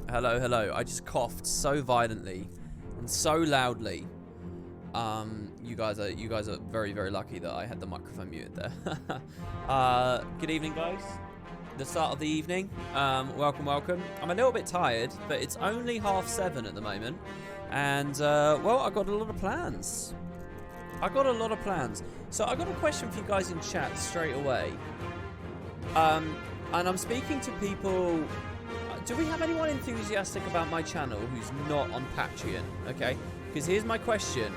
Hello, hello. I just coughed so violently and so loudly. You guys are very, very lucky that I had the microphone muted there. Good evening, guys. The start of the evening. Welcome. I'm a little bit tired, but it's only 7:30 at the moment. And, well, I got a lot of plans. So I got a question for you guys in chat straight away. And I'm speaking to people. Do we have anyone enthusiastic about my channel who's not on Patreon? Okay, because here's my question.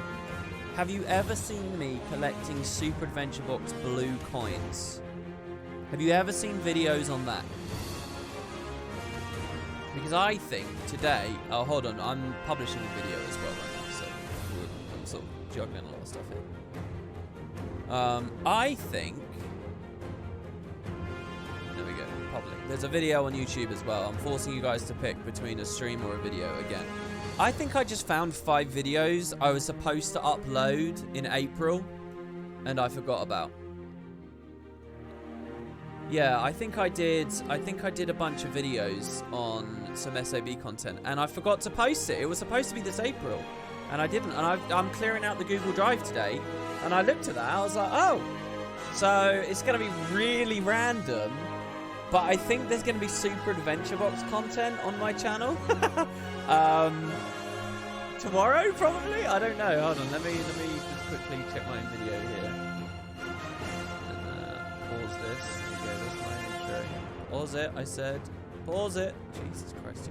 Have you ever seen me collecting Super Adventure Box blue coins? Have you ever seen videos on that? Because I think today... Oh, hold on. I'm publishing a video as well right now, so I'm sort of juggling a lot of stuff here. I think... There we go. Public. There's a video on YouTube as well. I'm forcing you guys to pick between a stream or a video again. I think I just found 5 videos I was supposed to upload in April and I forgot about. Yeah, I think I did a bunch of videos on some SAB content and I forgot to post it. It was supposed to be this April and I didn't. And I'm clearing out the Google Drive today and I looked at that. I was like, oh, so it's going to be really random. But I think there's going to be Super Adventure Box content on my channel. Tomorrow, probably? I don't know. Hold on. Let me just quickly check my video here. And pause this. There we go. That's my intro. Pause it. I said pause it. Jesus Christ.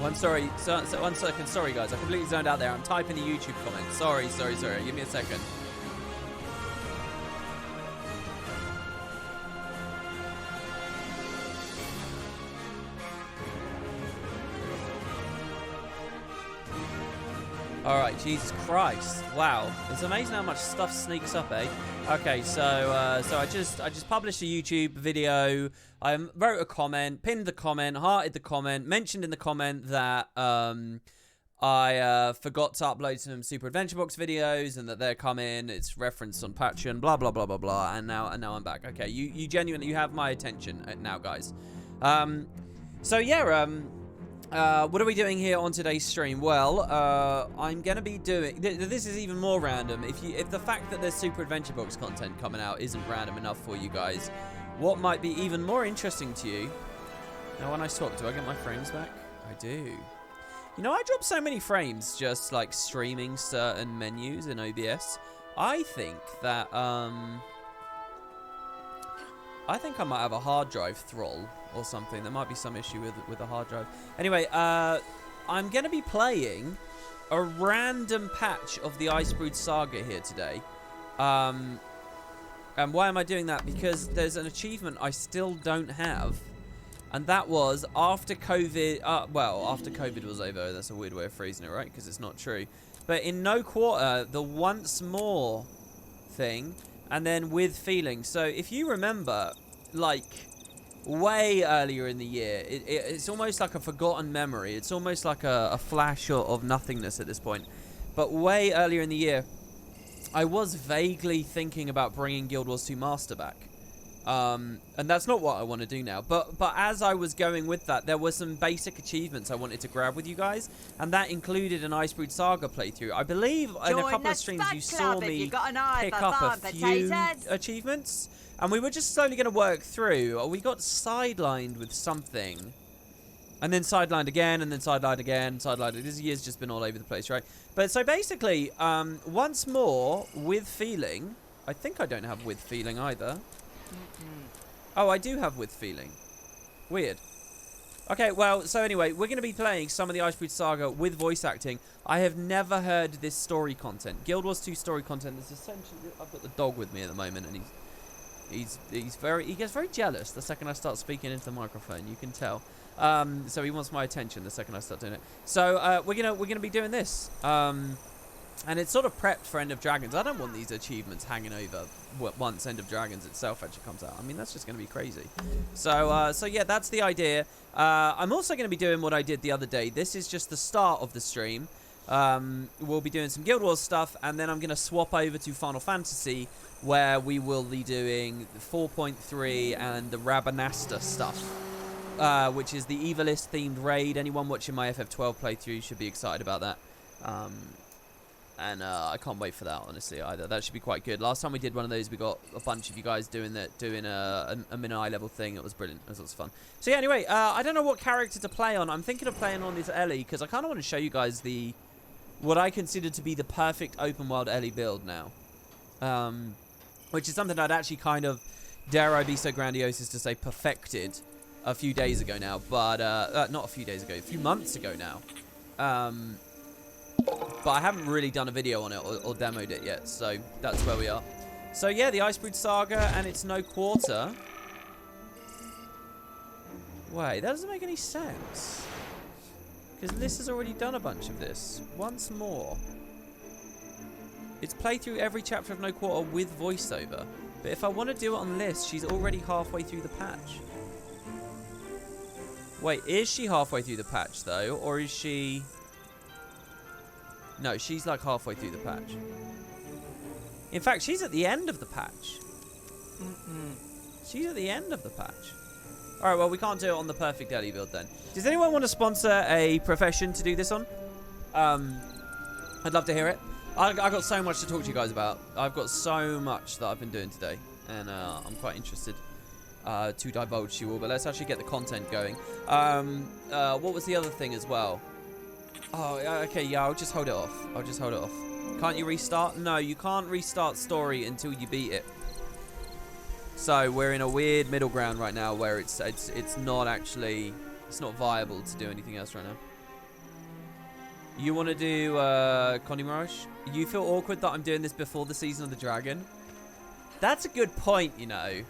One second. Sorry, guys. I completely zoned out there. I'm typing the YouTube comments. Sorry. Give me a second. All right. Jesus Christ. Wow. It's amazing how much stuff sneaks up, eh? Okay. So I just published a YouTube video. I wrote a comment, pinned the comment, hearted the comment, mentioned in the comment that I forgot to upload some Super Adventure Box videos and that they're coming. It's referenced on Patreon, blah, blah, blah, blah, blah. And now I'm back. Okay, you genuinely, you have my attention now, guys. So, yeah, what are we doing here on today's stream? Well, I'm going to be doing... This is even more random. If the fact that there's Super Adventure Box content coming out isn't random enough for you guys... What might be even more interesting to you... Now, when I swap, do I get my frames back? I do. You know, I drop so many frames just, like, streaming certain menus in OBS. I think that, I think I might have a hard drive thrall or something. There might be some issue with the hard drive. Anyway, I'm going to be playing a random patch of the Icebrood Saga here today. And why am I doing that? Because there's an achievement I still don't have. And that was after COVID... well, after COVID was over. That's a weird way of phrasing it, right? Because it's not true. But in no quarter, the once more thing. And then with feeling. So if you remember, like, way earlier in the year, it's almost like a forgotten memory. It's almost like a flash of nothingness at this point. But way earlier in the year... I was vaguely thinking about bringing Guild Wars 2 Master back. And that's not what I want to do now. But as I was going with that, there were some basic achievements I wanted to grab with you guys. And that included an Icebrood Saga playthrough. I believe in a couple of streams you saw me pick up a few achievements. And we were just slowly going to work through. We got sidelined with something. And then sidelined again, and then sidelined again, sidelined. This year's just been all over the place, right? But so basically, once more, with feeling. I think I don't have with feeling either. Oh, I do have with feeling. Weird. Okay, well, so anyway, we're going to be playing some of the Icebrood Saga with voice acting. I have never heard this story content. Guild Wars 2 story content is essentially... I've got the dog with me at the moment, and he gets very jealous the second I start speaking into the microphone. You can tell. So he wants my attention the second I start doing it. So we're gonna be doing this. And it's sort of prepped for End of Dragons. I don't want these achievements hanging over once End of Dragons itself actually comes out. I mean, that's just going to be crazy. So yeah, that's the idea. I'm also going to be doing what I did the other day. This is just the start of the stream. We'll be doing some Guild Wars stuff, and then I'm going to swap over to Final Fantasy, where we will be doing 4.3 and the Rabanasta stuff, which is the Ivalice themed raid. Anyone watching my FF12 playthrough should be excited about that. And I can't wait for that, honestly, either. That should be quite good. Last time we did one of those, we got a bunch of you guys doing a mini-eye level thing. It was brilliant. It was lots of fun. So yeah, anyway, I don't know what character to play on. I'm thinking of playing on this Ellie, because I kind of want to show you guys what I consider to be the perfect open world Ellie build now. Which is something I'd actually kind of, dare I be so grandiose as to say, perfected a few days ago now. But, not a few days ago, a few months ago now. But I haven't really done a video on it or demoed it yet, so that's where we are. So yeah, the Icebrood Saga, and it's no quarter. Wait, that doesn't make any sense. Because Liz has already done a bunch of this. Once more. It's play through every chapter of No Quarter with voiceover. But if I want to do it on Liz, she's already halfway through the patch. Wait, is she halfway through the patch though? Or is she... No, she's like halfway through the patch. In fact, she's at the end of the patch. She's at the end of the patch. Alright, well, we can't do it on the perfect Ellie build then. Does anyone want to sponsor a profession to do this on? I'd love to hear it. I got so much to talk to you guys about. I've got so much that I've been doing today. And I'm quite interested to divulge to you all. But let's actually get the content going. What was the other thing as well? Oh, okay, yeah, I'll just hold it off. I'll just hold it off. Can't you restart? No, you can't restart story until you beat it. So we're in a weird middle ground right now where it's not actually, it's not viable to do anything else right now. You want to do Connie Mirage? You feel awkward that I'm doing this before the season of the dragon? That's a good point, you know.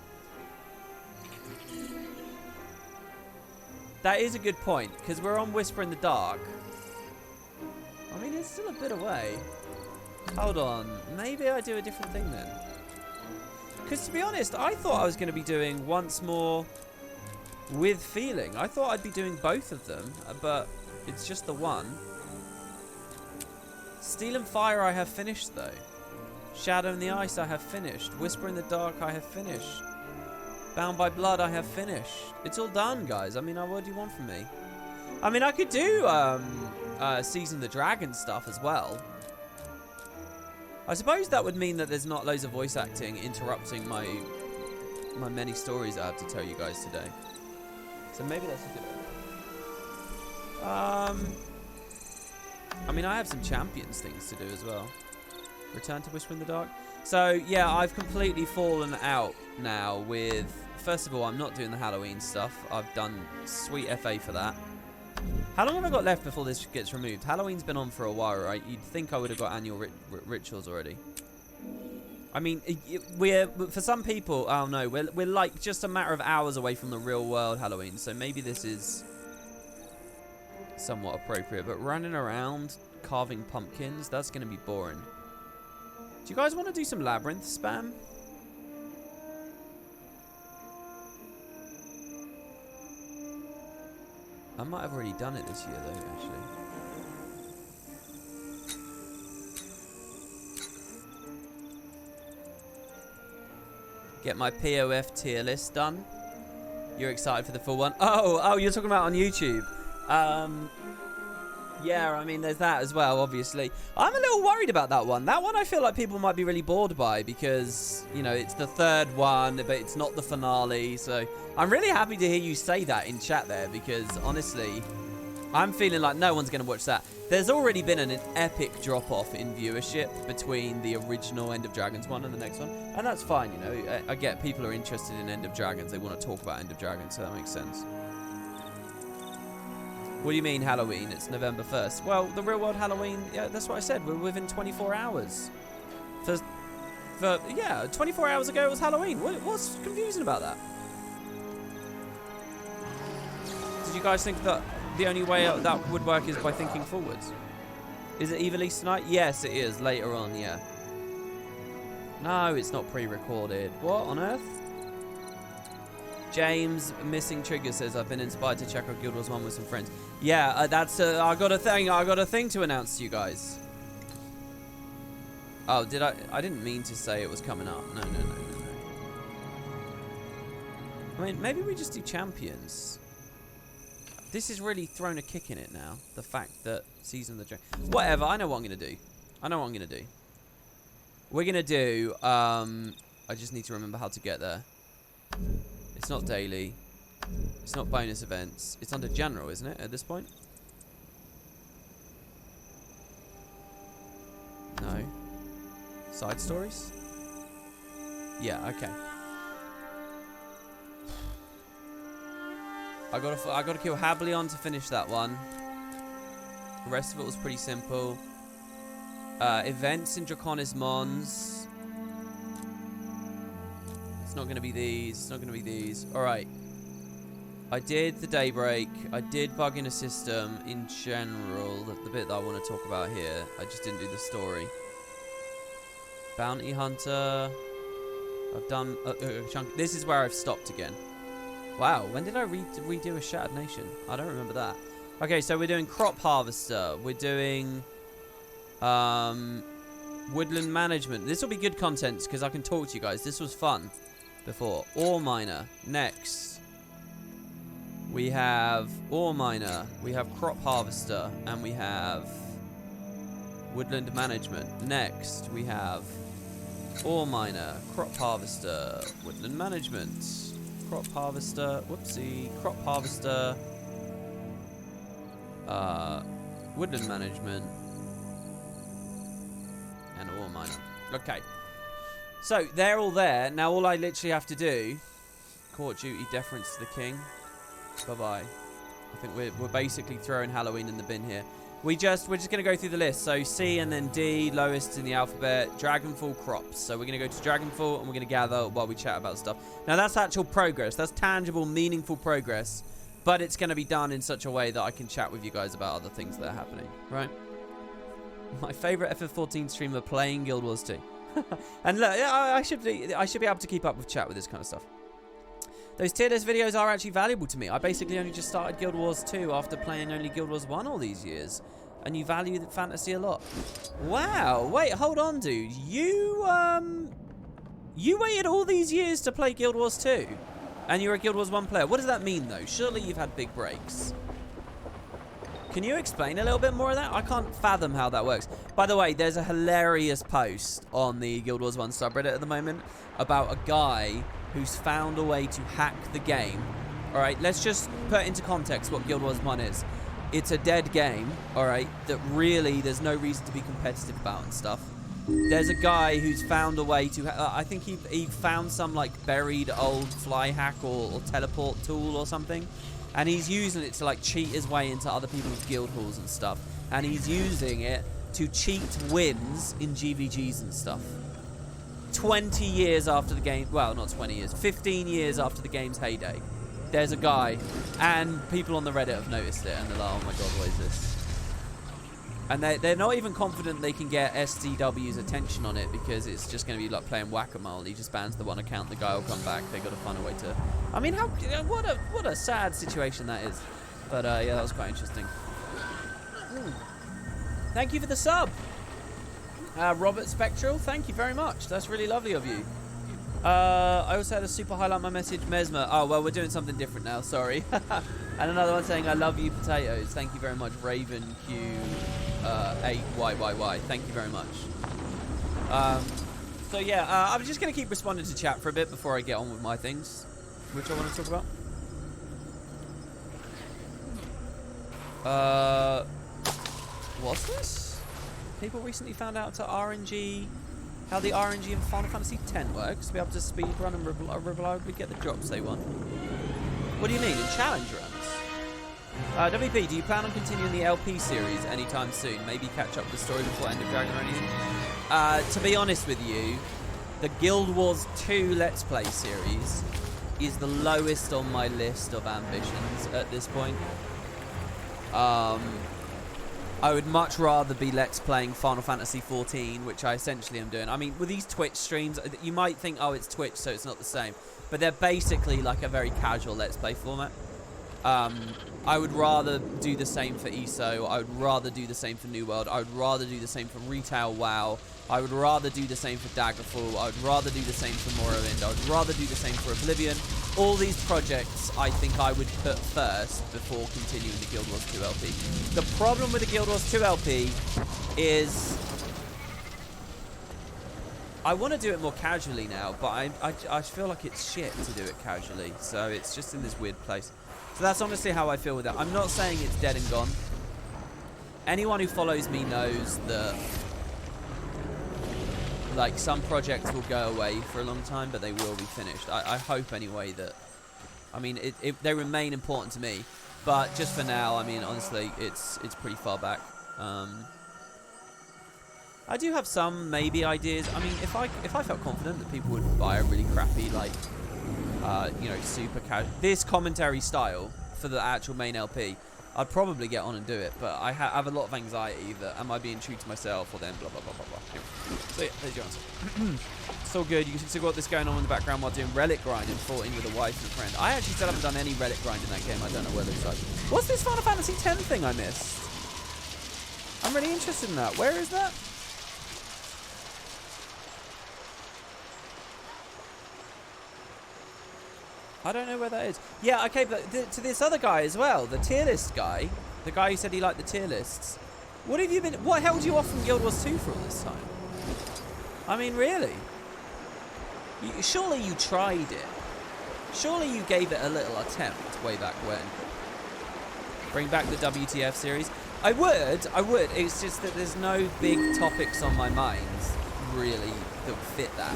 That is a good point, because we're on Whisper in the Dark. I mean, it's still a bit away. Hold on. Maybe I do a different thing then. Because to be honest, I thought I was going to be doing Once More with Feeling. I thought I'd be doing both of them, but it's just the one. Steel and Fire I have finished though. Shadow in the Ice I have finished. Whisper in the Dark I have finished. Bound by Blood I have finished. It's all done, guys. I mean, what do you want from me? I mean, I could do Season of the Dragon stuff as well. I suppose that would mean that there's not loads of voice acting interrupting my many stories I have to tell you guys today. So maybe that's a good idea. I mean, I have some Champions things to do as well. Return to Whisper in the Dark. So, yeah, I've completely fallen out now with... First of all, I'm not doing the Halloween stuff. I've done sweet FA for that. How long have I got left before this gets removed? Halloween's been on for a while, right? You'd think I would have got annual rituals already. I mean, we're... For some people... Oh, no. We're like just a matter of hours away from the real world Halloween. So maybe this is... somewhat appropriate, but running around carving pumpkins, that's going to be boring. Do you guys want to do some labyrinth spam? I might have already done it this year though, actually. Get my POF tier list done. You're excited for the full one? Oh, you're talking about on YouTube. Yeah, I mean, there's that as well, obviously. I'm a little worried about that one. That one I feel like people might be really bored by because, you know, it's the third one, but it's not the finale. So I'm really happy to hear you say that in chat there because, honestly, I'm feeling like no one's going to watch that. There's already been an epic drop-off in viewership between the original End of Dragons one and the next one. And that's fine, you know. I get people are interested in End of Dragons. They want to talk about End of Dragons, so that makes sense. What do you mean Halloween? It's November 1st. Well, the real world Halloween, yeah, that's what I said. We're within 24 hours. Yeah, 24 hours ago it was Halloween. What's confusing about that? Did you guys think that the only way that would work is by thinking forwards? Is it Ivalice tonight? Yes, it is. Later on, yeah. No, it's not pre-recorded. What on earth? James Missing Trigger says, I've been inspired to check out Guild Wars 1 with some friends. Yeah, that's I got a thing to announce to you guys. Oh, did I didn't mean to say it was coming up. No. I mean, maybe we just do champions. This is really thrown a kick in it now. The fact that Season of the Dragon. Whatever, I know what I'm going to do. We're going to do, I just need to remember how to get there. It's not daily. It's not bonus events. It's under general, isn't it, at this point? No. Side stories? Yeah, okay. I gotta kill Hableon to finish that one. The rest of it was pretty simple. Events in Draconis Mons. It's not gonna be these. It's not gonna be these. Alright. I did the Daybreak. I did Bug in a System in general. The bit that I want to talk about here. I just didn't do the story. Bounty Hunter. I've done a chunk. This is where I've stopped again. Wow, when did I redo a Shattered Nation? I don't remember that. Okay, so we're doing Crop Harvester. We're doing Woodland Management. This will be good content because I can talk to you guys. This was fun before. Ore Miner. Next. We have Ore Miner. We have Crop Harvester. And we have Woodland Management. Next, we have Ore Miner, Crop Harvester, Woodland Management. Crop Harvester, whoopsie, Crop Harvester, Woodland Management, and Ore Miner. Okay. So, they're all there. Now, all I literally have to do, Court Duty, Deference to the King. Bye-bye. I think we're basically throwing Halloween in the bin here. We're just going to go through the list. So, C and then D, lowest in the alphabet. Dragonfall, Crops. So, we're going to go to Dragonfall and we're going to gather while we chat about stuff. Now, that's actual progress. That's tangible, meaningful progress. But it's going to be done in such a way that I can chat with you guys about other things that are happening. Right? My favourite FF14 streamer playing Guild Wars 2. And look, I should be able to keep up with chat with this kind of stuff. Those tier list videos are actually valuable to me. I basically only just started Guild Wars 2 after playing only Guild Wars 1 all these years. And you value the fantasy a lot. Wow. Wait, hold on, dude. You waited all these years to play Guild Wars 2. And you're a Guild Wars 1 player. What does that mean, though? Surely you've had big breaks. Can you explain a little bit more of that? I can't fathom how that works. By the way, there's a hilarious post on the Guild Wars 1 subreddit at the moment about a guy who's found a way to hack the game. Alright, let's just put into context what Guild Wars 1 is. It's a dead game, alright, that really there's no reason to be competitive about and stuff. There's a guy who's found a way to... I think he found some, like, buried old fly hack or teleport tool or something. And he's using it to, like, cheat his way into other people's guild halls and stuff. And he's using it to cheat wins in GVGs and stuff. 20 years after the game, well, not 20 years, 15 years after the game's heyday, there's a guy, and people on the Reddit have noticed it, and they're like, oh my god, what is this? And they're not even confident they can get SDW's attention on it, because it's just going to be like playing whack-a-mole. He just bans the one account, the guy will come back, they got to find a way to... I mean, what a sad situation that is. But yeah, that was quite interesting. Thank you for the sub! Robert Spectral, thank you very much. That's really lovely of you. I also had a super highlight my message, Mesmer. Oh, well, we're doing something different now, sorry. And another one saying, I love you, potatoes. Thank you very much, Raven Q8YYY. Thank you very much. So, yeah, I'm just going to keep responding to chat for a bit before I get on with my things, which I want to talk about. What's this? People recently found out how the RNG in Final Fantasy X works to be able to speedrun and reliably get the drops they want. What do you mean, in challenge runs? WP, do you plan on continuing the LP series anytime soon? Maybe catch up the story before End of Dragon or anything? To be honest with you, the Guild Wars 2 Let's Play series is the lowest on my list of ambitions at this point. I would much rather be Let's Playing Final Fantasy XIV, which I essentially am doing. I mean, with these Twitch streams, you might think, oh, it's Twitch, so it's not the same. But they're basically like a very casual Let's Play format. I would rather do the same for ESO. I would rather do the same for New World. I would rather do the same for Retail WoW. I would rather do the same for Daggerfall. I would rather do the same for Morrowind. I would rather do the same for Oblivion. All these projects, I think I would put first before continuing the Guild Wars 2 LP. The problem with the Guild Wars 2 LP is I want to do it more casually now, but I feel like it's shit to do it casually. So it's just in this weird place. So that's honestly how I feel with it. I'm not saying it's dead and gone. Anyone who follows me knows that, like, some projects will go away for a long time, but they will be finished. I hope anyway that, I mean, they remain important to me, but just for now, I mean, honestly, it's pretty far back. I do have some maybe ideas. I mean, if I felt confident that people would buy a really crappy, like, you know, super casual, this commentary style for the actual main LP, I'd probably get on and do it, but I have a lot of anxiety that am I being true to myself or then blah blah blah blah blah. Anyway. So yeah, there's your answer. It's all good. You can still got this going on in the background while doing relic grinding, forting with a wife and a friend. I actually still haven't done any relic grind in that game. I don't know where it's like. What's this Final Fantasy X thing I missed? I'm really interested in that. Where is that? I don't know where that is. Yeah, okay, but to this other guy as well, the tier list guy, the guy who said he liked the tier lists. What have you been? What held you off from Guild Wars 2 for all this time? I mean, really? Surely you tried it. Surely you gave it a little attempt way back when. Bring back the WTF series. I would. It's just that there's no big topics on my mind, really, that fit that.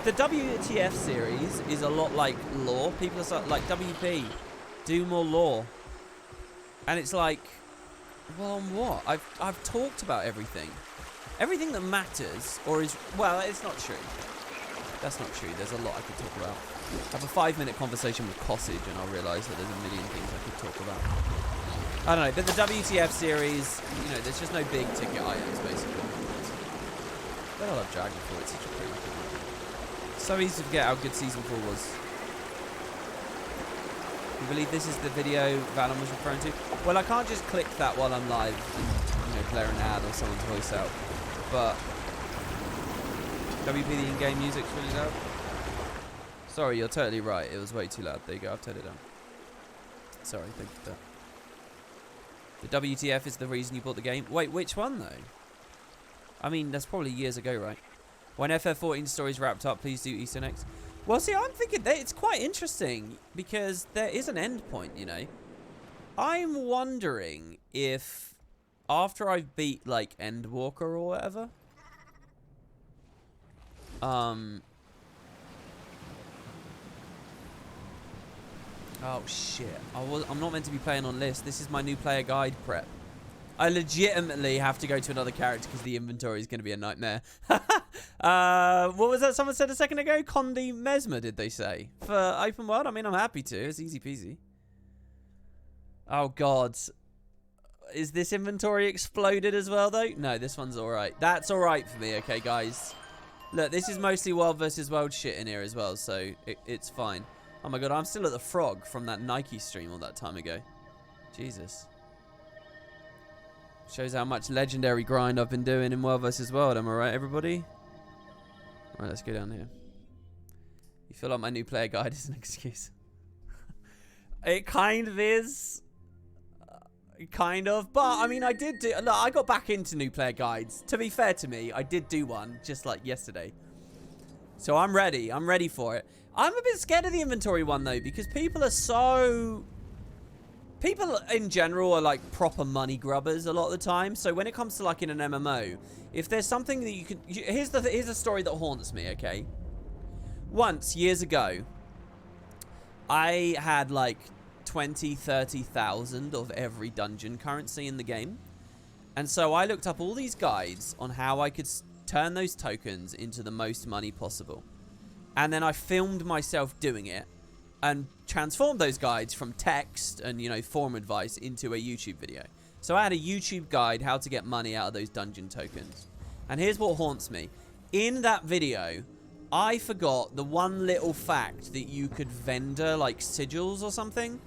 The WTF series is a lot like lore. People are like, WP, do more lore. And it's like, well, on what? I've talked about everything. Everything that matters, or is, well, it's not true. That's not true. There's a lot I could talk about. Have a 5-minute conversation with Cossage and I'll realise that there's a million things I could talk about. I don't know, but the WTF series, you know, there's just no big ticket items, basically. But I love Dragonfall. It's such a pretty good one. So easy to forget how good Season 4 was. You believe this is the video Valon was referring to? Well, I can't just click that while I'm live and, you know, blare an ad or someone's voice out. But WP, the in-game music's really loud. Sorry, you're totally right. It was way too loud. There you go. I've turned it down. Sorry, thank you for that. The WTF is the reason you bought the game. Wait, which one though? I mean, that's probably years ago, right? When FF14 story's wrapped up, please do Easter eggs. Well, see, I'm thinking that it's quite interesting because there is an end point, you know. I'm wondering if after I've beat, like, Endwalker or whatever, oh, shit. I'm not meant to be playing on list. This is my new player guide prep. I legitimately have to go to another character because the inventory is going to be a nightmare. What was that someone said a second ago? Condi Mesmer, did they say? For open world? I mean, I'm happy to. It's easy peasy. Oh, God. Is this inventory exploded as well, though? No, this one's all right. That's all right for me, okay, guys? Look, this is mostly world versus world shit in here as well, so it's fine. Oh, my God, I'm still at the frog from that Nike stream all that time ago. Jesus. Shows how much legendary grind I've been doing in World vs. World. Am I right, everybody? Alright, let's go down here. You feel like my new player guide is an excuse? It kind of is. Kind of. But, I mean, I did do... Look, I got back into new player guides. To be fair to me, I did do one just like yesterday. So I'm ready. I'm ready for it. I'm a bit scared of the inventory one, though, because people are so... People in general are like proper money grubbers a lot of the time. So when it comes to like in an MMO, if there's something that you can... Here's a story that haunts me, okay? Once, years ago, I had like 20, 30,000 of every dungeon currency in the game. And so I looked up all these guides on how I could turn those tokens into the most money possible. And then I filmed myself doing it and transformed those guides from text and, you know, forum advice into a YouTube video. So I had a YouTube guide how to get money out of those dungeon tokens. And here's what haunts me. In that video, I forgot the one little fact that you could vendor, like, sigils or something.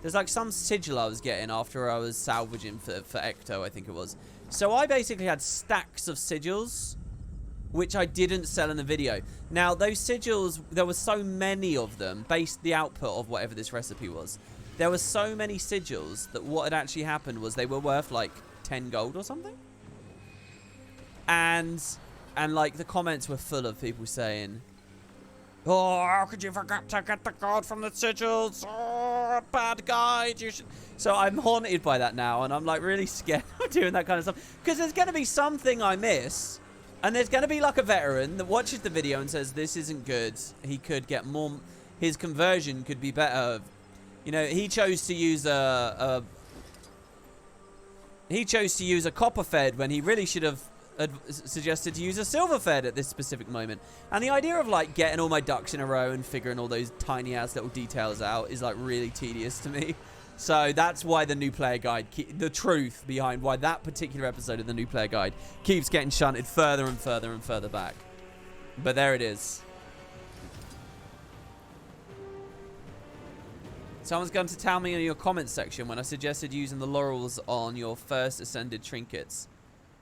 There's, like, some sigil I was getting after I was salvaging for Ecto, I think it was. So I basically had stacks of sigils, which I didn't sell in the video. Now, those sigils, there were so many of them, based the output of whatever this recipe was. There were so many sigils that what had actually happened was they were worth, like, 10 gold or something. And like, the comments were full of people saying, oh, how could you forget to get the gold from the sigils? Oh, bad guide. You should. So I'm haunted by that now, and I'm, like, really scared of doing that kind of stuff. Because there's going to be something I miss. And there's going to be, like, a veteran that watches the video and says, this isn't good. He could get more. His conversion could be better. You know, he chose to use a copper fed when he really should have suggested to use a silver fed at this specific moment. And the idea of, like, getting all my ducks in a row and figuring all those tiny ass little details out is, like, really tedious to me. So that's why the new player guide, the truth behind why that particular episode of the new player guide keeps getting shunted further and further and further back. But there it is. Someone's going to tell me in your comments section when I suggested using the laurels on your first ascended trinkets,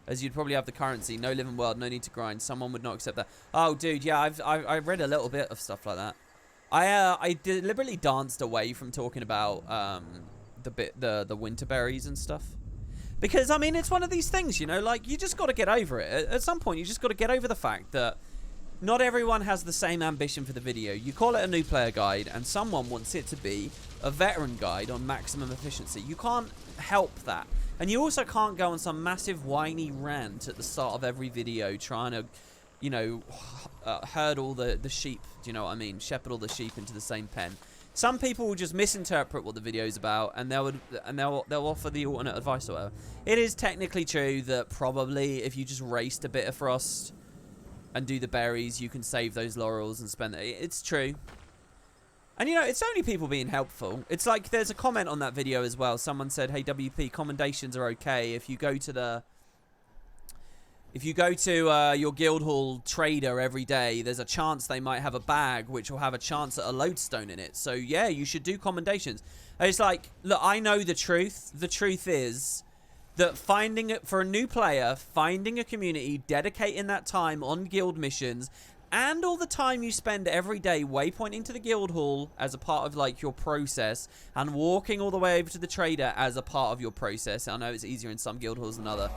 as you'd probably have the currency, no living world, no need to grind. Someone would not accept that. Oh, dude, yeah, I've read a little bit of stuff like that. I deliberately danced away from talking about the winter berries and stuff, because I mean, it's one of these things, you know, like, you just got to get over it. At some point, you just got to get over the fact that not everyone has the same ambition for the video. You call it a new player guide, and someone wants it to be a veteran guide on maximum efficiency. You can't help that. And you also can't go on some massive whiny rant at the start of every video trying to, you know, herd all the sheep, do you know what I mean? Shepherd all the sheep into the same pen. Some people will just misinterpret what the video's about, and they'll offer the alternate advice or whatever. It is technically true that probably if you just raced a bit of frost and do the berries, you can save those laurels and spend it. It's true. And, you know, it's only people being helpful. It's like, there's a comment on that video as well. Someone said, hey, WP, commendations are okay. If you go to the... If you go to your Guildhall trader every day, there's a chance they might have a bag which will have a chance at a lodestone in it. So, yeah, you should do commendations. And it's like, look, I know the truth. The truth is that finding it for a new player, finding a community, dedicating that time on guild missions, and all the time you spend every day waypointing to the guild hall as a part of, like, your process, and walking all the way over to the trader as a part of your process. I know it's easier in some guild halls than other.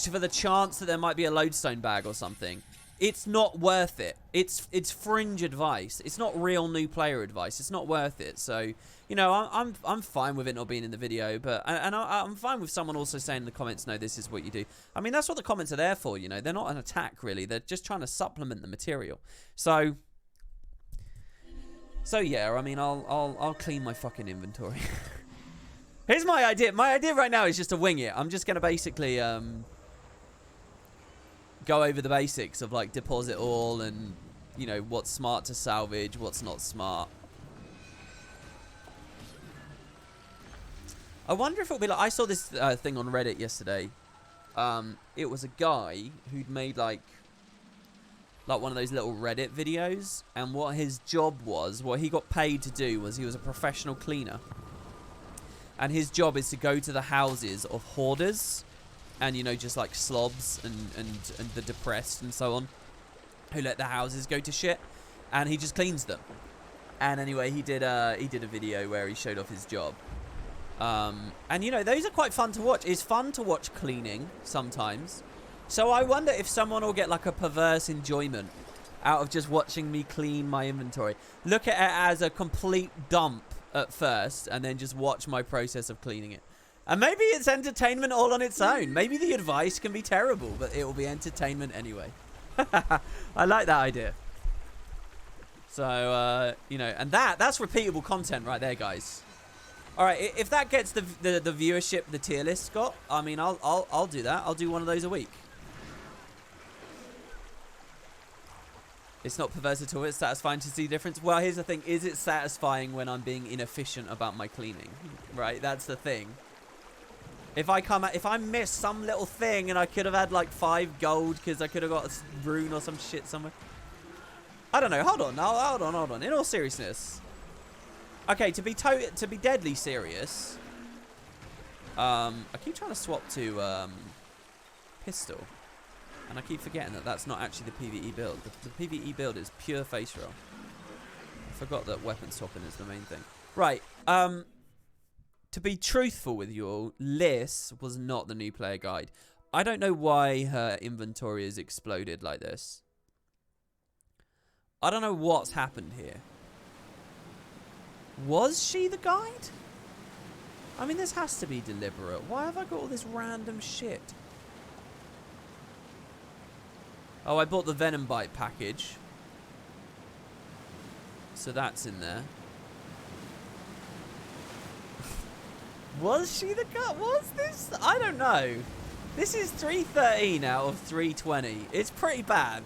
For the chance that there might be a lodestone bag or something, it's not worth it. It's fringe advice. It's not real new player advice. It's not worth it. So, you know, I'm fine with it not being in the video, but I'm fine with someone also saying in the comments, no, this is what you do. I mean, that's what the comments are there for. You know, they're not an attack really. They're just trying to supplement the material. So yeah. I mean, I'll clean my fucking inventory. Here's my idea. My idea right now is just to wing it. I'm just gonna basically go over the basics of, like, deposit all and, you know, what's smart to salvage, what's not smart. I wonder if it'll be like, I saw this thing on Reddit yesterday. It was a guy who'd made like one of those little Reddit videos, and what his job was, what he got paid to do was, he was a professional cleaner. And his job is to go to the houses of hoarders and, you know, just like slobs and the depressed and so on, who let their houses go to shit, and he just cleans them. And anyway, he did a video where he showed off his job. And, you know, those are quite fun to watch. It's fun to watch cleaning sometimes. So I wonder if someone will get, like, a perverse enjoyment out of just watching me clean my inventory. Look at it as a complete dump at first, and then just watch my process of cleaning it. And maybe it's entertainment all on its own. Maybe the advice can be terrible, but it will be entertainment anyway. I like that idea. So, you know, and that's repeatable content right there, guys. All right, if that gets the viewership, the tier list, Scott, I mean, I'll do that. I'll do one of those a week. It's not perverse at all. It's satisfying to see difference. Well, here's the thing. Is it satisfying when I'm being inefficient about my cleaning? Right? That's the thing. If I miss some little thing and I could have had like 5 gold because I could have got a rune or some shit somewhere. I don't know. Hold on. In all seriousness. Okay, to be deadly serious. I keep trying to swap to pistol. And I keep forgetting that that's not actually the PvE build. The PvE build is pure face roll. I forgot that weapon swapping is the main thing. Right. To be truthful with you all, Liz was not the new player guide. I don't know why her inventory has exploded like this. I don't know what's happened here. Was she the guide? I mean, this has to be deliberate. Why have I got all this random shit? Oh, I bought the Venom Bite package. So that's in there. Was she the guy? Was this? I don't know. This is 313 out of 320. It's pretty bad.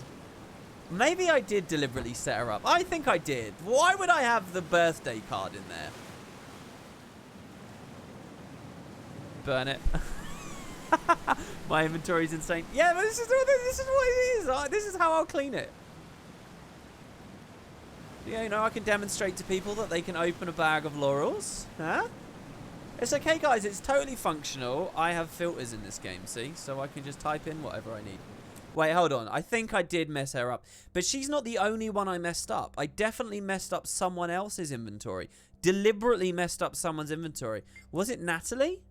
Maybe I did deliberately set her up. I think I did. Why would I have the birthday card in there? Burn it. My inventory's insane. Yeah, but this is what it is. This is how I'll clean it. Yeah, you know, I can demonstrate to people that they can open a bag of laurels. Huh? It's okay, guys. It's totally functional. I have filters in this game, see? So I can just type in whatever I need. Wait, hold on. I think I did mess her up. But she's not the only one I messed up. I definitely messed up someone else's inventory. Deliberately messed up someone's inventory. Was it Natalie?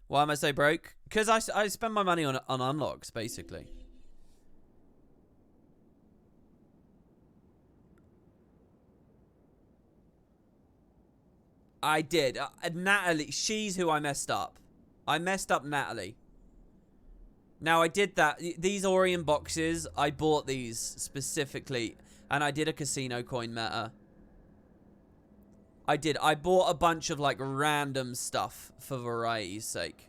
Why am I so broke? Because I spend my money on unlocks, basically. I did. Natalie, she's who I messed up. I messed up Natalie. Now, I did that. These Orion boxes, I bought these specifically. And I did a casino coin meta. I did. I bought a bunch of, like, random stuff for variety's sake.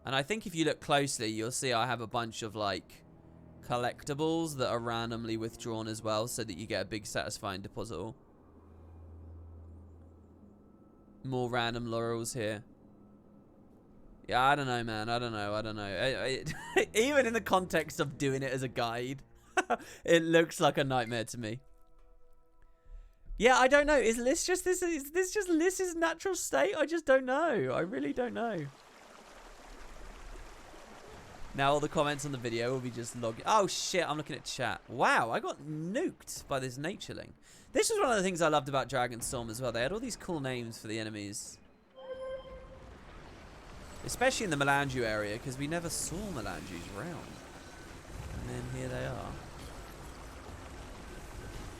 And I think if you look closely, you'll see I have a bunch of, like, collectibles that are randomly withdrawn as well, so that you get a big satisfying deposit all. More random laurels here. Yeah, I don't know, man. I don't know. Even in the context of doing it as a guide, it looks like a nightmare to me. Yeah, I don't know. Is this just Liz's natural state? I just don't know. I really don't know. Now all the comments on the video will be just logging. Oh shit, I'm looking at chat. Wow, I got nuked by this natureling. This was one of the things I loved about Dragonstorm as well. They had all these cool names for the enemies. Especially in the Melanju area, because we never saw Melanjus around. And then here they are.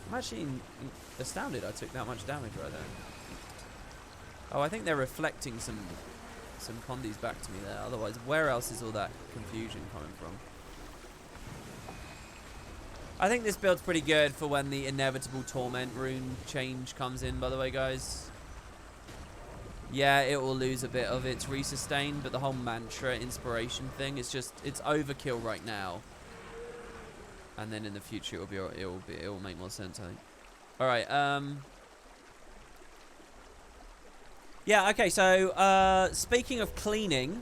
I'm actually astounded I took that much damage right there. Oh, I think they're reflecting some condies back to me there. Otherwise, where else is all that confusion coming from? I think this build's pretty good for when the inevitable Torment rune change comes in, by the way, guys. Yeah, it will lose a bit of its resustain, but the whole mantra inspiration thing, it's overkill right now. And then in the future it will make more sense, I think. All right, yeah, okay, so speaking of cleaning,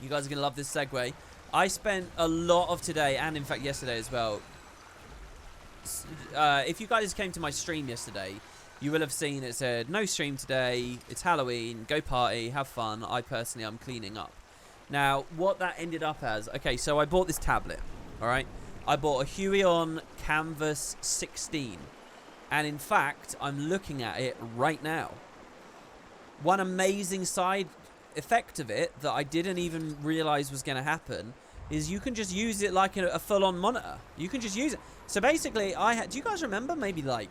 you guys are going to love this segue. I spent a lot of today, and in fact yesterday as well. If you guys came to my stream yesterday, you will have seen it said, no stream today, it's Halloween, go party, have fun. I personally, I'm cleaning up. Now, what that ended up as, okay, so I bought this tablet, all right? I bought a Huion Canvas 16. And in fact, I'm looking at it right now. One amazing side effect of it that I didn't even realize was going to happen is you can just use it like a full-on monitor. You can just use it. So basically, do you guys remember maybe like,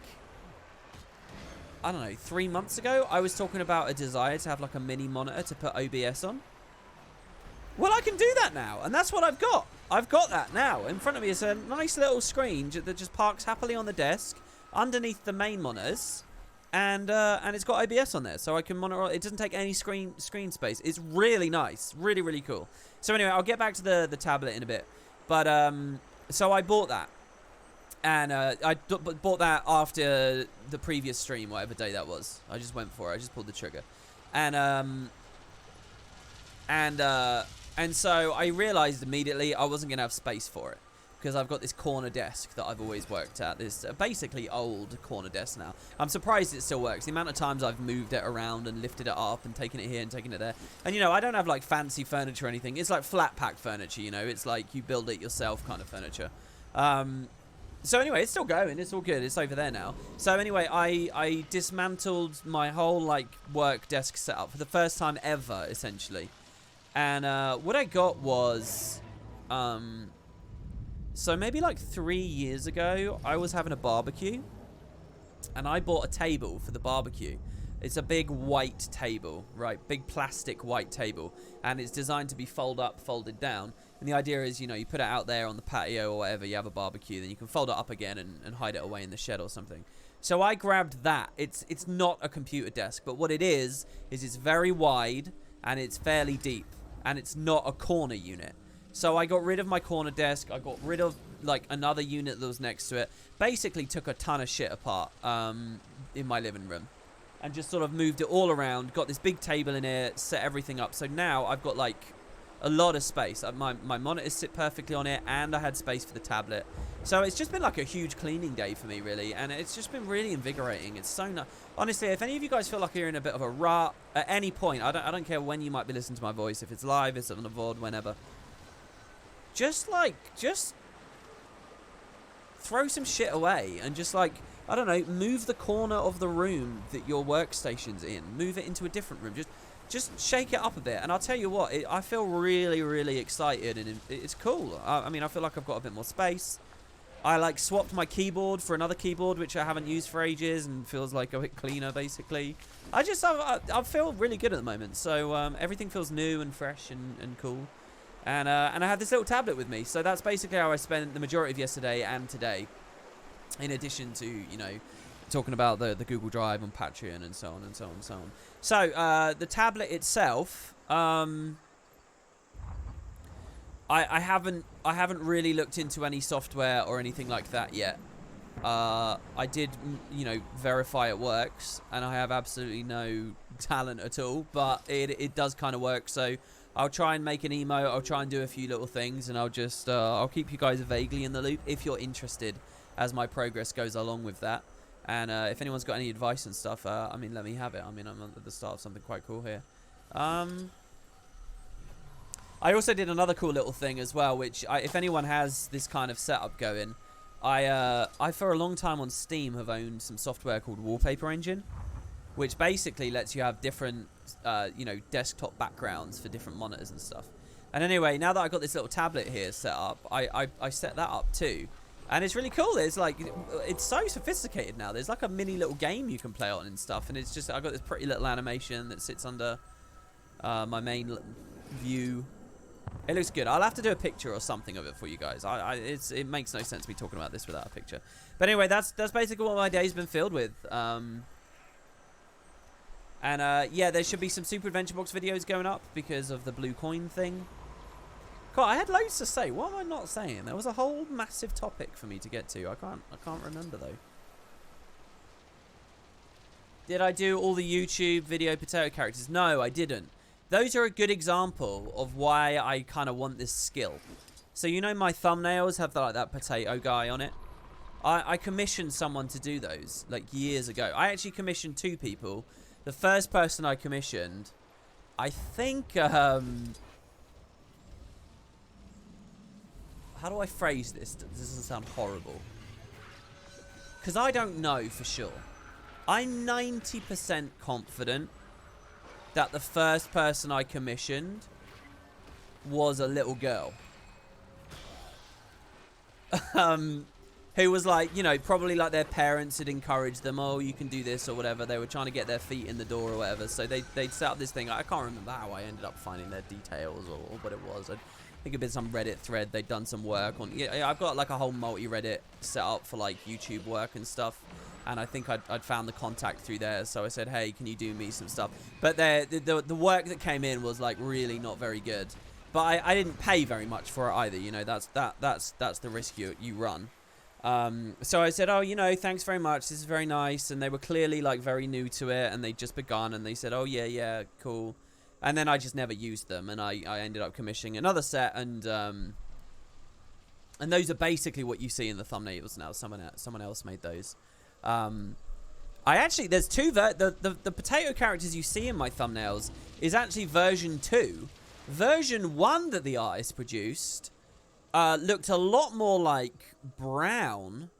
I don't know, 3 months ago, I was talking about a desire to have like a mini monitor to put OBS on? Well, I can do that now, and that's what I've got. I've got that now. In front of me is a nice little screen that just parks happily on the desk underneath the main monitors. and it's got OBS on there, so I can monitor. It doesn't take any screen space. It's really nice, really, really cool. So anyway, I'll get back to the tablet in a bit. But so I bought that, and I bought that after the previous stream, whatever day that was. I just went for it. I just pulled the trigger, and so I realized immediately I wasn't gonna have space for it, because I've got this corner desk that I've always worked at. This basically old corner desk now. I'm surprised it still works. The amount of times I've moved it around and lifted it up and taken it here and taken it there. And, you know, I don't have, like, fancy furniture or anything. It's like flat pack furniture, you know. It's like you build it yourself kind of furniture. So anyway, it's still going. It's all good. It's over there now. So anyway, I dismantled my whole, like, work desk setup for the first time ever, essentially. And what I got was... So maybe like 3 years ago, I was having a barbecue, and I bought a table for the barbecue. It's a big white table, right? Big plastic white table, and it's designed to be fold up, folded down. And the idea is, you know, you put it out there on the patio or whatever, you have a barbecue, then you can fold it up again and hide it away in the shed or something. So I grabbed that. It's not a computer desk, but what it is it's very wide, and it's fairly deep, and it's not a corner unit. So I got rid of my corner desk. I got rid of, like, another unit that was next to it. Basically took a ton of shit apart in my living room. And just sort of moved it all around. Got this big table in here. Set everything up. So now I've got, like, a lot of space. My monitors sit perfectly on it. And I had space for the tablet. So it's just been, like, a huge cleaning day for me, really. And it's just been really invigorating. It's so nice. Honestly, if any of you guys feel like you're in a bit of a rut at any point, I don't care when you might be listening to my voice. If it's live, it's on the VOD, whenever. Just throw some shit away and just, like, I don't know, move the corner of the room that your workstation's in. Move it into a different room. Just shake it up a bit. And I'll tell you what, I feel really, really excited, and it's cool. I mean, I feel like I've got a bit more space. I, like, swapped my keyboard for another keyboard, which I haven't used for ages, and feels like a bit cleaner, basically. I feel really good at the moment. So everything feels new and fresh and cool. And I have this little tablet with me. So that's basically how I spent the majority of yesterday and today. In addition to, you know, talking about the Google Drive on Patreon and so on and so on and so on. So the tablet itself, I haven't really looked into any software or anything like that yet. I did, you know, verify it works, and I have absolutely no talent at all, but it does kind of work. So I'll try and make an emote. I'll try and do a few little things, and I'll just I'll keep you guys vaguely in the loop if you're interested as my progress goes along with that. And if anyone's got any advice and stuff, I mean, let me have it. I mean, I'm at the start of something quite cool here. I also did another cool little thing as well, which if anyone has this kind of setup going, I for a long time on Steam have owned some software called Wallpaper Engine, which basically lets you have different, you know, desktop backgrounds for different monitors and stuff. And anyway, now that I've got this little tablet here set up, I set that up too. And it's really cool. There's like, it's so sophisticated now. There's like a mini little game you can play on and stuff. And it's just, I've got this pretty little animation that sits under my main view. It looks good. I'll have to do a picture or something of it for you guys. It makes no sense me talking about this without a picture. But anyway, that's basically what my day's been filled with. Yeah, there should be some Super Adventure Box videos going up because of the blue coin thing. God, I had loads to say. What am I not saying? There was a whole massive topic for me to get to. I can't remember though. Did I do all the YouTube video potato characters? No, I didn't. Those are a good example of why I kind of want this skill. So you know my thumbnails have like that potato guy on it? I commissioned someone to do those like years ago. I actually commissioned 2 people. The first person I commissioned, I think, how do I phrase this? This doesn't sound horrible. Because I don't know for sure. I'm 90% confident that the first person I commissioned was a little girl. Who was like, you know, probably like their parents had encouraged them, oh, you can do this or whatever. They were trying to get their feet in the door or whatever. So they'd set up this thing. I can't remember how I ended up finding their details or what it was. I think it'd been some Reddit thread. They'd done some work on. Yeah, I've got like a whole multi-Reddit set up for like YouTube work and stuff. And I think I'd found the contact through there, so I said, hey, can you do me some stuff? But the work that came in was like really not very good. But I didn't pay very much for it either. You know, that's the risk you run. So I said, oh, you know, thanks very much. This is very nice. And they were clearly like very new to it, and they'd just begun, and they said, oh yeah, cool. And then I just never used them, and I ended up commissioning another set, and those are basically what you see in the thumbnails now. Someone else made those. I actually, there's two, the potato characters you see in my thumbnails is actually version 2. Version 1 that the artist produced looked a lot more like brown.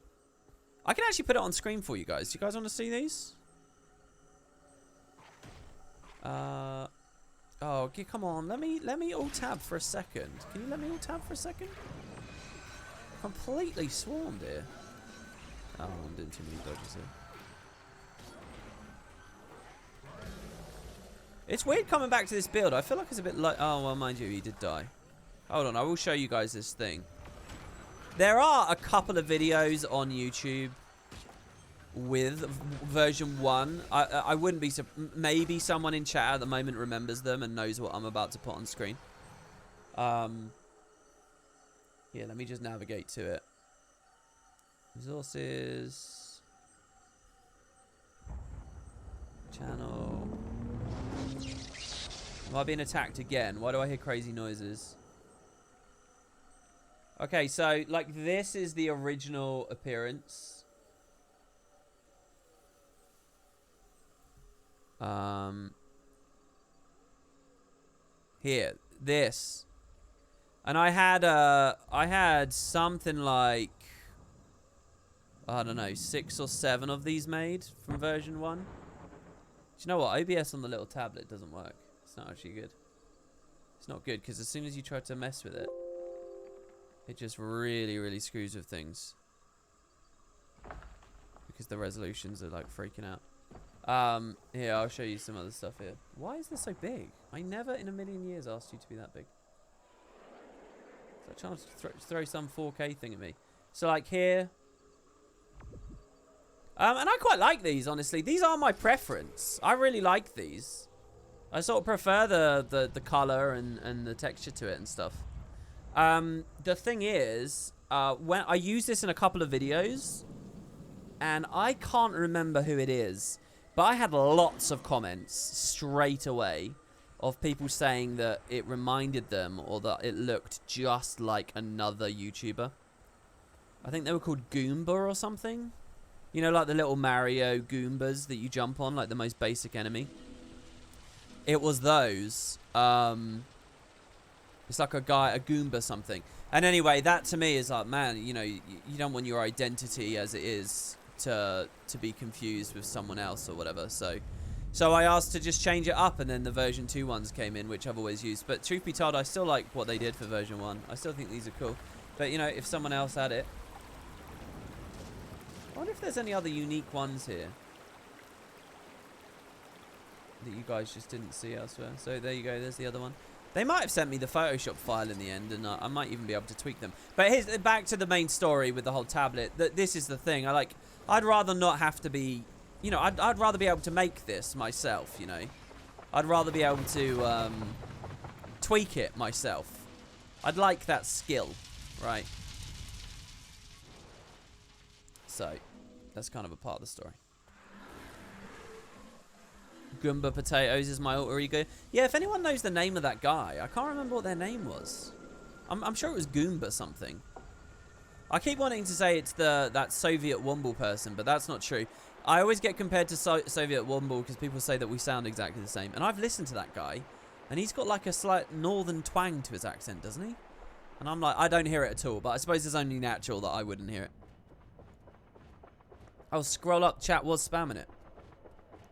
I can actually put it on screen for you guys. Do you guys want to see these? Oh, okay, come on. Let me alt tab for a second. Can you let me alt tab for a second? Completely swarmed here. Oh, I'm doing too many dodges here. It's weird coming back to this build. I feel like it's a bit like... Oh, well, mind you, he did die. Hold on, I will show you guys this thing. There are a couple of videos on YouTube with version 1. I wouldn't be... Maybe someone in chat at the moment remembers them and knows what I'm about to put on screen. Yeah, let me just navigate to it. Resources. Channel. Am I being attacked again? Why do I hear crazy noises? Okay, so, like, this is the original appearance. Here. This. And I had something like, I don't know, 6 or 7 of these made from version 1. Do you know what? OBS on the little tablet doesn't work. It's not actually good. It's not good because as soon as you try to mess with it, it just really, really screws with things. Because the resolutions are like freaking out. Here, I'll show you some other stuff here. Why is this so big? I never in a million years asked you to be that big. Is that a chance to throw some 4K thing at me? So like here. And I quite like these, honestly. These are my preference. I really like these. I sort of prefer the color and the texture to it and stuff. The thing is, when I use this in a couple of videos, and I can't remember who it is, but I had lots of comments straight away of people saying that it reminded them or that it looked just like another YouTuber. I think they were called Goomba or something. You know, like the little Mario Goombas that you jump on, like the most basic enemy. It was those. It's like a Goomba something. And anyway, that to me is like, man, you know, you don't want your identity as it is to be confused with someone else or whatever. So I asked to just change it up, and then the version 2 ones came in, which I've always used. But truth be told, I still like what they did for version 1. I still think these are cool. But, you know, if someone else had it. I wonder if there's any other unique ones here that you guys just didn't see elsewhere. So there you go, there's the other one. They might have sent me the Photoshop file in the end, and I might even be able to tweak them. But here's back to the main story with the whole tablet. This is the thing. I'd rather not have to be, you know, I'd rather be able to make this myself, you know. I'd rather be able to tweak it myself. I'd like that skill, right? So, that's kind of a part of the story. Goomba Potatoes is my alter ego. Yeah, if anyone knows the name of that guy, I can't remember what their name was. I'm sure it was Goomba something. I keep wanting to say it's that Soviet Womble person, but that's not true. I always get compared to Soviet Womble because people say that we sound exactly the same. And I've listened to that guy, and he's got like a slight northern twang to his accent, doesn't he? And I'm like, I don't hear it at all, but I suppose it's only natural that I wouldn't hear it. Oh, scroll up, chat was spamming it.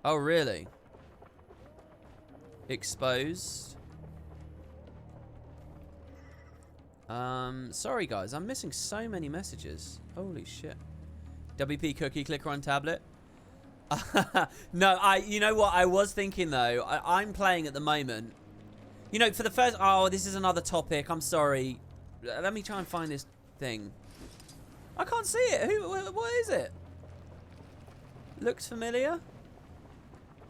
Oh, really? Exposed. Sorry guys, I'm missing so many messages. Holy shit. WP cookie clicker on tablet. No, you know what I was thinking though? I'm playing at the moment. You know, for the first, oh, this is another topic. I'm sorry. Let me try and find this thing. I can't see it. What is it? looks familiar.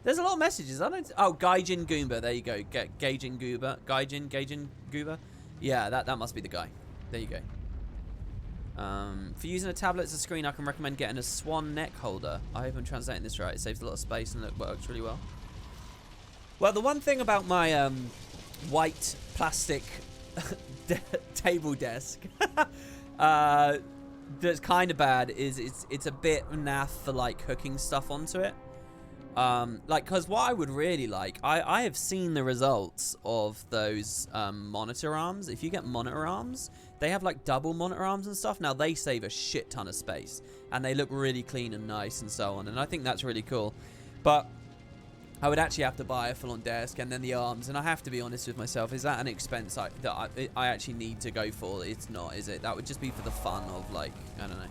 There's a lot of messages. I don't. Oh, Gaijin Goomba. There you go. Gaijin Gooba. Gaijin Gooba. Yeah, that must be the guy. There you go. For using a tablet as a screen, I can recommend getting a swan neck holder. I hope I'm translating this right. It saves a lot of space and it works really well. Well, the one thing about my white plastic table desk that's kind of bad is it's a bit naff for like hooking stuff onto it. Like, because what I would really like, I have seen the results of those monitor arms. If you get monitor arms, they have like double monitor arms and stuff. Now they save a shit ton of space and they look really clean and nice and so on, and I think that's really cool. But I would actually have to buy a full-on desk and then the arms, and I have to be honest with myself, is that an expense that I actually need to go for? It's not, is it? That would just be for the fun of, like, I don't know,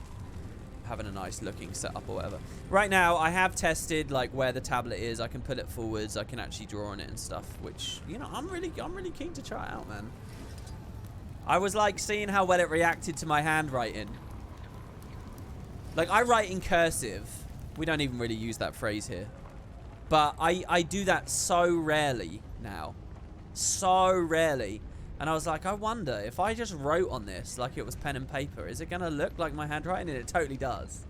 having a nice looking setup or whatever. Right now, I have tested like where the tablet is. I can put it forwards. I can actually draw on it and stuff, which, you know, I'm really keen to try it out, man. I was like seeing how well it reacted to my handwriting. Like, I write in cursive. We don't even really use that phrase here. But I do that so rarely now. So rarely. And I was like, I wonder if I just wrote on this like it was pen and paper, is it going to look like my handwriting? And it totally does.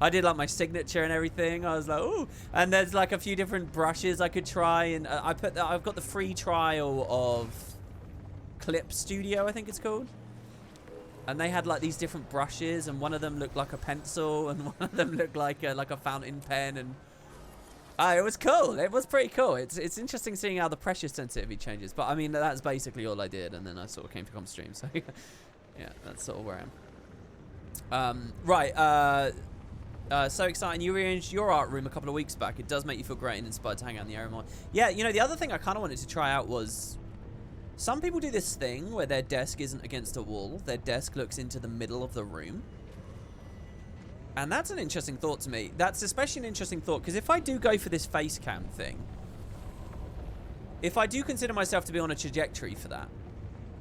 I did like my signature and everything. I was like, ooh. And there's like a few different brushes I could try. And I've got the free trial of Clip Studio, I think it's called. And they had like these different brushes, and one of them looked like a pencil, and one of them looked like a fountain pen, and it was cool. It was pretty cool. It's interesting seeing how the pressure sensitivity changes. But I mean, that's basically all I did, and then I sort of came to comp stream. So yeah, that's sort of where I am. Right. So exciting. You rearranged your art room a couple of weeks back. It does make you feel great and inspired to hang out in the area more. Yeah, you know, the other thing I kind of wanted to try out was, some people do this thing where their desk isn't against a wall. Their desk looks into the middle of the room. And that's an interesting thought to me. That's especially an interesting thought because if I do go for this face cam thing, if I do consider myself to be on a trajectory for that,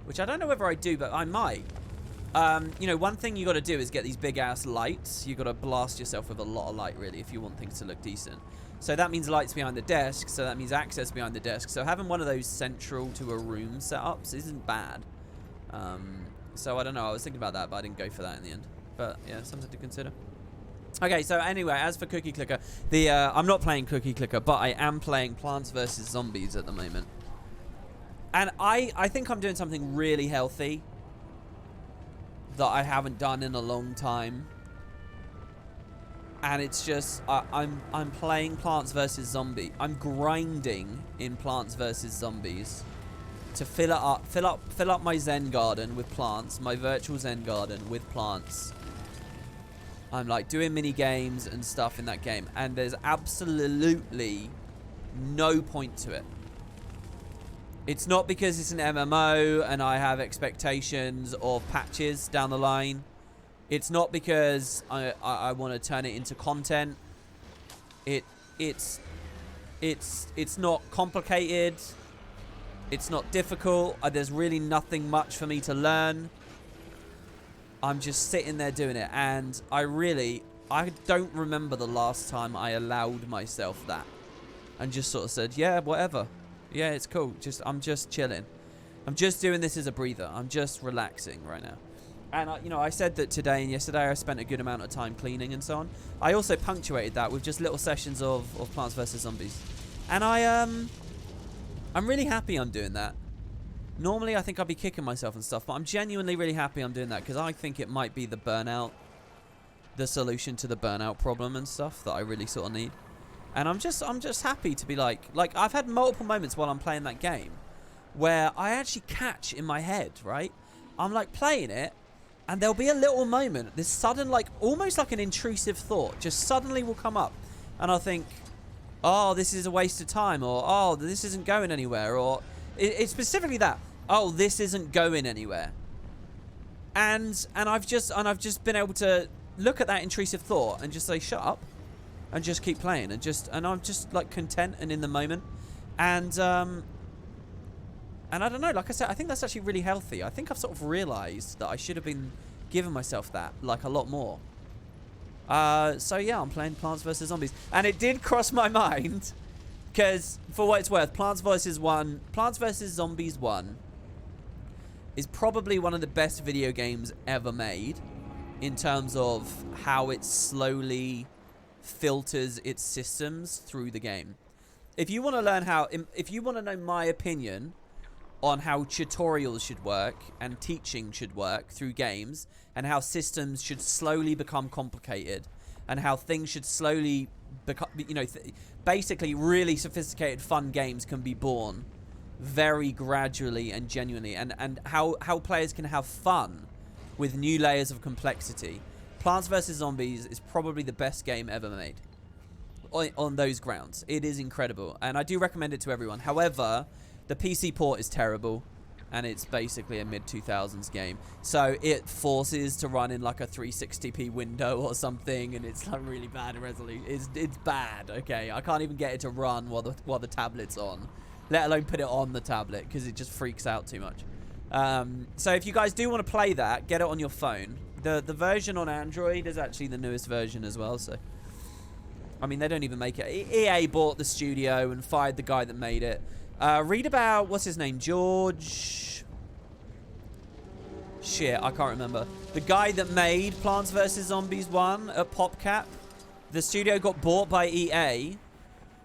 which I don't know whether I do, but I might. You know, one thing you got to do is get these big ass lights. You got to blast yourself with a lot of light, really, if you want things to look decent. So that means lights behind the desk. So that means access behind the desk. So having one of those central to a room setups isn't bad. So I don't know. I was thinking about that, but I didn't go for that in the end. But yeah, something to consider. Okay, so anyway, as for Cookie Clicker, I'm not playing Cookie Clicker, but I am playing Plants vs. Zombies at the moment. And I think I'm doing something really healthy that I haven't done in a long time. And it's just, I'm playing Plants vs. Zombies. I'm grinding in Plants vs. Zombies to fill up my Zen garden with plants, my virtual Zen garden with plants. I'm like doing mini games and stuff in that game, and there's absolutely no point to it. It's not because it's an MMO and I have expectations of patches down the line. It's not because I want to turn it into content. It's not complicated. It's not difficult. There's really nothing much for me to learn. I'm just sitting there doing it, and I don't remember the last time I allowed myself that and just sort of said, yeah, whatever. Yeah, it's cool. I'm just chilling. I'm just doing this as a breather. I'm just relaxing right now. And, you know, I said that today and yesterday I spent a good amount of time cleaning and so on. I also punctuated that with just little sessions of Plants vs. Zombies. And I'm really happy I'm doing that. Normally, I think I'd be kicking myself and stuff, but I'm genuinely really happy I'm doing that because I think it might be the solution to the burnout problem and stuff that I really sort of need. And I'm just happy to be like I've had multiple moments while I'm playing that game where I actually catch in my head, right? I'm like playing it, and there'll be a little moment, this sudden, like almost like an intrusive thought just suddenly will come up, and I'll think, oh, this is a waste of time, or oh, this isn't going anywhere, or it's specifically that, oh, this isn't going anywhere. And I've just been able to look at that intrusive thought and just say, shut up, and just keep playing, and I'm just like content and in the moment. And I don't know, like I said, I think that's actually really healthy. I think I've sort of realized that I should have been giving myself that like a lot more. So yeah, I'm playing Plants vs Zombies, and it did cross my mind because, for what it's worth, Plants vs Zombies 1 is probably one of the best video games ever made in terms of how it slowly filters its systems through the game. If you want to learn if you want to know my opinion on how tutorials should work and teaching should work through games, and how systems should slowly become complicated, and how things should slowly become, you know, basically really sophisticated fun games can be born very gradually and genuinely, and how players can have fun with new layers of complexity. Plants vs Zombies is probably the best game ever made on those grounds. It is incredible, and I do recommend it to everyone. However, the PC port is terrible, and it's basically a mid-2000s game, so it forces to run in like a 360p window or something, and it's like really bad resolution. It's bad. Okay, I can't even get it to run while the tablet's on, let alone put it on the tablet, because it just freaks out too much. So if you guys do want to play that, get it on your phone. The version on Android is actually the newest version as well, so I mean, they don't even make it. EA bought the studio and fired the guy that made it. Read about, what's his name, George... Shit, I can't remember. The guy that made Plants vs Zombies 1 at PopCap. The studio got bought by EA,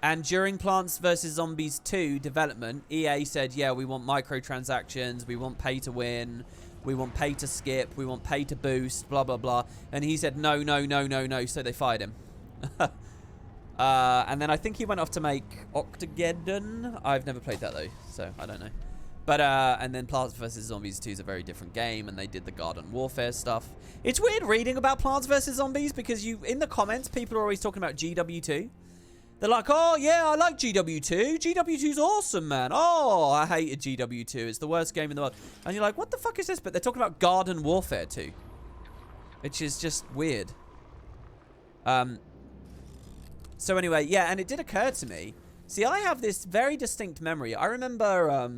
and during Plants vs Zombies 2 development, EA said, yeah, we want microtransactions, we want pay to win, we want pay to skip, we want pay to boost, blah, blah, blah. And he said, no, no, no, no, no, so they fired him. And then I think he went off to make Octageddon. I've never played that, though, so I don't know. But, and then Plants vs Zombies 2 is a very different game, and they did the Garden Warfare stuff. It's weird reading about Plants vs Zombies, because in the comments, people are always talking about GW2. They're like, oh, yeah, I like GW2. GW2's awesome, man. Oh, I hated GW2. It's the worst game in the world. And you're like, what the fuck is this? But they're talking about Garden Warfare 2, which is just weird. So anyway, yeah, and it did occur to me. See, I have this very distinct memory. I remember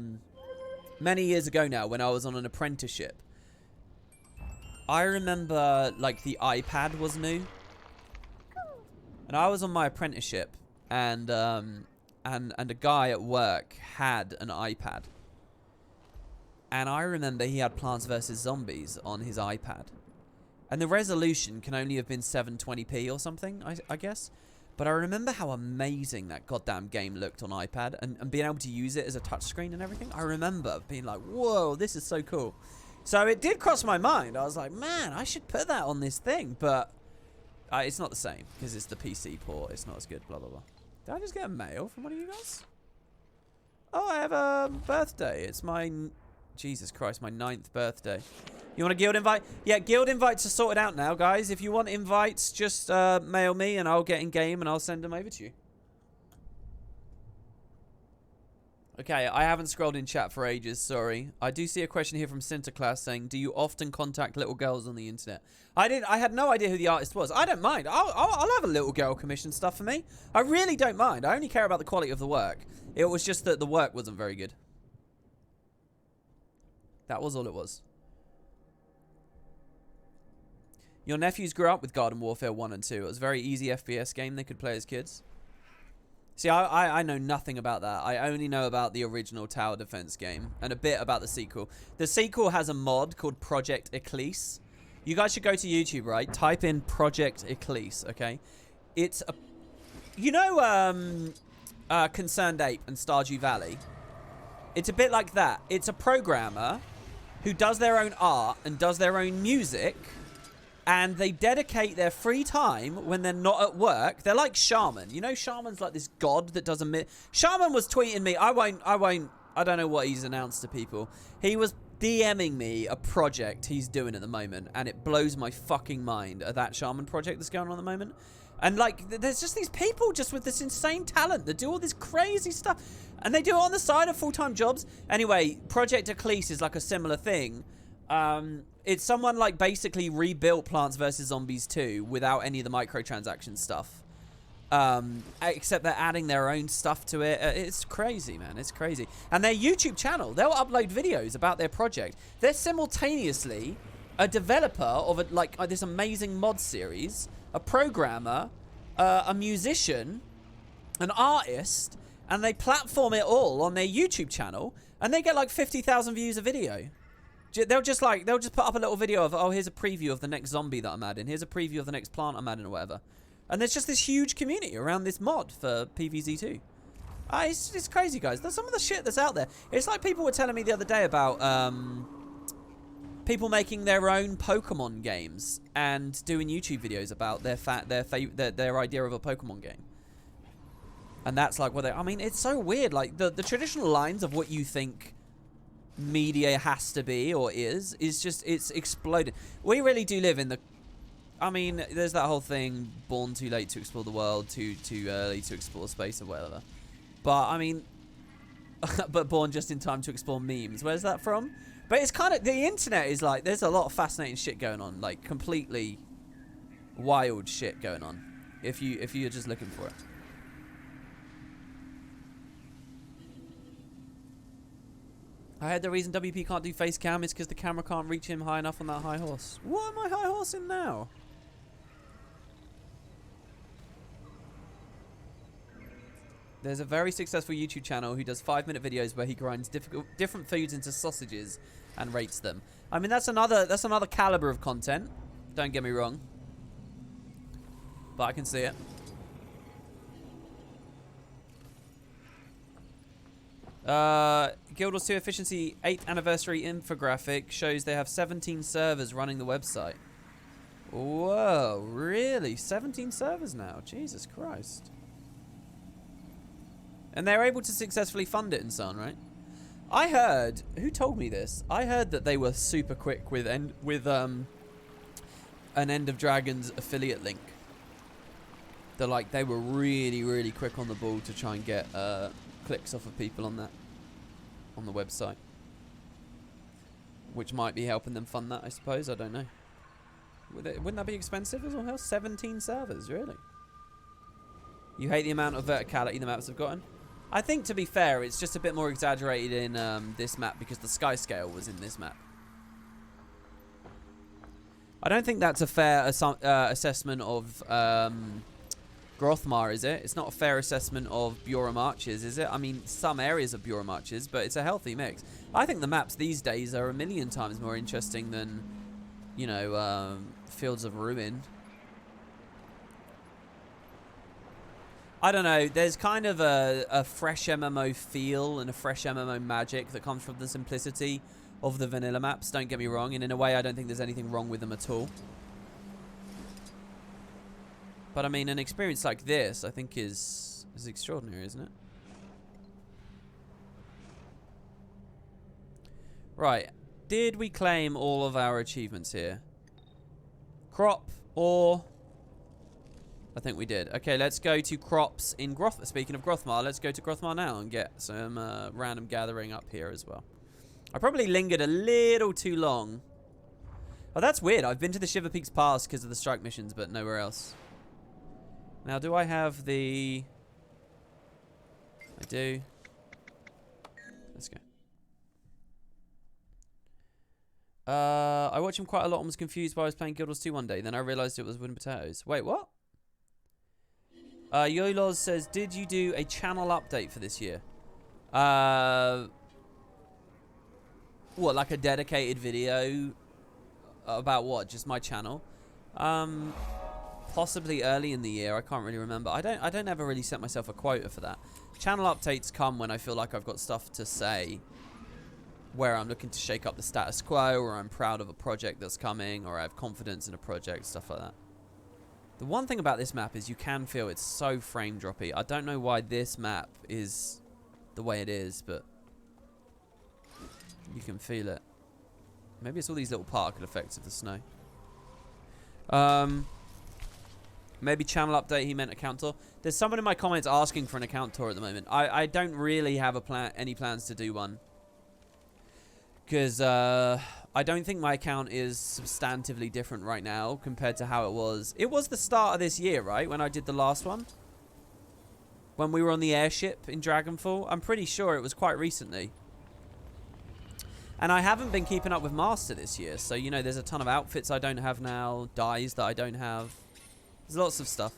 many years ago now when I was on an apprenticeship. I remember, like, the iPad was new. And I was on my apprenticeship, and a guy at work had an iPad. And I remember he had Plants vs Zombies on his iPad. And the resolution can only have been 720p or something, I guess. But I remember how amazing that goddamn game looked on iPad, and being able to use it as a touchscreen and everything. I remember being like, whoa, this is so cool. So it did cross my mind. I was like, man, I should put that on this thing. But it's not the same, because it's the PC port. It's not as good, blah, blah, blah. Did I just get a mail from one of you guys? Oh, I have a birthday. It's my... Jesus Christ, my 9th birthday. You want a guild invite? Yeah, guild invites are sorted out now, guys. If you want invites, just mail me and I'll get in game and I'll send them over to you. Okay, I haven't scrolled in chat for ages, sorry. I do see a question here from Sinterklaas saying, do you often contact little girls on the internet? I had no idea who the artist was. I don't mind. I'll have a little girl commission stuff for me. I really don't mind. I only care about the quality of the work. It was just that the work wasn't very good. That was all it was. Your nephews grew up with Garden Warfare 1 and 2. It was a very easy FPS game they could play as kids. See, I know nothing about that. I only know about the original tower defense game and a bit about the sequel. The sequel has a mod called Project Icebrood. You guys should go to YouTube, right? Type in Project Icebrood, okay? It's a... You know Concerned Ape and Stardew Valley? It's a bit like that. It's a programmer who does their own art and does their own music, and they dedicate their free time when they're not at work. They're like Shaman. You know, Shaman's like this god that does a... Shaman was tweeting me. I don't know what he's announced to people. He was DMing me a project he's doing at the moment, and it blows my fucking mind at that Shaman project that's going on at the moment. And, like, there's just these people just with this insane talent that do all this crazy stuff. And they do it on the side of full-time jobs. Anyway, Project Icebrood is like a similar thing. It's someone, like, basically rebuilt Plants vs. Zombies 2 without any of the microtransaction stuff. Except they're adding their own stuff to it. It's crazy, man. It's crazy. And their YouTube channel, they'll upload videos about their project. They're simultaneously a developer of, this amazing mod series a programmer, a musician, an artist, and they platform it all on their YouTube channel, and they get like 50,000 views a video. They'll just put up a little video of, oh, here's a preview of the next zombie that I'm adding. Here's a preview of the next plant I'm adding or whatever. And there's just this huge community around this mod for PvZ2. It's crazy, guys. There's some of the shit that's out there. It's like people were telling me the other day about people making their own Pokemon games and doing YouTube videos about their idea of a Pokemon game. And that's like what I mean, it's so weird. Like the traditional lines of what you think media has to be or is just, it's exploded. We really do live in the, I mean, there's that whole thing, born too late to explore the world, too early to explore space or whatever. But I mean, but born just in time to explore memes. Where's that from? But it's kind of, the internet is like, there's a lot of fascinating shit going on, like completely wild shit going on if you're just looking for it. I heard the reason WP can't do face cam is because the camera can't reach him high enough on that high horse. What am I high horsing now? There's a very successful YouTube channel who does 5-minute videos where he grinds different foods into sausages and rates them. I mean, that's another caliber of content. Don't get me wrong. But I can see it. Guild Wars 2 Efficiency 8th anniversary infographic shows they have 17 servers running the website. Whoa, really? 17 servers now? Jesus Christ. And they're able to successfully fund it and so on, right? I heard, who told me this? I heard that they were super quick with an End of Dragons affiliate link. They were really, really quick on the ball to try and get clicks off of people on that, on the website. Which might be helping them fund that, I suppose. I don't know. Wouldn't that be expensive as well? 17 servers, really? You hate the amount of verticality the maps have gotten? I think, to be fair, it's just a bit more exaggerated in this map because the sky scale was in this map. I don't think that's a fair assessment of Grothmar, is it? It's not a fair assessment of Buram Arches, is it? I mean, some areas of Buram Arches, but it's a healthy mix. I think the maps these days are a million times more interesting than, you know, Fields of Ruin. I don't know, there's kind of a fresh MMO feel and a fresh MMO magic that comes from the simplicity of the vanilla maps, don't get me wrong, and in a way I don't think there's anything wrong with them at all. But I mean, an experience like this, I think is extraordinary, isn't it? Right, did we claim all of our achievements here? Crop or... I think we did. Okay, let's go to crops in Grothmar. Speaking of Grothmar, let's go to Grothmar now and get some random gathering up here as well. I probably lingered a little too long. Oh, that's weird. I've been to the Shiver Peaks Pass because of the strike missions, but nowhere else. Now, do I have the... I do. Let's go. I watched him quite a lot and was confused while I was playing Guild Wars 2 one day. Then I realised it was wooden potatoes. Wait, what? Yolos says, did you do a channel update for this year? What, like a dedicated video about what? Just my channel? Possibly early in the year. I can't really remember. I don't ever really set myself a quota for that. Channel updates come when I feel like I've got stuff to say, where I'm looking to shake up the status quo, or I'm proud of a project that's coming, or I have confidence in a project, stuff like that. The one thing about this map is you can feel it's so frame droppy. I don't know why this map is the way it is, but you can feel it. Maybe it's all these little particle effects of the snow. Maybe channel update, he meant account tour. There's someone in my comments asking for an account tour at the moment. I don't really have any plans to do one. Because I don't think my account is substantively different right now compared to how it was. It was the start of this year, right? When I did the last one? When we were on the airship in Dragonfall? I'm pretty sure it was quite recently. And I haven't been keeping up with Master this year. So, you know, there's a ton of outfits I don't have now. Dyes that I don't have. There's lots of stuff.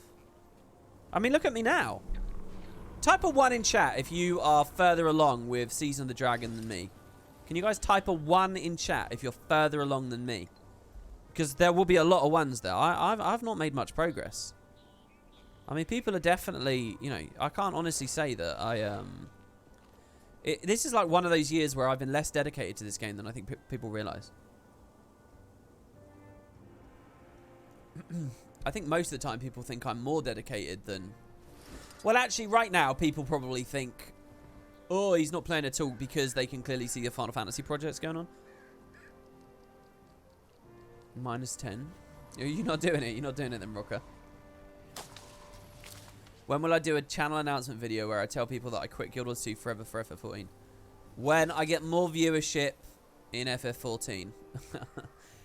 I mean, look at me now. Type a 1 in chat if you are further along with Season of the Dragon than me. Can you guys type a 1 in chat if you're further along than me? Because there will be a lot of 1s there. I've not made much progress. I mean, people are definitely, you know, I can't honestly say that this is like one of those years where I've been less dedicated to this game than I think people realise. I think most of the time people think I'm more dedicated than... Well, actually, right now, people probably think, oh, he's not playing at all because they can clearly see the Final Fantasy projects going on. -10. You're not doing it. You're not doing it then, Rocker. When will I do a channel announcement video where I tell people that I quit Guild Wars 2 forever for FF14? When I get more viewership in FF14.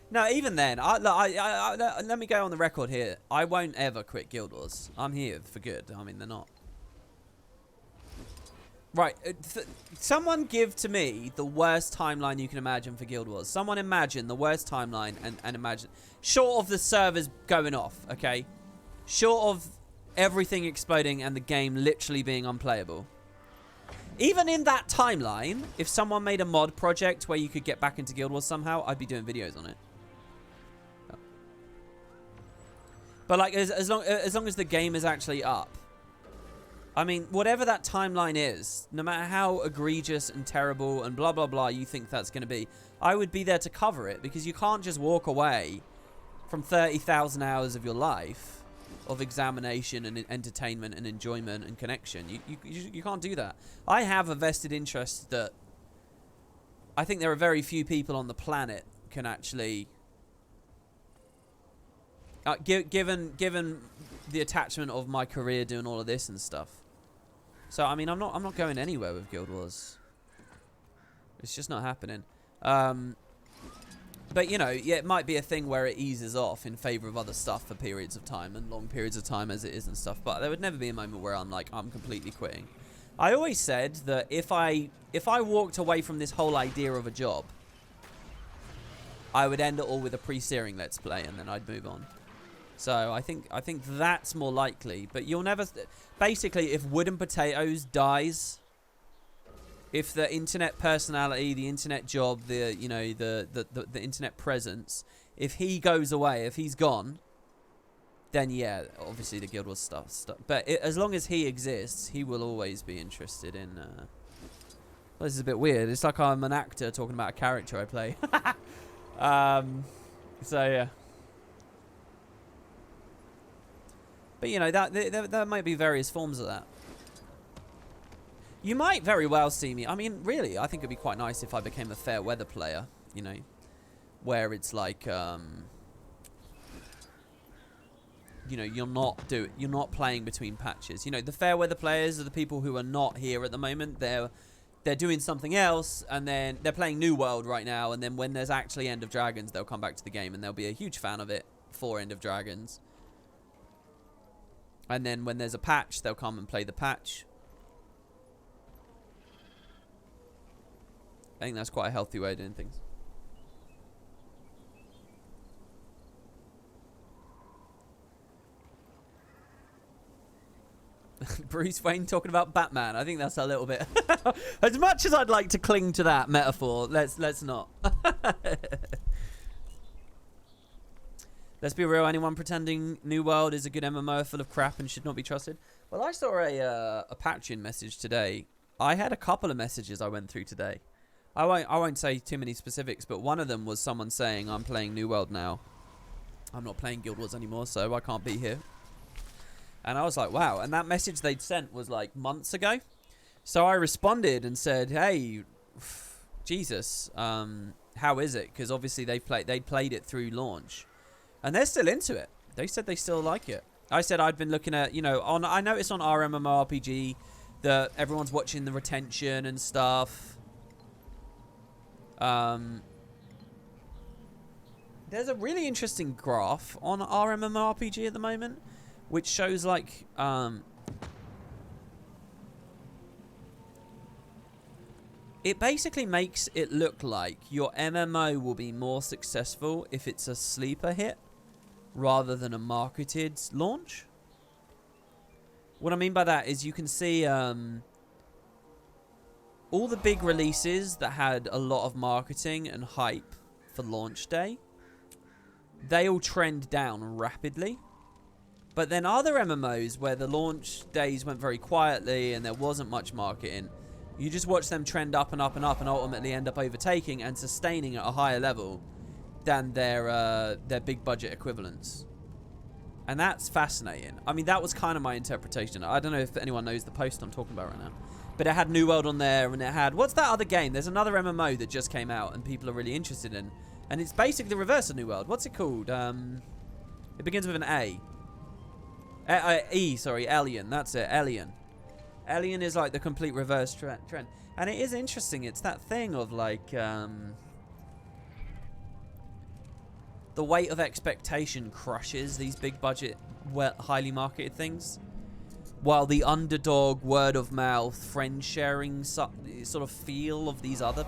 No, even then, let me go on the record here. I won't ever quit Guild Wars. I'm here for good. I mean, they're not. Right. Someone give to me the worst timeline you can imagine for Guild Wars. Someone imagine the worst timeline and imagine. Short of the servers going off, okay? Short of everything exploding and the game literally being unplayable. Even in that timeline, if someone made a mod project where you could get back into Guild Wars somehow, I'd be doing videos on it. But like, as long as the game is actually up. I mean, whatever that timeline is, no matter how egregious and terrible and blah, blah, blah you think that's going to be, I would be there to cover it, because you can't just walk away from 30,000 hours of your life of examination and entertainment and enjoyment and connection. You can't do that. I have a vested interest that I think there are very few people on the planet can actually... given the attachment of my career doing all of this and stuff. So I mean, I'm not going anywhere with Guild Wars. It's just not happening. But you know, yeah, it might be a thing where it eases off in favor of other stuff for periods of time and long periods of time as it is and stuff. But there would never be a moment where I'm like, I'm completely quitting. I always said that if I walked away from this whole idea of a job, I would end it all with a pre-searing Let's Play, and then I'd move on. So I think that's more likely. But you'll never... Basically, if Wooden Potatoes dies, if the internet personality, the internet job, the internet presence, if he goes away, if he's gone, then yeah, obviously the Guild Wars stuff. But as long as he exists, he will always be interested in... well, this is a bit weird. It's like I'm an actor talking about a character I play. So yeah. But you know, there might be various forms of that. You might very well see me. I mean, really, I think it'd be quite nice if I became a fair weather player. You know, where it's like, you know, you're not playing between patches. You know, the fair weather players are the people who are not here at the moment. They're doing something else, and then they're playing New World right now. And then when there's actually End of Dragons, they'll come back to the game and they'll be a huge fan of it for End of Dragons. And then when there's a patch, they'll come and play the patch. I think that's quite a healthy way of doing things. Bruce Wayne talking about Batman. I think that's a little bit... As much as I'd like to cling to that metaphor, let's not. Let's be real, anyone pretending New World is a good MMO full of crap and should not be trusted? Well, I saw a Patreon message today. I had a couple of messages I went through today. I won't say too many specifics, but one of them was someone saying, I'm playing New World now. I'm not playing Guild Wars anymore, so I can't be here. And I was like, wow. And that message they'd sent was like months ago. So I responded and said, hey, Jesus, how is it? Because obviously they played it through launch. And they're still into it. They said they still like it. I said I'd been looking at, you know, I noticed on RMMORPG that everyone's watching the retention and stuff. There's a really interesting graph on RMMORPG at the moment, which shows like it basically makes it look like your MMO will be more successful if it's a sleeper hit rather than a marketed launch. What I mean by that is you can see all the big releases that had a lot of marketing and hype for launch day, they all trend down rapidly. But then other MMOs where the launch days went very quietly and there wasn't much marketing, you just watch them trend up and up and up and ultimately end up overtaking and sustaining at a higher level than their big budget equivalents. And that's fascinating. I mean, that was kind of my interpretation. I don't know if anyone knows the post I'm talking about right now. But it had New World on there, and it had... What's that other game? There's another MMO that just came out and people are really interested in. And it's basically the reverse of New World. What's it called? It begins with an A. Alien. That's it. Alien. Alien is like the complete reverse trend. And it is interesting. It's that thing of like... the weight of expectation crushes these big budget, highly marketed things. While the underdog, word of mouth, friend sharing sort of feel of these other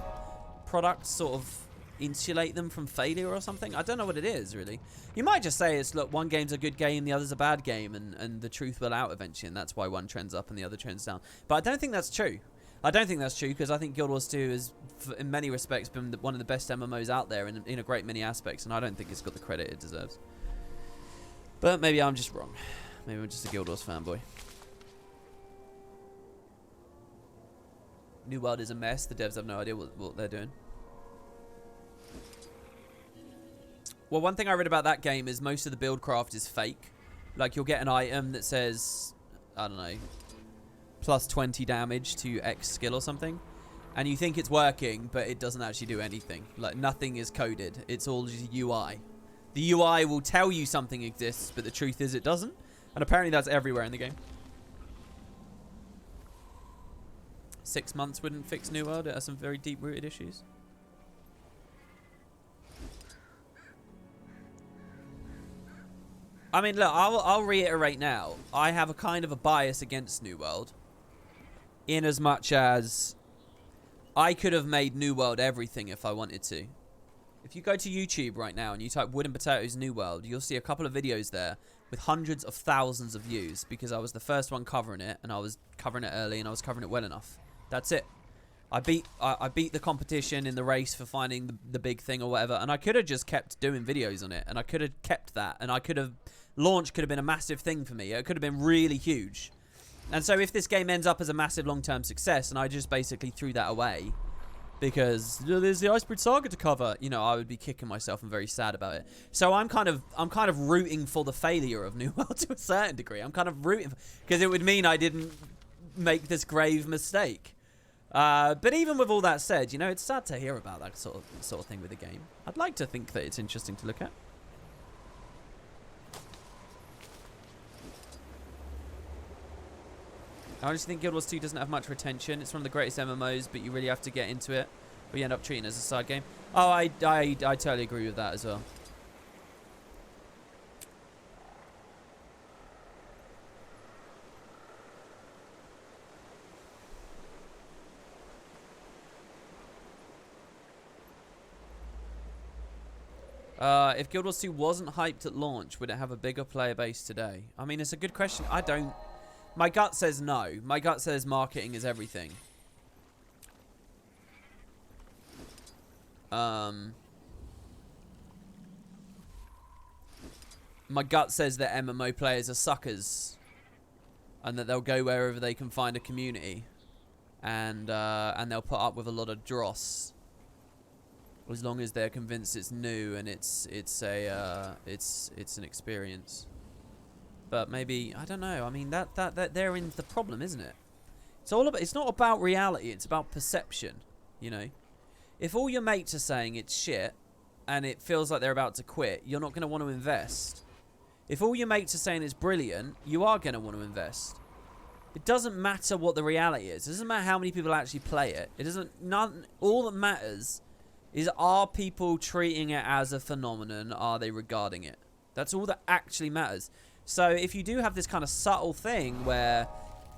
products sort of insulate them from failure or something. I don't know what it is, really. You might just say it's, look, one game's a good game, the other's a bad game, and the truth will out eventually, and that's why one trends up and the other trends down. But I don't think that's true. I don't think that's true, because I think Guild Wars 2 has, in many respects, been one of the best MMOs out there in a great many aspects, and I don't think it's got the credit it deserves. But maybe I'm just wrong. Maybe I'm just a Guild Wars fanboy. New World is a mess. The devs have no idea what they're doing. Well, one thing I read about that game is most of the build craft is fake. Like, you'll get an item that says, I don't know, plus 20 damage to X skill or something. And you think it's working, but it doesn't actually do anything. Like, nothing is coded. It's all just UI. The UI will tell you something exists, but the truth is it doesn't. And apparently that's everywhere in the game. 6 months wouldn't fix New World. It has some very deep-rooted issues. I mean, look, I'll reiterate now. I have a kind of a bias against New World. In as much as I could have made New World everything if I wanted to. If you go to YouTube right now and you type Wood and Potatoes New World, you'll see a couple of videos there with hundreds of thousands of views because I was the first one covering it, and I was covering it early, and I was covering it well enough. That's it. I beat the competition in the race for finding the big thing or whatever, and I could have just kept doing videos on it, and I could have kept that, and I could have... Launch could have been a massive thing for me. It could have been really huge. And so if this game ends up as a massive long-term success, and I just basically threw that away because there's the Icebrood Saga to cover, you know, I would be kicking myself and very sad about it. So I'm kind of rooting for the failure of New World to a certain degree. I'm kind of rooting because it would mean I didn't make this grave mistake. But even with all that said, you know, it's sad to hear about that sort of thing with the game. I'd like to think that it's interesting to look at. I honestly think Guild Wars 2 doesn't have much retention. It's one of the greatest MMOs, but you really have to get into it, or you end up treating it as a side game. Oh, I totally agree with that as well. If Guild Wars 2 wasn't hyped at launch, would it have a bigger player base today? I mean, it's a good question. I don't... My gut says no. My gut says marketing is everything. My gut says that MMO players are suckers, and that they'll go wherever they can find a community, and they'll put up with a lot of dross, as long as they're convinced it's new and it's an experience. But maybe, I don't know. I mean, that therein the problem, isn't it? It's not about reality. It's about perception. You know, if all your mates are saying it's shit, and it feels like they're about to quit, you're not going to want to invest. If all your mates are saying it's brilliant, you are going to want to invest. It doesn't matter what the reality is. It doesn't matter how many people actually play it. It doesn't. All that matters is, are people treating it as a phenomenon? Are they regarding it? That's all that actually matters. So if you do have this kind of subtle thing where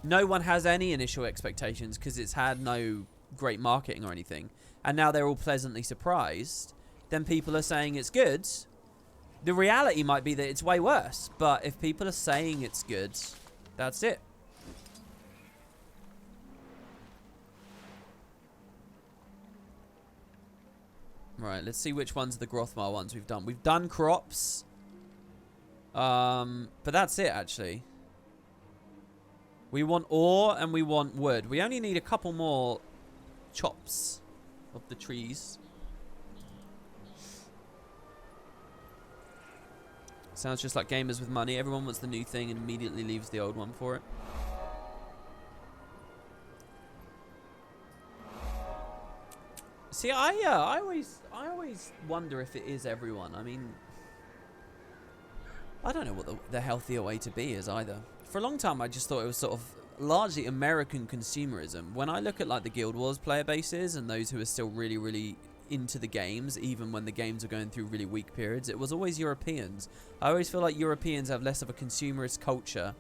no one has any initial expectations because it's had no great marketing or anything, and now they're all pleasantly surprised, then people are saying it's good, The reality might be that it's way worse, but if people are saying it's good, that's it. Right, let's see which ones are the Grothmar ones we've done. We've done crops. But that's it, actually. We want ore and we want wood. We only need a couple more chops of the trees. Sounds just like gamers with money. Everyone wants the new thing and immediately leaves the old one for it. See, I always wonder if it is everyone. I mean, I don't know what the healthier way to be is either. For a long time, I just thought it was sort of largely American consumerism. When I look at like the Guild Wars player bases and those who are still really, really into the games, even when the games are going through really weak periods, it was always Europeans. I always feel like Europeans have less of a consumerist culture,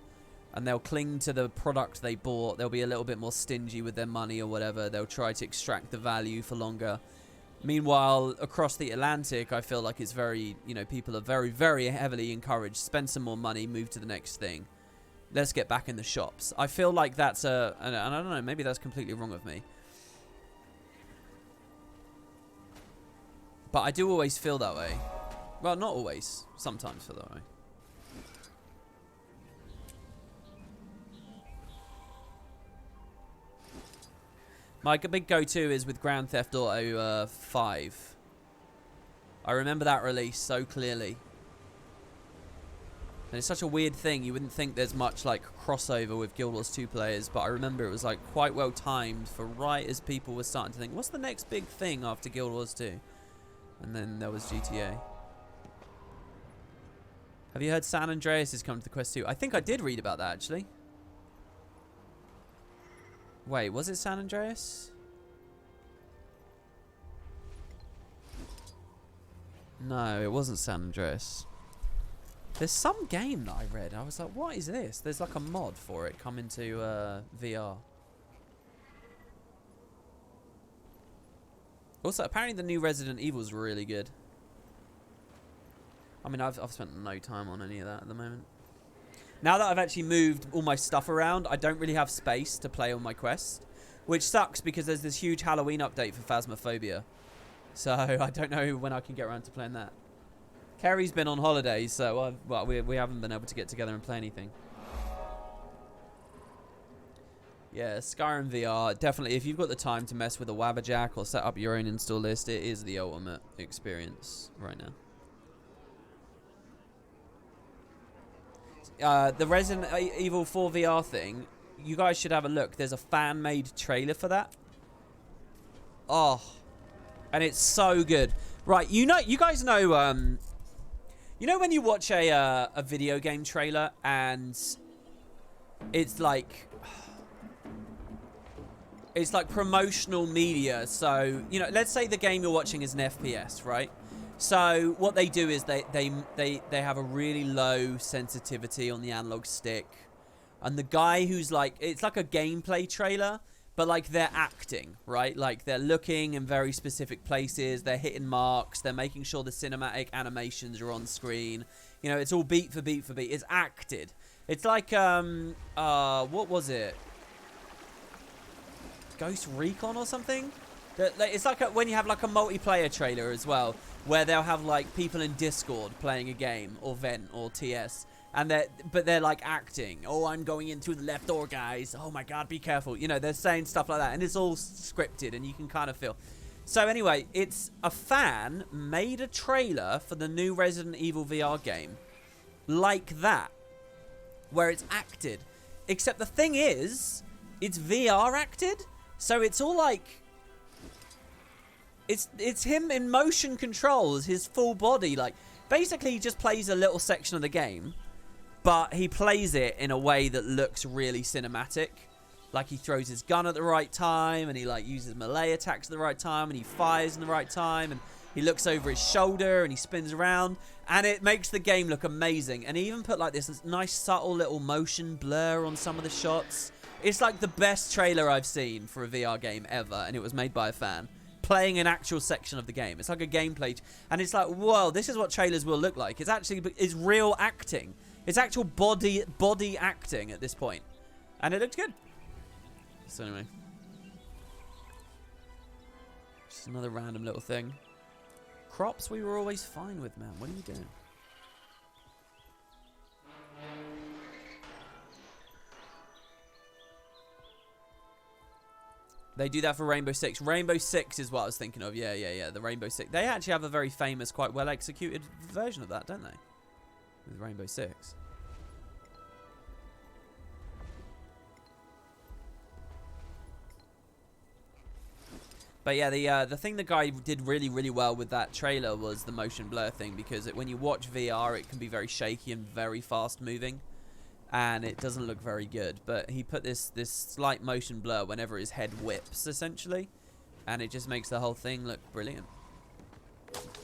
and they'll cling to the product they bought. They'll be a little bit more stingy with their money or whatever. They'll try to extract the value for longer. Meanwhile, across the Atlantic, I feel like it's very, you know, people are very, very heavily encouraged. Spend some more money, move to the next thing. Let's get back in the shops. I feel like that's and I don't know, maybe that's completely wrong of me. But I do always feel that way. Well, not always. Sometimes feel that way. My big go-to is with Grand Theft Auto 5. I remember that release so clearly. And it's such a weird thing. You wouldn't think there's much like crossover with Guild Wars 2 players, but I remember it was like quite well timed for right as people were starting to think, what's the next big thing after Guild Wars 2? And then there was GTA. Have you heard San Andreas is coming to the Quest 2? I think I did read about that actually. Wait, was it San Andreas? No, it wasn't San Andreas. There's some game that I read. I was like, what is this? There's like a mod for it coming to VR. Also, apparently the new Resident Evil is really good. I mean, I've spent no time on any of that at the moment. Now that I've actually moved all my stuff around, I don't really have space to play on my Quest, which sucks because there's this huge Halloween update for Phasmophobia. So I don't know when I can get around to playing that. Kerry's been on holiday, so we haven't been able to get together and play anything. Yeah, Skyrim VR, definitely. If you've got the time to mess with a Wabberjack or set up your own install list, it is the ultimate experience right now. The Resident Evil 4 VR thing, you guys should have a look. There's a fan-made trailer for that. Oh, and it's so good. Right, you guys know, you know when you watch a video game trailer and it's like promotional media. So, you know, let's say the game you're watching is an FPS, right? So what they do is they have a really low sensitivity on the analog stick. And the guy who's like, it's like a gameplay trailer, but like they're acting, right? Like they're looking in very specific places. They're hitting marks. They're making sure the cinematic animations are on screen. You know, it's all beat for beat for beat. It's acted. It's like, what was it? Ghost Recon or something? It's like when you have like a multiplayer trailer as well, where they'll have like people in Discord playing a game or Vent or TS, and they're like acting. Oh, I'm going into the left door, guys. Oh my God, be careful. You know, they're saying stuff like that, and it's all scripted, and you can kind of feel. So anyway, it's a fan made a trailer for the new Resident Evil VR game, like that, where it's acted. Except the thing is, it's VR acted, so it's all like. It's him in motion controls, his full body. Like, basically, he just plays a little section of the game, but he plays it in a way that looks really cinematic. Like, he throws his gun at the right time, and he, like, uses melee attacks at the right time, and he fires in the right time, and he looks over his shoulder, and he spins around, and it makes the game look amazing. And he even put, like, this nice, subtle little motion blur on some of the shots. It's, like, the best trailer I've seen for a VR game ever, and it was made by a fan. playing an actual section of the game. It's like a gameplay, and it's like, whoa, this is what trailers will look like. It's actually, it's real acting. It's actual body acting at this point, and it looked good. So anyway, just another random little thing. Crops we were always fine with, man. What are you doing? They do that for Rainbow Six. Rainbow Six is what I was thinking of. Yeah. The Rainbow Six. They actually have a very famous, quite well executed version of that, don't they? With Rainbow Six. But yeah, the thing the guy did really, really well with that trailer was the motion blur thing, because when you watch VR, it can be very shaky and very fast moving, and it doesn't look very good. But he put this slight motion blur whenever his head whips, essentially, and it just makes the whole thing look brilliant.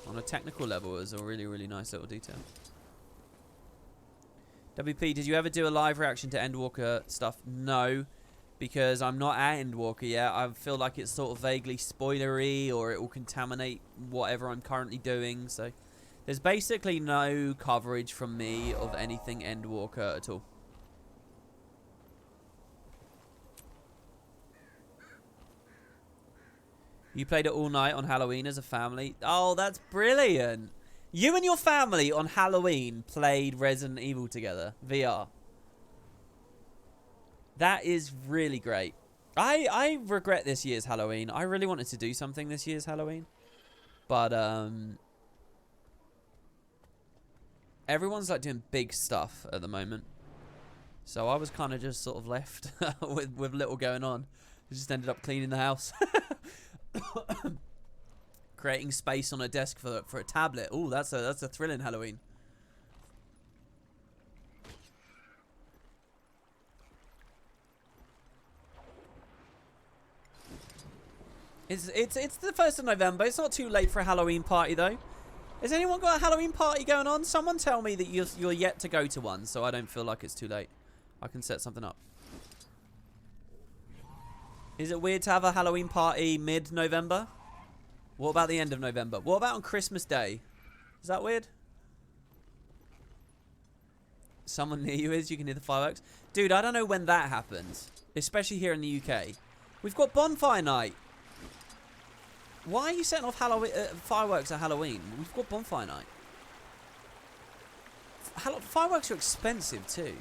On a technical level, it was a really, really nice little detail. WP, did you ever do a live reaction to Endwalker stuff? No. Because I'm not at Endwalker yet. I feel like it's sort of vaguely spoilery, or it will contaminate whatever I'm currently doing. So there's basically no coverage from me of anything Endwalker at all. You played it all night on Halloween as a family. Oh, that's brilliant. You and your family on Halloween played Resident Evil together, VR. That is really great. I regret this year's Halloween. I really wanted to do something this year's Halloween. But, everyone's, like, doing big stuff at the moment. So I was kind of just sort of left with little going on. I just ended up cleaning the house. Creating space on a desk for a tablet. Ooh, that's a thrilling Halloween. It's the 1st of November. It's not too late for a Halloween party, though. Has anyone got a Halloween party going on? Someone tell me that you're yet to go to one, so I don't feel like it's too late. I can set something up. Is it weird to have a Halloween party mid-November? What about the end of November? What about on Christmas Day? Is that weird? Someone near you is? You can hear the fireworks? Dude, I don't know when that happens. Especially here in the UK. We've got bonfire night. Why are you setting off fireworks at Halloween? We've got bonfire night. Fireworks are expensive too.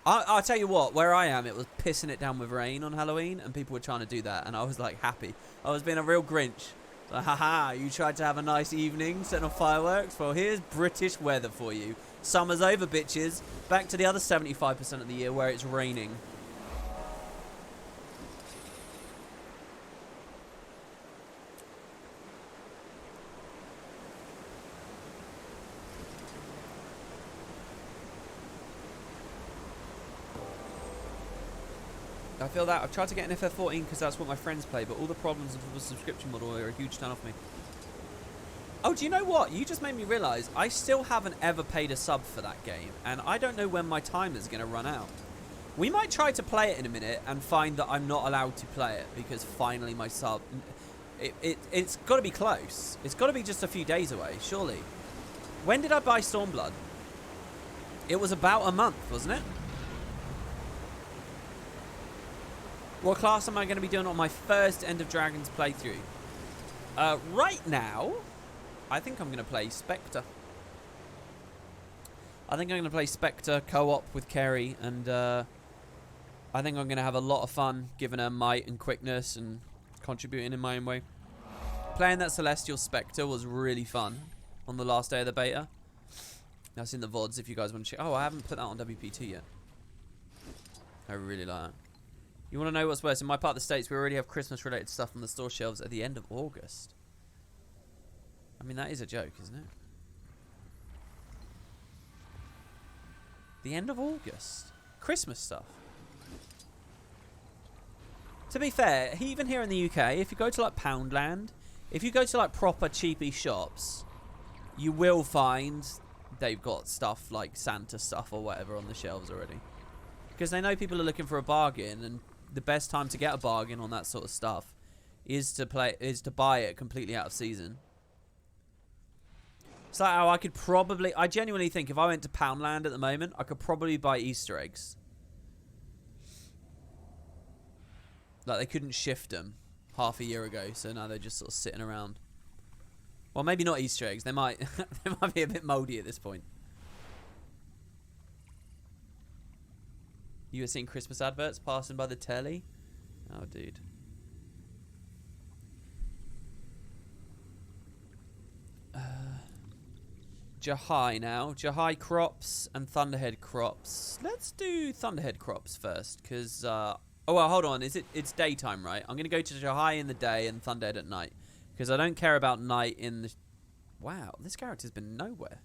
I'll tell you what, where I am, it was pissing it down with rain on Halloween, and people were trying to do that, and I was like happy. I was being a real Grinch. Like, haha, you tried to have a nice evening setting off fireworks? Well, here's British weather for you. Summer's over, bitches. Back to the other 75% of the year where it's raining. I feel that. I've tried to get an FF14 because that's what my friends play, but all the problems of the subscription model are a huge turn off me. Oh, do you know what? You just made me realise I still haven't ever paid a sub for that game, and I don't know when my time is going to run out. We might try to play it in a minute and find that I'm not allowed to play it because finally my sub... It's got to be close. It's got to be just a few days away, surely. When did I buy Stormblood? It was about a month, wasn't it? What class am I going to be doing on my first End of Dragons playthrough? Right now, I think I'm going to play Spectre. I think I'm going to play Spectre co-op with Kerry, and I think I'm going to have a lot of fun giving her might and quickness and contributing in my own way. Playing that Celestial Spectre was really fun on the last day of the beta. That's in the VODs if you guys want to check. Oh, I haven't put that on WP2 yet. I really like that. You want to know what's worse? In my part of the States, we already have Christmas-related stuff on the store shelves at the end of August. I mean, that is a joke, isn't it? The end of August. Christmas stuff. To be fair, even here in the UK, if you go to, like, Poundland, if you go to, like, proper cheapy shops, you will find they've got stuff like Santa stuff or whatever on the shelves already. Because they know people are looking for a bargain, and the best time to get a bargain on that sort of stuff is to buy it completely out of season. It's like how I genuinely think if I went to Poundland at the moment, I could probably buy Easter eggs. Like, they couldn't shift them half a year ago, so now they're just sort of sitting around. Well, maybe not Easter eggs. They might they might be a bit mouldy at this point. You were seeing Christmas adverts passing by the telly? Oh, dude. Jahai now. Jahai crops and Thunderhead crops. Let's do Thunderhead crops first, because... oh, well, hold on. It's daytime, right? I'm going to go to Jahai in the day and Thunderhead at night, because I don't care about night in the... Wow, this character's been nowhere.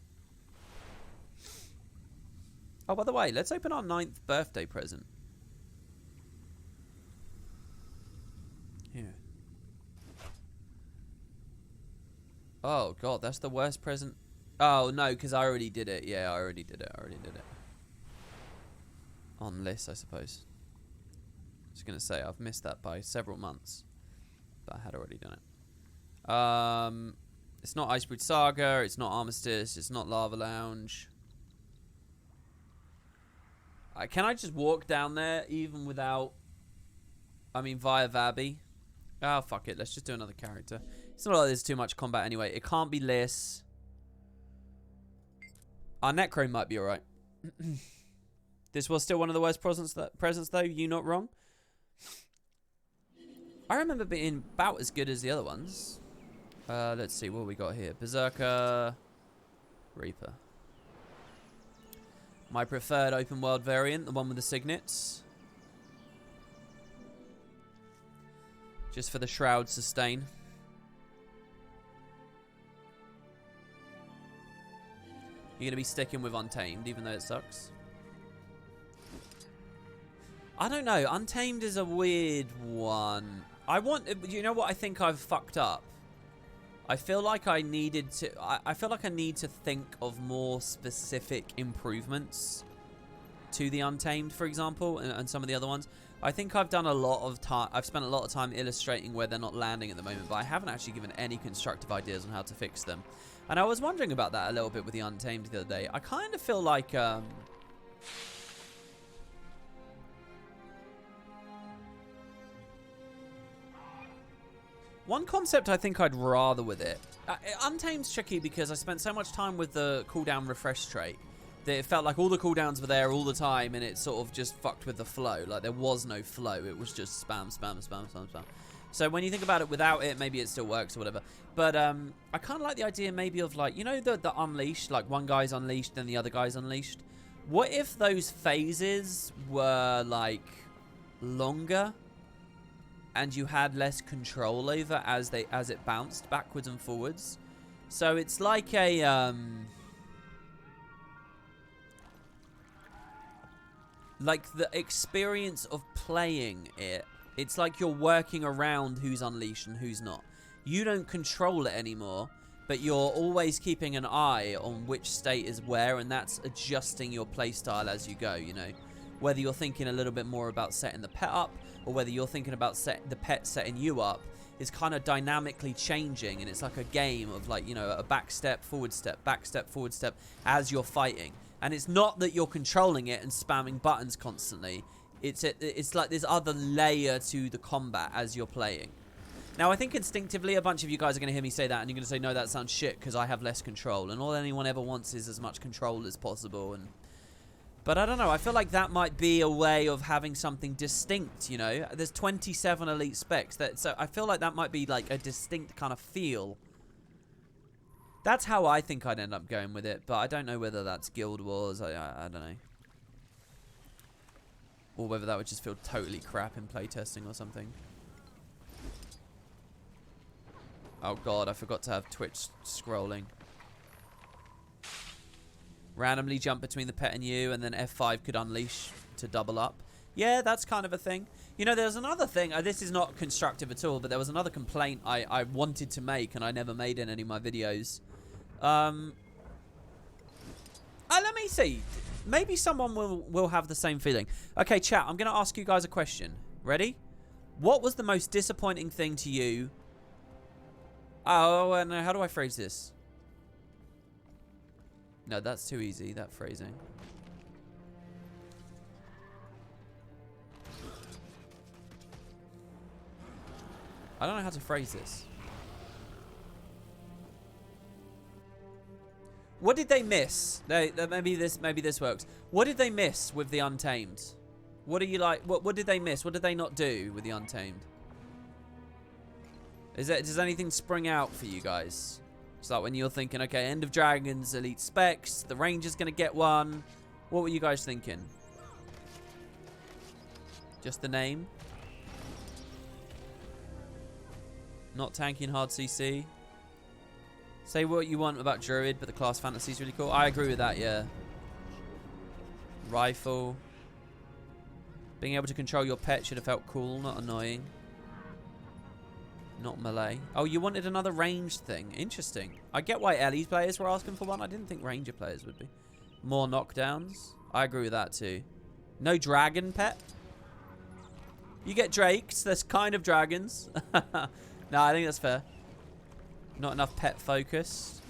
Oh, by the way, let's open our 9th birthday present. Here. Oh, God, that's the worst present. Oh, no, because I already did it. Yeah, I already did it. On list, I suppose. I was going to say, I've missed that by several months. But I had already done it. It's not Icebrood Saga. It's not Armistice. It's not Lava Lounge. Can I just walk down there even without... I mean, via Vabi? Oh, fuck it. Let's just do another character. It's not like there's too much combat anyway. It can't be Liss. Our Necro might be alright. This was still one of the worst presents though. You not wrong. I remember being about as good as the other ones. Let's see what we got here. Berserker. Reaper. My preferred open world variant, the one with the signets. Just for the shroud sustain. You're going to be sticking with Untamed, even though it sucks. I don't know. Untamed is a weird one. You know what I think I've fucked up? I feel like I needed to... I feel like I need to think of more specific improvements to the Untamed, for example, and some of the other ones. I think I've done a lot of time... I've spent a lot of time illustrating where they're not landing at the moment, but I haven't actually given any constructive ideas on how to fix them. And I was wondering about that a little bit with the Untamed the other day. I kind of feel like... one concept I think I'd rather with it... Untamed's tricky because I spent so much time with the cooldown refresh trait that it felt like all the cooldowns were there all the time and it sort of just fucked with the flow. Like, there was no flow. It was just spam, spam, spam, spam, spam. So when you think about it without it, maybe it still works or whatever. But I kind of like the idea maybe of, like, you know, the Unleashed? Like, one guy's unleashed, then the other guy's unleashed. What if those phases were, like, longer? And you had less control over as it bounced backwards and forwards. So it's like a like the experience of playing it. It's like you're working around who's unleashed and who's not. You don't control it anymore, but you're always keeping an eye on which state is where, and that's adjusting your playstyle as you go, you know. Whether you're thinking a little bit more about setting the pet up, or whether you're thinking about the pet setting you up, is kind of dynamically changing, and it's like a game of, like, you know, a back step, forward step as you're fighting. And it's not that you're controlling it and spamming buttons constantly. It's like this other layer to the combat as you're playing. Now, I think instinctively a bunch of you guys are going to hear me say that, and you're going to say, no, that sounds shit because I have less control. And all anyone ever wants is as much control as possible. But I don't know. I feel like that might be a way of having something distinct, you know. There's 27 elite specs. So I feel like that might be like a distinct kind of feel. That's how I think I'd end up going with it. But I don't know whether that's Guild Wars. I don't know. Or whether that would just feel totally crap in playtesting or something. Oh god, I forgot to have Twitch scrolling. Randomly jump between the pet and you, and then F5 could unleash to double up. Yeah, that's kind of a thing. You know, there's another thing. This is not constructive at all, but there was another complaint I wanted to make, and I never made in any of my videos. Let me see. Maybe someone will have the same feeling. Okay, chat, I'm going to ask you guys a question. Ready? What was the most disappointing thing to you? Oh, no, how do I phrase this? No, that's too easy, that phrasing. I don't know how to phrase this. What did they miss? Maybe this works. What did they miss with the Untamed? What are you like? What did they miss? What did they not do with the Untamed? Does anything spring out for you guys? It's like when you're thinking, okay, End of Dragons, Elite Specs, the Ranger's gonna get one. What were you guys thinking? Just the name? Not tanking hard CC? Say what you want about Druid, but the class fantasy is really cool. I agree with that, yeah. Rifle. Being able to control your pet should have felt cool, not annoying. Not melee. Oh, you wanted another ranged thing. Interesting. I get why Ellie's players were asking for one. I didn't think Ranger players would be. More knockdowns. I agree with that too. No dragon pet. You get drakes. There's kind of dragons. No, I think that's fair. Not enough pet focus.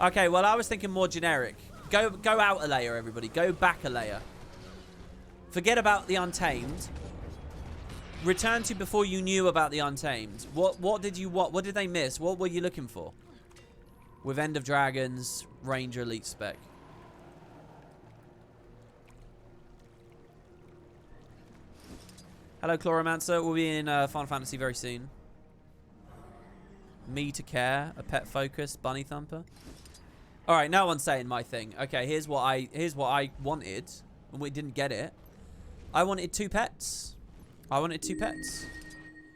Okay, well, I was thinking more generic. Go out a layer, everybody. Go back a layer. Forget about the Untamed. Return to before you knew about the Untamed. What did they miss? What were you looking for? With End of Dragons, Ranger Elite Spec. Hello, Chloromancer. We'll be in Final Fantasy very soon. Me to care, a pet focus, bunny thumper. All right, no one's saying my thing. Okay, here's what I wanted, and we didn't get it. I wanted 2 pets. I wanted 2 pets.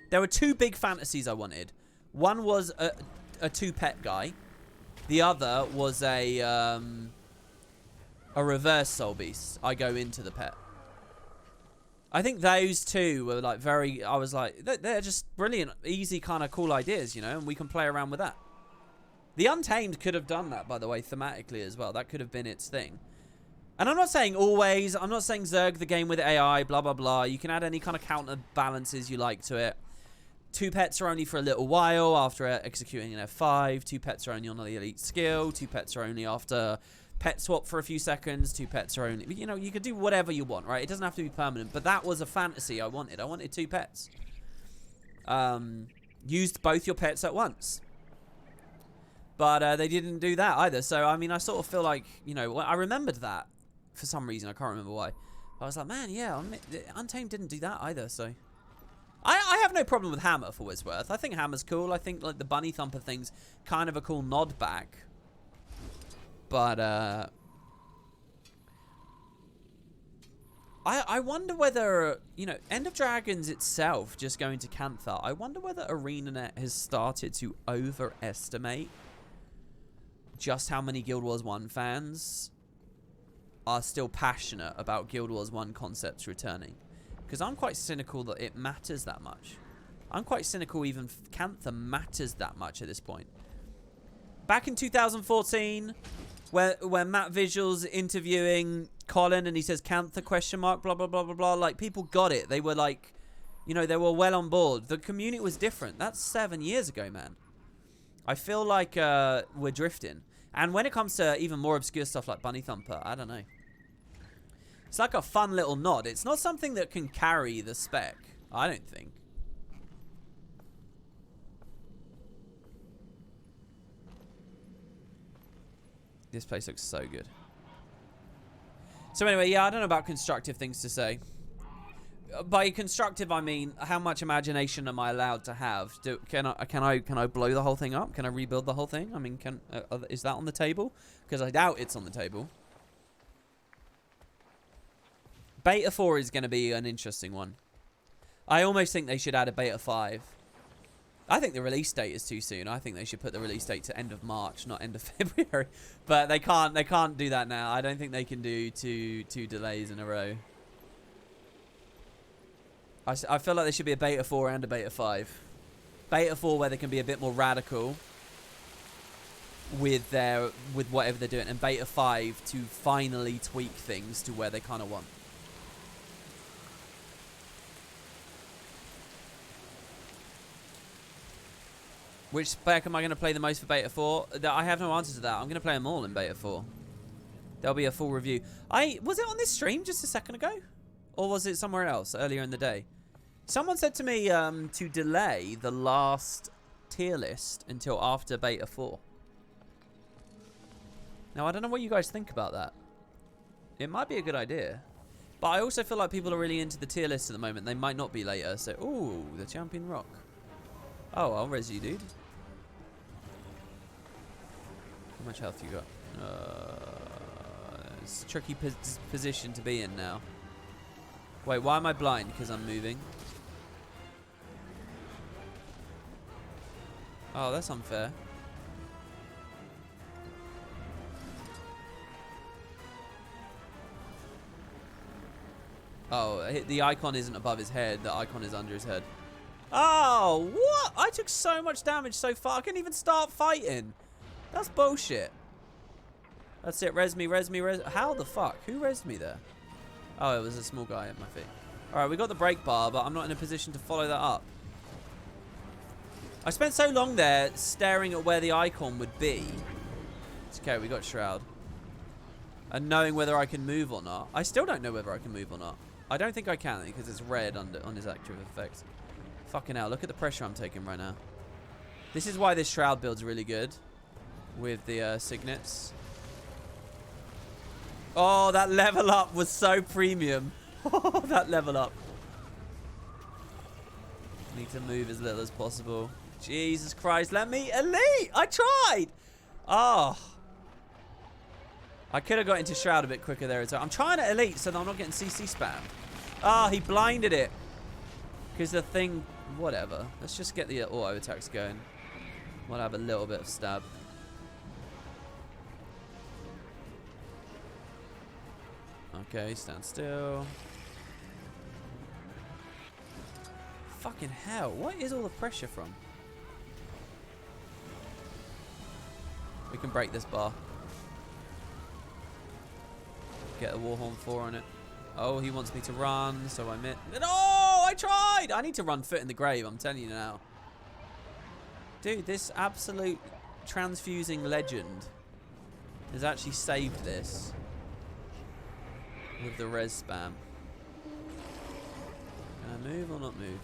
There were 2 big fantasies I wanted. One was a 2 pet guy. The other was a reverse soul beast. I go into the pet. I think those 2 were like very, I was like, they're just brilliant, easy kind of cool ideas, you know, and we can play around with that. The Untamed could have done that, by the way, thematically as well. That could have been its thing. And I'm not saying always, I'm not saying Zerg the game with AI, blah, blah, blah. You can add any kind of counterbalances you like to it. 2 pets are only for a little while after executing an F5. 2 pets are only on the elite skill. 2 pets are only after pet swap for a few seconds. 2 pets are only, you know, you could do whatever you want, right? It doesn't have to be permanent, but that was a fantasy I wanted. I wanted 2 pets. Used both your pets at once. But they didn't do that either. So, I mean, I sort of feel like, you know, I remembered that for some reason. I can't remember why. But I was like, man, yeah, Untamed didn't do that either. So, I have no problem with Hammer for what it's worth. I think Hammer's cool. I think, like, the Bunny Thumper thing's kind of a cool nod back. But, I wonder whether, you know, End of Dragons itself, just going to Cantha, I wonder whether ArenaNet has started to overestimate just how many Guild Wars 1 fans are still passionate about Guild Wars 1 concepts returning. Because I'm quite cynical that it matters that much. I'm quite cynical even Cantha matters that much at this point. Back in 2014, where Matt Visual's interviewing Colin and he says Cantha question mark, blah, blah, blah, blah, blah. Like, people got it. They were like, you know, they were well on board. The community was different. That's 7 years ago, man. I feel like we're drifting. And when it comes to even more obscure stuff like Bunny Thumper, I don't know. It's like a fun little nod. It's not something that can carry the spec, I don't think. This place looks so good. So anyway, yeah, I don't know about constructive things to say. By constructive, I mean how much imagination am I allowed to have? Can I blow the whole thing up? Can I rebuild the whole thing? I mean, is that on the table? Because I doubt it's on the table. Beta 4 is going to be an interesting one. I almost think they should add a Beta 5. I think the release date is too soon. I think they should put the release date to end of March, not end of February. But they can't do that now. I don't think they can do two delays in a row. I feel like there should be a Beta 4 and a Beta 5. Beta 4 where they can be a bit more radical with whatever they're doing, and Beta 5 to finally tweak things to where they kind of want. Which spec am I going to play the most for Beta 4? I have no answer to that. I'm going to play them all in Beta 4. There'll be a full review. Was it on this stream just a second ago? Or was it somewhere else earlier in the day? Someone said to me to delay the last tier list until after Beta 4. Now, I don't know what you guys think about that. It might be a good idea. But I also feel like people are really into the tier list at the moment. They might not be later. So, ooh, the champion rock. Oh, I'll res you, dude. How much health you got? It's a tricky position to be in now. Wait, why am I blind? Because I'm moving. Oh, that's unfair. Oh, the icon isn't above his head. The icon is under his head. Oh, what? I took so much damage so far. I can't even start fighting. That's bullshit. That's it. Res me, res me, res. How the fuck? Who resed me there? Oh, it was a small guy at my feet. Alright, we got the break bar, but I'm not in a position to follow that up. I spent so long there staring at where the icon would be. It's okay, we got Shroud. And knowing whether I can move or not. I still don't know whether I can move or not. I don't think I can because it's red on his active effects. Fucking hell, look at the pressure I'm taking right now. This is why this Shroud build's really good. With the Signets. Oh, that level up was so premium. Oh, that level up. Need to move as little as possible. Jesus Christ, let me elite! I tried! Oh. I could have got into Shroud a bit quicker there as well. I'm trying to elite so that I'm not getting CC spam. Oh, he blinded it. Because the thing... Whatever. Let's just get the auto attacks going. We'll have a little bit of stab. Okay, stand still. Fucking hell. What is all the pressure from? We can break this bar. Get a Warhorn 4 on it. Oh, he wants me to run, so I miss. No, I tried! I need to run foot in the grave, I'm telling you now. Dude, this absolute transfusing legend has actually saved this. With the res spam. Can I move or not move?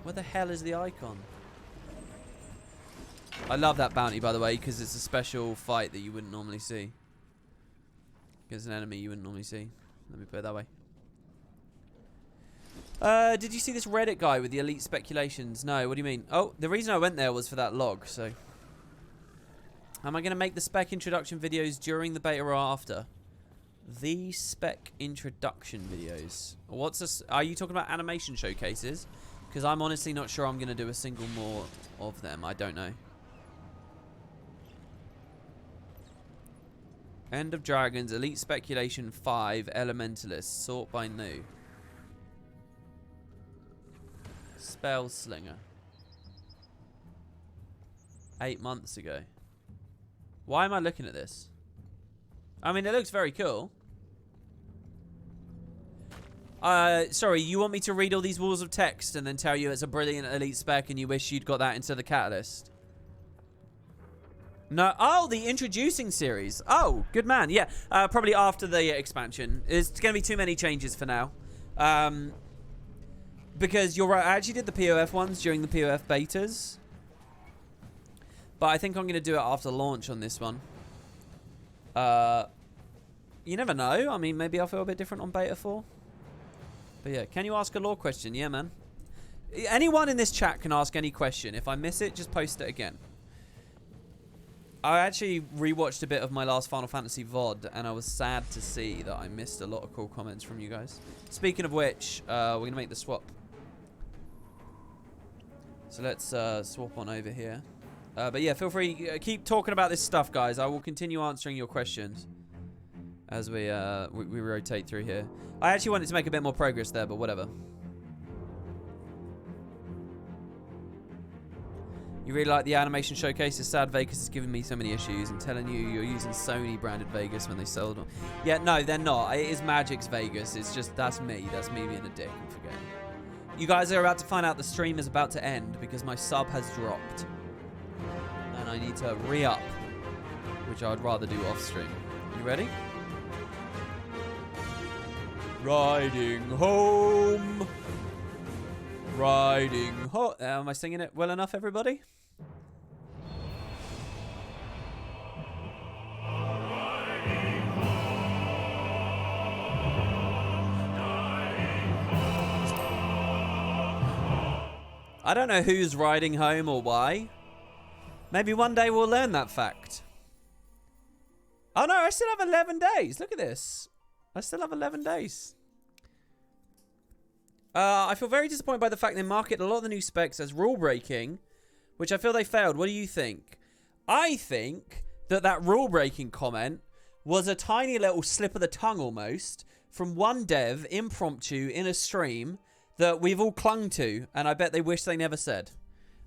Where the hell is the icon? I love that bounty, by the way, because it's a special fight that you wouldn't normally see. Against an enemy you wouldn't normally see. Let me put it that way. Did you see this Reddit guy with the elite speculations? No, what do you mean? Oh, the reason I went there was for that log, so. Am I going to make the spec introduction videos during the beta or after? The spec introduction videos. What's this? Are you talking about animation showcases? Because I'm honestly not sure I'm going to do a single more of them. I don't know. End of Dragons, Elite Speculation 5, Elementalist, sort by new. Spell Slinger. 8 months ago. Why am I looking at this? I mean, it looks very cool. Sorry, you want me to read all these walls of text and then tell you it's a brilliant elite spec and you wish you'd got that instead of the catalyst? No. Oh, the introducing series. Oh, good man. Yeah, probably after the expansion. It's going to be too many changes for now. Because you're right, I actually did the POF ones during the POF betas. But I think I'm going to do it after launch on this one. You never know. I mean, maybe I'll feel a bit different on beta 4. But yeah, can you ask a lore question? Yeah, man. Anyone in this chat can ask any question. If I miss it, just post it again. I actually rewatched a bit of my last Final Fantasy VOD, and I was sad to see that I missed a lot of cool comments from you guys. Speaking of which, we're going to make the swap. So let's swap on over here. But yeah, feel free, keep talking about this stuff, guys. I will continue answering your questions as we rotate through here. I actually wanted to make a bit more progress there, but whatever. You really like the animation showcases? Sad Vegas is giving me so many issues and telling you you're using Sony branded Vegas when they sold them. Yeah, no, they're not. It is Magic's Vegas. It's just, that's me. That's me being a dick and forgetting. You guys are about to find out the stream is about to end because my sub has dropped. And I need to re-up, which I'd rather do off-stream. You ready? Riding home. Riding home. Am I singing it well enough, everybody? I don't know who's riding home or why. Maybe one day we'll learn that fact. Oh no, I still have 11 days. Look at this. I still have 11 days. I feel very disappointed by the fact they market a lot of the new specs as rule breaking, which I feel they failed. What do you think? I think that rule breaking comment was a tiny little slip of the tongue almost from one dev impromptu in a stream that we've all clung to, and I bet they wish they never said.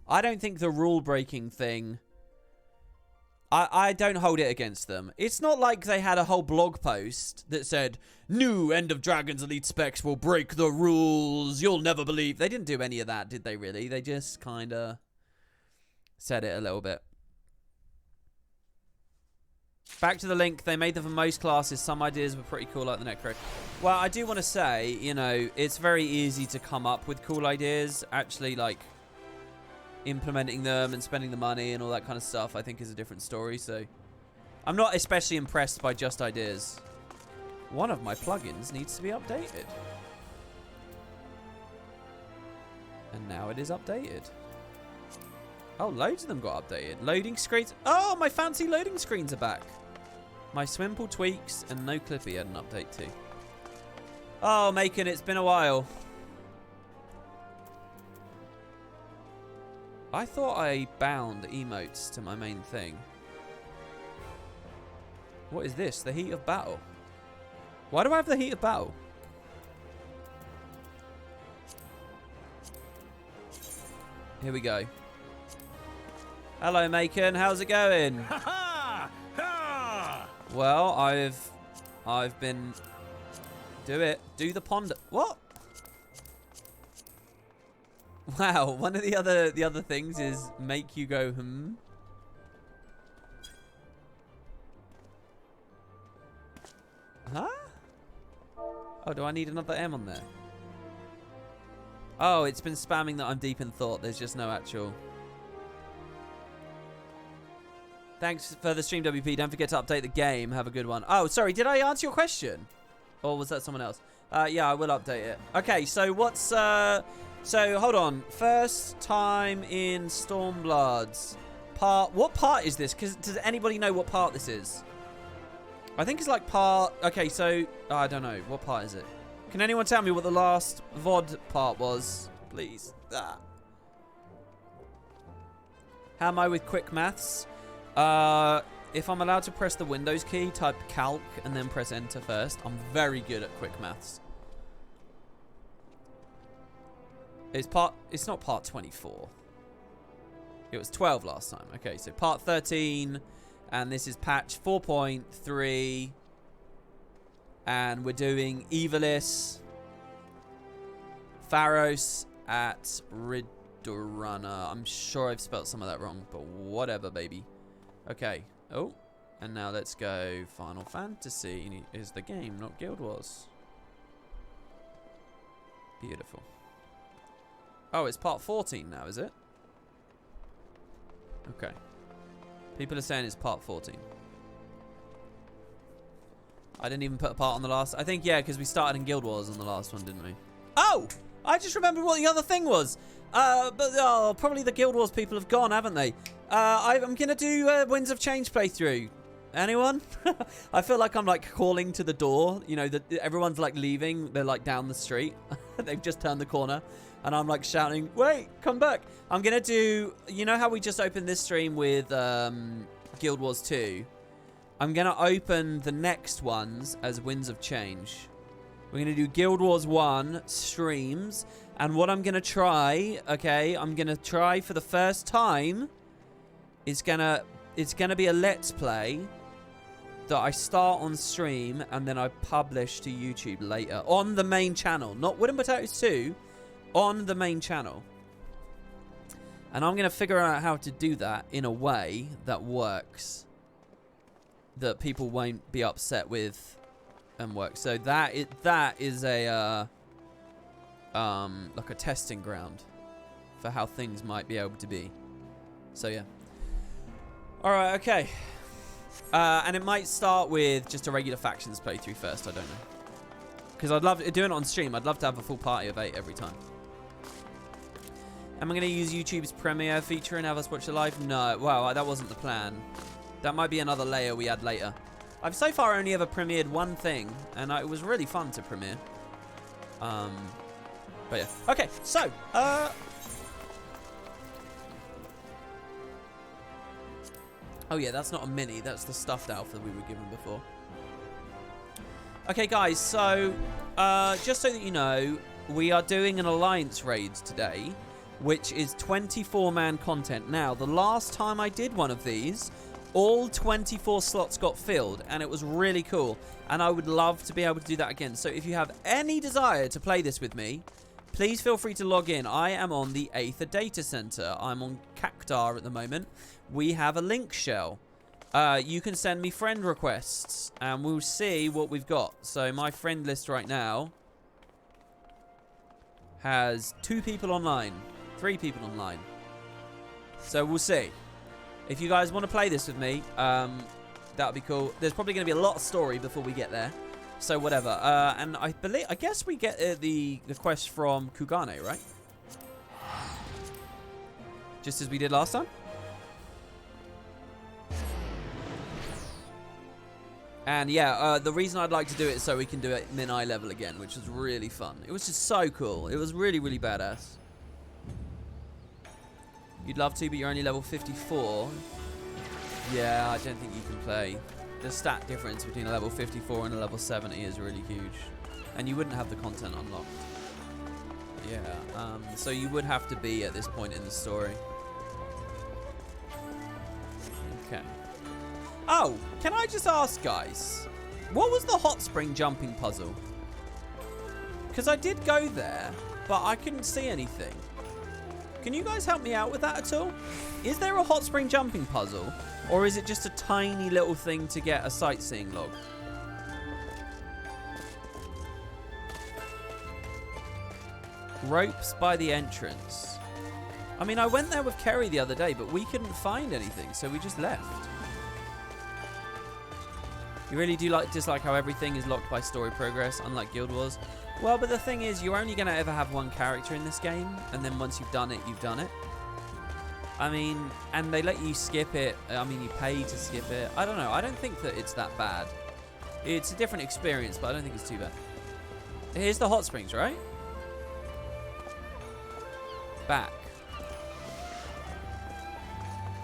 I don't think the rule breaking thing, I don't hold it against them. It's not like they had a whole blog post that said, new End of Dragons Elite specs will break the rules, you'll never believe. They didn't do any of that, did they really? They just kind of said it a little bit. Back to the link, they made them for most classes. Some ideas were pretty cool, like the Necro. Well, I do want to say, you know, it's very easy to come up with cool ideas. Actually, like, implementing them and spending the money and all that kind of stuff, I think is a different story. So, I'm not especially impressed by just ideas. One of my plugins needs to be updated. And now it is updated. Oh, loads of them got updated. Loading screens. Oh, my fancy loading screens are back. My swim pool tweaks and no Clippy had an update too. Oh, Macon, it's been a while. I thought I bound emotes to my main thing. What is this? The heat of battle. Why do I have the heat of battle? Here we go. Hello, Macon. How's it going? Well, I've been... Do the pond... What? Wow, one of the other things is make you go, hmm? Huh? Oh, do I need another M on there? Oh, it's been spamming that I'm deep in thought. There's just no actual... Thanks for the stream, WP. Don't forget to update the game. Have a good one. Oh, sorry. Did I answer your question? Or was that someone else? Yeah, I will update it. Okay, so what's... So, hold on. First time in Stormbloods. What part is this? Because does anybody know what part this is? I think it's like part... Okay, so... I don't know. What part is it? Can anyone tell me what the last VOD part was? Please. Ah. How am I with quick maths? If I'm allowed to press the Windows key, type calc, and then press enter first. I'm very good at quick maths. It's not part 24. It was 12 last time. Okay, so part 13, and this is patch 4.3, and we're doing Ivalice, Pharos at Ridorunner. I'm sure I've spelled some of that wrong, but whatever, baby. Okay. Oh, and now let's go. Final Fantasy is the game, not Guild Wars. Beautiful. Oh, it's part 14 now, is it? Okay. People are saying it's part 14. I didn't even put a part on the last. I think, yeah, because we started in Guild Wars on the last one, didn't we? Oh! I just remembered what the other thing was. Probably the Guild Wars people have gone, haven't they? I'm going to do Winds of Change playthrough. Anyone? I feel like I'm like calling to the door. You know, everyone's like leaving. They're like down the street. They've just turned the corner. And I'm like shouting, wait, come back. I'm going to do, you know how we just opened this stream with Guild Wars 2? I'm going to open the next ones as Winds of Change. We're going to do Guild Wars 1 streams. And what I'm going to try, okay, I'm going to try for the first time, it's going to be a Let's Play that I start on stream and then I publish to YouTube later on the main channel. Not Wooden Potatoes 2, on the main channel. And I'm going to figure out how to do that in a way that works. That people won't be upset with and work. So that is a like a testing ground for how things might be able to be. So yeah. Alright, okay. And it might start with just a regular factions playthrough first, I don't know. Because I'd love doing it on stream. I'd love to have a full party of 8 every time. Am I going to use YouTube's Premiere feature and have us watch it live? No. Well, that wasn't the plan. That might be another layer we add later. I've so far only ever premiered one thing, and it was really fun to premiere. But yeah. Okay, so, oh yeah, that's not a mini. That's the stuffed alpha we were given before. Okay, guys, so, just so that you know, we are doing an Alliance raid today, which is 24-man content. Now, the last time I did one of these, all 24 slots got filled, and it was really cool. And I would love to be able to do that again. So if you have any desire to play this with me, please feel free to log in. I am on the Aether Data Center. I'm on Cactar at the moment. We have a link shell. You can send me friend requests, and we'll see what we've got. So my friend list right now has 2 people online, 3 people online. So we'll see. If you guys want to play this with me, that would be cool. There's probably going to be a lot of story before we get there. So whatever. And I guess we get the quest from Kugane, right? Just as we did last time. And yeah, the reason I'd like to do it is so we can do it min-eye level again, which was really fun. It was just so cool. It was really, really badass. You'd love to, but you're only level 54. Yeah, I don't think you can play. The stat difference between a level 54 and a level 70 is really huge. And you wouldn't have the content unlocked. Yeah, so you would have to be at this point in the story. Okay. Oh, can I just ask, guys? What was the hot spring jumping puzzle? Because I did go there, but I couldn't see anything. Can you guys help me out with that at all? Is there a hot spring jumping puzzle? Or is it just a tiny little thing to get a sightseeing log? Ropes by the entrance. I mean, I went there with Kerry the other day, but we couldn't find anything, so we just left. You really do dislike how everything is locked by story progress, unlike Guild Wars. Well, but the thing is, you're only going to ever have one character in this game, and then once you've done it, you've done it. I mean, and they let you skip it. I mean, you pay to skip it. I don't know. I don't think that it's that bad. It's a different experience, but I don't think it's too bad. Here's the hot springs, right? Back.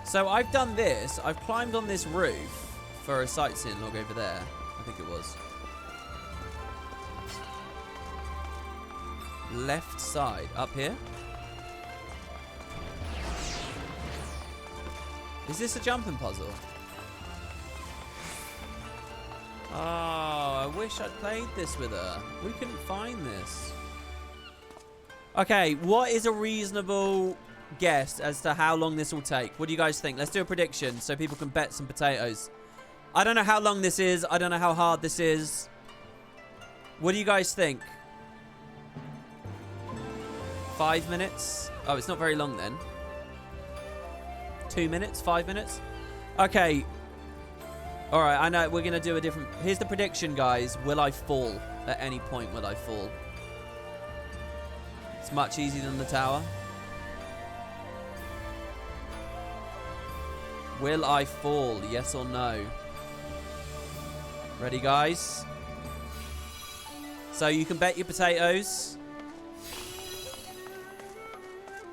So I've done this. I've climbed on this roof for a sightseeing log over there. I think it was. Left side. Up here? Is this a jumping puzzle? Oh, I wish I'd played this with her. We couldn't find this. Okay, what is a reasonable guess as to how long this will take? What do you guys think? Let's do a prediction so people can bet some potatoes. I don't know how long this is. I don't know how hard this is. What do you guys think? 5 minutes? Oh, it's not very long then. 2 minutes? 5 minutes? Okay. All right, I know we're going to do a different... Here's the prediction, guys. Will I fall? At any point, will I fall? It's much easier than the tower. Will I fall? Yes or no? Ready, guys? So you can bet your potatoes.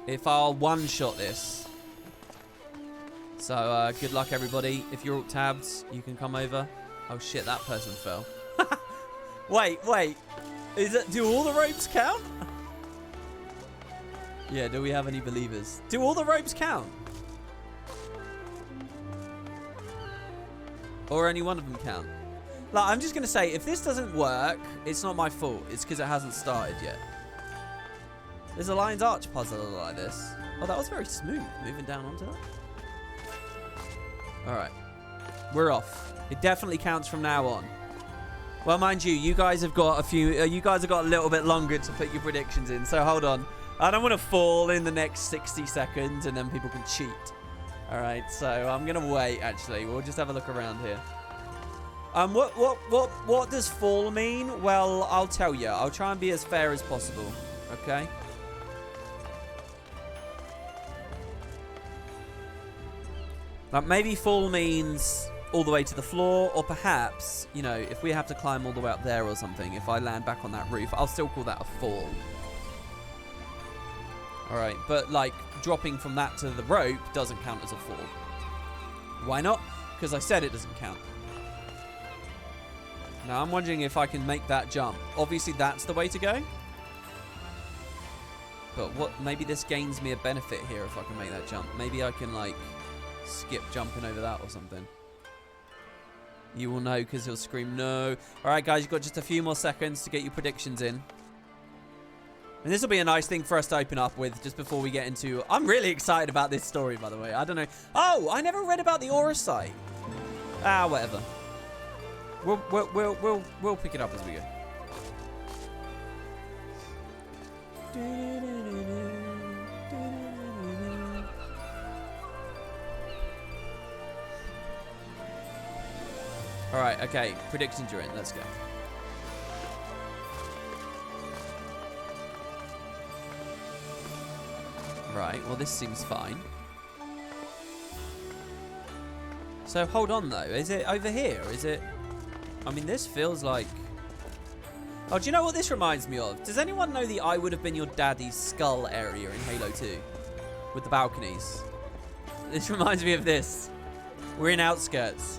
If I'll one-shot this. So, good luck, everybody. If you're all tabbed, you can come over. Oh, shit, that person fell. Wait. Do all the ropes count? Yeah, do we have any believers? Do all the ropes count? Or only one of them count? Like, I'm just going to say, if this doesn't work, it's not my fault. It's because it hasn't started yet. There's a Lion's Arch puzzle like this. Oh, that was very smooth, moving down onto that. All right. We're off. It definitely counts from now on. Well, mind you, you guys have got a few... you guys have got a little bit longer to put your predictions in, so hold on. I don't want to fall in the next 60 seconds and then people can cheat. All right, so I'm going to wait, actually. We'll just have a look around here. What does fall mean? Well, I'll tell you. I'll try and be as fair as possible, okay? Like, maybe fall means all the way to the floor, or perhaps, you know, if we have to climb all the way up there or something, if I land back on that roof, I'll still call that a fall. All right, but, like, dropping from that to the rope doesn't count as a fall. Why not? Because I said it doesn't count. Now, I'm wondering if I can make that jump. Obviously, that's the way to go. But what? Maybe this gains me a benefit here if I can make that jump. Maybe I can, like, skip jumping over that or something. You will know because he'll scream no. All right, guys, you've got just a few more seconds to get your predictions in. And this will be a nice thing for us to open up with just before we get into... I'm really excited about this story, by the way. I don't know. Oh, I never read about the aura site. Ah, whatever. We'll pick it up as we go. All right, okay. Predictions are in. Let's go. Right, well, this seems fine. So, hold on, though. Is it over here? Is it... I mean, this feels like... Oh, do you know what this reminds me of? Does anyone know the I Would Have Been Your Daddy's skull area in Halo 2? With the balconies. This reminds me of this. We're in outskirts.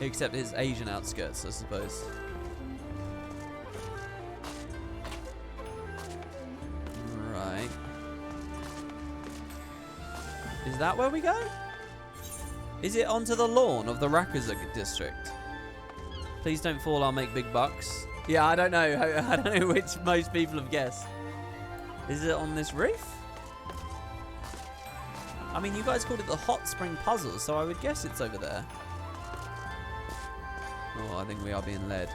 Except his Asian outskirts, I suppose. Right. Is that where we go? Is it onto the lawn of the Rakuza district? Please don't fall, I'll make big bucks. Yeah, I don't know. I don't know which most people have guessed. Is it on this roof? I mean, you guys called it the hot spring puzzle, so I would guess it's over there. Oh, I think we are being led.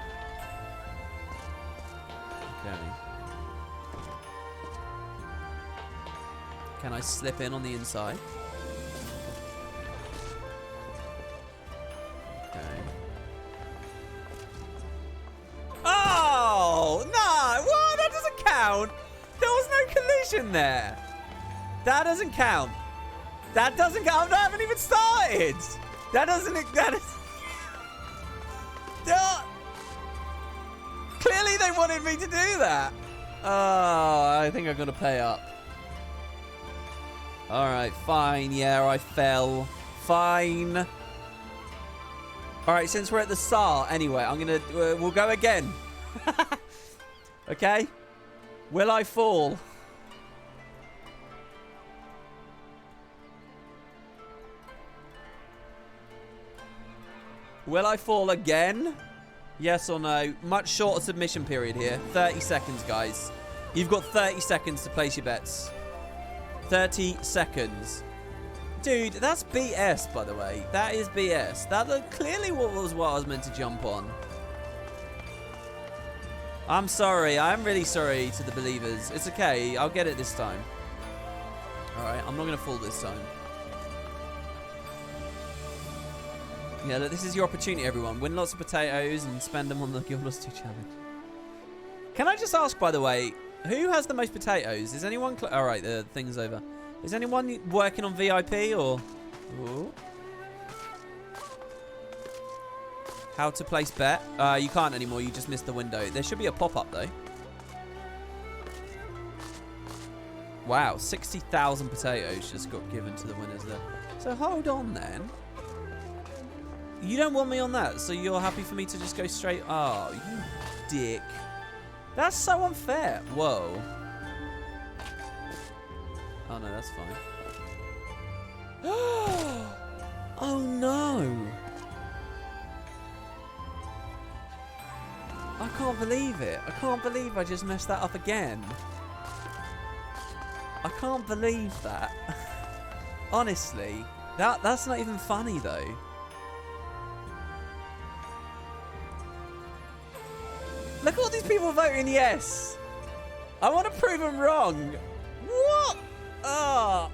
Okay. Can I slip in on the inside? Okay. Oh, no! What? That doesn't count! There was no collision there! That doesn't count. That doesn't count. I haven't even started! That doesn't... That is... Clearly they wanted me to do that. Oh, I think I'm going to pay up. All right, fine. Yeah, I fell. Fine. All right, since we're at the start, anyway, I'm going to... we'll go again. Okay? Will I fall? Will I fall again? Yes or no? Much shorter submission period here. 30 seconds, guys. You've got 30 seconds to place your bets. 30 seconds. Dude, that's BS, by the way. That is BS. That clearly was what I was meant to jump on. I'm sorry. I'm really sorry to the believers. It's okay. I'll get it this time. Alright, I'm not going to fall this time. Yeah, look, this is your opportunity, everyone. Win lots of potatoes and spend them on the Guild Wars 2 challenge. Can I just ask, by the way, who has the most potatoes? Is anyone... All right, the thing's over. Is anyone working on VIP or... Ooh. How to place bet? You can't anymore. You just missed the window. There should be a pop-up, though. Wow, 60,000 potatoes just got given to the winners there. So hold on, then. You don't want me on that, so you're happy for me to just go straight... Oh, you dick. That's so unfair. Whoa. Oh, no, that's fine. Oh, no. I can't believe it. I can't believe I just messed that up again. I can't believe that. Honestly, that's not even funny though. Look at all these people voting yes. I want to prove them wrong. What? Oh.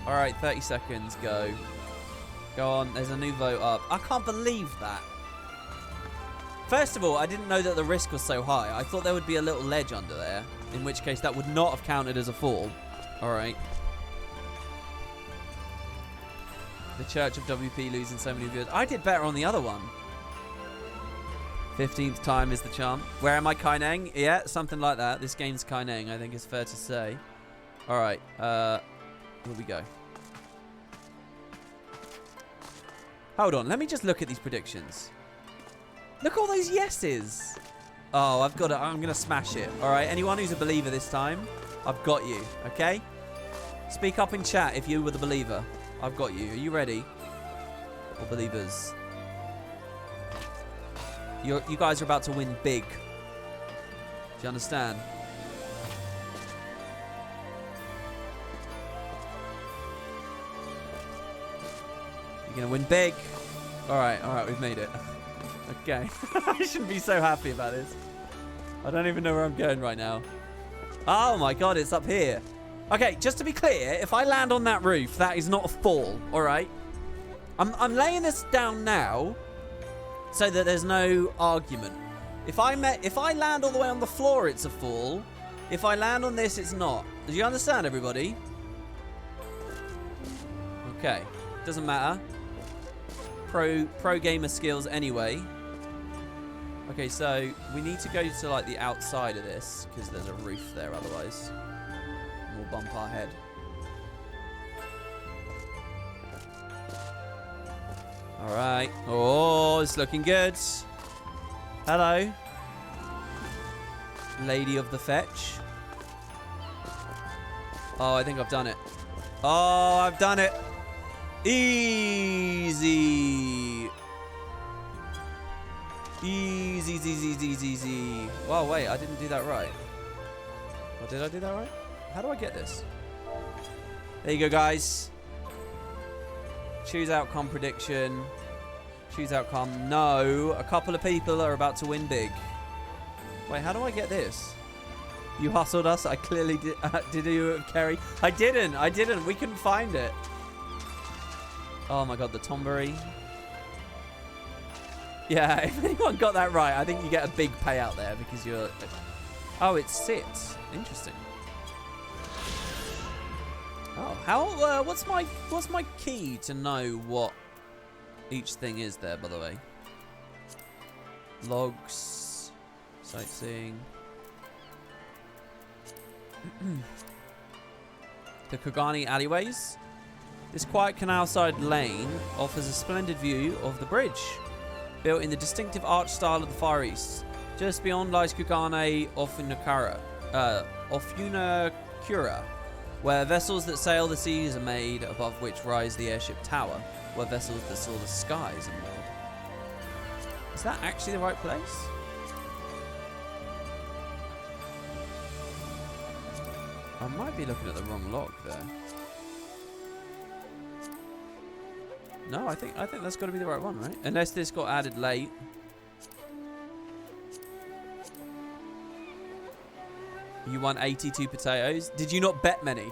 All right, 30 seconds, go. Go on, there's a new vote up. I can't believe that. First of all, I didn't know that the risk was so high. I thought there would be a little ledge under there, in which case that would not have counted as a fall. All right. The Church of WP losing so many viewers. I did better on the other one. 15th time is the charm. Where am I, Kaineng? Yeah, something like that. This game's Kaineng, I think it's fair to say. All right, here we go. Hold on, let me just look at these predictions. Look at all those yeses. Oh, I've got it. I'm going to smash it. All right, anyone who's a believer this time, I've got you, okay? Speak up in chat if you were the believer. I've got you. Are you ready? Or believers? You guys are about to win big. Do you understand? You're going to win big. All right, we've made it. Okay. I shouldn't be so happy about this. I don't even know where I'm going right now. Oh my god, it's up here. Okay, just to be clear, if I land on that roof, that is not a fall, all right? I'm laying this down now so that there's no argument. If I land all the way on the floor, it's a fall. If I land on this, it's not. Do you understand, everybody? Okay, doesn't matter. Pro gamer skills anyway. Okay, so we need to go to like the outside of this because there's a roof there otherwise. We'll bump our head. All right. Oh, it's looking good. Hello, lady of the fetch. Oh, I think I've done it. Oh, I've done it. Easy. Easy, easy, easy, easy, easy. Wow, wait, I didn't do that right. Or did I do that right? How do I get this? There you go, guys. Choose outcome prediction. Choose outcome. No, a couple of people are about to win big. Wait, how do I get this? You hustled us. I clearly did. Did you, Kerry? I didn't. We couldn't find it. Oh my god, the Tombury. Yeah, if anyone got that right, I think you get a big payout there because you're... Oh, it sits. Interesting. Oh, how? What's my key to know what each thing is there? By the way, logs, sightseeing. The Kogani alleyways. This quiet canal-side lane offers a splendid view of the bridge, built in the distinctive arch style of the Far East. Just beyond lies Kugane Ofunakura, where vessels that sail the seas are made, above which rise the airship tower, where vessels that soar the skies are moored. Is that actually the right place? I might be looking at the wrong log there. No, I think that's got to be the right one, right? Unless this got added late. You won 82 potatoes. Did you not bet many?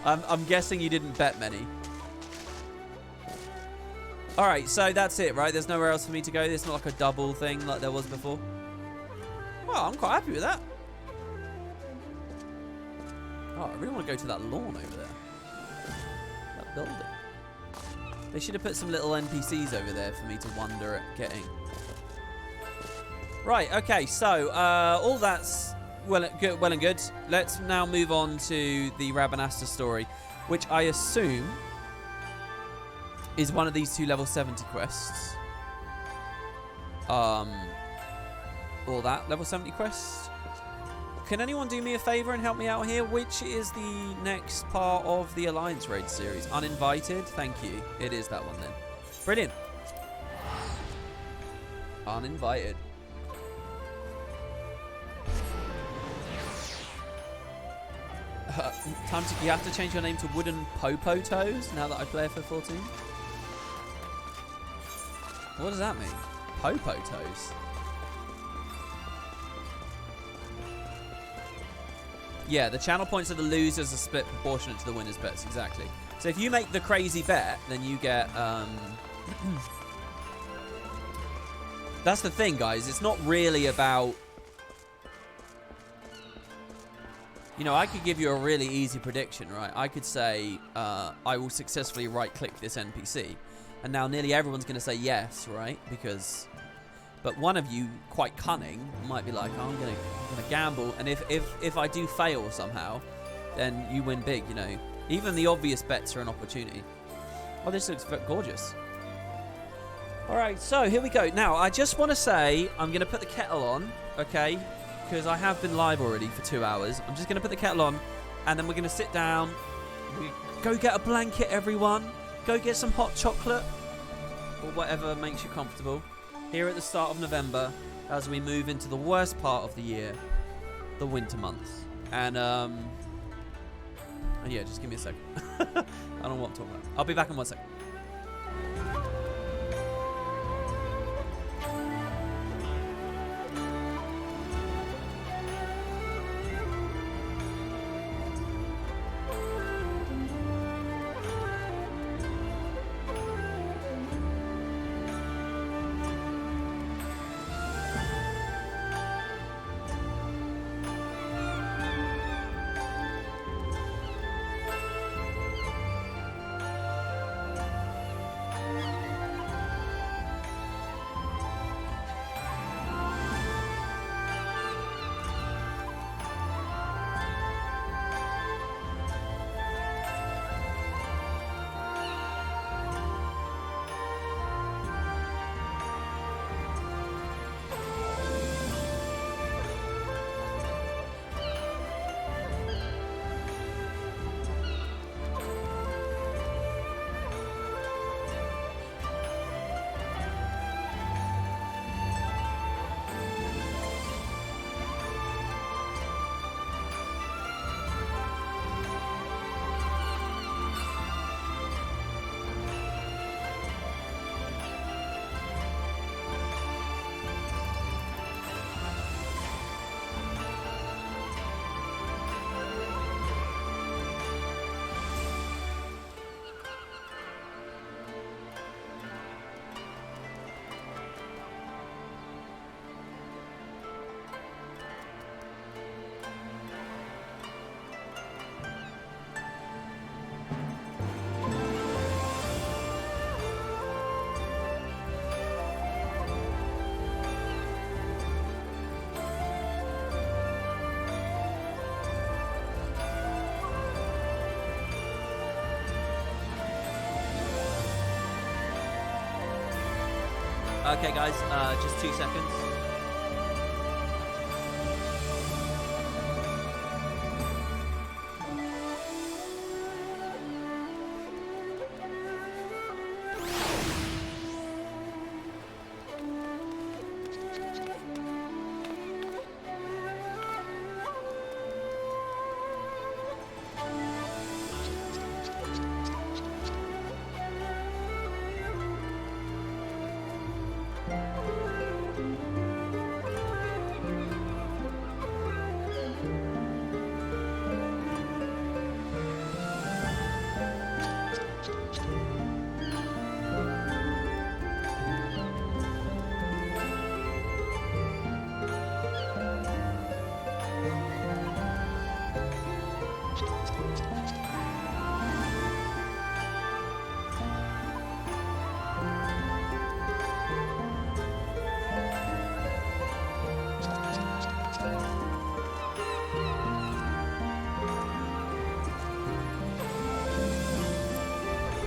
I'm guessing you didn't bet many. All right, so that's it, right? There's nowhere else for me to go. It's not like a double thing like there was before. Well, I'm quite happy with that. Oh, I really want to go to that lawn over there. That building. They should have put some little NPCs over there for me to wonder at getting. Right, okay, so all that's well and good. Let's now move on to the Rabanasta story, which I assume is one of these two level 70 quests. All that level 70 quests. Can anyone do me a favor and help me out here? Which is the next part of the Alliance Raid series? Uninvited? Thank you. It is that one then. Brilliant. Uninvited. You have to change your name to Wooden Popo Toes now that I play FF14. What does that mean? Popo Toes? Yeah, the channel points of the losers are split proportionate to the winners' bets, exactly. So if you make the crazy bet, then you get... That's the thing, guys. It's not really about... You know, I could give you a really easy prediction, right? I could say, I will successfully right-click this NPC. And now nearly everyone's going to say yes, right? Because... But one of you, quite cunning, might be like, oh, I'm gonna gamble. And if I do fail somehow, then you win big, you know. Even the obvious bets are an opportunity. Oh, this looks gorgeous. All right, so here we go. Now, I just want to say I'm going to put the kettle on, okay? Because I have been live already for 2 hours. I'm just going to put the kettle on, and then we're going to sit down. Go get a blanket, everyone. Go get some hot chocolate or whatever makes you comfortable. Here at the start of November, as we move into the worst part of the year, the winter months. And yeah, just give me a second. I don't know what I'm talking about. I'll be back in 1 second. Okay, guys, just 2 seconds.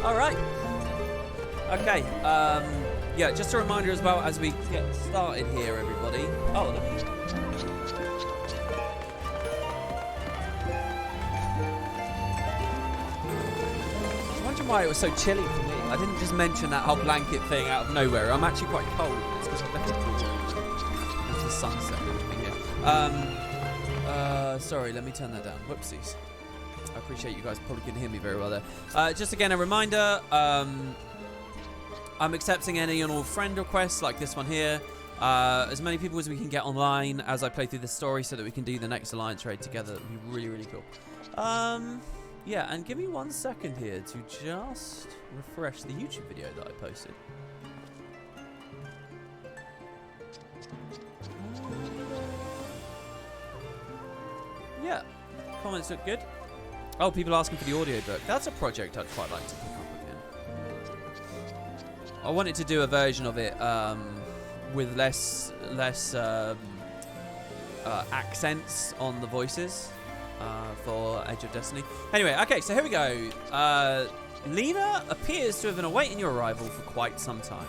All right. Okay. Yeah, just a reminder as well as we get started here, everybody. Oh, look. I was wondering why it was so chilly for me. I didn't just mention that whole blanket thing out of nowhere. I'm actually quite cold. It's because I've left it cool. It's the sunset and everything here. Sorry, let me turn that down. Whoopsies. I appreciate you guys probably couldn't hear me very well there. Just again, a reminder, I'm accepting any and all friend requests like this one here. As many people as we can get online as I play through the story so that we can do the next alliance raid together. That would be really, really cool. Yeah, and give me 1 second here to just refresh the YouTube video that I posted. Yeah, comments look good. Oh, people asking for the audiobook. That's a project I'd quite like to pick up again. I wanted to do a version of it with less accents on the voices for Age of Destiny. Anyway, okay, so here we go. Lena appears to have been awaiting your arrival for quite some time.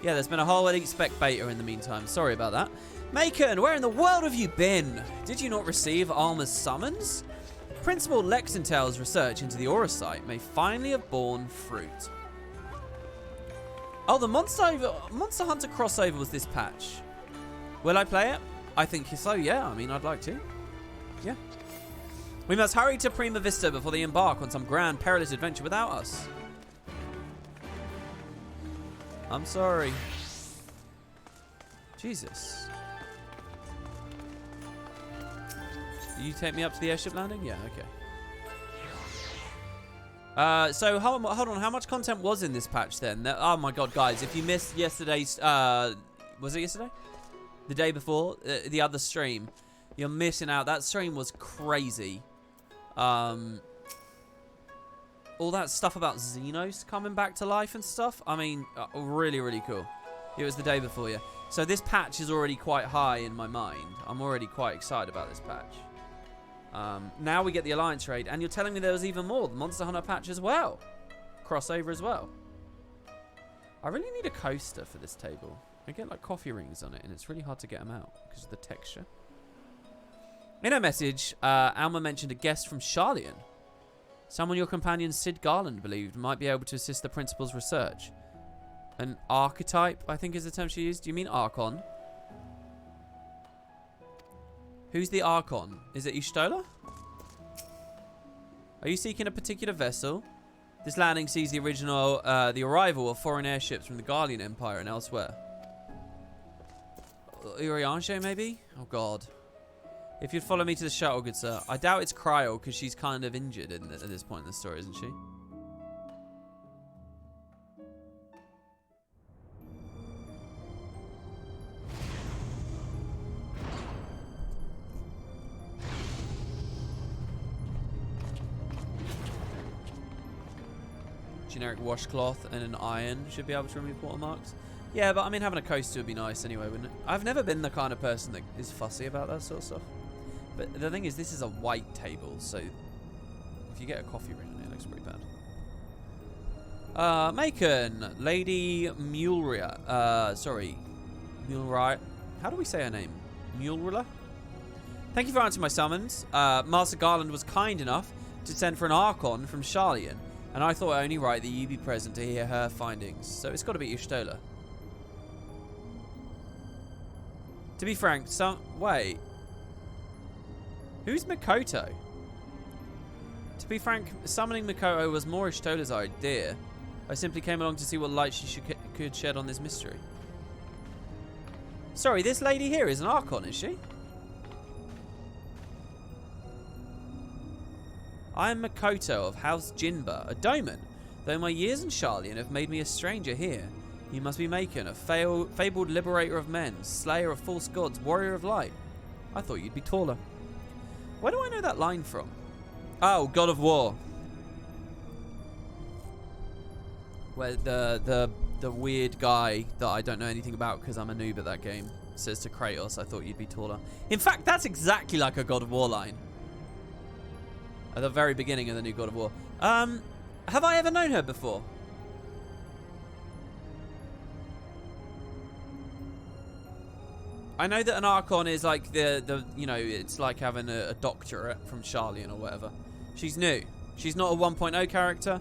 Yeah, there's been a whole Elite Spec beta in the meantime. Sorry about that. Macon, where in the world have you been? Did you not receive Alma's summons? Principal Lexintel's research into the Aura site may finally have borne fruit. Oh, the Monster Hunter crossover was this patch. Will I play it? I think so, yeah. I mean, I'd like to. Yeah. We must hurry to Prima Vista before they embark on some grand perilous adventure without us. I'm sorry. Jesus. You take me up to the airship landing? Yeah, okay. So hold on. How much content was in this patch then? Oh my god, guys! If you missed yesterday's, was it yesterday? The day before, the other stream, you're missing out. That stream was crazy. All that stuff about Xenos coming back to life and stuff. I mean, really, really cool. It was the day before, yeah. So this patch is already quite high in my mind. I'm already quite excited about this patch. Now we get the Alliance raid, and you're telling me there was even more. The Monster Hunter patch as well. Crossover as well. I really need a coaster for this table. I get like coffee rings on it, and it's really hard to get them out because of the texture. In her message, Alma mentioned a guest from Charlian. Someone your companion Sid Garland believed might be able to assist the principal's research. An archetype, I think is the term she used. Do you mean Archon? Who's the Archon? Is it Ishtola? Are you seeking a particular vessel? This landing sees the arrival of foreign airships from the Garlean Empire and elsewhere. Urianger, maybe? Oh, God. If you'd follow me to the shuttle, good sir. I doubt it's Cryo, because she's kind of injured at this point in the story, isn't she? Generic washcloth and an iron should be able to remove watermarks. Yeah, but I mean, having a coaster would be nice anyway, wouldn't it? I've never been the kind of person that is fussy about that sort of stuff. But the thing is, this is a white table, so if you get a coffee ring on it, it looks pretty bad. Macon, Lady Mulria. Sorry, Mulria. How do we say her name? Mulria? Thank you for answering my summons. Master Garland was kind enough to send for an Archon from Charlian, and I thought only right that you be present to hear her findings. So it's got to be Ishtola. To be frank, wait. Who's Mikoto? To be frank, summoning Mikoto was more Ishtola's idea. I simply came along to see what light she could shed on this mystery. Sorry, this lady here is an Archon, is she? I am Mikoto of House Jinba, a Doman. Though my years in Charlian have made me a stranger here, you must be Macon, a fabled liberator of men, slayer of false gods, warrior of light. I thought you'd be taller. Where do I know that line from? Oh, God of War. Where the weird guy that I don't know anything about because I'm a noob at that game says to Kratos, I thought you'd be taller. In fact, that's exactly like a God of War line. At the very beginning of the new God of War. Have I ever known her before? I know that an Archon is like you know, it's like having a doctorate from Charlian or whatever. She's new. She's not a 1.0 character.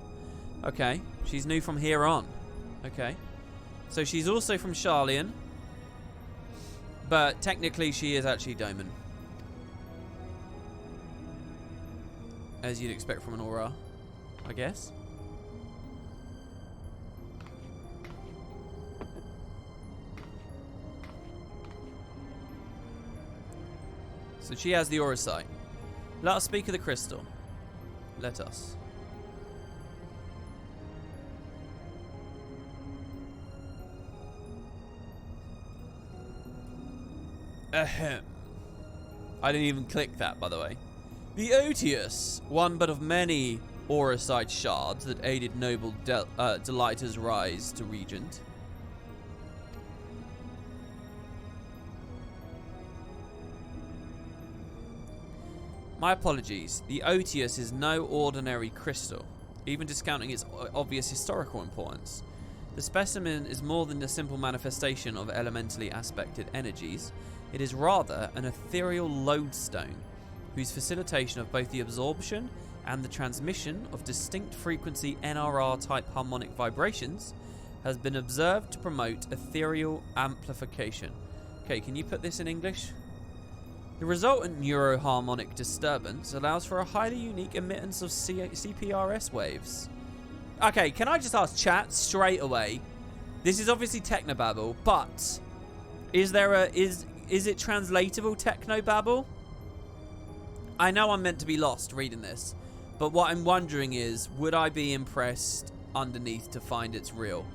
Okay. She's new from here on. Okay. So she's also from Charlian. But technically she is actually Doman. As you'd expect from an aura, I guess. So she has the aura sight. Let us speak of the crystal. Let us. Ahem. I didn't even click that, by the way. The Otius, one but of many auracite shards that aided noble Delita's rise to regent. My apologies. The Otius is no ordinary crystal, even discounting its obvious historical importance. The specimen is more than a simple manifestation of elementally aspected energies. It is rather an ethereal lodestone, whose facilitation of both the absorption and the transmission of distinct frequency NRR-type harmonic vibrations has been observed to promote ethereal amplification. Okay, can you put this in English? The resultant neuroharmonic disturbance allows for a highly unique emittance of CPRS waves. Okay, can I just ask chat straight away? This is obviously technobabble, but is it translatable technobabble? I know I'm meant to be lost reading this, but what I'm wondering is, would I be impressed underneath to find it's real?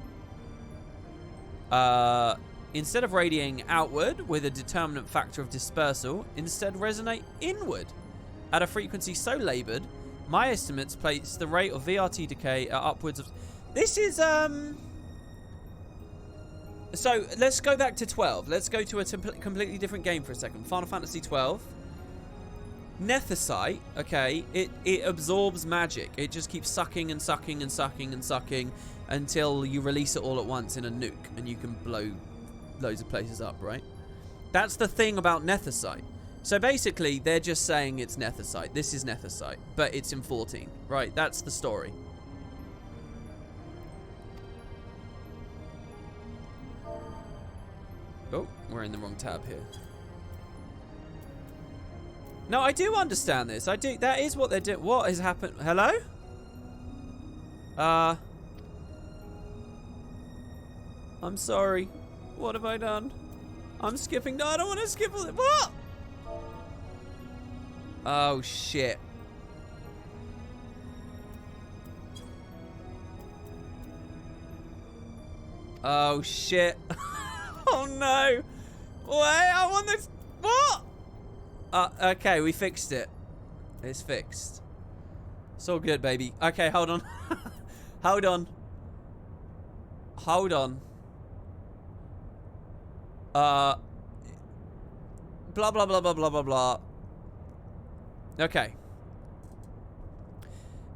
Instead of radiating outward with a determinant factor of dispersal, instead resonate inward at a frequency so labored, my estimates place the rate of VRT decay at upwards of... This is, So, let's go back to 12. Let's go to a completely different game for a second. Final Fantasy 12. Nethicite, okay, it absorbs magic. It just keeps sucking and sucking and sucking and sucking until you release it all at once in a nuke and you can blow loads of places up, right? That's the thing about Nethicite. So basically, they're just saying it's Nethicite. This is Nethicite, but it's in 14, right? That's the story. Oh, we're in the wrong tab here. No, I do understand this. I do. That is what they're doing. What has happened? Hello? I'm sorry. What have I done? I'm skipping. No, I don't want to skip all this. What? Oh, shit. Oh, shit. Oh, no. Wait, I want this. What? Okay, we fixed it. It's fixed. It's all good, baby. Okay, hold on. Hold on. Hold on. Blah, blah, blah, blah, blah, blah, blah. Okay.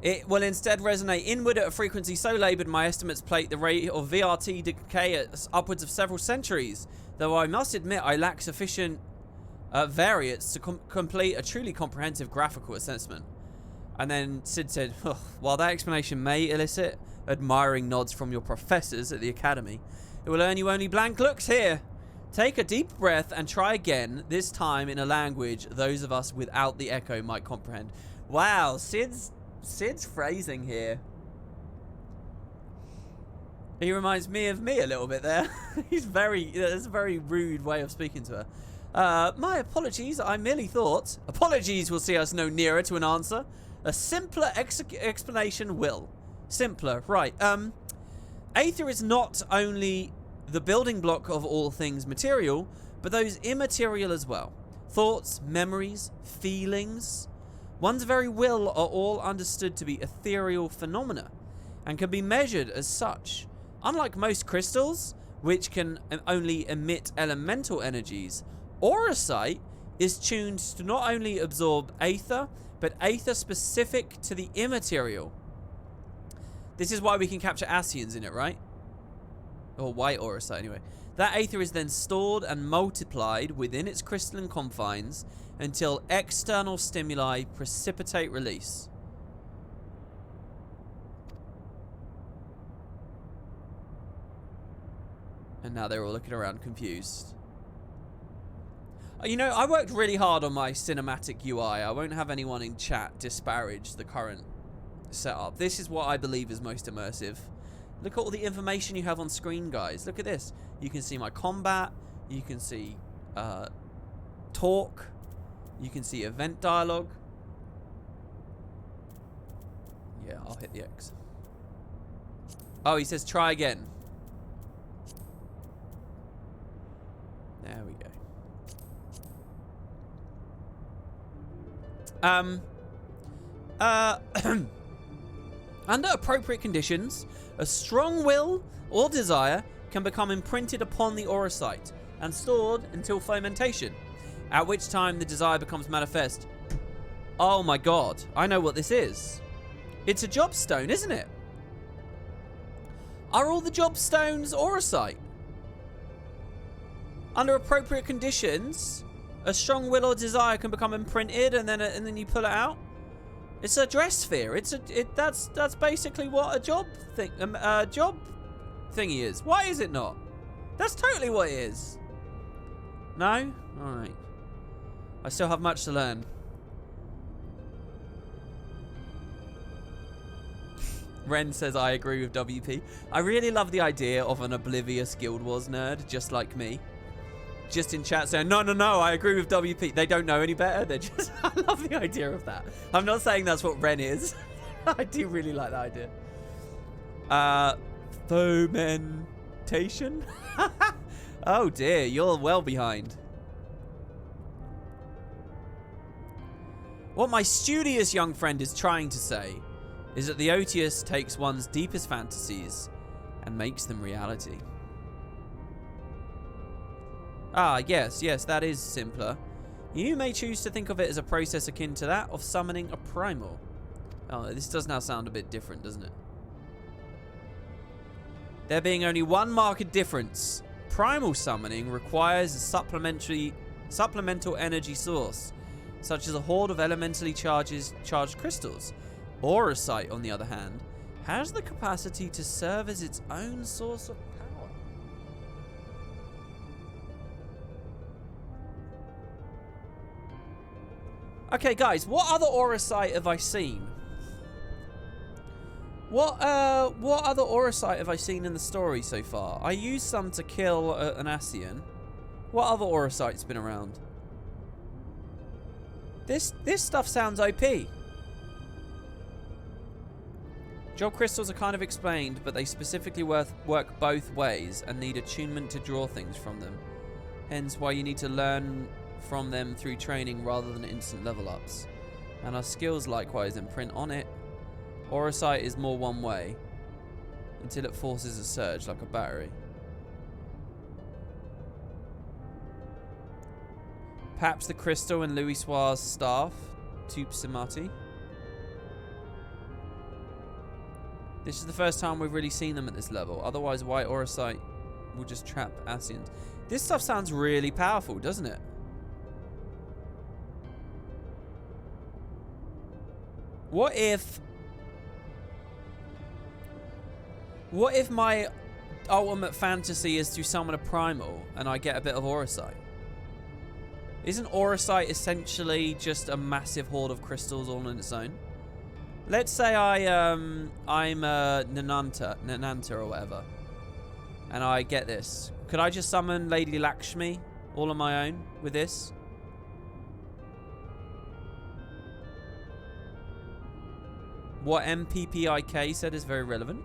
It will instead resonate inward at a frequency so labored my estimates plate the rate of VRT decay at upwards of several centuries, though I must admit I lack sufficient variates to complete a truly comprehensive graphical assessment. And then Sid said, oh, while that explanation may elicit admiring nods from your professors at the academy, it will earn you only blank looks here. Take a deep breath and try again, this time in a language those of us without the echo might comprehend. Wow, Sid's phrasing here. He reminds me of me a little bit there. That's a very rude way of speaking to her. My apologies, I merely thought. Apologies will see us no nearer to an answer. A simpler explanation will. Simpler, right. Aether is not only the building block of all things material, but those immaterial as well. Thoughts, memories, feelings. One's very will are all understood to be ethereal phenomena and can be measured as such. Unlike most crystals, which can only emit elemental energies, auracite is tuned to not only absorb aether, but aether specific to the immaterial. This is why we can capture Ascians in it, right? Or white auracite, anyway. That aether is then stored and multiplied within its crystalline confines until external stimuli precipitate release. And now they're all looking around confused. You know, I worked really hard on my cinematic UI. I won't have anyone in chat disparage the current setup. This is what I believe is most immersive. Look at all the information you have on screen, guys. Look at this. You can see my combat. You can see talk. You can see event dialogue. Yeah, I'll hit the X. Oh, he says try again. There we go. Under appropriate conditions, a strong will or desire can become imprinted upon the auracite and stored until fermentation, at which time the desire becomes manifest. Oh my god, I know what this is. It's a job stone, isn't it? Are all the job stones auracite? Under appropriate conditions, a strong will or desire can become imprinted, and then you pull it out. It's a dress sphere. That's basically what a job thingy is. Why is it not? That's totally what it is. No? All right. I still have much to learn. Ren says I agree with WP. I really love the idea of an oblivious Guild Wars nerd just like me. Just in chat saying, no, I agree with WP. They don't know any better. They're just, I love the idea of that. I'm not saying that's what Ren is. I do really like that idea. Fomentation? Oh dear, you're well behind. What my studious young friend is trying to say is that the Otius takes one's deepest fantasies and makes them reality. Ah, yes, that is simpler. You may choose to think of it as a process akin to that of summoning a primal. Oh, this does now sound a bit different, doesn't it? There being only one marked difference. Primal summoning requires a supplemental energy source, such as a horde of elementally charged crystals. Auracite, on the other hand, has the capacity to serve as its own source of power. Okay, guys, what other auracite have I seen? What other auracite have I seen in the story so far? I used some to kill an Ascian. What other auracite's been around? This stuff sounds OP. Job crystals are kind of explained, but they specifically work both ways and need attunement to draw things from them. Hence why you need to learn from them through training rather than instant level ups. And our skills likewise imprint on it. Auracite is more one way until it forces a surge like a battery. Perhaps the crystal in Louis Soir's staff, Tupsimati. This is the first time we've really seen them at this level. Otherwise, white auracite will just trap Ascians. This stuff sounds really powerful, doesn't it? What if my ultimate fantasy is to summon a primal and I get a bit of auracite? Isn't auracite essentially just a massive horde of crystals all on its own? Let's say I'm Nananta or whatever, and I get this. Could I just summon Lady Lakshmi all on my own with this? What MPPIK said is very relevant.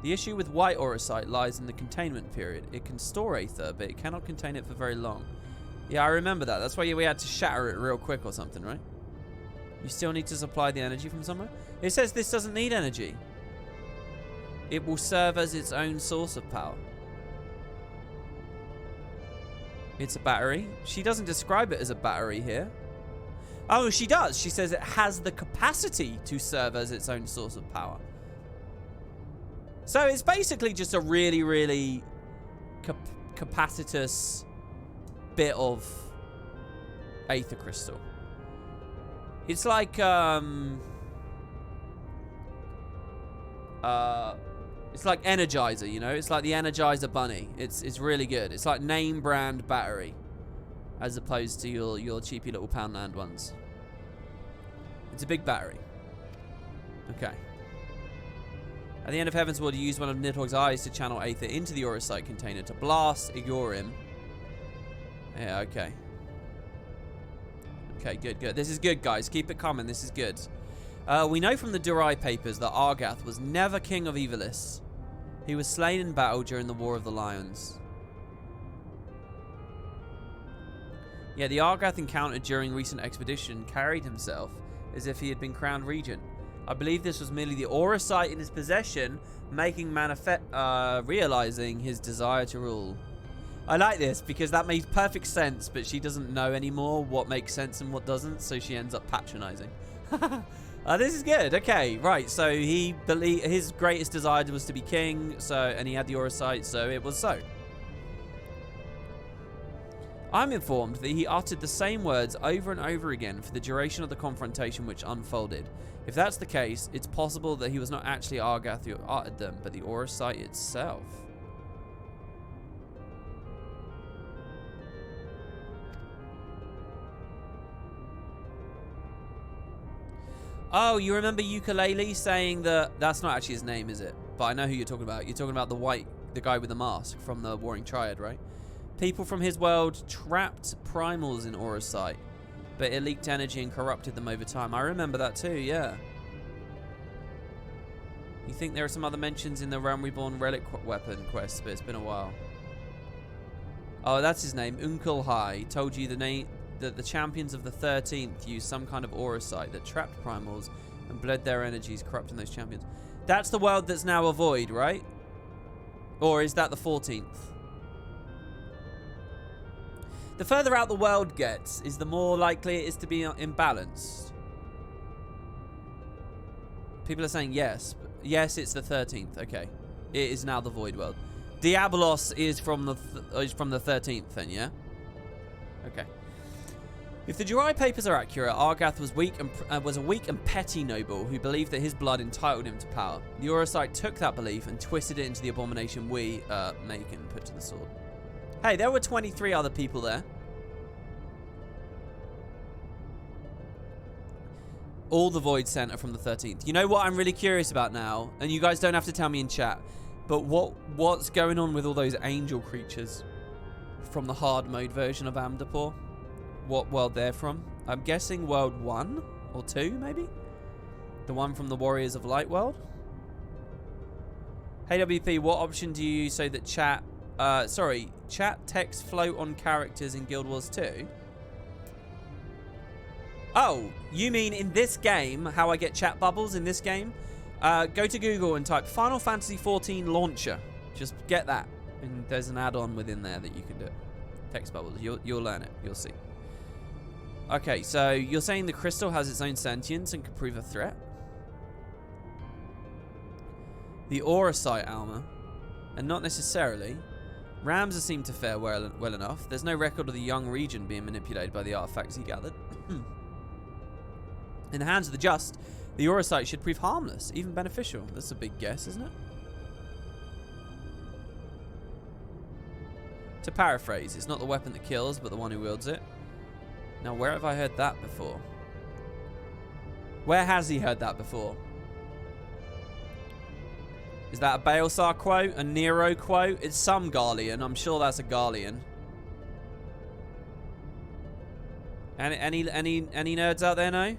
The issue with white auracite lies in the containment period. It can store aether, but it cannot contain it for very long. Yeah, I remember that. That's why we had to shatter it real quick or something, right? You still need to supply the energy from somewhere. It says this doesn't need energy. It will serve as its own source of power. It's a battery. She doesn't describe it as a battery here. Oh, she does. She says it has the capacity to serve as its own source of power. So it's basically just a really, really capacitous bit of aether crystal. It's like It's like Energizer, you know? It's like the Energizer Bunny. It's really good. It's like name brand battery, as opposed to your cheapy little Poundland ones. It's a big battery. Okay. At the end of Heaven's Ward, you use one of Nidhogg's eyes to channel Aether into the Aurosite container to blast Igorim. Yeah, okay. Okay, good, good. This is good, guys. Keep it coming. This is good. We know from the Durai papers that Argath was never king of Ivalice. He was slain in battle during the War of the Lions. Yeah, the Argath encountered during recent expedition carried himself as if he had been crowned regent. I believe this was merely the Aurosite in his possession, making realizing his desire to rule. I like this because that makes perfect sense, but she doesn't know anymore what makes sense and what doesn't, so she ends up patronizing. This is good. Okay, right. So he believed his greatest desire was to be king, and he had the Aurosite, so it was so. I'm informed that he uttered the same words over and over again for the duration of the confrontation which unfolded. If that's the case, it's possible that he was not actually Argath who uttered them, but the Aurosite itself. Oh, you remember Ukulele saying that... That's not actually his name, is it? But I know who you're talking about. You're talking about the guy with the mask from the Warring Triad, right? People from his world trapped primals in Aurosite, but it leaked energy and corrupted them over time. I remember that too, yeah. You think there are some other mentions in the Realm Reborn Relic Weapon quest, but it's been a while. Oh, that's his name. Uncle Hai told you the name that the champions of the 13th used some kind of Aurosite that trapped primals and bled their energies, corrupting those champions. That's the world that's now a void, right? Or is that the 14th? The further out the world gets, is the more likely it is to be imbalanced. People are saying yes. Yes, it's the 13th. Okay. It is now the Void World. Diabolos is from the 13th then, yeah? Okay. If the Durai papers are accurate, Argath was a weak and petty noble who believed that his blood entitled him to power. The Aurosite took that belief and twisted it into the abomination we make and put to the sword. Hey, there were 23 other people there. All the Void Center from the 13th. You know what I'm really curious about now? And you guys don't have to tell me in chat. But what's going on with all those angel creatures from the hard mode version of Amdapor? What world they're from? I'm guessing world 1 or 2, maybe? The one from the Warriors of Light world? Hey, WP, what option do you use so that chat text float on characters in Guild Wars 2? Oh, you mean in this game, how I get chat bubbles in this game? Go to Google and type Final Fantasy XIV Launcher. Just get that. And there's an add-on within there that you can do. Text bubbles. You'll learn it. You'll see. Okay, so you're saying the crystal has its own sentience and can prove a threat? The Aurosite armor. And not necessarily. Ramza seem to fare well enough. There's no record of the young region being manipulated by the artifacts he gathered. In the hands of the just, the Aurosite should prove harmless, even beneficial. That's a big guess, isn't it? To paraphrase, it's not the weapon that kills, but the one who wields it. Now, where have I heard that before? Where has he heard that before? Is that a Baelsar quote? A Nero quote? It's some Garlean. I'm sure that's a Garlean. Any nerds out there know?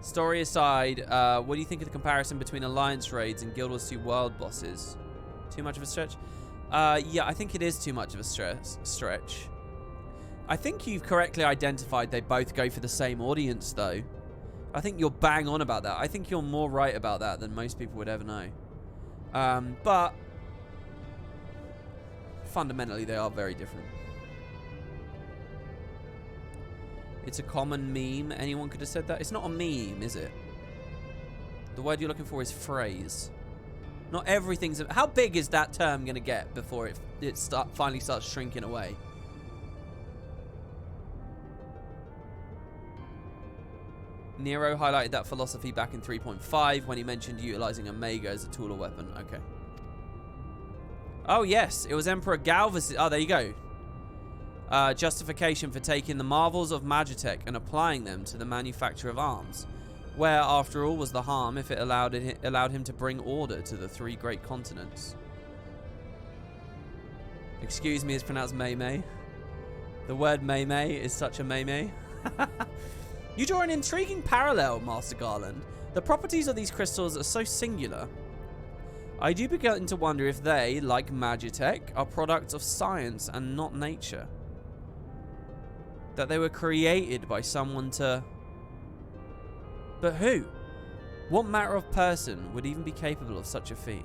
Story aside, what do you think of the comparison between Alliance raids and Guild Wars 2 world bosses? Too much of a stretch? Yeah, I think it is too much of a stretch. I think you've correctly identified they both go for the same audience, though. I think you're bang on about that. I think you're more right about that than most people would ever know. But fundamentally, they are very different. It's a common meme. Anyone could have said that. It's not a meme, is it? The word you're looking for is phrase. Not everything's... How big is that term going to get before it finally starts shrinking away? Nero highlighted that philosophy back in 3.5 when he mentioned utilizing a Mega as a tool or weapon. Okay. Oh, yes. It was Emperor Galvus. Oh, there you go. Justification for taking the marvels of Magitech and applying them to the manufacture of arms. Where, after all, was the harm if it allowed him to bring order to the 3 great continents? Excuse me is pronounced May-May. The word May-May is such a May-May. You draw an intriguing parallel, Master Garland. The properties of these crystals are so singular. I do begin to wonder if they, like Magitech, are products of science and not nature. That they were created by someone to... But who? What matter of person would even be capable of such a feat?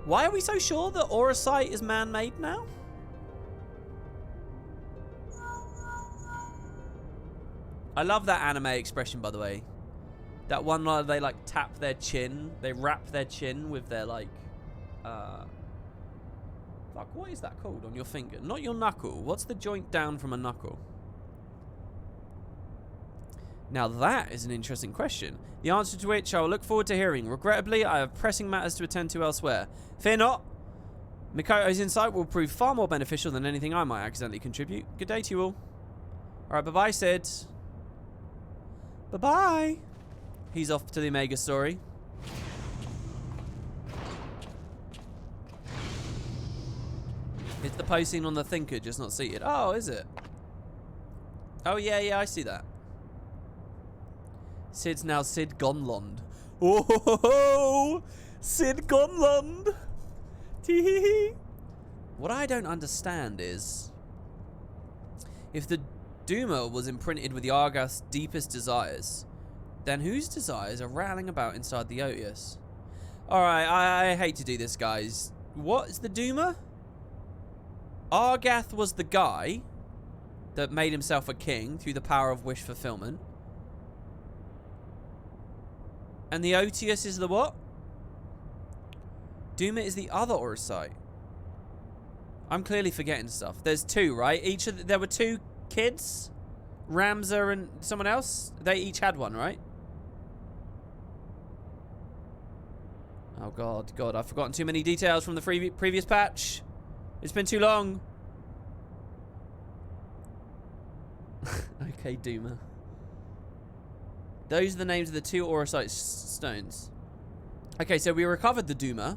Why are we so sure that Auracite is man-made now? I love that anime expression, by the way. That one where they like tap their chin. They wrap their chin with their like... Fuck, what is that called on your finger? Not your knuckle. What's the joint down from a knuckle? Now that is an interesting question. The answer to which I will look forward to hearing. Regrettably, I have pressing matters to attend to elsewhere. Fear not. Mikoto's insight will prove far more beneficial than anything I might accidentally contribute. Good day to you all. Alright, bye-bye, Sid. Bye-bye. He's off to the Omega story. It's the posting on the thinker, just not seated. Oh, is it? Oh, yeah, I see that. Sid's now Sid Gonlond. Oh, Sid Gonlond. Tee. What I don't understand is, if the Duma was imprinted with the Argath's deepest desires, then whose desires are rattling about inside the Otius? Alright, I hate to do this, guys. What is the Duma? Argath was the guy that made himself a king through the power of wish fulfillment. And the Otius is the what? Duma is the other Auracite. I'm clearly forgetting stuff. There's 2, right? There were 2 kids, Ramza and someone else. They each had one, right? Oh God, I've forgotten too many details from the previous patch. It's been too long. Okay, Duma. Those are the names of the 2 Auracite stones. Okay, so we recovered the Duma.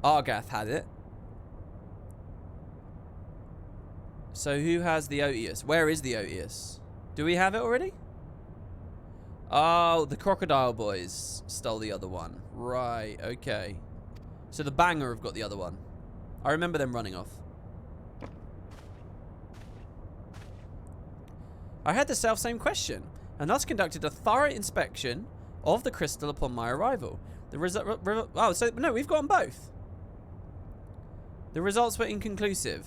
Argath had it. So who has the Otius? Where is the Otius? Do we have it already? Oh, the Crocodile Boys stole the other one. Right, okay. So the Banger have got the other one. I remember them running off. I had the self-same question, and thus conducted a thorough inspection of the crystal upon my arrival. Oh, so no, we've got them both. The results were inconclusive.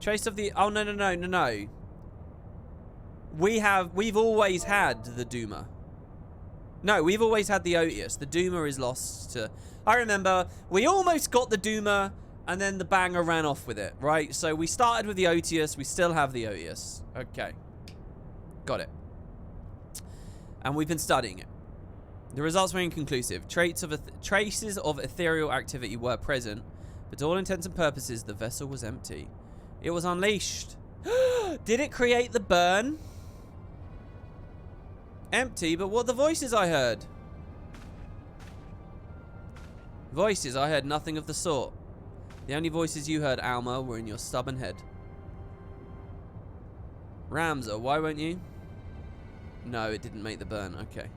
Trace of the... Oh, no. We've always had the Duma. No, we've always had the Otius. The Duma is lost to... I remember, we almost got the Duma, and then the Banger ran off with it, right? So we started with the Otius. We still have the Otius. Okay. Got it. And we've been studying it. The results were inconclusive. Traces of ethereal activity were present, but to all intents and purposes, the vessel was empty. It was unleashed. Did it create the burn? Empty, but what are the voices I heard? Voices, I heard nothing of the sort. The only voices you heard, Alma, were in your stubborn head. Ramza, why won't you? No, it didn't make the burn. Okay.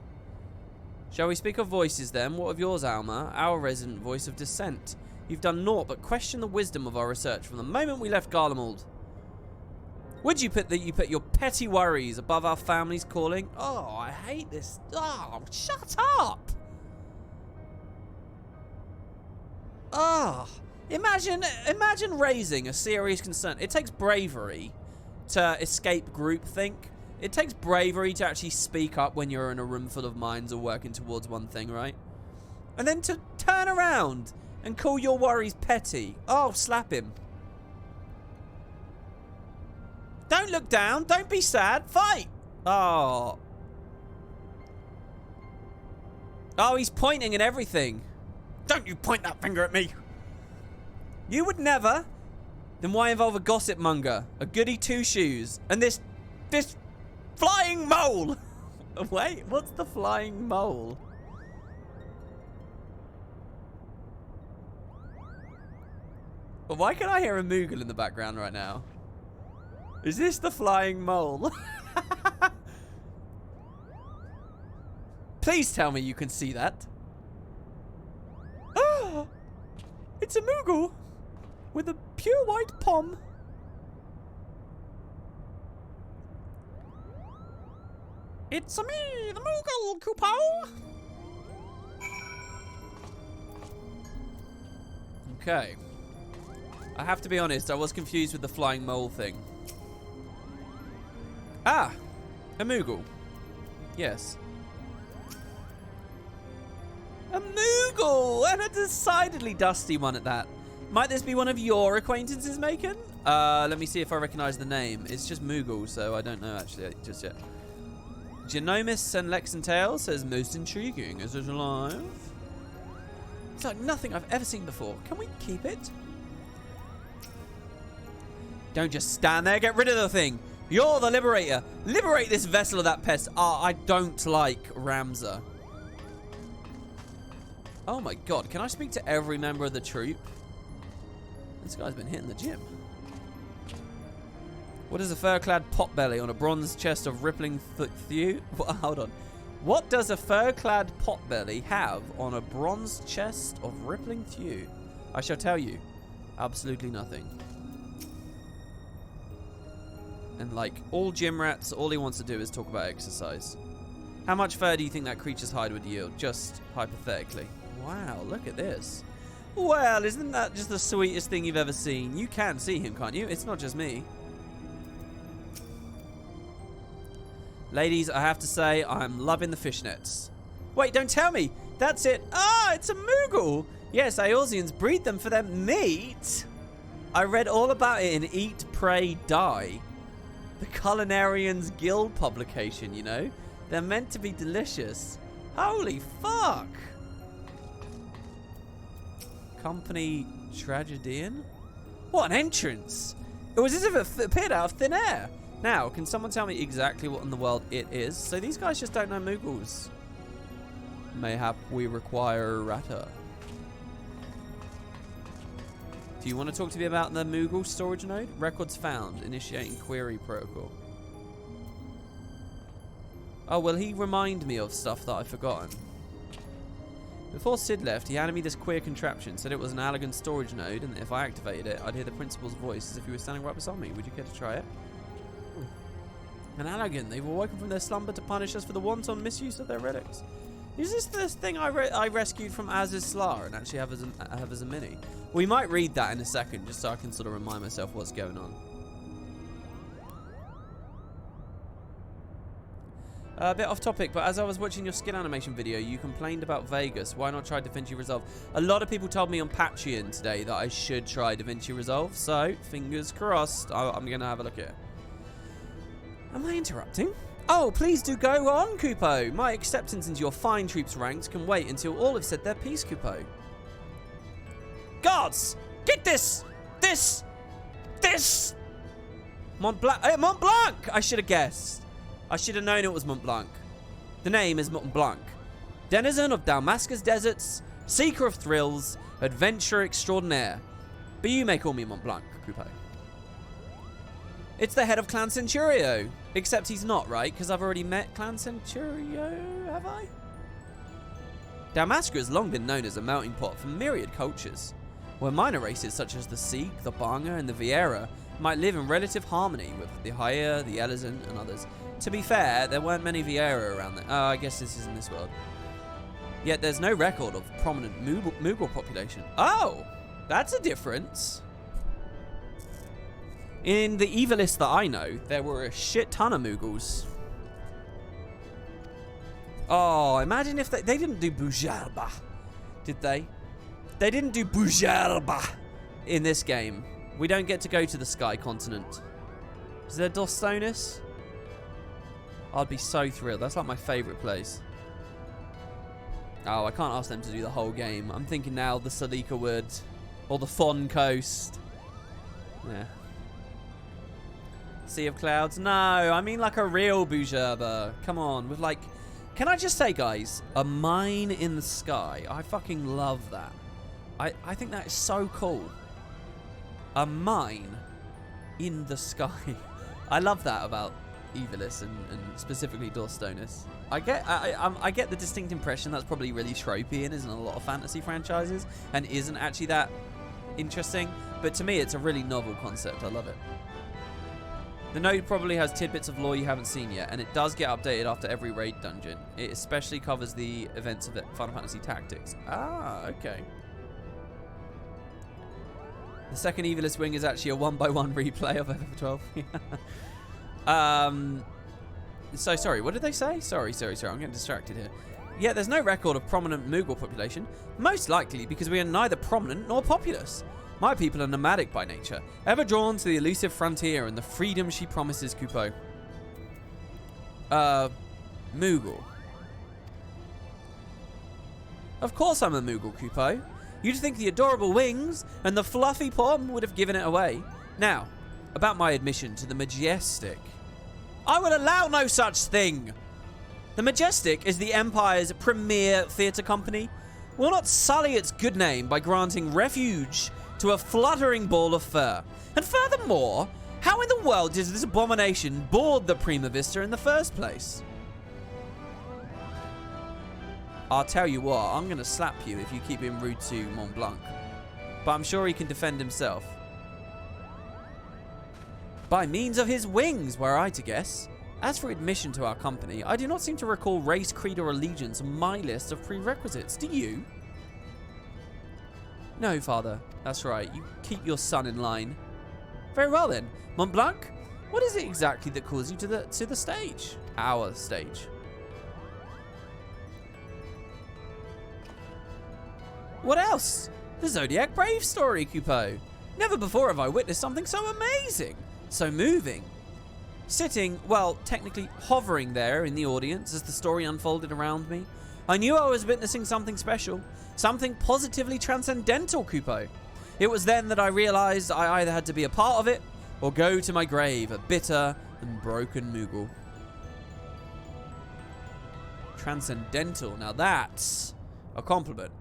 Shall we speak of voices then? What of yours, Alma? Our resident voice of dissent. You've done naught but question the wisdom of our research from the moment we left Garlemald. Would you put your petty worries above our family's calling? Oh, I hate this. Oh, shut up. Oh, imagine raising a serious concern. It takes bravery to escape groupthink. It takes bravery to actually speak up when you're in a room full of minds all working towards one thing, right? And then to turn around and call your worries petty. Oh, slap him. Don't look down. Don't be sad. Fight. Oh. Oh, he's pointing at everything. Don't you point that finger at me. You would never. Then why involve a gossip monger, a goody two-shoes, and this flying mole? Wait, what's the flying mole? But why can I hear a Moogle in the background right now? Is this the flying mole? Please tell me you can see that. Ah! It's a Moogle with a pure white pom. It's me, the Moogle, Kupo. Okay. I have to be honest, I was confused with the flying mole thing. Ah! A Moogle. Yes. A Moogle! And a decidedly dusty one at that. Might this be one of your acquaintances, Macon? Let me see if I recognize the name. It's just Moogle, so I don't know actually just yet. Genomis and Lexentail says, most intriguing. Is it alive? It's like nothing I've ever seen before. Can we keep it? Don't just stand there. Get rid of the thing. You're the liberator. Liberate this vessel of that pest. Ah, I don't like Ramza. Oh my god. Can I speak to every member of the troop? This guy's been hitting the gym. What is a fur-clad potbelly on a bronze chest of rippling thew? Hold on. What does a fur-clad potbelly have on a bronze chest of rippling thew? I shall tell you. Absolutely nothing. And like all gym rats, all he wants to do is talk about exercise. How much fur do you think that creature's hide would yield? Just hypothetically. Wow, look at this. Well, isn't that just the sweetest thing you've ever seen? You can see him, can't you? It's not just me. Ladies, I have to say, I'm loving the fishnets. Wait, don't tell me. That's it. Ah, it's a Moogle. Yes, Eorzeans breed them for their meat. I read all about it in Eat, Pray, Die. The Culinarians Guild publication, you know. They're meant to be delicious. Holy fuck. Company Tragedian? What an entrance. It was as if it appeared out of thin air. Now, can someone tell me exactly what in the world it is? So these guys just don't know Moogles. Mayhap we require Rata. Do you want to talk to me about the Moogle storage node? Records found. Initiating query protocol. Oh, will he remind me of stuff that I've forgotten? Before Sid left, he handed me this queer contraption. Said it was an Allergan storage node, and that if I activated it, I'd hear the principal's voice as if he was standing right beside me. Would you care to try it? An Allergan. They've awoken from their slumber to punish us for the wanton misuse of their relics. Is this the thing I rescued from Az's Slar and actually have as a mini? We might read that in a second, just so I can sort of remind myself what's going on. A bit off topic, but as I was watching your skin animation video, you complained about Vegas. Why not try DaVinci Resolve? A lot of people told me on Patreon today that I should try DaVinci Resolve, so fingers crossed. I'm going to have a look at it. Am I interrupting? Oh, please do go on, Kupo. My acceptance into your fine troops ranks can wait until all have said their piece, Kupo. Guards! Get this! This! Mont Blanc! Mont Blanc! I should have guessed. I should have known it was Mont Blanc. The name is Mont Blanc. Denizen of Damascus deserts, seeker of thrills, adventurer extraordinaire. But you may call me Mont Blanc, Kupo. It's the head of Clan Centurio. Except he's not, right? Because I've already met Clan Centurio, have I? Damascus has long been known as a melting pot for myriad cultures, where minor races such as the Sikh, the Banga, and the Vieira might live in relative harmony with the Haya, the Elezen, and others. To be fair, there weren't many Vieira around there. Oh, I guess this is in this world. Yet there's no record of prominent Moogle population. Oh, that's a difference. In the Ivalice that I know, there were a shit ton of Moogles. Oh, imagine if they didn't do Bujalba, did they? They didn't do Bujalba in this game. We don't get to go to the Sky Continent. Is there Dostonis? I'd be so thrilled. That's like my favourite place. Oh, I can't ask them to do the whole game. I'm thinking now the Salika Wood or the Fon Coast. Yeah. Sea of Clouds? No, I mean like a real Bujerba. Come on, with like... Can I just say, guys, a mine in the sky. I fucking love that. I think that is so cool. A mine in the sky. I love that about Ivalice and specifically Dostonis. I get the distinct impression that's probably really tropey and isn't a lot of fantasy franchises and isn't actually that interesting. But to me, it's a really novel concept. I love it. The node probably has tidbits of lore you haven't seen yet, and it does get updated after every raid dungeon. It especially covers the events of Final Fantasy Tactics. Ah, okay. The second Ivalice wing is actually a 1x1 replay of FF12. So sorry, what did they say? Sorry, I'm getting distracted here. Yeah, there's no record of prominent Moogle population, most likely because we are neither prominent nor populous. My people are nomadic by nature, ever drawn to the elusive frontier and the freedom she promises Kupo. Moogle. Of course I'm a Moogle, Kupo. You'd think the adorable wings and the fluffy pom would have given it away. Now, about my admission to the Majestic. I would allow no such thing. The Majestic is the Empire's premier theatre company. Will not sully its good name by granting refuge to a fluttering ball of fur. And furthermore, how in the world did this abomination board the Prima Vista in the first place? I'll tell you what, I'm going to slap you if you keep being rude to Mont Blanc. But I'm sure he can defend himself. By means of his wings, were I to guess. As for admission to our company, I do not seem to recall race, creed, or allegiance on my list of prerequisites. Do you? No, father. That's right. You keep your son in line. Very well then. Mont Blanc, what is it exactly that calls you to the stage? Our stage. What else? The Zodiac Brave story, Kupo. Never before have I witnessed something so amazing, so moving. Sitting, well, technically hovering there in the audience as the story unfolded around me, I knew I was witnessing something special, something positively transcendental, Kupo. It was then that I realized I either had to be a part of it or go to my grave, a bitter and broken Moogle. Transcendental, now that's a compliment.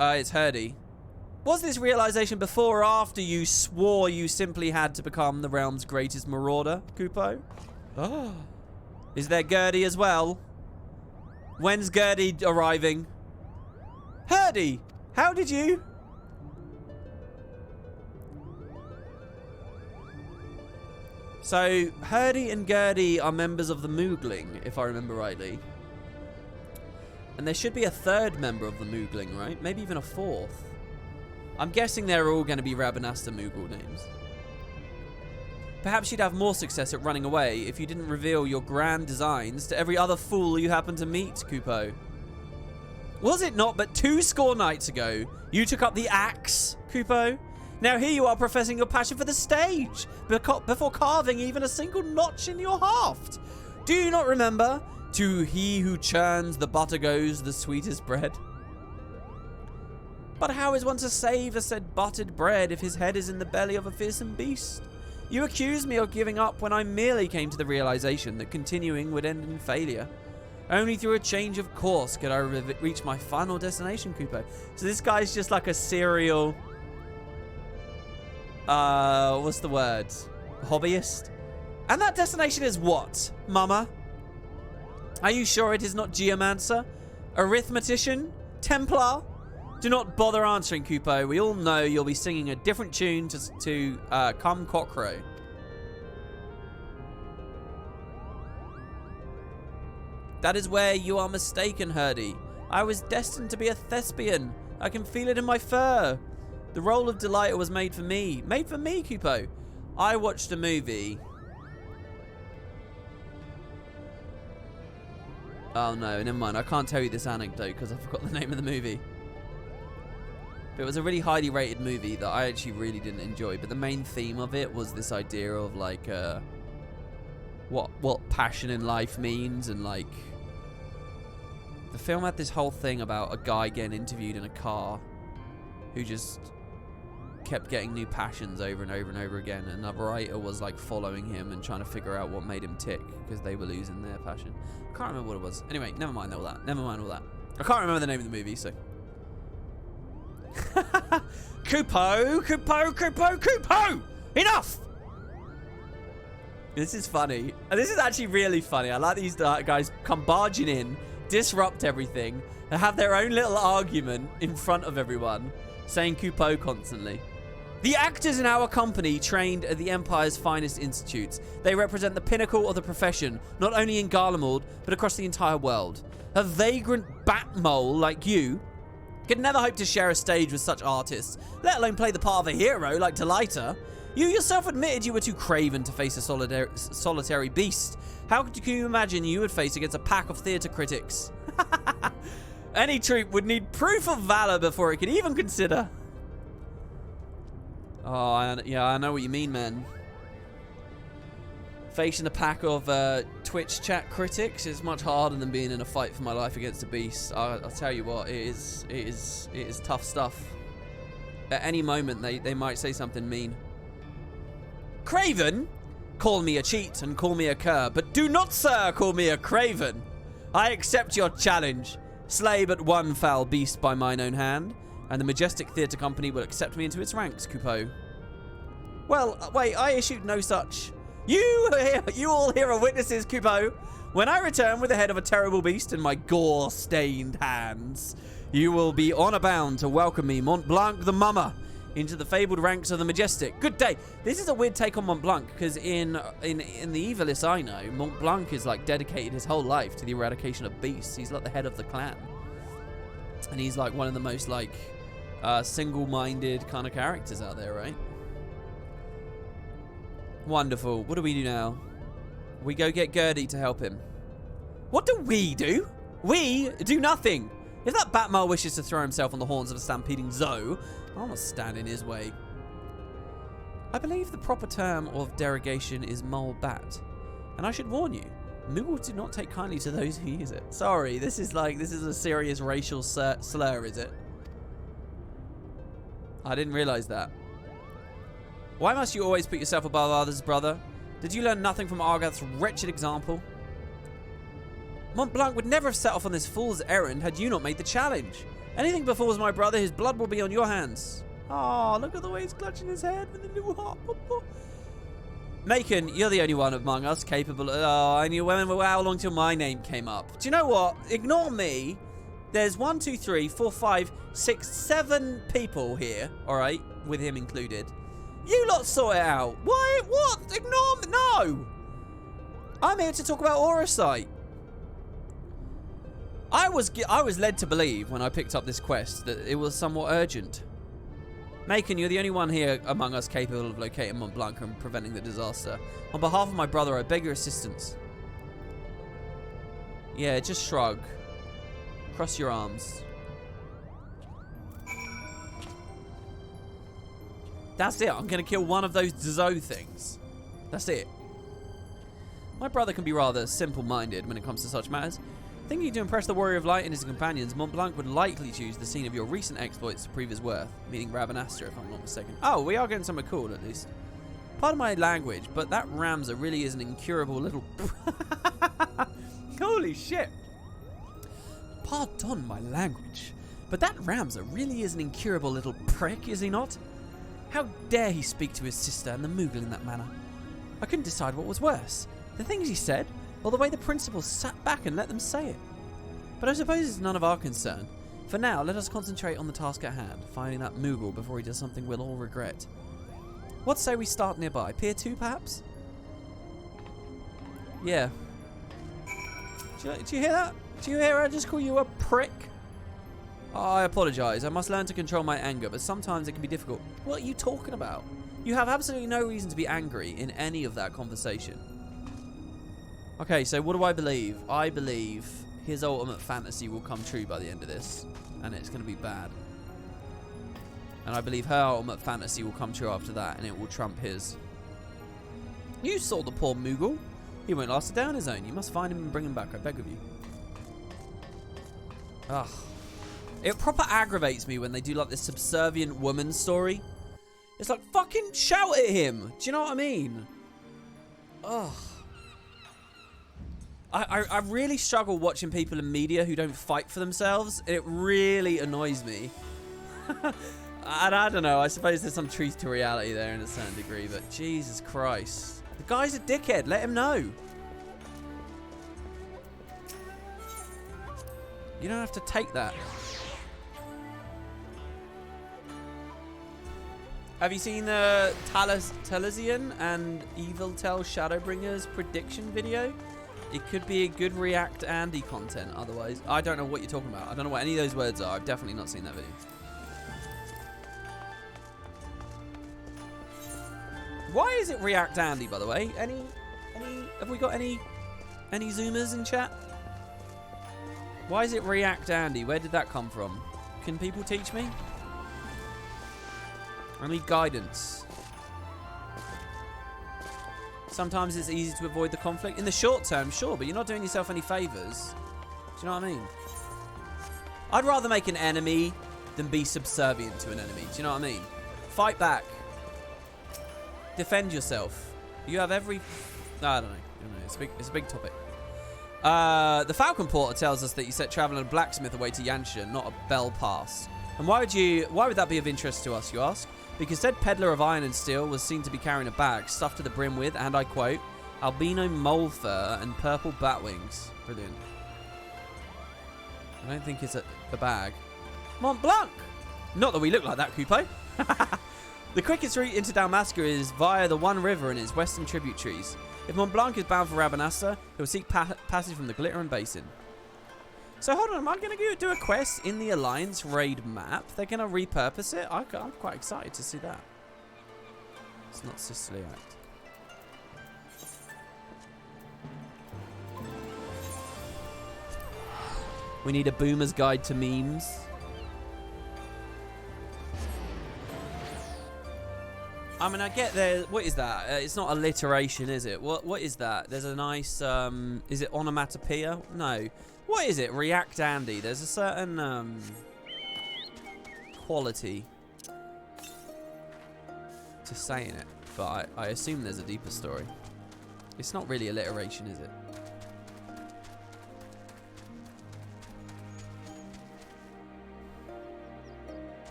It's Herdy. Was this realization before or after you swore you simply had to become the realm's greatest marauder, Kupo? Oh. Is there Gertie as well? When's Gertie arriving? Herdy, how did you? So, Herdy and Gertie are members of the Moogling, if I remember rightly. And there should be a third member of the Moogling, right? Maybe even a fourth. I'm guessing they're all going to be Rabanasta Moogle names. Perhaps you'd have more success at running away if you didn't reveal your grand designs to every other fool you happen to meet, Kupo. Was it not but 2 nights ago you took up the axe, Kupo? Now here you are professing your passion for the stage before carving even a single notch in your haft. Do you not remember? To he who churns the butter goes the sweetest bread. But how is one to savour said buttered bread if his head is in the belly of a fearsome beast? You accuse me of giving up when I merely came to the realization that continuing would end in failure. Only through a change of course could I reach my final destination, Kupo. So this guy's just like a serial... what's the word? Hobbyist? And that destination is what, Mama? Are you sure it is not Geomancer? Arithmetician? Templar? Do not bother answering, Kupo. We all know you'll be singing a different tune to Come Cockcrow. That is where you are mistaken, Herdy. I was destined to be a thespian. I can feel it in my fur. The role of Delighter was made for me. Made for me, Kupo. I watched a movie. Oh no, never mind. I can't tell you this anecdote because I forgot the name of the movie. But it was a really highly rated movie that I actually really didn't enjoy. But the main theme of it was this idea of like what passion in life means, and like the film had this whole thing about a guy getting interviewed in a car who just kept getting new passions over and over and over again, and another writer was like following him and trying to figure out what made him tick because they were losing their passion. I can't remember what it was. Anyway, never mind all that. Never mind all that. I can't remember the name of the movie, so. Kupo! Enough! This is funny. And this is actually really funny. I like these guys come barging in, disrupt everything, and have their own little argument in front of everyone, saying Kupo constantly. The actors in our company trained at the Empire's finest institutes. They represent the pinnacle of the profession, not only in Garlemald, but across the entire world. A vagrant bat mole like you could never hope to share a stage with such artists, let alone play the part of a hero like Delita. You yourself admitted you were too craven to face a solitary beast. How could you imagine you would face against a pack of theatre critics? Any troupe would need proof of valor before it could even consider. Oh, yeah, I know what you mean, man. Facing a pack of Twitch chat critics is much harder than being in a fight for my life against a beast. I'll tell you what, it is tough stuff. At any moment, they might say something mean. Craven? Call me a cheat and call me a cur, but do not, sir, call me a craven. I accept your challenge. Slay but one foul beast by mine own hand, and the Majestic Theatre Company will accept me into its ranks, Kupo. Well, wait, I issued no such. You all here are witnesses, Kupo. When I return with the head of a terrible beast in my gore-stained hands, you will be honor bound to welcome me, Mont Blanc the Mummer, into the fabled ranks of the Majestic. Good day. This is a weird take on Mont Blanc, because in the Ivalice I know, Mont Blanc is like dedicated his whole life to the eradication of beasts. He's like the head of the clan. And he's like one of the most like single-minded kind of characters out there, right? Wonderful. What do we do now? We go get Gertie to help him. What do we do? We do nothing. If that Batmole wishes to throw himself on the horns of a stampeding Zoe, I'll not stand in his way. I believe the proper term of derogation is mole bat. And I should warn you, Moogle do not take kindly to those who use it. Sorry, this is a serious racial slur, is it? I didn't realize that. Why must you always put yourself above others, brother? Did you learn nothing from Argath's wretched example? Mont Blanc would never have set off on this fool's errand had you not made the challenge. Anything befalls my brother, his blood will be on your hands. Oh, look at the way he's clutching his head with the new heart. Macon, you're the only one among us capable of... Oh, I knew how long till my name came up. Do you know what? Ignore me. There's 1, 2, 3, 4, 5, 6, 7 people here, alright, with him included. You lot sort it out. Why? What? Ignore me. No. I'm here to talk about Auracite. I was led to believe when I picked up this quest that it was somewhat urgent. Macon, you're the only one here among us capable of locating Mont Blanc and preventing the disaster. On behalf of my brother, I beg your assistance. Yeah, just shrug. Cross your arms. That's it. I'm going to kill one of those Zoe things. That's it. My brother can be rather simple-minded when it comes to such matters. Thinking to impress the Warrior of Light and his companions, Mont Blanc would likely choose the scene of your recent exploits to prove his worth, meaning Rabanasta, if I'm not mistaken. Oh, we are getting somewhere cool, at least. Pardon my language, but that Ramza really is an incurable little... Holy shit. Pardon my language, but that Ramza really is an incurable little prick, is he not? How dare he speak to his sister and the Moogle in that manner? I couldn't decide what was worse, the things he said, or the way the principal sat back and let them say it. But I suppose it's none of our concern. For now, let us concentrate on the task at hand, finding that Moogle before he does something we'll all regret. What say we start nearby? Pier 2, perhaps? Yeah. Do you hear that? Do you hear her just call you a prick? Oh, I apologise. I must learn to control my anger, but sometimes it can be difficult. What are you talking about? You have absolutely no reason to be angry in any of that conversation. Okay, so what do I believe? I believe his ultimate fantasy will come true by the end of this, and it's going to be bad. And I believe her ultimate fantasy will come true after that, and it will trump his. You saw the poor Moogle. He won't last a day on his own. You must find him and bring him back, I beg of you. Ugh. It proper aggravates me when they do like this subservient woman story. It's like, fucking shout at him. Do you know what I mean? Ugh. I really struggle watching people in media who don't fight for themselves. It really annoys me. And I don't know. I suppose there's some truth to reality there in a certain degree. But Jesus Christ. The guy's a dickhead. Let him know. You don't have to take that. Have you seen the Talisian and Eviltel Shadowbringers prediction video? It could be a good React Andy content otherwise. I don't know what you're talking about. I don't know what any of those words are. I've definitely not seen that video. Why is it React Andy, by the way? Have we got any Zoomers in chat? Why is it React Andy? Where did that come from? Can people teach me? I need guidance. Sometimes it's easy to avoid the conflict. In the short term, sure, but you're not doing yourself any favours. Do you know what I mean? I'd rather make an enemy than be subservient to an enemy. Do you know what I mean? Fight back. Defend yourself. You have every... No, I don't know. It's a big topic. The Falcon Porter tells us that you set travel and a blacksmith away to Yansha, not a bell pass. And why would that be of interest to us, you ask? Because said peddler of iron and steel was seen to be carrying a bag stuffed to the brim with, and I quote, albino mole fur and purple bat wings. Brilliant. I don't think it's a bag. Mont Blanc! Not that we look like that, Kupo. The quickest route into Dalmasca is via the One River and its western tributaries. If Mont Blanc is bound for Rabanasta, he will seek passage from the Glittering Basin. So hold on, am I going to do a quest in the Alliance raid map? They're going to repurpose it? I'm quite excited to see that. It's not Sicily Act. We need a boomer's guide to memes. I mean, I get there. What is that? It's not alliteration, is it? What is that? There's a nice... is it onomatopoeia? No. What is it? React Andy. There's a certain quality to saying it, but I assume there's a deeper story. It's not really alliteration, is it?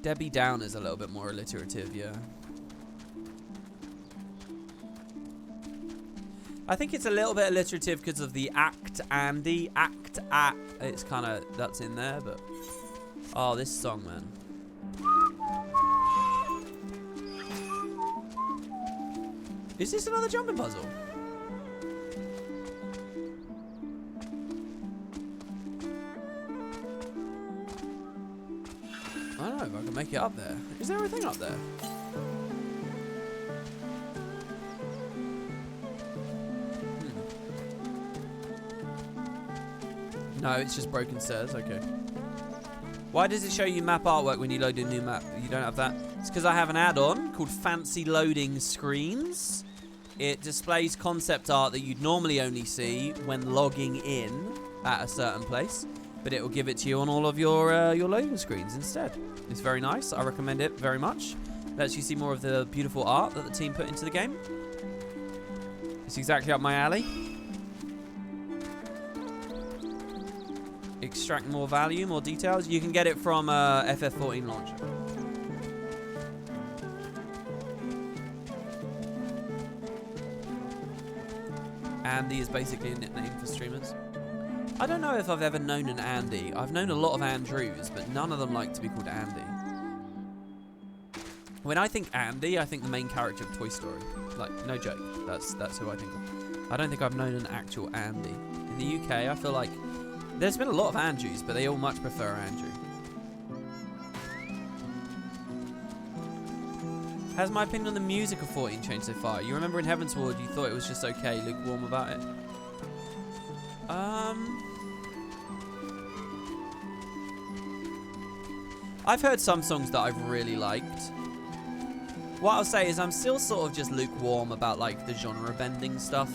Debbie Down is a little bit more alliterative, yeah. I think it's a little bit alliterative because of the act Andy, act at. It's kind of, that's in there, but... Oh, this song, man. Is this another jumping puzzle? I don't know if I can make it up there. Is there anything up there? No, it's just broken stairs. Okay. Why does it show you map artwork when you load a new map? You don't have that? It's because I have an add-on called Fancy Loading Screens. It displays concept art that you'd normally only see when logging in at a certain place, but it will give it to you on all of your loading screens instead. It's very nice. I recommend it very much. Lets you see more of the beautiful art that the team put into the game. It's exactly up my alley. Extract more value, more details. You can get it from FF14 launcher. Andy is basically a nickname for streamers. I don't know if I've ever known an Andy. I've known a lot of Andrews, but none of them like to be called Andy. When I think Andy, I think the main character of Toy Story. Like, no joke. That's who I think of. I don't think I've known an actual Andy. In the UK, I feel like there's been a lot of Andrews, but they all much prefer Andrew. Has my opinion on the music of 14 changed so far? You remember in Heavensward you thought it was just okay, lukewarm about it? I've heard some songs that I've really liked. What I'll say is I'm still sort of just lukewarm about like the genre bending stuff.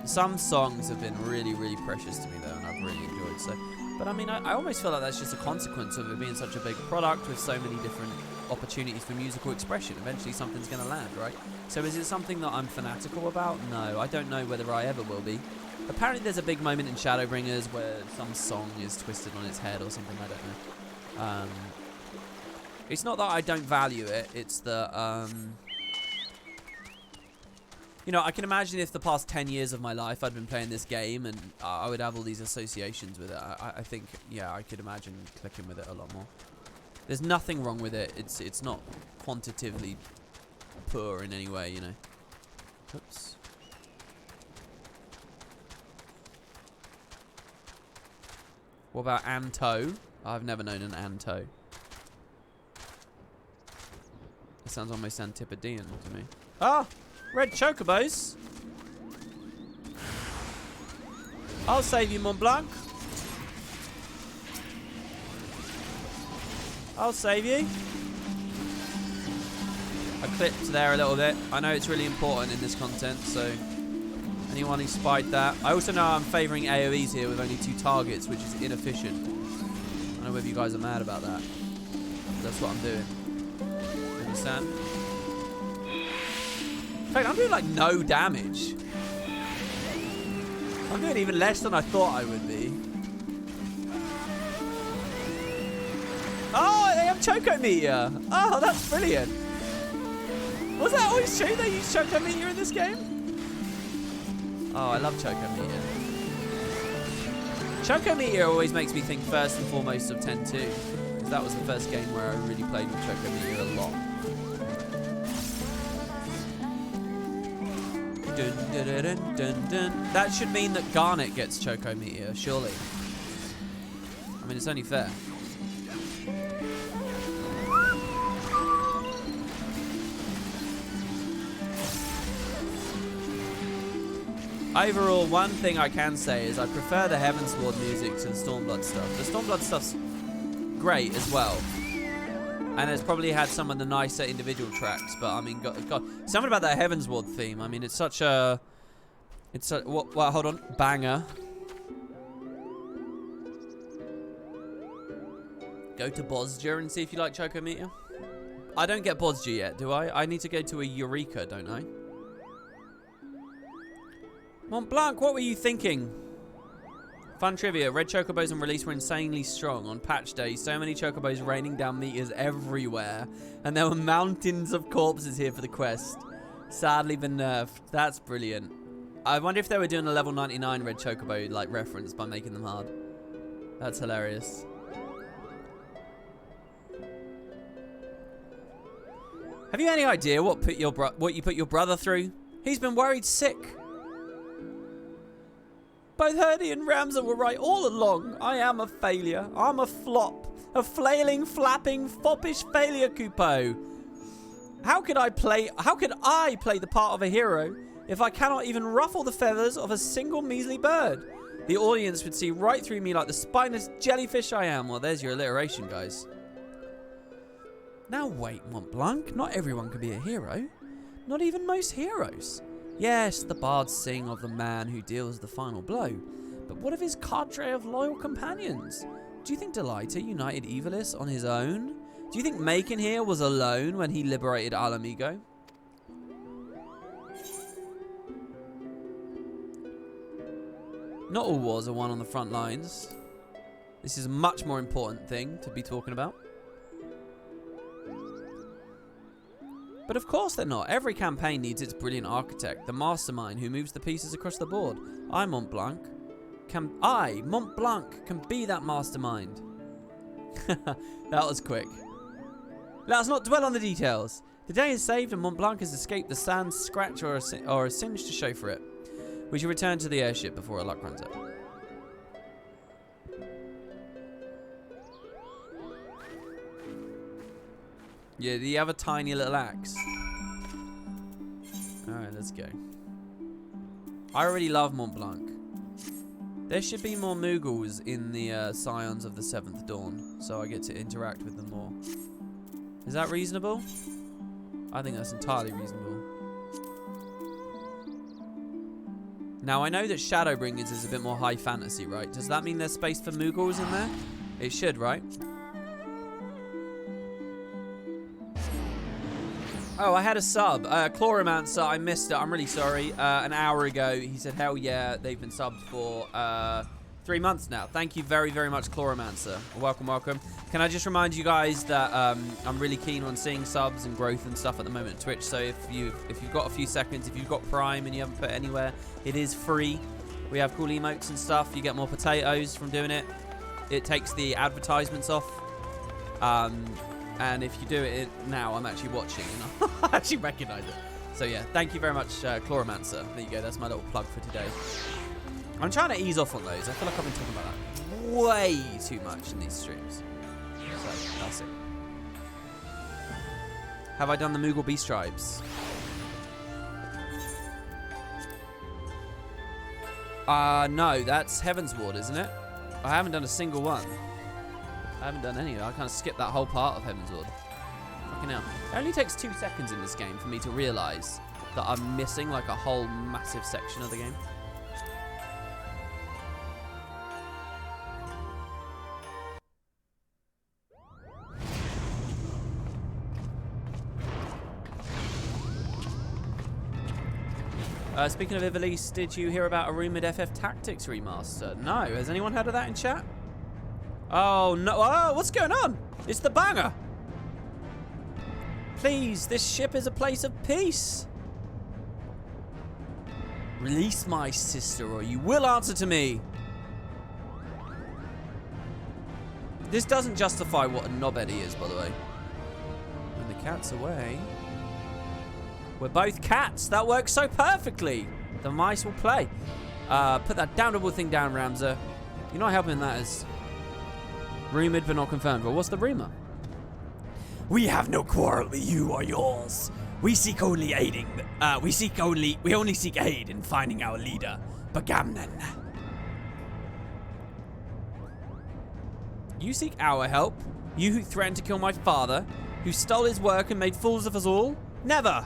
Some songs have been really, really precious to me though, and I've really enjoyed. So, but I mean, I almost feel like that's just a consequence of it being such a big product with so many different opportunities for musical expression. Eventually something's going to land, right? So is it something that I'm fanatical about? No, I don't know whether I ever will be. Apparently there's a big moment in Shadowbringers where some song is twisted on its head or something, I don't know. It's not that I don't value it, it's that, you know, I can imagine if the past 10 years of my life I'd been playing this game and I would have all these associations with it. I think, yeah, I could imagine clicking with it a lot more. There's nothing wrong with it. It's not quantitatively poor in any way, you know. Oops. What about Anto? I've never known an Anto. It sounds almost Antipodean to me. Ah! Red chocobos! I'll save you, Mont Blanc. I'll save you. I clipped there a little bit. I know it's really important in this content, so anyone who spied that. I also know I'm favouring AoEs here with only 2 targets, which is inefficient. I don't know whether you guys are mad about that. That's what I'm doing. You understand? In fact, I'm doing like no damage. I'm doing even less than I thought I would be. Oh, they have Choco Meteor. Oh, that's brilliant. Was that always true? They use Choco Meteor in this game? Oh, I love Choco Meteor. Choco Meteor always makes me think first and foremost of 10-2. Because that was the first game where I really played with Choco Meteor a lot. Dun, dun, dun, dun, dun, dun. That should mean that Garnet gets Choco Meteor, surely. I mean, it's only fair. Overall, one thing I can say is I prefer the Heavensward music to the Stormblood stuff. The Stormblood stuff's great as well. And it's probably had some of the nicer individual tracks, but I mean, God, something about that Heavensward theme. I mean, it's such a... It's a... Well, hold on. Banger. Go to Bosja and see if you like Choco Meteor. I don't get Bosja yet, do I? I need to go to a Eureka, don't I? Mont Blanc, what were you thinking? Fun trivia. Red chocobos on release were insanely strong. On patch day, so many chocobos raining down meteors everywhere. And there were mountains of corpses here for the quest. Sadly been nerfed. That's brilliant. I wonder if they were doing a level 99 red chocobo like reference by making them hard. That's hilarious. Have you any idea what you put your brother through? He's been worried sick. Both Hurdy and Ramza were right all along. I am a failure. I'm a flop. A flailing, flapping, foppish failure, Kupo. How could I play the part of a hero if I cannot even ruffle the feathers of a single measly bird? The audience would see right through me like the spineless jellyfish I am. Well, there's your alliteration, guys. Now wait, Mont Blanc. Not everyone can be a hero. Not even most heroes. Yes, the bards sing of the man who deals the final blow. But what of his cadre of loyal companions? Do you think Delita united Ivalice on his own? Do you think Macon here was alone when he liberated Alamigo? Not all wars are won on the front lines. This is a much more important thing to be talking about. But of course they're not. Every campaign needs its brilliant architect, the mastermind who moves the pieces across the board. Mont Blanc, can be that mastermind. That was quick. Let us not dwell on the details. The day is saved and Mont Blanc has escaped the sand scratch or a singe to show for it. We shall return to the airship before our luck runs out. Yeah, do you have a tiny little axe? Alright, let's go. I already love Mont Blanc. There should be more Moogles in the Scions of the Seventh Dawn, so I get to interact with them more. Is that reasonable? I think that's entirely reasonable. Now, I know that Shadowbringers is a bit more high fantasy, right? Does that mean there's space for Moogles in there? It should, right? Oh, I had a sub. Chloromancer, I missed it. I'm really sorry. An hour ago, he said, hell yeah, they've been subbed for 3 months now. Thank you very, very much, Chloromancer. Welcome, welcome. Can I just remind you guys that I'm really keen on seeing subs and growth and stuff at the moment at Twitch. So if you've got a few seconds, if you've got Prime and you haven't put it anywhere, it is free. We have cool emotes and stuff. You get more potatoes from doing it. It takes the advertisements off. And if you do it now, I'm actually watching and I actually recognize it. So yeah, thank you very much, Chloromancer. There you go, that's my little plug for today. I'm trying to ease off on those. I feel like I've been talking about that way too much in these streams. So, that's it. Have I done the Moogle Beast Tribes? No, that's Heavensward, isn't it? I haven't done a single one. I haven't done any. I kind of skipped that whole part of Heavensward. Fucking hell. It only takes 2 seconds in this game for me to realise that I'm missing like a whole massive section of the game. Speaking of Ivalice, did you hear about a rumoured FF Tactics remaster? No. Has anyone heard of that in chat? Oh, no. Oh, what's going on? It's the banger. Please, this ship is a place of peace. Release my sister or you will answer to me. This doesn't justify what a knobhead he is, by the way. When the cat's away. We're both cats. That works so perfectly. The mice will play. Put that damnable thing down, Ramza. You're not helping that as... Rumoured but not confirmed. Well, what's the rumour? We have no quarrel with you or yours. We only seek aid in finding our leader, Bagamnan. You seek our help? You who threatened to kill my father? Who stole his work and made fools of us all? Never!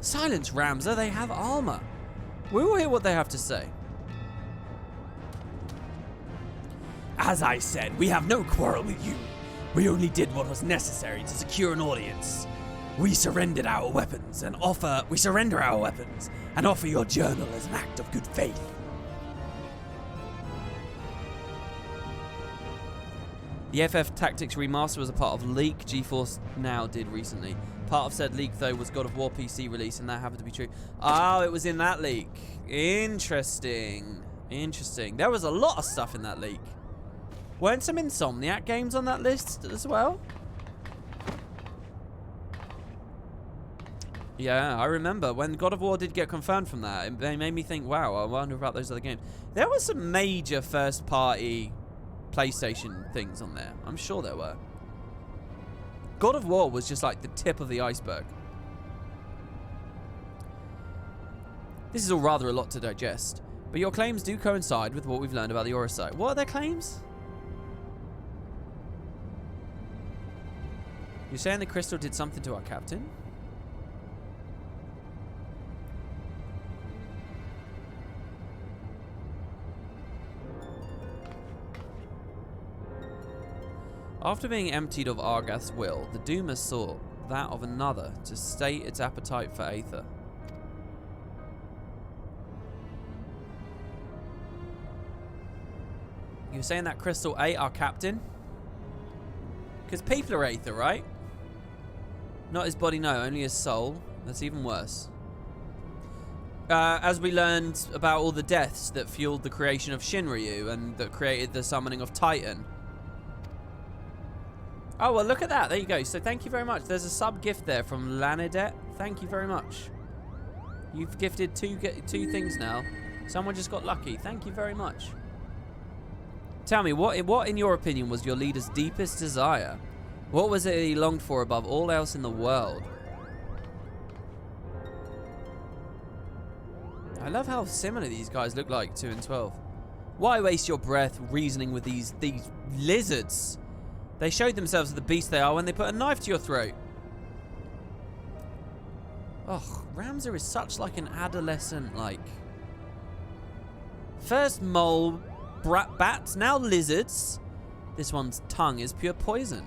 Silence, Ramza. They have armour. We will hear what they have to say. As I said, we have no quarrel with you. We only did what was necessary to secure an audience. We surrender our weapons and offer your journal as an act of good faith. The FF Tactics remaster was a part of leak GeForce Now did recently. Part of said leak, though, was God of War PC release, and that happened to be true. Oh, it was in that leak. Interesting. Interesting. There was a lot of stuff in that leak. Weren't some Insomniac games on that list as well? Yeah, I remember when God of War did get confirmed from that. It made me think, wow, I wonder about those other games. There were some major first-party PlayStation things on there. I'm sure there were. God of War was just like the tip of the iceberg. This is all rather a lot to digest, but your claims do coincide with what we've learned about the Aura site. What are their claims? You're saying the crystal did something to our captain? After being emptied of Argath's will, the Doomer sought that of another to sate its appetite for Aether. You're saying that crystal ate our captain? Because people are Aether, right? Not his body, no, only his soul. That's even worse. As we learned about all the deaths that fueled the creation of Shinryu and that created the summoning of Titan. Oh, well, look at that. There you go. So thank you very much. There's a sub gift there from Lanadet. Thank you very much. You've gifted two things now. Someone just got lucky. Thank you very much. Tell me, what in your opinion was your leader's deepest desire? What was it he longed for above all else in the world? I love how similar these guys look like, 2 and 12. Why waste your breath reasoning with these lizards? They showed themselves the beast they are when they put a knife to your throat. Oh, Ramza is such like an adolescent, like... First mole, bats, now lizards. This one's tongue is pure poison.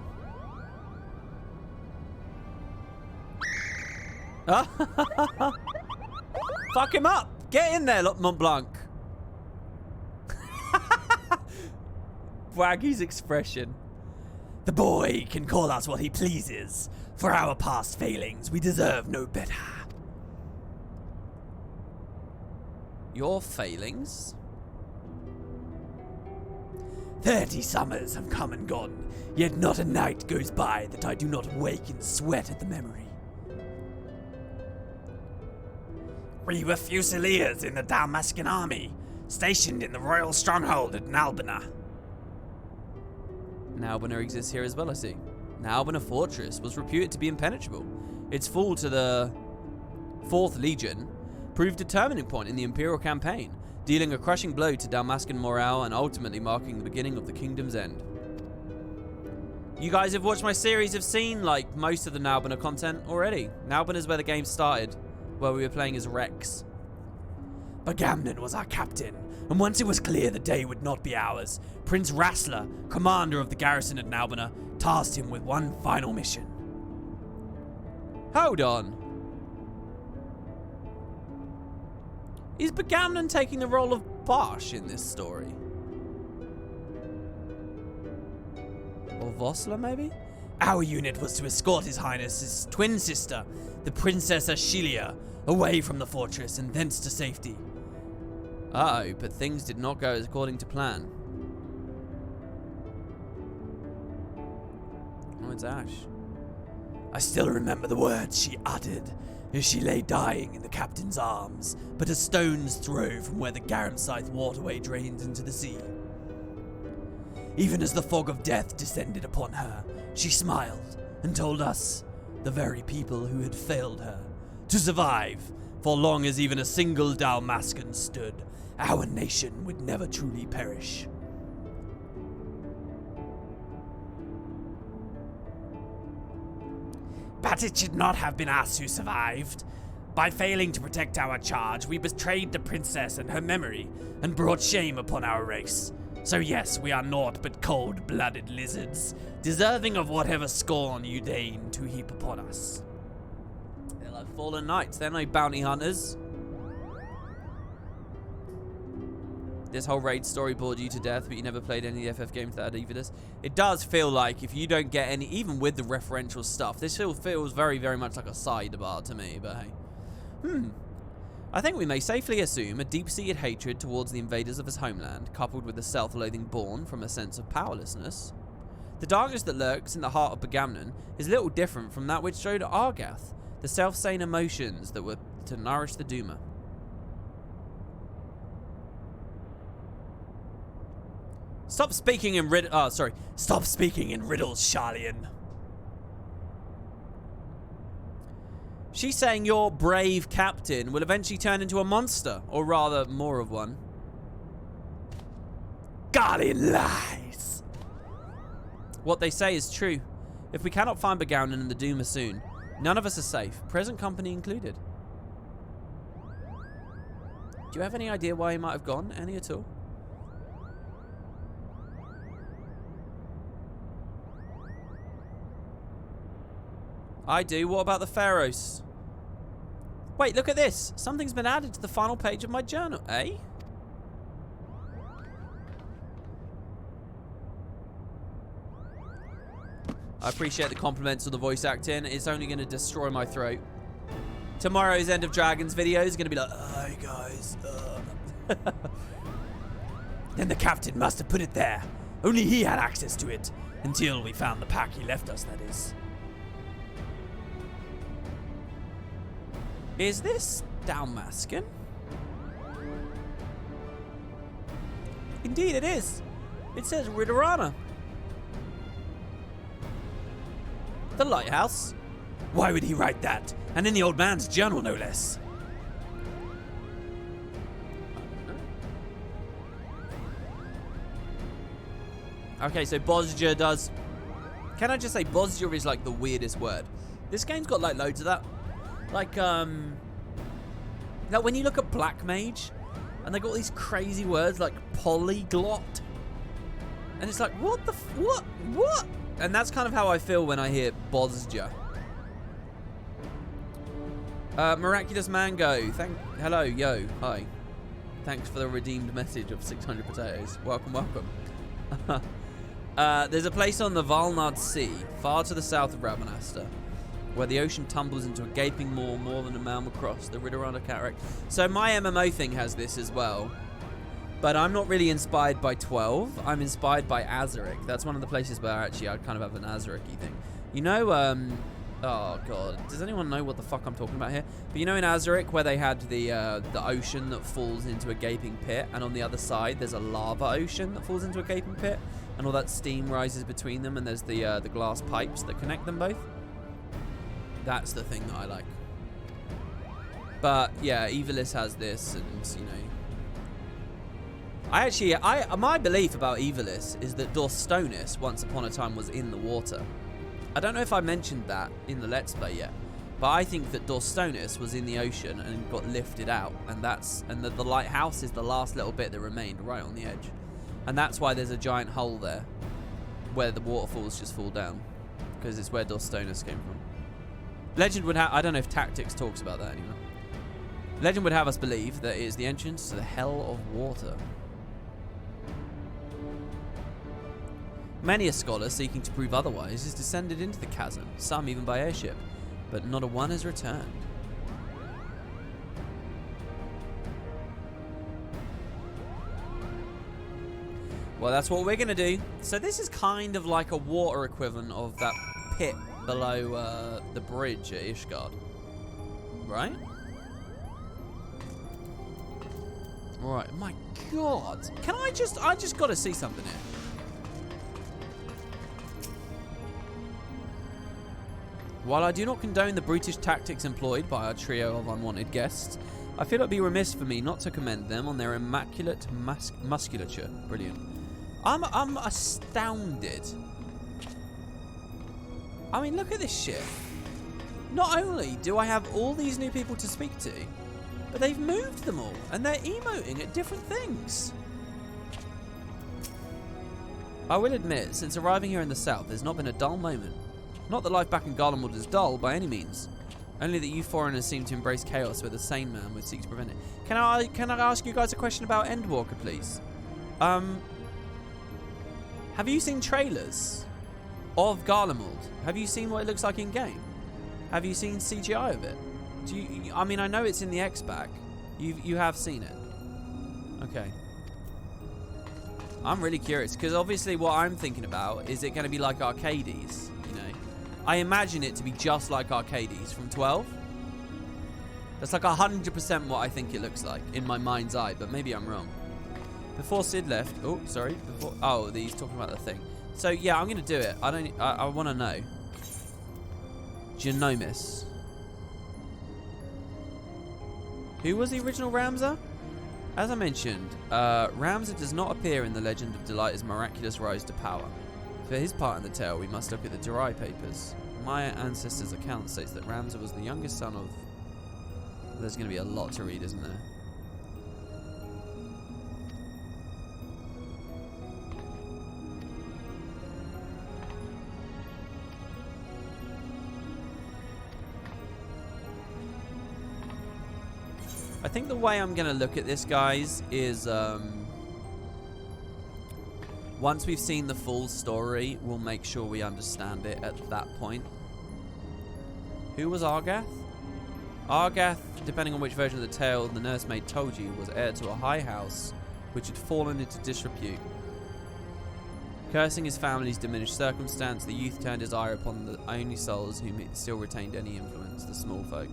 Fuck him up! Get in there, Mont Blanc. Waggy's expression. The boy can call us what he pleases. For our past failings, we deserve no better. Your failings? 30 summers have come and gone, yet not a night goes by that I do not wake and sweat at the memory. We were Fusiliers in the Dalmascan army, stationed in the royal stronghold at Nalbina. Nalbina exists here as well, I see. Nalbina Fortress was reputed to be impenetrable. Its fall to the 4th Legion proved a turning point in the Imperial campaign, dealing a crushing blow to Dalmascan morale and ultimately marking the beginning of the kingdom's end. You guys have watched my series, have seen like most of the Nalbina content already. Nalbina is where the game started, where we were playing as Rex. Bagamnon was our captain, and once it was clear the day would not be ours, Prince Rassler, commander of the garrison at Nalbina, tasked him with one final mission. Hold on. Is Bagamnon taking the role of Bosch in this story? Or Vossler, maybe? Our unit was to escort His Highness's twin sister, the Princess Ashilia, away from the fortress and thence to safety. Uh-oh, but things did not go according to plan. Oh, it's Ash. I still remember the words she uttered as she lay dying in the captain's arms, but a stone's throw from where the Garamscythe waterway drains into the sea. Even as the fog of death descended upon her, she smiled and told us, the very people who had failed her, to survive, for long as even a single Dalmascan stood, our nation would never truly perish. But it should not have been us who survived. By failing to protect our charge, we betrayed the princess and her memory, and brought shame upon our race. So yes, we are naught but cold-blooded lizards, deserving of whatever scorn you deign to heap upon us. They're like fallen knights, they're no bounty hunters. This whole raid story bored you to death, but you never played any of the FF games that had Ivalice. It does feel like if you don't get any, even with the referential stuff, this still feels very, very much like a sidebar to me, but hey. I think we may safely assume a deep-seated hatred towards the invaders of his homeland, coupled with the self-loathing born from a sense of powerlessness. The darkness that lurks in the heart of Bagamnon is little different from that which showed Argath, the self-sane emotions that were to nourish the Duma. Stop speaking in Stop speaking in riddles, Charlian. She's saying your brave captain will eventually turn into a monster, or rather, more of one. Garlian lies. What they say is true. If we cannot find Bagamnon and the Duma soon, none of us are safe, present company included. Do you have any idea why he might have gone? Any at all? I do. What about the Pharaohs? Wait, look at this. Something's been added to the final page of my journal, eh? I appreciate the compliments of the voice acting. It's only going to destroy my throat. Tomorrow's End of Dragons video is going to be like, hey guys. Then the captain must have put it there. Only he had access to it. Until we found the pack he left us, that is. Is this Dalmascan? Indeed it is. It says Ridorana. The lighthouse? Why would he write that? And in the old man's journal, no less. Okay, so Bosja does... Can I just say Bosja is like the weirdest word? This game's got like loads of that. Like, when you look at Black Mage, and they got all these crazy words like polyglot. And it's like, what the what? And that's kind of how I feel when I hear Bosja. Miraculous Mango, hello, yo, hi. Thanks for the redeemed message of 600 potatoes. Welcome, welcome. There's a place on the Valnard Sea, far to the south of Rabanasta, where the ocean tumbles into a gaping maw more than a man will cross, the Ridorana Cataract. So my MMO thing has this as well, but I'm not really inspired by 12. I'm inspired by Azaric. That's one of the places where actually I kind of have an Azaric-y thing. You know, oh god, does anyone know what the fuck I'm talking about here? But you know in Azaric where they had the ocean that falls into a gaping pit, and on the other side there's a lava ocean that falls into a gaping pit, and all that steam rises between them, and there's the glass pipes that connect them both. That's the thing that I like. But yeah, Ivalice has this, and you know, my belief about Ivalice is that Dorstonis once upon a time was in the water. I don't know if I mentioned that in the Let's Play yet, but I think that Dorstonis was in the ocean and got lifted out, and that the lighthouse is the last little bit that remained right on the edge, and that's why there's a giant hole there where the waterfalls just fall down, because it's where Dorstonis came from. Legend would have, I don't know if Tactics talks about that anymore. Legend would have us believe that it is the entrance to the Hell of Water. Many a scholar seeking to prove otherwise has descended into the chasm, some even by airship, but not a one has returned. Well, that's what we're going to do. So this is kind of like a water equivalent of that pit below the bridge at Ishgard. Right? Alright, my god. Can I just got to see something here. While I do not condone the brutish tactics employed by our trio of unwanted guests, I feel it would be remiss for me not to commend them on their immaculate musculature. Brilliant. I'm astounded. I mean, look at this shit. Not only do I have all these new people to speak to, but they've moved them all, and they're emoting at different things. I will admit, since arriving here in the south, there's not been a dull moment. Not that life back in Garlemald is dull, by any means. Only that you foreigners seem to embrace chaos where the sane man would seek to prevent it. Can I ask you guys a question about Endwalker, please? Have you seen trailers of Garlemald? Have you seen what it looks like in game? Have you seen CGI of it? I mean, I know it's in the X-Pack. You have seen it. Okay. I'm really curious, because obviously what I'm thinking about is it going to be like Arcades, you know? I imagine it to be just like Arcades from 12. That's like 100% what I think it looks like in my mind's eye, but maybe I'm wrong. Before Sid left, oh, sorry. He's talking about the thing. So yeah, I'm going to do it. I want to know. Genomis. Who was the original Ramza? As I mentioned, Ramza does not appear in the legend of Delita's miraculous rise to power. For his part in the tale, we must look at the Durai papers. My ancestor's account states that Ramza was the youngest son of... There's going to be a lot to read, isn't there? I think the way I'm going to look at this, guys, is once we've seen the full story, we'll make sure we understand it at that point. Who was Argath? Argath, depending on which version of the tale the nursemaid told you, was heir to a high house which had fallen into disrepute. Cursing his family's diminished circumstance, the youth turned his ire upon the only souls whom it still retained any influence, the small folk.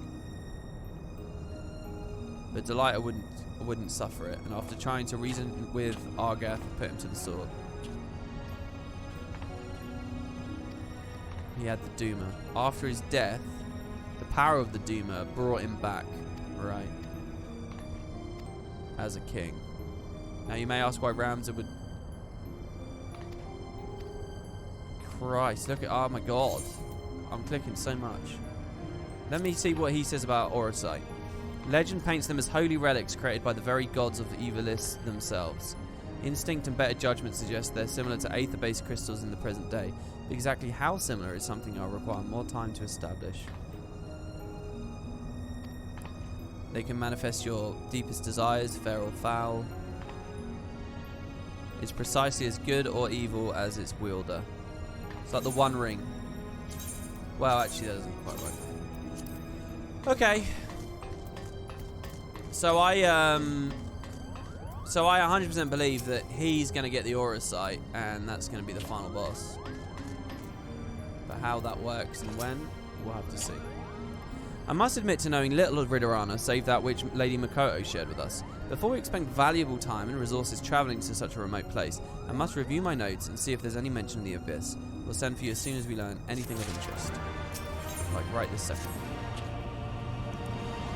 But Delita wouldn't suffer it, and after trying to reason with Argath, put him to the sword. He had the Duma. After his death, the power of the Duma brought him back. Right. As a king. Now you may ask why Ramza would... Christ, look at... Oh my god. I'm clicking so much. Let me see what he says about Orosite. Legend paints them as holy relics created by the very gods of the Ivalice themselves. Instinct and better judgment suggest they're similar to Aether-based crystals in the present day. But exactly how similar is something I'll require more time to establish. They can manifest your deepest desires, fair or foul. It's precisely as good or evil as its wielder. It's like the One Ring. Well, actually, that doesn't quite work. Okay. So I 100% believe that he's going to get the Orosite, and that's going to be the final boss. But how that works and when, we'll have to see. I must admit to knowing little of Ridorana, save that which Lady Makoto shared with us. Before we expend valuable time and resources travelling to such a remote place, I must review my notes and see if there's any mention of the Abyss. We'll send for you as soon as we learn anything of interest. Like right this second.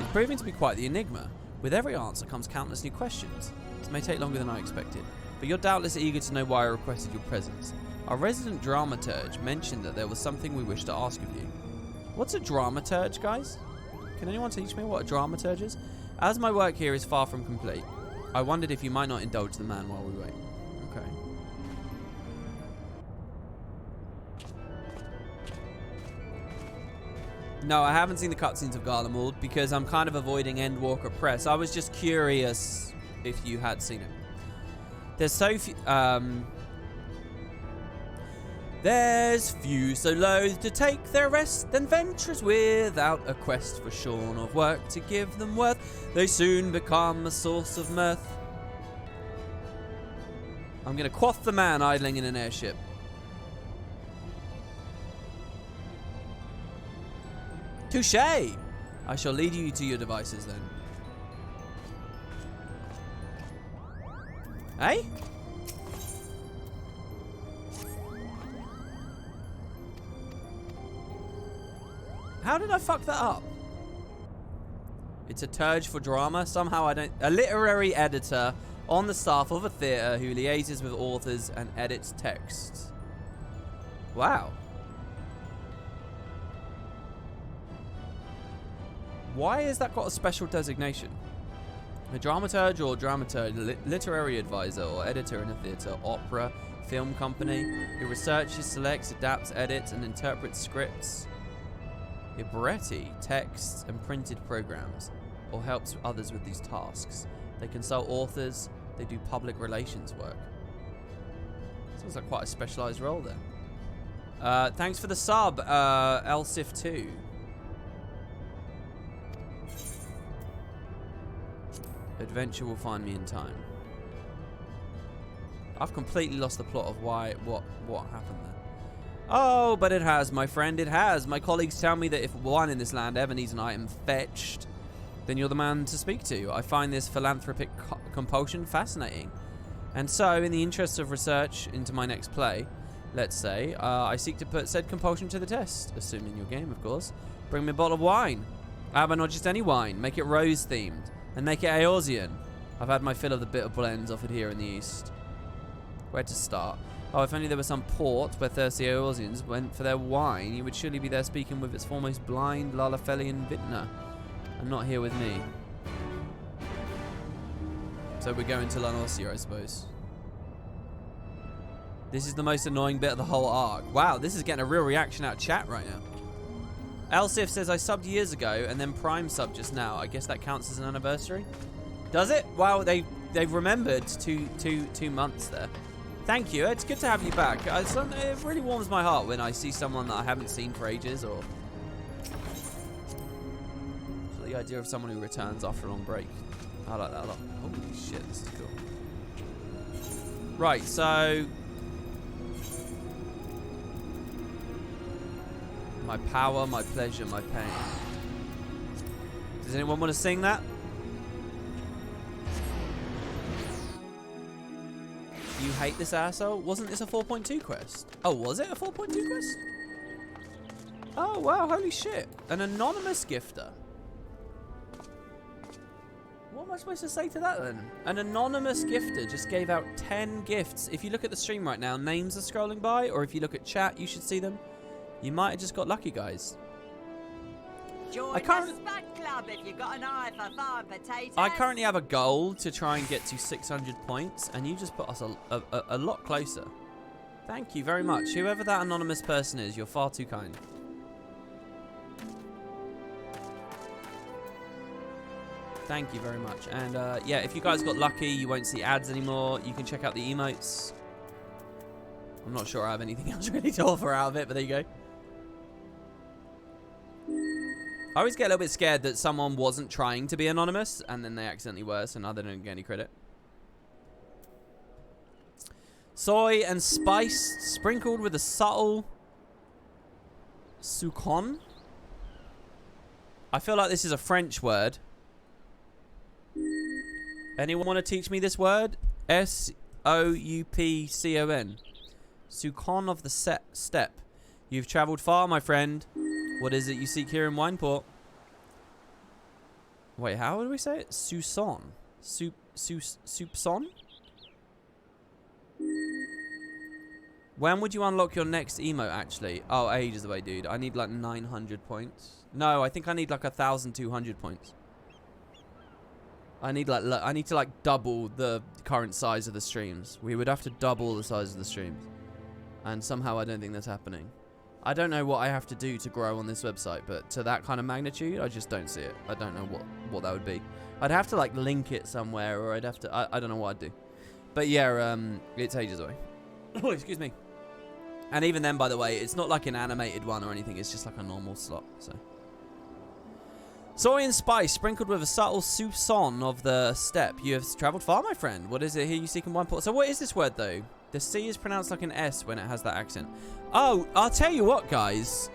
It's proving to be quite the enigma. With every answer comes countless new questions. This may take longer than I expected, but you're doubtless eager to know why I requested your presence. Our resident dramaturge mentioned that there was something we wished to ask of you. What's a dramaturge, guys? Can anyone teach me what a dramaturge is? As my work here is far from complete, I wondered if you might not indulge the man while we wait. Okay. No, I haven't seen the cutscenes of Garlemald because I'm kind of avoiding Endwalker Press. I was just curious if you had seen it. There's so few... There's few so loath to take their rest than venturers without a quest for shorn of work to give them worth. They soon become a source of mirth. I'm going to quaff the man idling in an airship. Touché! I shall lead you to your devices then. Hey? How did I fuck that up? It's a turge for drama. Somehow I don't... A literary editor on the staff of a theatre who liaises with authors and edits texts. Wow. Why has that got a special designation? A dramaturge or dramaturge, literary advisor or editor in a theatre, opera, film company who researches, selects, adapts, edits, and interprets scripts, libretti, texts, and printed programs, or helps others with these tasks. They consult authors, they do public relations work. Sounds like quite a specialised role there. Thanks for the sub, Elsif2. Adventure will find me in time. I've completely lost the plot of what happened there. Oh, but it has, my friend, it has. My colleagues tell me that if one in this land ever needs an item fetched, then you're the man to speak to. I find this philanthropic compulsion fascinating. And so, in the interests of research into my next play, let's say, I seek to put said compulsion to the test, assuming your game, of course. Bring me a bottle of wine. But not just any wine. Make it rose-themed. And make it Eorzean. I've had my fill of the bitter blends offered here in the East. Where to start? Oh, if only there was some port where thirsty Eorzeans went for their wine, you would surely be there speaking with its foremost blind Lalafelian vintner. And not here with me. So we're going to Lanorcia, I suppose. This is the most annoying bit of the whole arc. Wow, this is getting a real reaction out of chat right now. Elsif says, I subbed years ago and then Prime subbed just now. I guess that counts as an anniversary? Does it? Wow, they've remembered two months there. Thank you. It's good to have you back. It really warms my heart when I see someone that I haven't seen for ages, or the idea of someone who returns after a long break. I like that a lot. Holy shit, this is cool. Right, so... My power, my pleasure, my pain. Does anyone want to sing that? You hate this asshole? Wasn't this a 4.2 quest? Oh, was it a 4.2 quest? Oh, wow. Holy shit. An anonymous gifter. What am I supposed to say to that then? An anonymous gifter just gave out 10 gifts. If you look at the stream right now, names are scrolling by, or if you look at chat, you should see them. You might have just got lucky, guys. Join the Spud Club if you got an eye for farm potatoes. I currently have a goal to try and get to 600 points, and you just put us a lot closer. Thank you very much. Whoever that anonymous person is, you're far too kind. Thank you very much. And yeah, if you guys got lucky, you won't see ads anymore. You can check out the emotes. I'm not sure I have anything else really to offer out of it, but there you go. I always get a little bit scared that someone wasn't trying to be anonymous and then they accidentally were, so now they don't get any credit. Soy and spice sprinkled with a subtle sucon. I feel like this is a French word. Anyone want to teach me this word? S-O-U-P-C-O-N. Sucon of the steppe. You've travelled far, my friend. What is it you seek here in Wineport? Wait, how do we say it? Soupçon. Soupçon? When would you unlock your next emote, actually? Oh, ages away, dude. I need like 900 points. No, I think I need like 1,200 points. I need to like double the current size of the streams. We would have to double the size of the streams. And somehow I don't think that's happening. I don't know what I have to do to grow on this website, but to that kind of magnitude, I just don't see it. I don't know what that would be. I'd have to like link it somewhere, or I'd have to, I don't know what I'd do. But yeah, it's ages away. Oh, excuse me. And even then, by the way, it's not like an animated one or anything. It's just like a normal slot, so. Soy and spice sprinkled with a subtle soupçon of the steppe. You have travelled far, my friend. What is it here you seek in Wineport? So what is this word, though? The C is pronounced like an S when it has that accent. Oh, I'll tell you what, guys.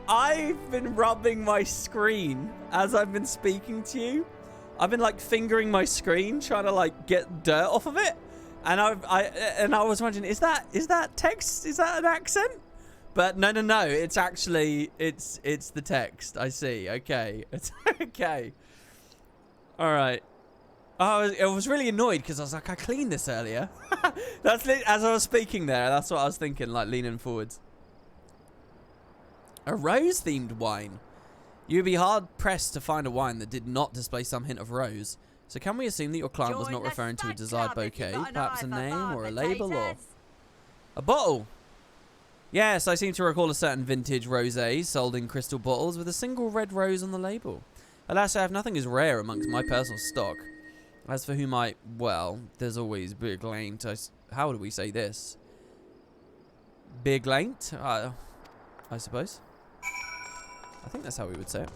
I've been rubbing my screen as I've been speaking to you. I've been like fingering my screen, trying to like get dirt off of it. And I was wondering, is that text? Is that an accent? But no. It's actually it's the text. I see. Okay. It's okay. All right. I was really annoyed because I was like, I cleaned this earlier. As I was speaking there, that's what I was thinking, like leaning forwards. A rose-themed wine. You'd be hard-pressed to find a wine that did not display some hint of rose. So can we assume that your client was not referring to a desired bouquet, perhaps a name or a label or a bottle? Yes, I seem to recall a certain vintage rosé sold in crystal bottles with a single red rose on the label. Alas, I have nothing as rare amongst my personal stock. As for whom well, there's always big laint. How do we say this? Big laint? I suppose. I think that's how we would say it.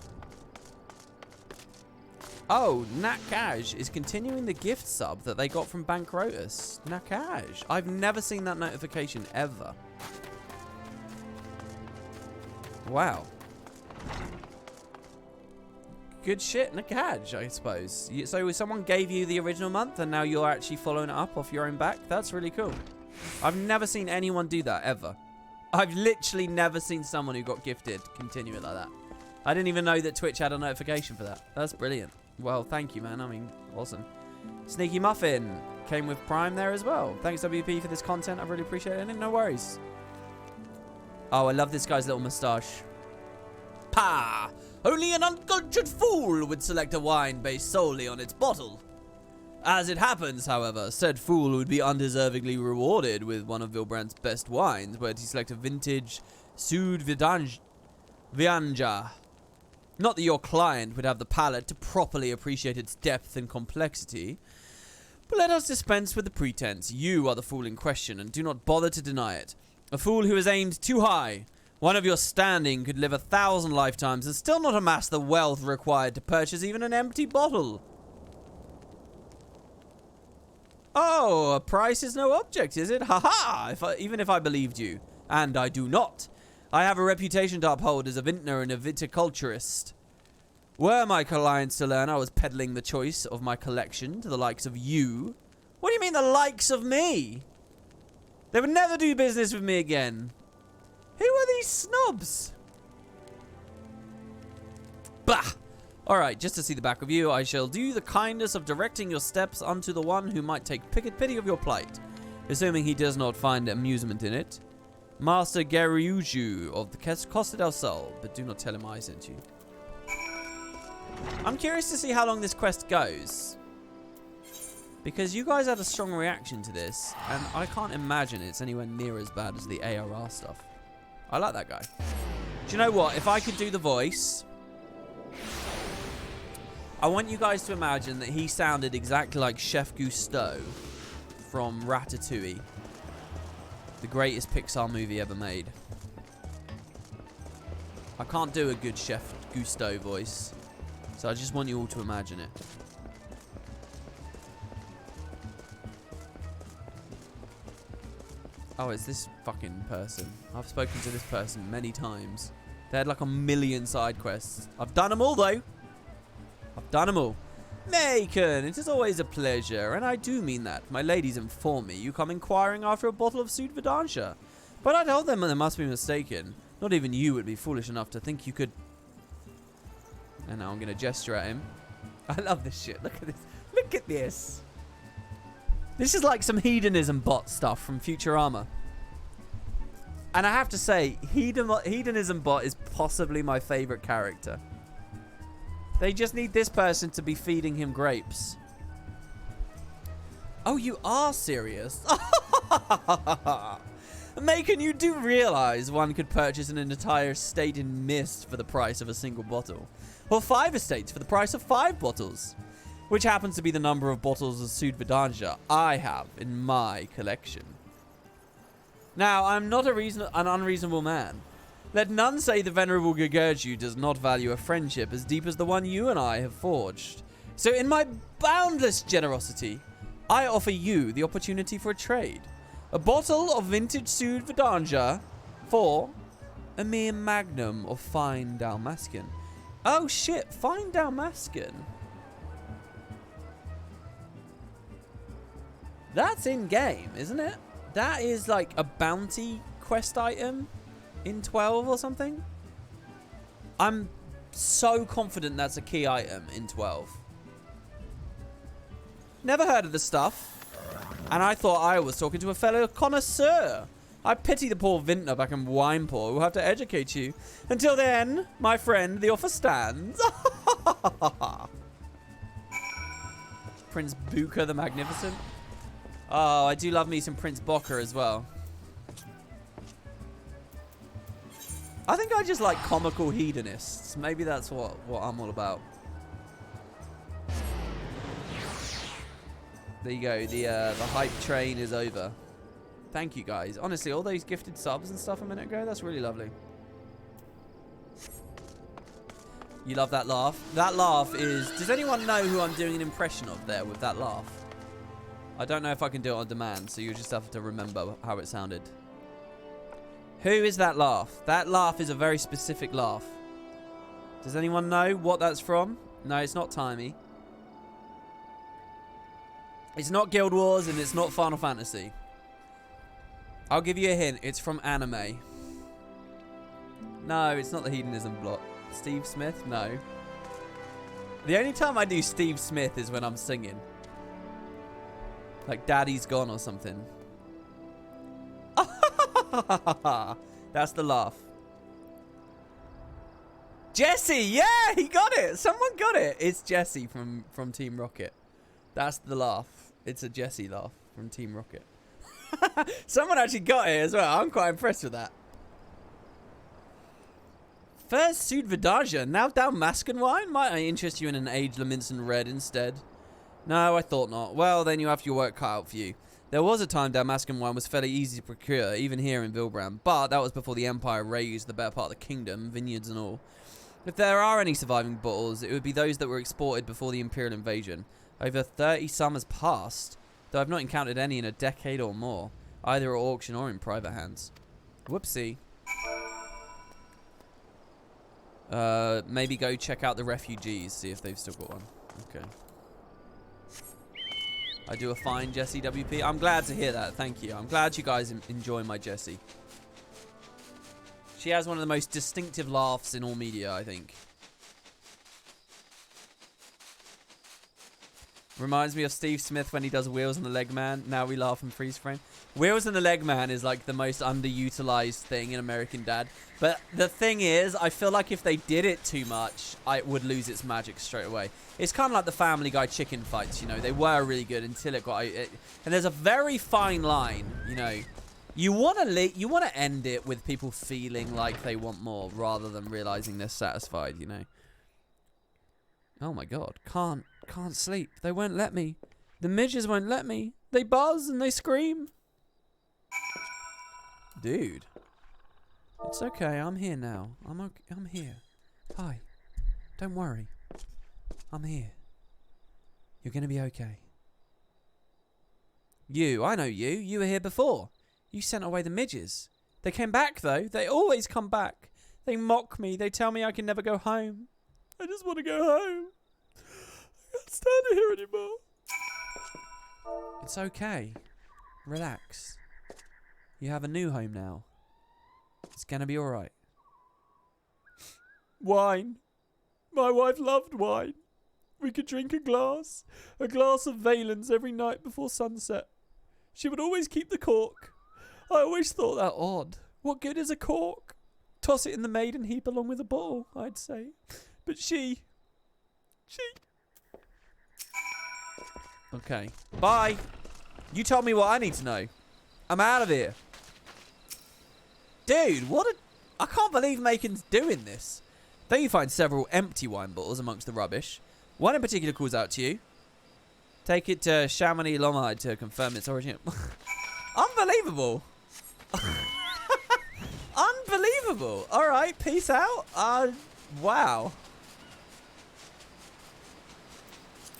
Oh, Nakaj is continuing the gift sub that they got from Bankrotus. Nakaj. I've never seen that notification ever. Wow. Good shit, Nakaj, I suppose. So someone gave you the original month and now you're actually following it up off your own back? That's really cool. I've never seen anyone do that, ever. I've literally never seen someone who got gifted continue it like that. I didn't even know that Twitch had a notification for that. That's brilliant. Well, thank you, man. I mean, awesome. Sneaky Muffin came with Prime there as well. Thanks, WP, for this content. I really appreciate it. No worries. Oh, I love this guy's little moustache. Pah! Only an uncultured fool would select a wine based solely on its bottle. As it happens, however, said fool would be undeservingly rewarded with one of Vilbrand's best wines, where he select a vintage Sud Vianja. Not that your client would have the palate to properly appreciate its depth and complexity, but let us dispense with the pretense. You are the fool in question, and do not bother to deny it. A fool who has aimed too high. One of your standing could live 1,000 lifetimes and still not amass the wealth required to purchase even an empty bottle. Oh, a price is no object, is it? Ha-ha! Even if I believed you. And I do not. I have a reputation to uphold as a vintner and a viticulturist. Were my clients to learn I was peddling the choice of my collection to the likes of you... What do you mean the likes of me? They would never do business with me again. Who are these snobs? Bah! Alright, just to see the back of you, I shall do the kindness of directing your steps unto the one who might take pity of your plight, assuming he does not find amusement in it. Master Garyuju of the Costa del Sol, but do not tell him I sent you. I'm curious to see how long this quest goes, because you guys had a strong reaction to this, and I can't imagine it's anywhere near as bad as the ARR stuff. I like that guy. Do you know what? If I could do the voice, I want you guys to imagine that he sounded exactly like Chef Gusteau from Ratatouille, the greatest Pixar movie ever made. I can't do a good Chef Gusteau voice, so I just want you all to imagine it. Oh, it's this fucking person. I've spoken to this person many times. They had like 1 million side quests. I've done them all, though. I've done them all. Macon, it is always a pleasure, and I do mean that. My ladies inform me you come inquiring after a bottle of Sud Vidancia. But I told them they must be mistaken. Not even you would be foolish enough to think you could... And now I'm going to gesture at him. I love this shit. Look at this. Look at this. This is like some hedonism bot stuff from Futurama. And I have to say, hedonism bot is possibly my favorite character. They just need this person to be feeding him grapes. Oh, you are serious? Macon, you do realize one could purchase an entire estate in mist for the price of a single bottle. Or 5 estates for the price of 5 bottles. Which happens to be the number of bottles of Sud Vidancia I have in my collection. Now, I'm not an unreasonable man. Let none say the venerable Gagurju does not value a friendship as deep as the one you and I have forged. So in my boundless generosity, I offer you the opportunity for a trade. A bottle of vintage Sud Vidancia for a mere magnum of fine Dalmascan. Oh shit, fine Dalmascan. That's in-game, isn't it? That is like a bounty quest item in 12 or something. I'm so confident that's a key item in 12. Never heard of the stuff. And I thought I was talking to a fellow connoisseur. I pity the poor vintner back in Wineport who will have to educate you. Until then, my friend, the offer stands. Prince Buka the Magnificent. Oh, I do love me some Prince Bocker as well. I think I just like comical hedonists. Maybe that's what I'm all about. There you go. The hype train is over. Thank you, guys. Honestly, all those gifted subs and stuff a minute ago, that's really lovely. You love that laugh? That laugh is... Does anyone know who I'm doing an impression of there with that laugh? I don't know if I can do it on demand, so you just have to remember how it sounded. Who is that laugh? That laugh is a very specific laugh. Does anyone know what that's from? No, it's not Timey. It's not Guild Wars, and it's not Final Fantasy. I'll give you a hint. It's from anime. No, it's not the Hedonism Blot. Steve Smith? No. The only time I do Steve Smith is when I'm singing. Like Daddy's Gone or something. That's the laugh. Jesse! Yeah, he got it! Someone got it! It's Jesse from Team Rocket. That's the laugh. It's a Jesse laugh from Team Rocket. Someone actually got it as well. I'm quite impressed with that. First Sud Vidancia, now Dalmascan wine? Might I interest you in an aged Leminson Red instead? No, I thought not. Well, then you have your work cut out for you. There was a time Dalmascan wine was fairly easy to procure, even here in Vilbram, but that was before the Empire razed the better part of the kingdom, vineyards and all. If there are any surviving bottles, it would be those that were exported before the Imperial invasion. Over 30 summers passed, though I've not encountered any in a decade or more, either at auction or in private hands. Whoopsie. Maybe go check out the refugees, see if they've still got one. Okay. I do a fine Jesse WP. I'm glad to hear that. Thank you. I'm glad you guys enjoy my Jesse. She has one of the most distinctive laughs in all media, I think. Reminds me of Steve Smith when he does Wheels and the Leg Man. Now we laugh and freeze frame. Wheels and the Leg Man is like the most underutilized thing in American Dad. But the thing is, I feel like if they did it too much, it would lose its magic straight away. It's kind of like the Family Guy chicken fights, you know. They were really good until it got... and there's a very fine line, you know. You want to end it with people feeling like they want more rather than realizing they're satisfied, you know. Oh my god, can't sleep. They won't let me. The midges won't let me. They buzz and they scream. Dude. It's okay, I'm here now. I'm here. Hi. Don't worry. I'm here. You're gonna be okay. I know you. You were here before. You sent away the midges. They came back though. They always come back. They mock me. They tell me I can never go home. I just want to go home. I can't stand it here anymore. It's okay. Relax. You have a new home now. It's gonna be alright. Wine. My wife loved wine. We could drink a glass of Valence every night before sunset. She would always keep the cork. I always thought that odd. What good is a cork? Toss it in the maiden heap along with a bottle, I'd say. But she... Okay. Bye. You told me what I need to know. I'm out of here. Dude, I can't believe Macon's doing this. Though you find several empty wine bottles amongst the rubbish, one in particular calls out to you. Take it to Chamonix Lomide to confirm its origin. Unbelievable. Unbelievable. All right, peace out. Wow.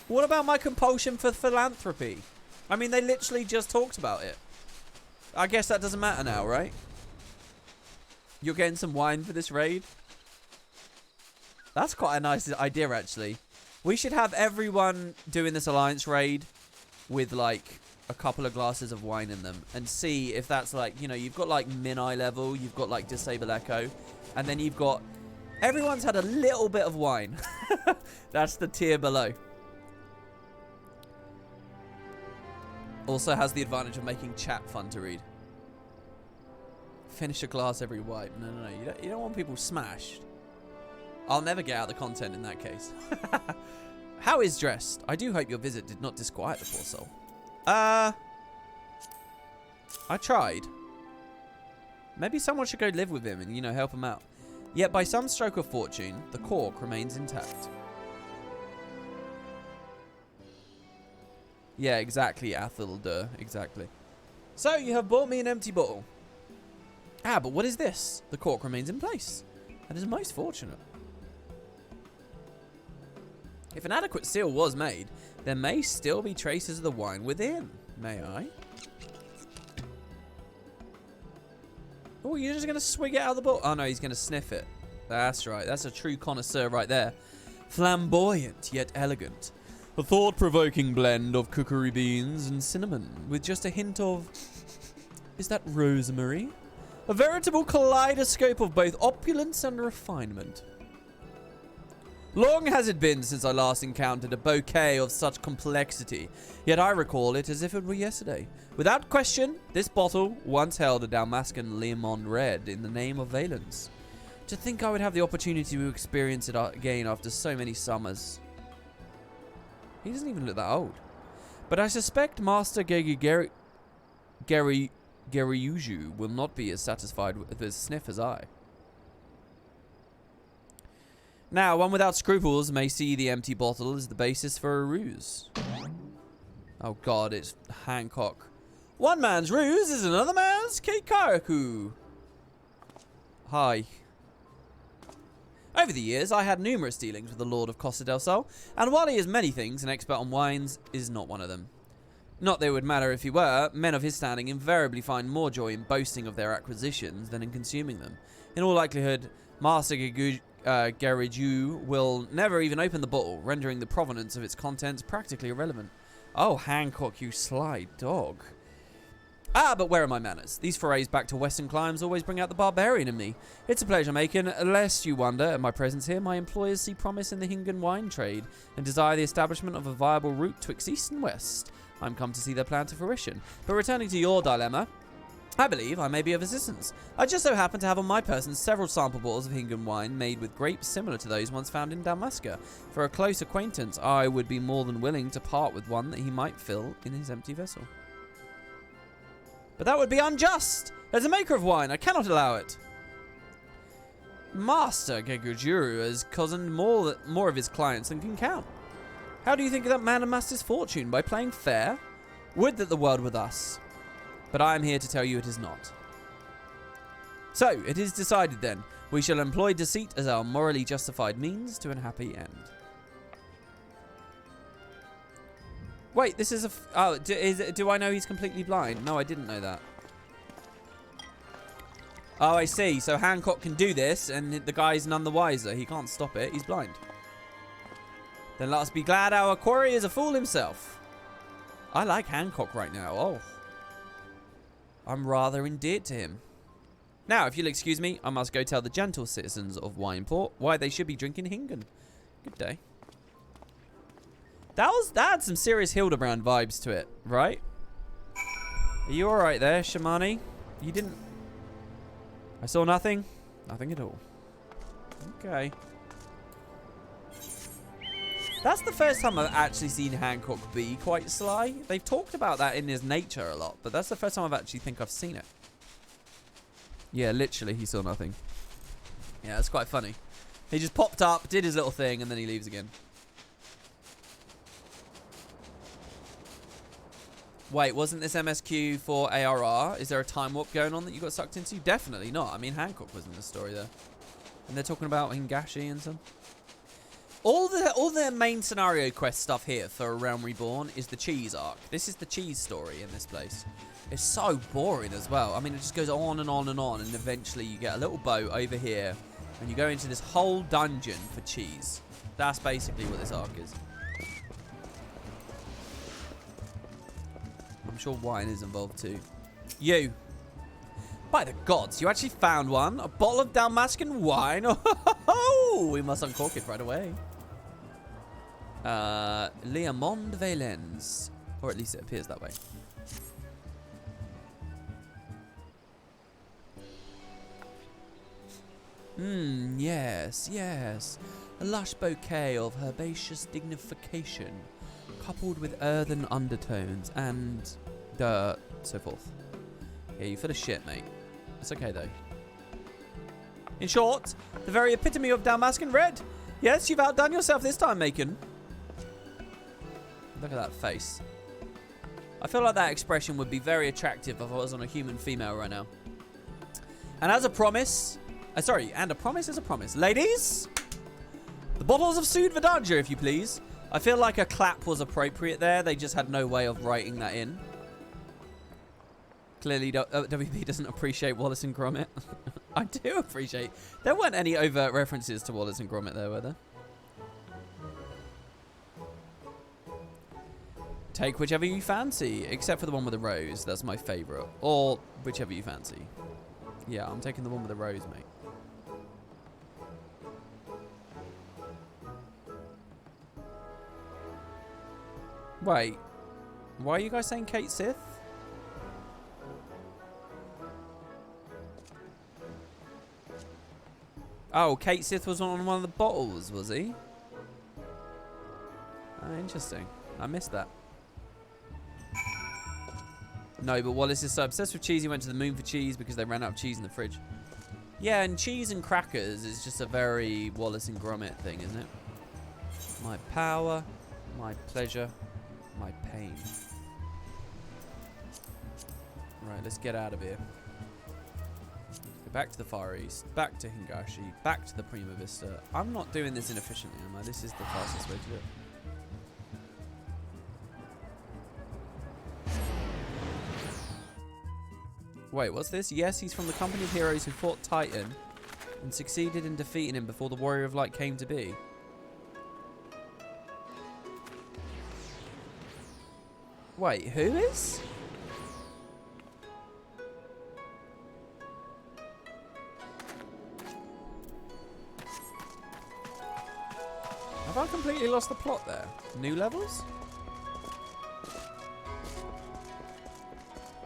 What about my compulsion for philanthropy? I mean, they literally just talked about it. I guess that doesn't matter now, right? You're getting some wine for this raid? That's quite a nice idea, actually. We should have everyone doing this alliance raid with, like, a couple of glasses of wine in them and see if that's, like, you know, you've got, like, min-eye level, you've got, like, disable echo, and then you've got... Everyone's had a little bit of wine. That's the tier below. Also has the advantage of making chat fun to read. Finish a glass every wipe. No. You don't want people smashed. I'll never get out the content in that case. How is dressed? I do hope your visit did not disquiet the poor soul. I tried. Maybe someone should go live with him and, you know, help him out. Yet by some stroke of fortune, the cork remains intact. Yeah, exactly, Athilda. Exactly. So, you have bought me an empty bottle. Ah, but what is this? The cork remains in place. That is most fortunate. If an adequate seal was made, there may still be traces of the wine within. May I? Oh, you're just going to swig it out of the bottle? Oh, no, he's going to sniff it. That's right. That's a true connoisseur right there. Flamboyant, yet elegant. A thought-provoking blend of cookery beans and cinnamon, with just a hint of... Is that rosemary? A veritable kaleidoscope of both opulence and refinement. Long has it been since I last encountered a bouquet of such complexity, yet I recall it as if it were yesterday. Without question, this bottle once held a Dalmascan lemon red in the name of Valence. To think I would have the opportunity to experience it again after so many summers. He doesn't even look that old. But I suspect Master Geriyuju will not be as satisfied with his sniff as I. Now, one without scruples may see the empty bottle as the basis for a ruse. Oh god, it's Hancock. One man's ruse is another man's keikaraku. Hi. Over the years, I had numerous dealings with the Lord of Costa del Sol, and while he is many things, an expert on wines is not one of them. Not that it would matter if he were, men of his standing invariably find more joy in boasting of their acquisitions than in consuming them. In all likelihood, Master Geriju will never even open the bottle, rendering the provenance of its contents practically irrelevant. Oh, Hancock, you sly dog. Ah, but where are my manners? These forays back to western climes always bring out the barbarian in me. It's a pleasure making, lest you wonder at my presence here. My employers see promise in the Hingan wine trade and desire the establishment of a viable route twixt east and west. I'm come to see their plan to fruition. But returning to your dilemma, I believe I may be of assistance. I just so happen to have on my person several sample bottles of Hingan wine made with grapes similar to those once found in Dalmasca. For a close acquaintance, I would be more than willing to part with one that he might fill in his empty vessel. But that would be unjust. As a maker of wine, I cannot allow it. Master Gegujuru has cozened more of his clients than can count. How do you think that man amassed his fortune? By playing fair? Would that the world were thus. But I am here to tell you it is not. So, it is decided then. We shall employ deceit as our morally justified means to an happy end. Wait, this is a... Oh, do I know he's completely blind? No, I didn't know that. Oh, I see. So Hancock can do this, and the guy's none the wiser. He can't stop it. He's blind. Then let us be glad our quarry is a fool himself. I like Hancock right now. Oh. I'm rather endeared to him. Now, if you'll excuse me, I must go tell the gentle citizens of Wineport why they should be drinking Hingan. Good day. That had some serious Hildebrand vibes to it, right? Are you alright there, Shamani? You didn't... I saw nothing? Nothing at all. Okay. That's the first time I've actually seen Hancock be quite sly. They've talked about that in his nature a lot, but that's the first time I've actually think I've seen it. Yeah, literally, he saw nothing. Yeah, that's quite funny. He just popped up, did his little thing, and then he leaves again. Wait, wasn't this MSQ for ARR? Is there a time warp going on that you got sucked into? Definitely not. I mean, Hancock was in the story there. And they're talking about Hingashi and some. All the main scenario quest stuff here for A Realm Reborn is the cheese arc. This is the cheese story in this place. It's so boring as well. I mean, it just goes on and on and on, and eventually you get a little boat over here, and you go into this whole dungeon for cheese. That's basically what this arc is. I'm sure wine is involved too. You. By the gods, you actually found one. A bottle of Dalmascan wine. Oh, we must uncork it right away. Leamond Valens. Or at least it appears that way. Yes, yes. A lush bouquet of herbaceous dignification, coupled with earthen undertones and so forth. Yeah, you full of shit, mate. It's okay, though. In short, the very epitome of Dalmascan red. Yes, you've outdone yourself this time, Macon. Look at that face. I feel like that expression would be very attractive if I was on a human female right now. And as a promise... and a promise is a promise. Ladies, the bottles of Sud Vidanja, if you please. I feel like a clap was appropriate there. They just had no way of writing that in. Clearly, WB doesn't appreciate Wallace and Gromit. I do appreciate. There weren't any overt references to Wallace and Gromit there, were there? Take whichever you fancy, except for the one with the rose. That's my favourite. Or whichever you fancy. Yeah, I'm taking the one with the rose, mate. Wait. Why are you guys saying Kate Sith? Oh, Kate Sith was on one of the bottles, was he? Oh, interesting. I missed that. No, but Wallace is so obsessed with cheese, he went to the moon for cheese because they ran out of cheese in the fridge. Yeah, and cheese and crackers is just a very Wallace and Gromit thing, isn't it? My power, my pleasure, my pain. Right, let's get out of here. Go back to the Far East, back to Hingashi, back to the Prima Vista. I'm not doing this inefficiently, am I? This is the fastest way to do it. Wait, what's this? Yes, he's from the company of heroes who fought Titan and succeeded in defeating him before the Warrior of Light came to be. Wait, who is? completely lost the plot there. New levels?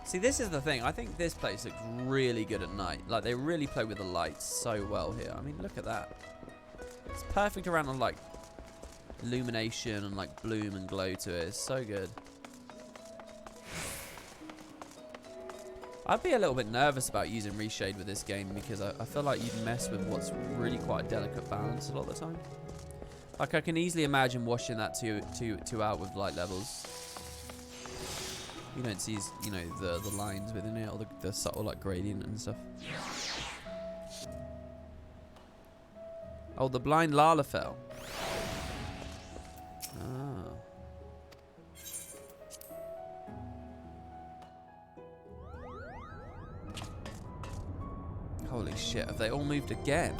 See, this is the thing. I think this place looks really good at night. Like, they really play with the lights so well here. I mean, look at that. It's perfect around the, like, illumination and, like, bloom and glow to it. It's so good. I'd be a little bit nervous about using reshade with this game because I feel like you'd mess with what's really quite a delicate balance a lot of the time. Like, I can easily imagine washing that two out with light levels. You don't see, you know, the lines within it, or the subtle, like, gradient and stuff. Oh, the blind Lalafell. Ah. Holy shit, have they all moved again?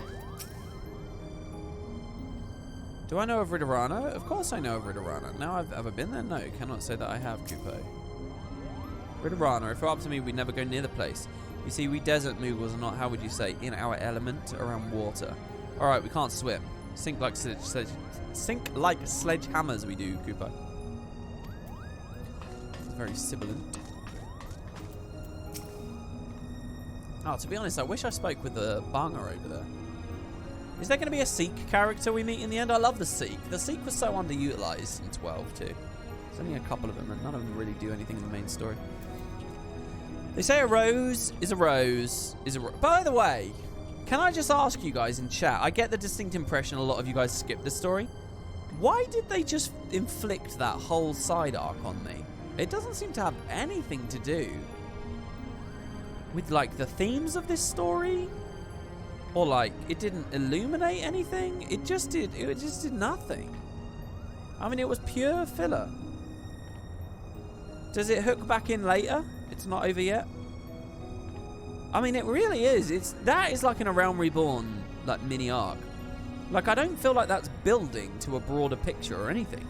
Do I know of Ridorana? Of course I know of Ridorana. Now, have I been there? No, cannot say that I have, Kupo. Ridorana, if it were up to me, we'd never go near the place. You see, we desert moogles are not, how would you say, in our element around water. Alright, we can't swim. Sink like sledgehammers we do, Kupo. It's very sibilant. Oh, to be honest, I wish I spoke with the Banga over there. Is there going to be a Seek character we meet in the end? I love the Seek. The Seek was so underutilized in 12 too. There's only a couple of them, and none of them really do anything in the main story. They say a rose is a rose is a rose. By the way, can I just ask you guys in chat? I get the distinct impression a lot of you guys skipped the story. Why did they just inflict that whole side arc on me? It doesn't seem to have anything to do with, like, the themes of this story, or, like, it didn't illuminate anything. It just did nothing. I mean, it was pure filler. Does it hook back in later? It's not over yet. I mean, it really is. That is like in a Realm Reborn, like, mini arc. Like, I don't feel like that's building to a broader picture or anything.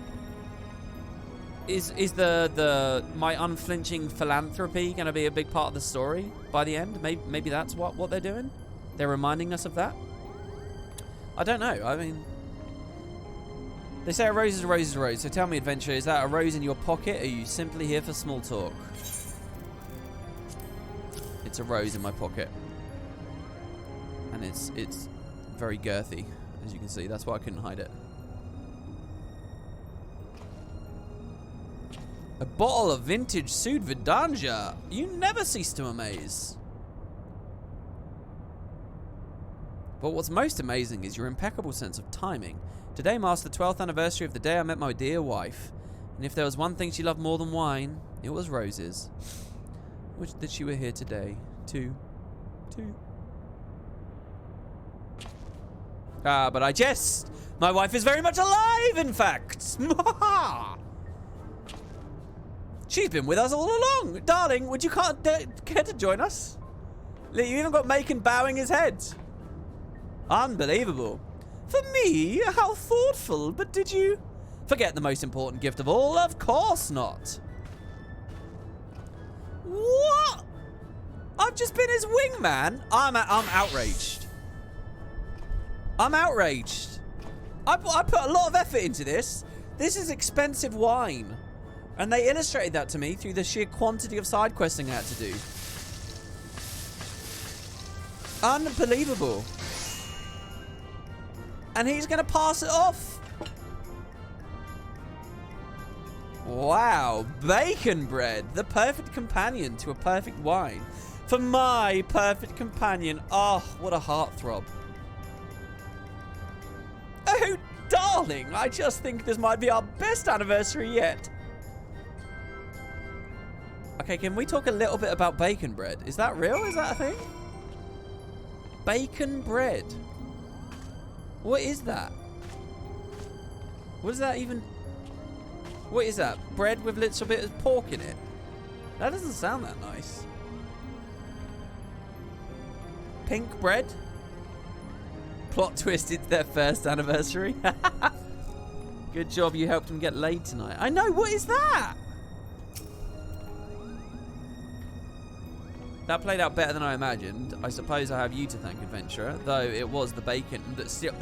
Is my unflinching philanthropy going to be a big part of the story by the end? Maybe that's what they're doing. They're reminding us of that. I don't know. I mean, they say a rose is a rose is a rose. So tell me, adventurer, is that a rose in your pocket, or are you simply here for small talk? It's a rose in my pocket, and it's very girthy, as you can see. That's why I couldn't hide it. A bottle of vintage Sud Vidanja. You never cease to amaze. But what's most amazing is your impeccable sense of timing. Today marks the 12th anniversary of the day I met my dear wife. And if there was one thing she loved more than wine, it was roses. Wish that she were here today, too. Ah, but I jest. My wife is very much alive, in fact. She's been with us all along. Darling, would you care to join us? You even got Macon bowing his head. Unbelievable. For me? How thoughtful. But did you forget the most important gift of all? Of course not. What? I've just been his wingman? I'm outraged. I'm outraged. I put a lot of effort into this. This is expensive wine. And they illustrated that to me through the sheer quantity of side questing I had to do. Unbelievable. And he's going to pass it off. Wow. Bacon bread. The perfect companion to a perfect wine. For my perfect companion. Oh, what a heartthrob. Oh, darling. I just think this might be our best anniversary yet. Okay, can we talk a little bit about bacon bread? Is that real? Is that a thing? Bacon bread. What is that? What is that even? What is that? Bread with little bit of pork in it? That doesn't sound that nice. Pink bread? Plot twist, it's their first anniversary. Good job you helped him get laid tonight. I know, what is that? That played out better than I imagined. I suppose I have you to thank, adventurer. Though it was the bacon that still...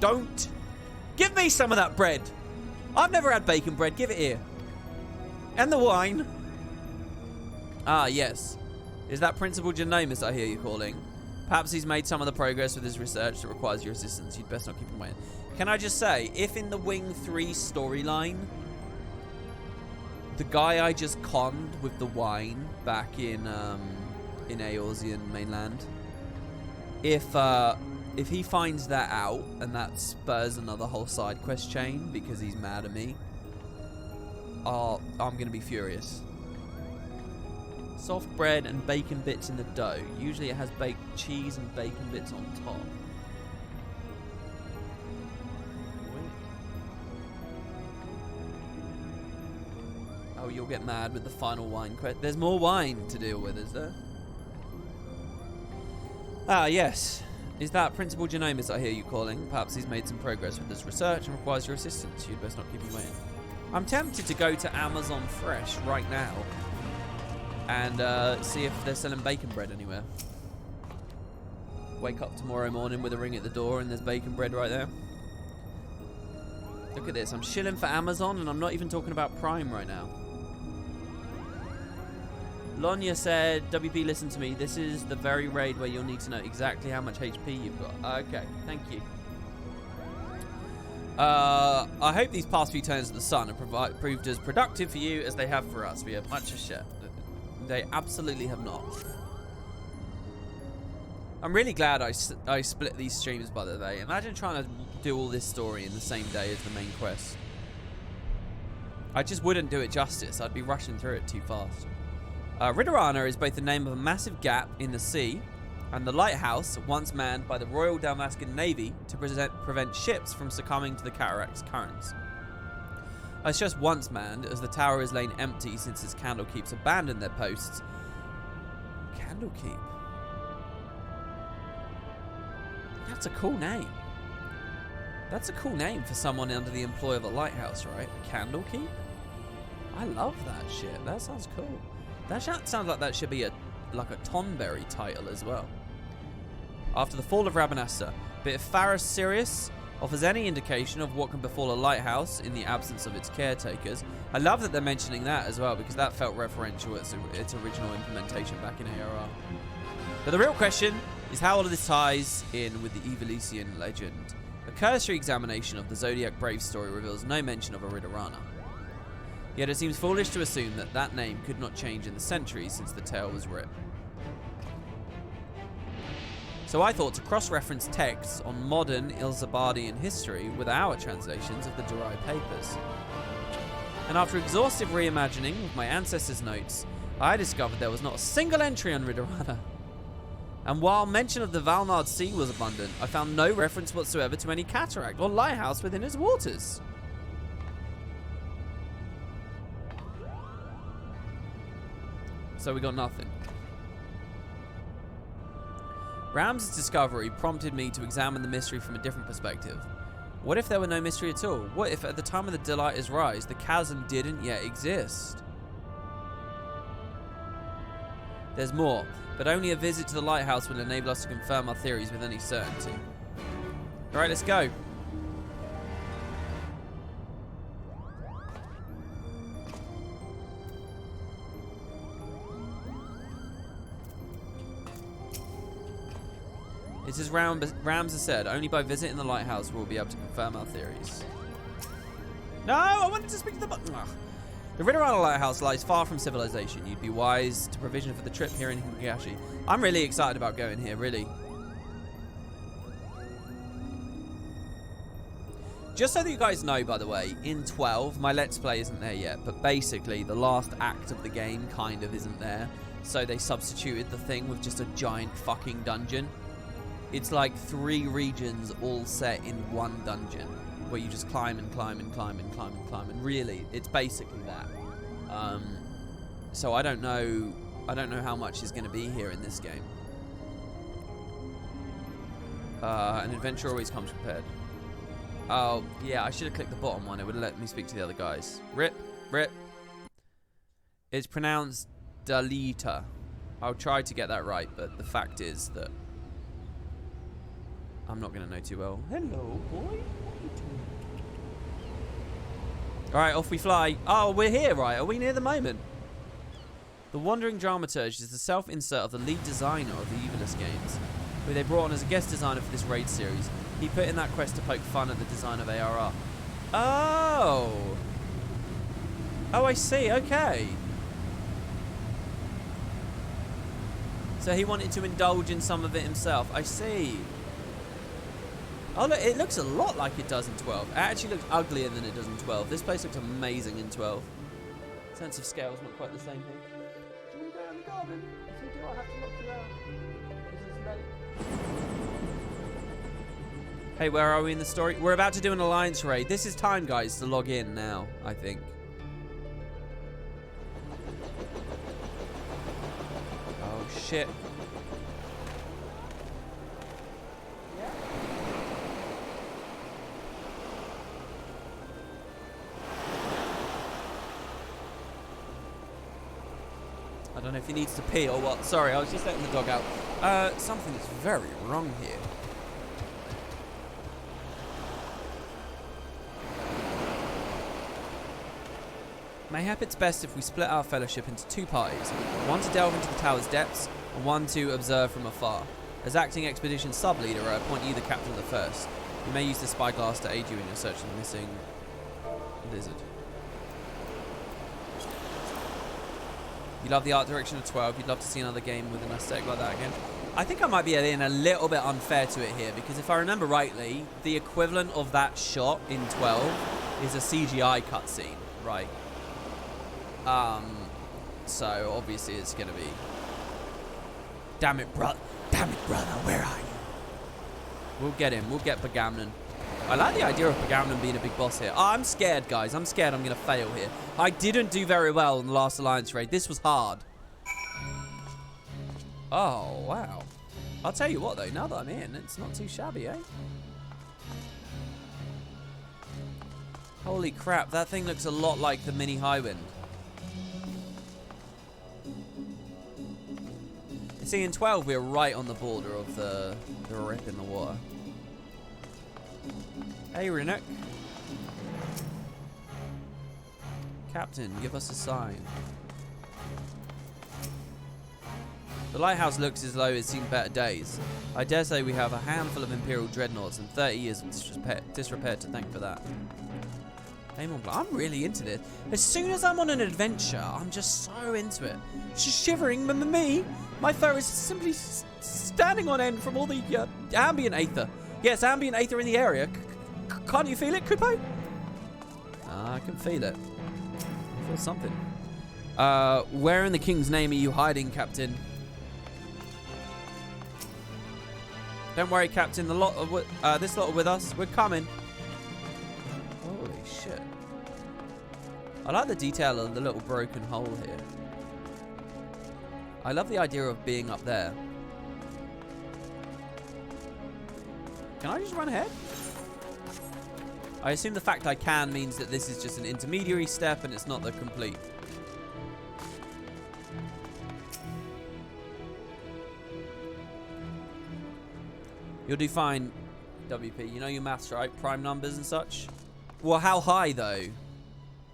Don't! Give me some of that bread. I've never had bacon bread. Give it here. And the wine. Ah, yes. Is that Principal Genomus I hear you calling? Perhaps he's made some of the progress with his research that requires your assistance. You'd best not keep him waiting. Can I just say, if in the Wing 3 storyline, the guy I just conned with the wine back in Eorzean mainland, if he finds that out and that spurs another whole side quest chain because he's mad at me, I'm gonna be furious. Soft bread and bacon bits in the dough. Usually it has baked cheese and bacon bits on top. Oh, you'll get mad with the final wine quest. There's more wine to deal with, is there? Ah, yes. Is that Principal Genomus I hear you calling? Perhaps he's made some progress with his research and requires your assistance. You'd best not keep him waiting. I'm tempted to go to Amazon Fresh right now and see if they're selling bacon bread anywhere. Wake up tomorrow morning with a ring at the door and there's bacon bread right there. Look at this. I'm shilling for Amazon and I'm not even talking about Prime right now. Lonya said, WP, listen to me. This is the very raid where you'll need to know exactly how much HP you've got. Okay, thank you. I hope these past few turns of the sun have proved as productive for you as they have for us. We have much to share. They absolutely have not. I'm really glad I split these streams, by the way. Imagine trying to do all this story in the same day as the main quest. I just wouldn't do it justice. I'd be rushing through it too fast. Ridorana is both the name of a massive gap in the sea and the lighthouse once manned by the Royal Dalmascan Navy to prevent ships from succumbing to the cataract's currents. It's just once manned, as the tower has lain empty since its Candlekeeps abandoned their posts. Candlekeep? That's a cool name. That's a cool name for someone under the employ of a lighthouse, right? Candlekeep? I love that shit. That sounds cool. That sounds like that should be like a Tonberry title as well. After the fall of Rabanasta, but if Faris Sirius offers any indication of what can befall a lighthouse in the absence of its caretakers, I love that they're mentioning that as well, because that felt referential to its original implementation back in ARR. But the real question is how all of this ties in with the Ivalician legend. A cursory examination of the Zodiac Brave story reveals no mention of a Ridorana. Yet it seems foolish to assume that that name could not change in the centuries since the tale was written. So I thought to cross-reference texts on modern Ilzabardian history with our translations of the Durai papers. And after exhaustive reimagining with my ancestors' notes, I discovered there was not a single entry on Ridorana. And while mention of the Valnard Sea was abundant, I found no reference whatsoever to any cataract or lighthouse within its waters. So we got nothing. Ram's discovery prompted me to examine the mystery from a different perspective. What if there were no mystery at all? What if at the time of the Delighters' rise, the chasm didn't yet exist? There's more, but only a visit to the lighthouse will enable us to confirm our theories with any certainty. Alright, let's go. It's as Rams has said, only by visiting the lighthouse will we be able to confirm our theories. No, I wanted to speak to the button. The Ridorana Lighthouse lies far from civilization. You'd be wise to provision for the trip here in Higashi. I'm really excited about going here, really. Just so that you guys know, by the way, in 12, my Let's Play isn't there yet, but basically the last act of the game kind of isn't there. So they substituted the thing with just a giant fucking dungeon. It's like 3 regions all set in one dungeon, where you just climb and climb and climb and climb and climb, and really, it's basically that. So I don't know how much is going to be here in this game. An adventure always comes prepared. Oh, yeah, I should have clicked the bottom one. It would have let me speak to the other guys. Rip. It's pronounced Dalita. I'll try to get that right, but the fact is that I'm not going to know too well. Hello, boy. What are you doing? Alright, off we fly. Oh, we're here, right? Are we near the moment? The Wandering Dramaturge is the self-insert of the lead designer of the Ivalice games, who they brought on as a guest designer for this raid series. He put in that quest to poke fun at the design of ARR. Oh! Oh, I see. Okay. So he wanted to indulge in some of it himself. I see. Oh, look, it looks a lot like it does in 12. It actually looks uglier than it does in 12. This place looks amazing in 12. Sense of scale is not quite the same thing. Should we go in the garden? If we do, I'll have to lock you out. This is late. Hey, where are we in the story? We're about to do an alliance raid. This is time, guys, to log in now, I think. Oh, shit. I don't know if he needs to pee or what. Sorry, I was just letting the dog out. Something is very wrong here. Mayhap it's best if we split our fellowship into two parties. One to delve into the tower's depths, and one to observe from afar. As acting expedition sub-leader, I appoint you the captain of the first. You may use the spyglass to aid you in your search for the missing lizard. You love the art direction of 12. You'd love to see another game with an aesthetic like that again. I think I might be being a little bit unfair to it here, because if I remember rightly, the equivalent of that shot in 12 is a CGI cutscene, right? So obviously it's gonna be. Damn it, brother! Damn it, brother! Where are you? We'll get him. We'll get Bagamnon. I like the idea of Bagamnon being a big boss here. Oh, I'm scared, guys. I'm scared I'm going to fail here. I didn't do very well in the last Alliance raid. This was hard. Oh, wow. I'll tell you what, though. Now that I'm in, it's not too shabby, eh? Holy crap. That thing looks a lot like the Mini Highwind. See, in 12, we're right on the border of the rip in the water. Hey, Renuk. Captain, give us a sign. The lighthouse looks as though it's seen better days. I dare say we have a handful of Imperial dreadnoughts and 30 years of disrepair to thank for that. I'm really into this. As soon as I'm on an adventure, I'm just so into it. Just shivering, me. My fur is simply standing on end from all the ambient aether. Yes, ambient aether in the area. Can't you feel it, Kupo? I can feel it. I feel something. Where in the king's name are you hiding, Captain? Don't worry, Captain. The lot of this lot are with us. We're coming. Holy shit! I like the detail of the little broken hole here. I love the idea of being up there. Can I just run ahead? I assume the fact I can means that this is just an intermediary step and it's not the complete. You'll do fine, WP. You know your maths, right? Prime numbers and such. Well, how high, though?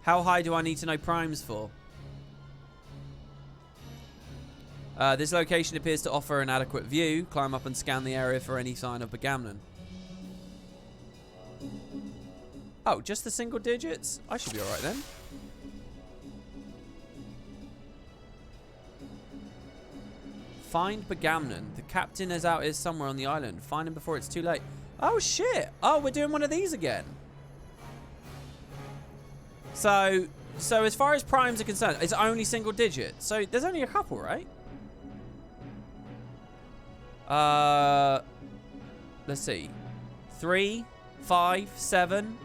How high do I need to know primes for? This location appears to offer an adequate view. Climb up and scan the area for any sign of Bagamnon. Oh, just the single digits? I should be alright then. Find Bagamnon. The captain is out here somewhere on the island. Find him before it's too late. Oh, shit. Oh, we're doing one of these again. So as far as primes are concerned, it's only single digit. So there's only a couple, right? Let's see. 3, 5, 7.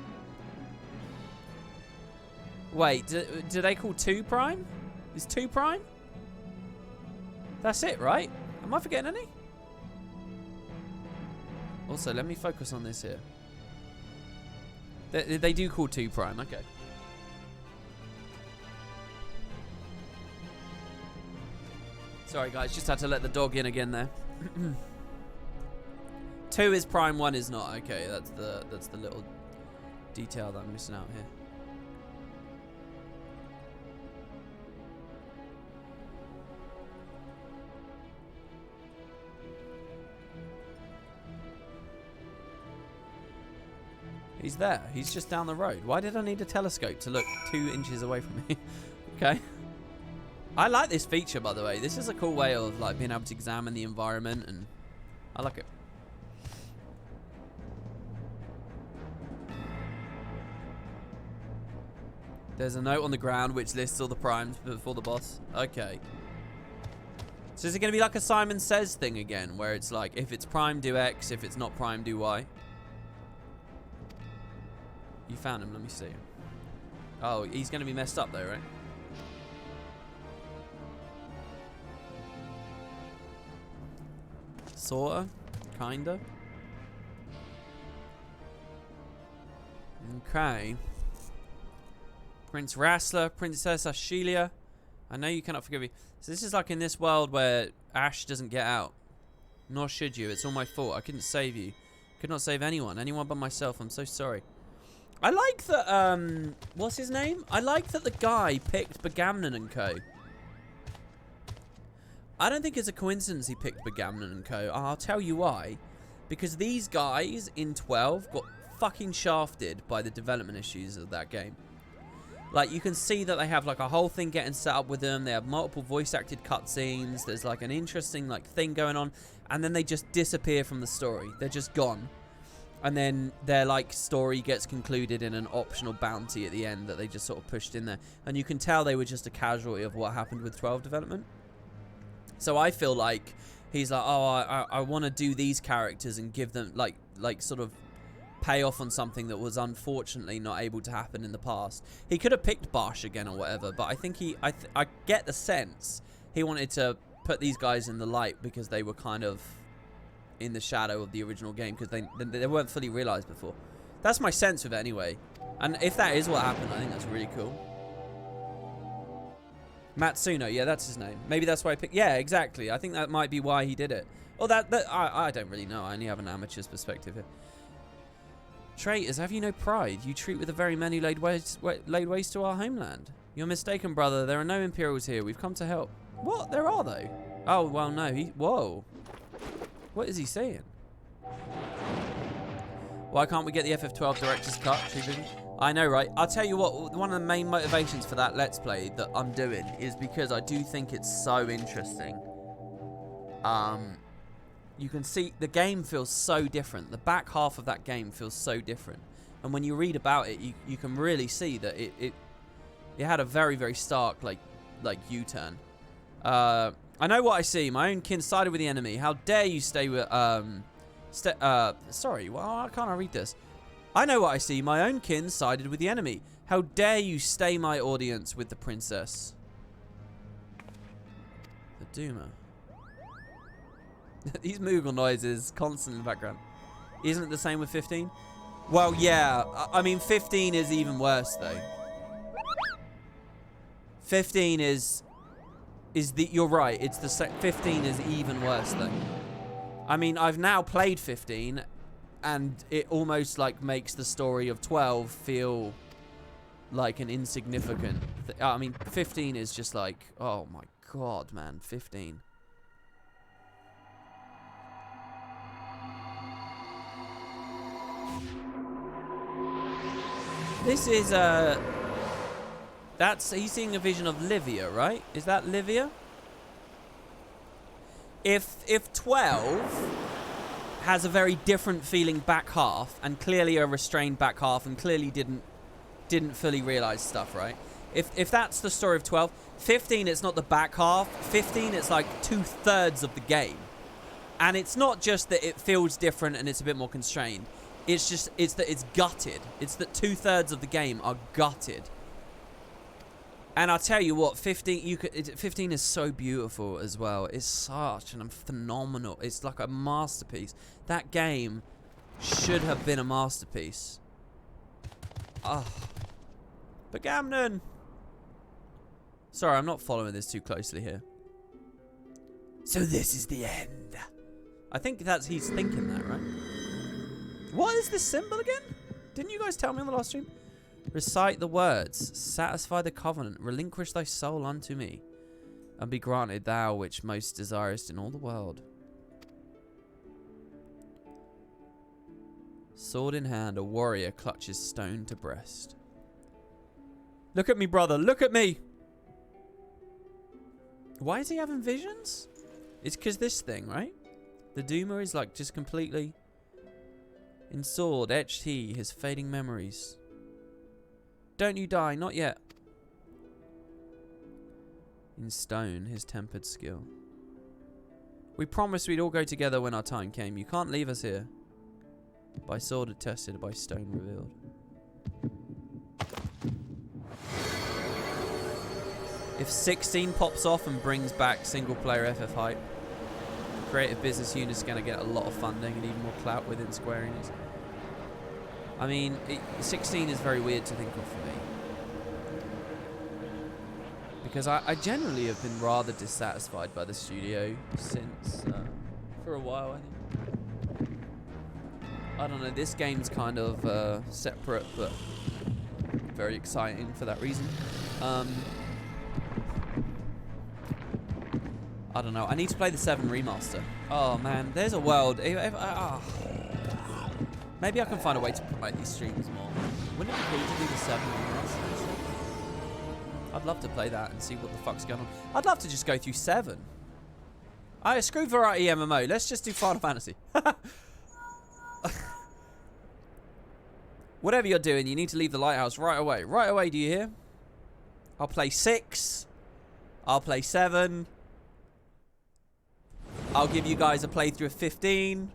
Wait, do they call 2 prime? Is 2 prime? That's it, right? Am I forgetting any? Also, let me focus on this here. They do call 2 prime, okay. Sorry guys, just had to let the dog in again there. 2 is prime, 1 is not. Okay, that's the little detail that I'm missing out here. He's there. He's just down the road. Why did I need a telescope to look 2 inches away from me? Okay. I like this feature, by the way. This is a cool way of like being able to examine the environment, and I like it. There's a note on the ground which lists all the primes before the boss. Okay. So is it going to be like a Simon Says thing again, where it's like, if it's prime, do X, if it's not prime, do Y? You found him, let me see. Oh, he's going to be messed up though, right? Sorta. Kinda. Okay. Prince Rassler, Princess Ashelia. I know you cannot forgive me. So this is like in this world where Ash doesn't get out. Nor should you. It's all my fault. I couldn't save you. Could not save anyone. Anyone but myself. I'm so sorry. I like that, what's his name? I like that the guy picked Bagamnon and Co. I don't think it's a coincidence he picked Bagamnon and Co. I'll tell you why. Because these guys in 12 got fucking shafted by the development issues of that game. Like, you can see that they have, like, a whole thing getting set up with them. They have multiple voice-acted cutscenes. There's, like, an interesting, like, thing going on. And then they just disappear from the story. They're just gone. And then their, like, story gets concluded in an optional bounty at the end that they just sort of pushed in there. And you can tell they were just a casualty of what happened with 12 development. So I feel like he's like, oh, I want to do these characters and give them, like sort of pay off on something that was unfortunately not able to happen in the past. He could have picked Barsh again or whatever, but I think I get the sense he wanted to put these guys in the light because they were kind of in the shadow of the original game because they weren't fully realized before. That's my sense of it anyway. And if that is what happened, I think that's really cool. Matsuno, yeah, that's his name. Maybe that's why I picked. Yeah, exactly. I think that might be why he did it. Well, I don't really know. I only have an amateur's perspective here. Traitors, have you no pride? You treat with a very many laid waste to our homeland. You're mistaken, brother. There are no Imperials here. We've come to help. What? There are, though. Oh, well, no. Whoa. What is he saying? Why can't we get the FF12 director's cut? I know, right? I'll tell you what. One of the main motivations for that Let's Play that I'm doing is because I do think it's so interesting. You can see the game feels so different. The back half of that game feels so different. And when you read about it, you can really see that it had a very, very stark, like U-turn. I know what I see. My own kin sided with the enemy. How dare you stay with... sorry, why can't I read this? I know what I see. My own kin sided with the enemy. How dare you stay my audience with the princess? The Doomer. These Moogle noises constant in the background. Isn't it the same with 15? Well, yeah. I mean, 15 is even worse, though. 15 is you're right. It's the 15 is even worse, though. I mean, I've now played 15, and it almost like makes the story of 12 feel like an insignificant. I mean, 15 is just like, oh my god, man, 15. This is he's seeing a vision of Livia, right? Is that Livia? If 12 has a very different feeling back half, and clearly a restrained back half, and clearly didn't fully realize stuff, right? If that's the story of 12, 15 it's not the back half. 15 it's like 2/3 of the game, and it's not just that it feels different and it's a bit more constrained. It's that it's gutted. It's that 2/3 of the game are gutted. And I'll tell you what, 15 is so beautiful as well. It's such a phenomenal. It's like a masterpiece. That game should have been a masterpiece. Oh. Bagamnon! Sorry, I'm not following this too closely here. So this is the end. I think he's thinking that, right? What is this symbol again? Didn't you guys tell me on the last stream? Recite the words. Satisfy the covenant. Relinquish thy soul unto me. And be granted thou which most desirest in all the world. Sword in hand, a warrior clutches stone to breast. Look at me, brother. Look at me. Why is he having visions? It's because this thing, right? The Doomer is like just completely... In sword, etched he, his fading memories. Don't you die, not yet. In stone, his tempered skill. We promised we'd all go together when our time came. You can't leave us here. By sword attested, by stone revealed. If 16 pops off and brings back single player FFXIV, the creative business unit is going to get a lot of funding and even more clout within Square Enix. I mean, 16 is very weird to think of for me. Because I generally have been rather dissatisfied by the studio since, for a while, I think. I don't know, this game's kind of separate, but very exciting for that reason. I don't know, I need to play the 7 remaster. Oh man, there's a world. Maybe I can find a way to promote these streams more. Wouldn't it be cool to do the 7 remasters? I'd love to play that and see what the fuck's going on. I'd love to just go through 7. Screw variety MMO. Let's just do Final Fantasy. Whatever you're doing, you need to leave the lighthouse right away. Right away, do you hear? I'll play 6. I'll play 7. I'll give you guys a playthrough of 15.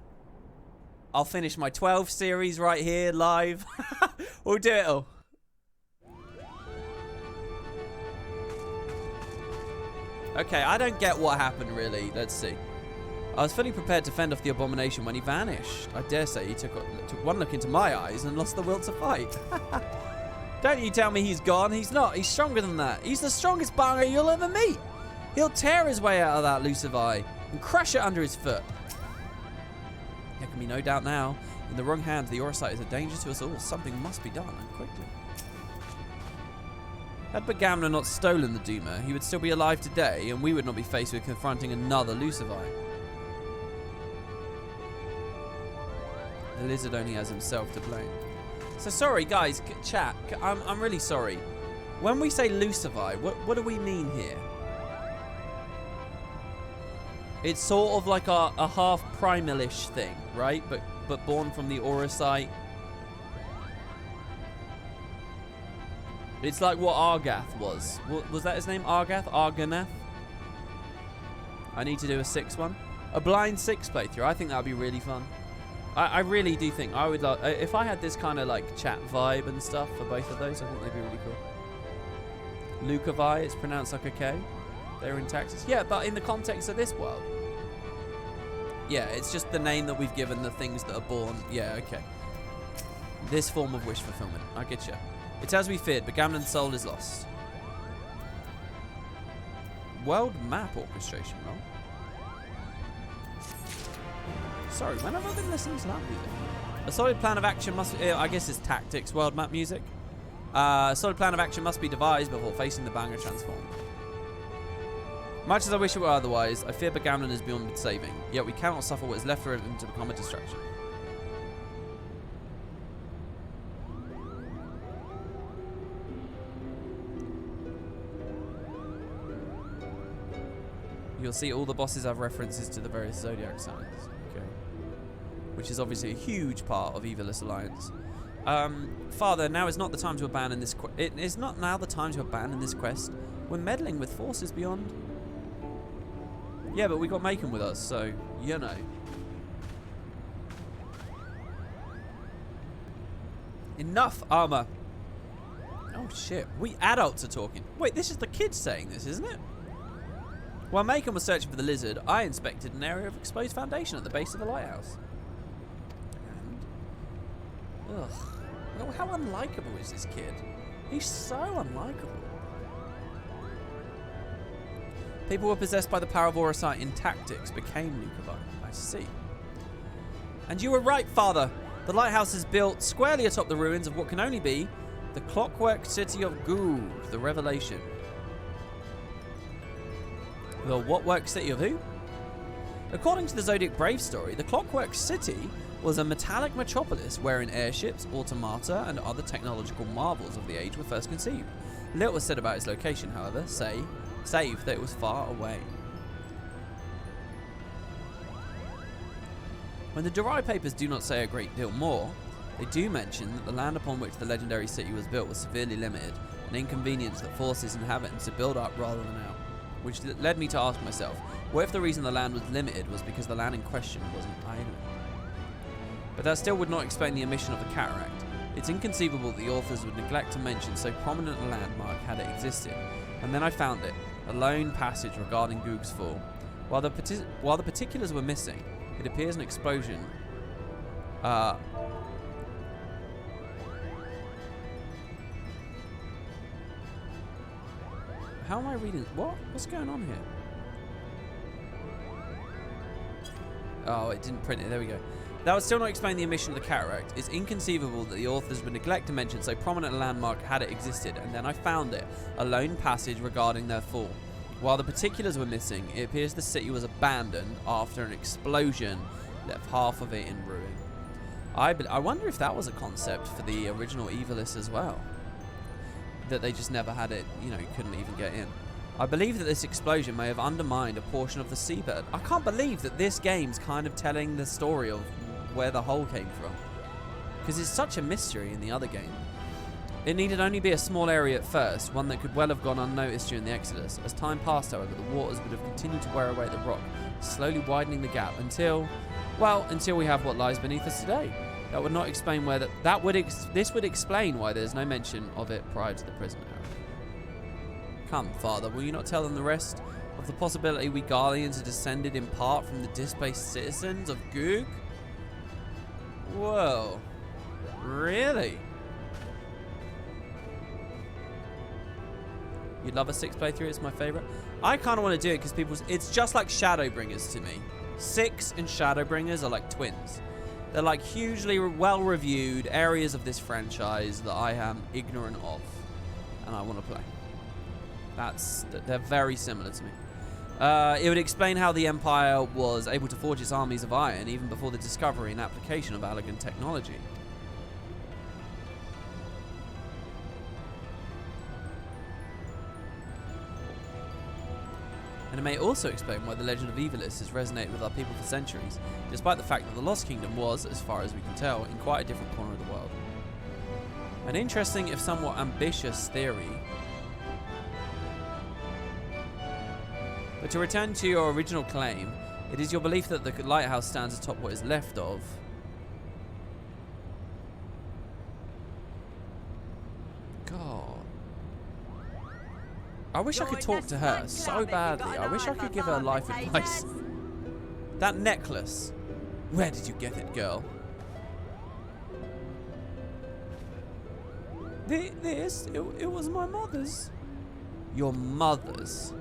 I'll finish my 12 series right here, live. We'll do it all. Okay, I don't get what happened, really. Let's see. I was fully prepared to fend off the abomination when he vanished. I dare say he took one look into my eyes and lost the will to fight. Don't you tell me he's gone. He's not. He's stronger than that. He's the strongest banger you'll ever meet. He'll tear his way out of that Lucifer and crush it under his foot. There can be no doubt now. In the wrong hands, the Orosite is a danger to us all. Something must be done, and quickly. Had Bagamna not stolen the Doomer, he would still be alive today, and we would not be faced with confronting another Lucifer. The lizard only has himself to blame. So sorry, guys, chat. I'm really sorry. When we say Lucifer, what do we mean here? It's sort of like a half primalish thing, right? But born from the Orosite. It's like what Argath was. Was that his name? Argath? Arganath? I need to do a 6th one. A blind 6 playthrough. I think that would be really fun. I really do think I would love... If I had this kind of like chat vibe and stuff for both of those, I think they'd be really cool. Lucavi, it's pronounced like a K. They're in Texas. Yeah, but in the context of this world. Yeah, it's just the name that we've given the things that are born. Yeah, okay. This form of wish fulfillment. I get you. It's as we feared, Bagamnan's soul is lost. World map orchestration, roll. Sorry, when have I been listening to that music? A solid plan of action must... I guess it's tactics, world map music. A solid plan of action must be devised before facing the banger transform. Much as I wish it were otherwise, I fear Bagamnan is beyond saving. Yet we cannot suffer what is left for him to become a distraction. You'll see all the bosses have references to the various zodiac signs. Okay. Which is obviously a huge part of Ivalice Alliance. Father, now is not the time to abandon this quest. It is not now the time to abandon this quest. We're meddling with forces beyond. Yeah, but we got Macon with us, so you know. Enough armor. Oh shit, we adults are talking. Wait, this is the kids saying this, isn't it? While Macon was searching for the lizard, I inspected an area of exposed foundation at the base of the lighthouse. And... ugh. How unlikable is this kid? He's so unlikable. People were possessed by the power of Orosite in tactics, became Lucavi. I see. And you were right, Father. The lighthouse is built squarely atop the ruins of what can only be the clockwork city of Gould, the Revelation. The what work city of who? According to the Zodiac Brave story, the Clockwork City was a metallic metropolis wherein airships, automata, and other technological marvels of the age were first conceived. Little was said about its location, however, save that it was far away. When the Durai papers do not say a great deal more, they do mention that the land upon which the legendary city was built was severely limited, an inconvenience that forced its inhabitants to build up rather than out. Which led me to ask myself, what if the reason the land was limited was because the land in question wasn't idle? But that still would not explain the omission of the cataract. It's inconceivable that the authors would neglect to mention so prominent a landmark had it existed. And then I found it, a lone passage regarding Goog's fall. While the particulars were missing, it appears an explosion. How am I reading? What? What's going on here? Oh, it didn't print it. There we go. That would still not explain the omission of the cataract. It's inconceivable that the authors would neglect to mention so prominent a landmark had it existed, and then I found it, a lone passage regarding their fall. While the particulars were missing, it appears the city was abandoned after an explosion left half of it in ruin. I wonder if that was a concept for the original Ivalice as well. That they just never had it, you know, couldn't even get in. I believe that this explosion may have undermined a portion of the seabed. I can't believe that this game's kind of telling the story of where the hole came from. Because it's such a mystery in the other game. It needed only be a small area at first, one that could well have gone unnoticed during the Exodus. As time passed, however, the waters would have continued to wear away the rock, slowly widening the gap until we have what lies beneath us today. That would not explain where this would explain why there's no mention of it prior to the prison era. Come, Father, will you not tell them the rest of the possibility we Garleans are descended in part from the displaced citizens of Goog? Whoa. Really? You'd love a 6 playthrough, it's my favorite. I kind of want to do it because it's just like Shadowbringers to me. 6 and Shadowbringers are like twins. They're like hugely well-reviewed areas of this franchise that I am ignorant of. And I want to play. They're very similar to me. It would explain how the Empire was able to forge its armies of iron even before the discovery and application of Allagan technology. And it may also explain why the legend of Ivalice has resonated with our people for centuries, despite the fact that the Lost Kingdom was, as far as we can tell, in quite a different corner of the world. An interesting, if somewhat ambitious, theory. But to return to your original claim, it is your belief that the lighthouse stands atop what is left of... God. I wish I could talk to her so badly. I wish I could give her life advice. That necklace. Where did you get it, girl? It was my mother's. Your mother's?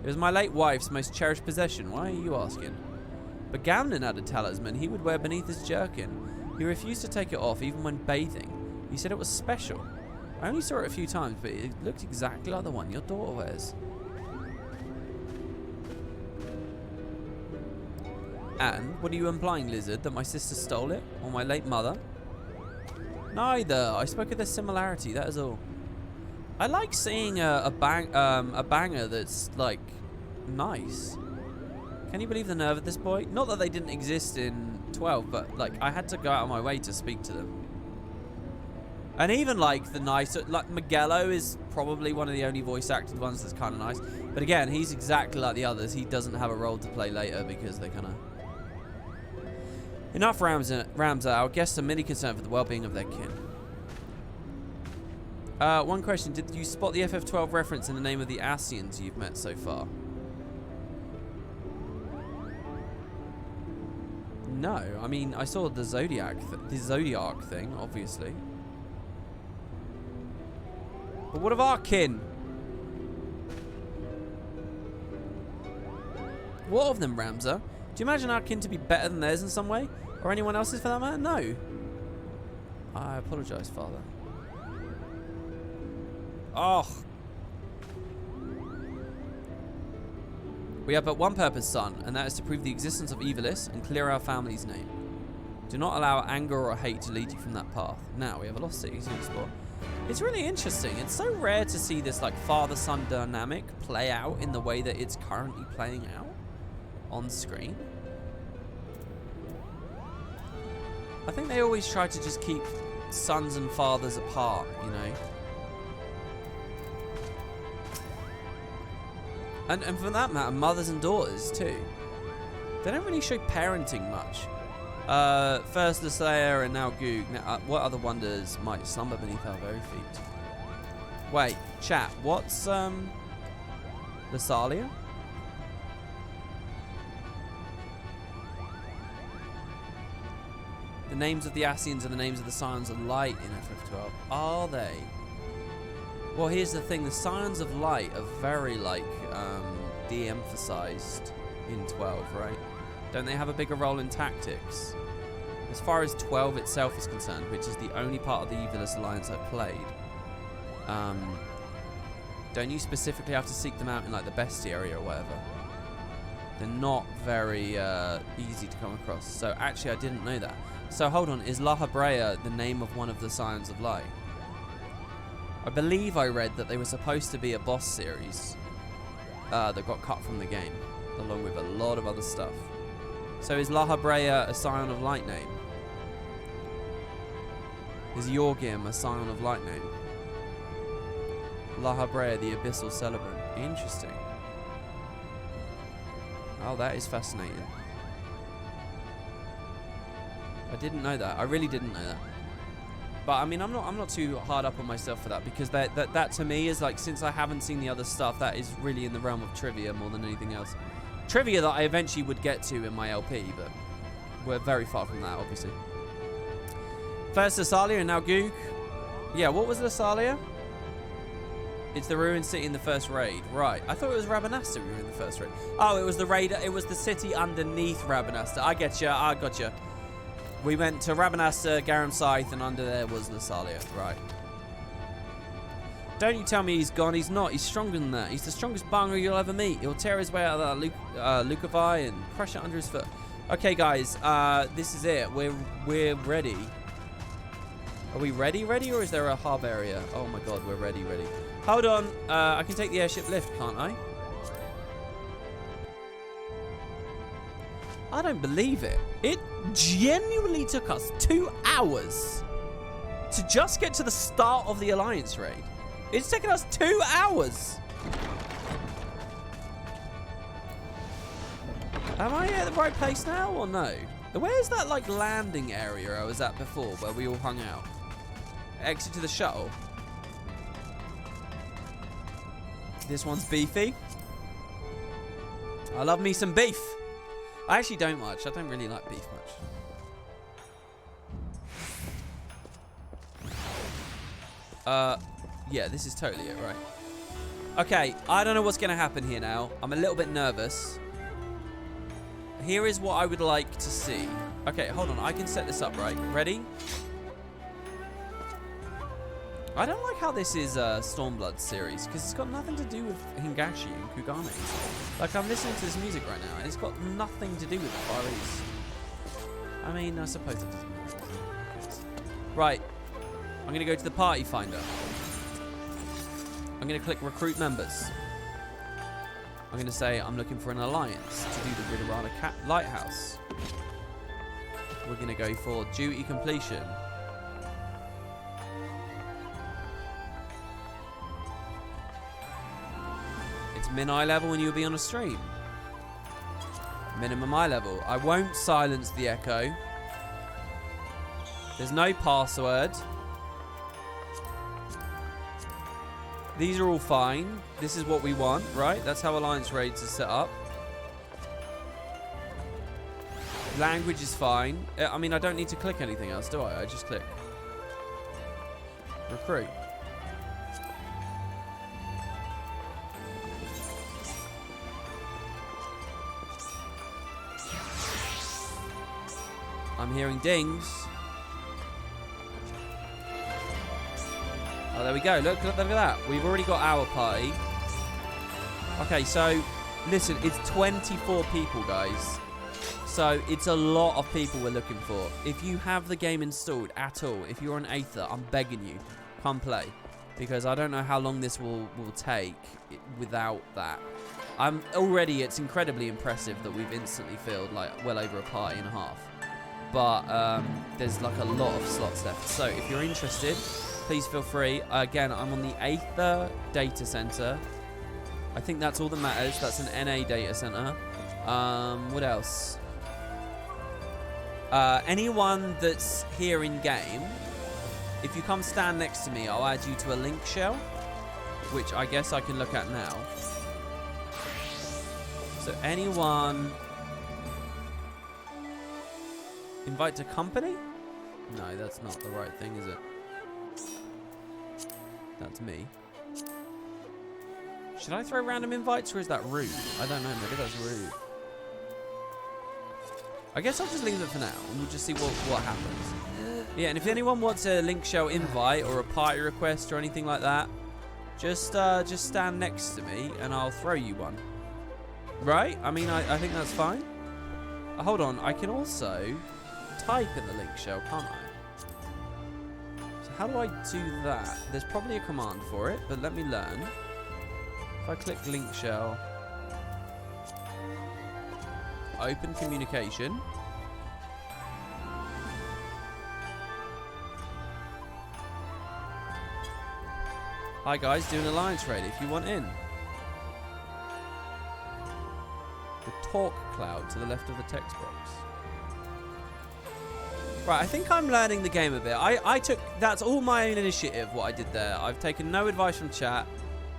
It was my late wife's most cherished possession. Why are you asking? But Gamnon had a talisman he would wear beneath his jerkin. He refused to take it off even when bathing. He said it was special. I only saw it a few times, but it looked exactly like the one your daughter wears. And, what are you implying, Lizard? That my sister stole it? Or my late mother? Neither. I spoke of their similarity, that is all. I like seeing a banger that's, like, nice. Can you believe the nerve of this boy? Not that they didn't exist in 12, but, like, I had to go out of my way to speak to them. And even, like, the nice... Like, Magello is probably one of the only voice-acted ones that's kind of nice. But again, he's exactly like the others. He doesn't have a role to play later because they kind of... Enough Ramza. Our guests are merely concerned for the well-being of their kin. One question. Did you spot the FF12 reference in the name of the Asians you've met so far? No. I mean, I saw the Zodiac thing, obviously. But what of our kin? What of them, Ramza? Do you imagine our kin to be better than theirs in some way? Or anyone else's for that matter? No. I apologise, Father. Oh. We have but one purpose, son, and that is to prove the existence of Ivalice and clear our family's name. Do not allow anger or hate to lead you from that path. Now, we have a lost city to explore. It's really interesting. It's so rare to see this like father-son dynamic play out in the way that it's currently playing out on screen. I think they always try to just keep sons and fathers apart, you know. And for that matter, mothers and daughters too. They don't really show parenting much. First the Slayer and now Goog. Now, what other wonders might slumber beneath our very feet? Wait, chat. What's Lasalia? The names of the Ascians are the names of the Scions of Light in FF12. Are they? Well, here's the thing. The Scions of Light are very, like, de-emphasized in 12, right? Don't they have a bigger role in tactics? As far as 12 itself is concerned, which is the only part of the Ivalice Alliance I've played, don't you specifically have to seek them out in, like, the bestiary or whatever? They're not very easy to come across. So, actually, I didn't know that. So, hold on. Is La Habrea the name of one of the Scions of Light? I believe I read that they were supposed to be a boss series that got cut from the game, along with a lot of other stuff. So is La Habrea a Scion of Light name? Is Yorgim a Scion of Light name? La Habrea, the Abyssal Celebrant. Interesting. Oh, that is fascinating. I didn't know that. I really didn't know that. But I mean, I'm not too hard up on myself for that, because that to me is like, since I haven't seen the other stuff, that is really in the realm of trivia more than anything else. Trivia that I eventually would get to in my LP, but we're very far from that, obviously. First Lasalia and now Goog. Yeah, what was Lasalia? It's the ruined city in the first raid. Right. I thought it was Rabanasta we were in the first raid. Oh, it was the raid. It was the city underneath Rabanasta. I get you. I got you. We went to Rabanasta, Garam Scythe, and under there was Lasalia. Right. Don't you tell me he's gone. He's not. He's stronger than that. He's the strongest banger you'll ever meet. He'll tear his way out of that Lucavi and crush it under his foot. Okay, guys. This is it. We're ready. Are we ready, or is there a hub area? Oh my god, we're ready. Hold on. I can take the airship lift, can't I? I don't believe it. It genuinely took us 2 hours to just get to the start of the Alliance raid. It's taken us 2 hours. Am I at the right place now or no? Where's that like landing area I was at before where we all hung out? Exit to the shuttle. This one's beefy. I love me some beef. I actually don't much. I don't really like beef much. Yeah, this is totally it, right? Okay, I don't know what's going to happen here now. I'm a little bit nervous. Here is what I would like to see. Okay, hold on. I can set this up, right? Ready? I don't like how this is a Stormblood series, because it's got nothing to do with Hingashi and Kugane. Like, I'm listening to this music right now, and it's got nothing to do with the Far East. I mean, I suppose it doesn't matter. Right. I'm going to go to the party finder. I'm going to click recruit members. I'm going to say I'm looking for an alliance to do the Ridorada Lighthouse. We're going to go for duty completion. It's min eye level and you'll be on a stream. Minimum eye level. I won't silence the echo. There's no password. These are all fine. This is what we want, right? That's how Alliance raids are set up. Language is fine. I mean, I don't need to click anything else, do I? I just click recruit. I'm hearing dings. Oh, there we go. Look at that. We've already got our party. Okay, so Listen, it's 24 people, guys. So it's a lot of people we're looking for. If you have the game installed at all, if you're on Aether, I'm begging you, come play. Because I don't know how long this will take without that. It's incredibly impressive that we've instantly filled like well over a party and a half. But there's like a lot of slots left. So if you're interested, please feel free. Again, I'm on the Aether data center. I think that's all that matters. That's an NA data center. What else? Anyone that's here in game, if you come stand next to me, I'll add you to a link shell, which I guess I can look at now. So anyone, invite to company? No, that's not the right thing, is it? That's me. Should I throw random invites or is that rude? I don't know, maybe that's rude. I guess I'll just leave it for now and we'll just see what happens. Yeah, and if anyone wants a link shell invite or a party request or anything like that, just stand next to me and I'll throw you one. Right? I mean, I think that's fine. Hold on, I can also type in the link shell, can't I? So how do I do that? There's probably a command for it, but let me learn. If I click link shell, open communication. Hi guys, doing Alliance Raid if you want in. The talk cloud to the left of the text box. Right, I think I'm learning the game a bit. That's all my own initiative, what I did there. I've taken no advice from chat.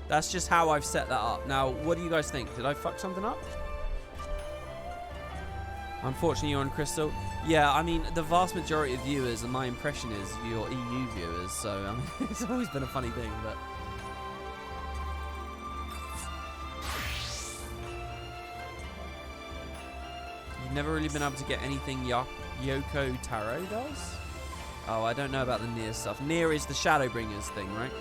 That's just how I've set that up. Now, what do you guys think? Did I fuck something up? Unfortunately, you're on Crystal. Yeah, I mean, the vast majority of viewers, and my impression is, you're EU viewers, so I mean, it's always been a funny thing, but... You've never really been able to get anything Yoko Taro does? Oh, I don't know about the Nier stuff. Nier is the Shadowbringers thing, right?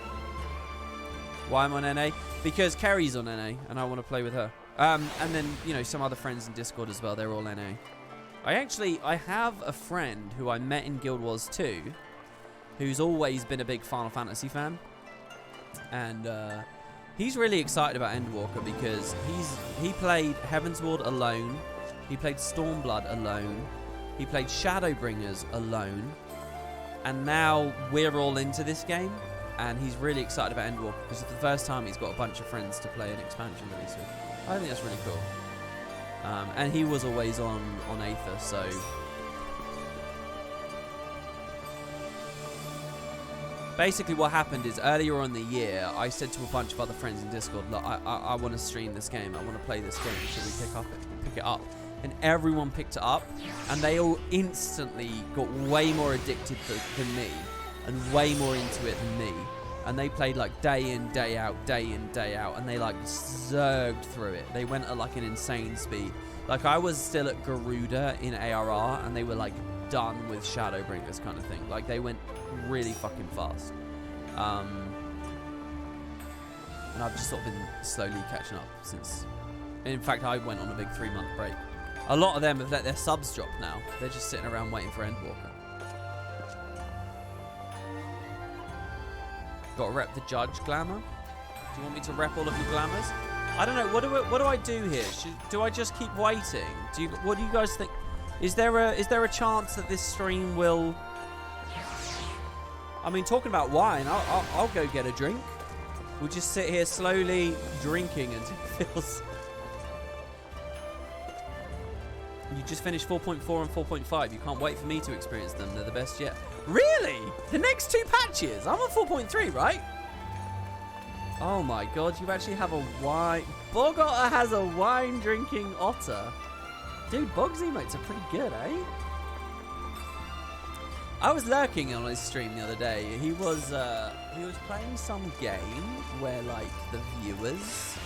Why I'm on NA? Because Kerry's on NA, and I want to play with her. And then, you know, some other friends in Discord as well. They're all NA. I have a friend who I met in Guild Wars 2, who's always been a big Final Fantasy fan. And he's really excited about Endwalker because he played Heavensward alone. He played Stormblood alone. He played Shadowbringers alone. And now we're all into this game. And he's really excited about Endwalker because it's the first time he's got a bunch of friends to play an expansion release with. I think that's really cool. And he was always on Aether, so... Basically what happened is earlier on in the year, I said to a bunch of other friends in Discord, look, I want to stream this game. I want to play this game. Should we pick it up? And everyone picked it up. And they all instantly got way more addicted than me. And way more into it than me. And they played like day in, day out, and they like zerged through it. They went at like an insane speed. Like I was still at Garuda in ARR, and they were like done with Shadowbringers kind of thing. Like they went really fucking fast. And I've just sort of been slowly catching up since. In fact, I went on a big 3-month break. A lot of them have let their subs drop now. They're just sitting around waiting for Endwalker. Got to rep the judge glamour. Do you want me to rep all of your glamours? I don't know. What do I do here? Do I just keep waiting? What do you guys think? Is there a chance that this stream will? I mean, talking about wine, I'll go get a drink. We'll just sit here slowly drinking until it feels. You just finished 4.4 and 4.5. You can't wait for me to experience them. They're the best yet. Really? The next 2 patches? I'm on 4.3, right? Oh my god, you actually have a wine... Bog Otter has a wine-drinking otter. Dude, Bog's emotes are pretty good, eh? I was lurking on his stream the other day. He was playing some game where, like, the viewers...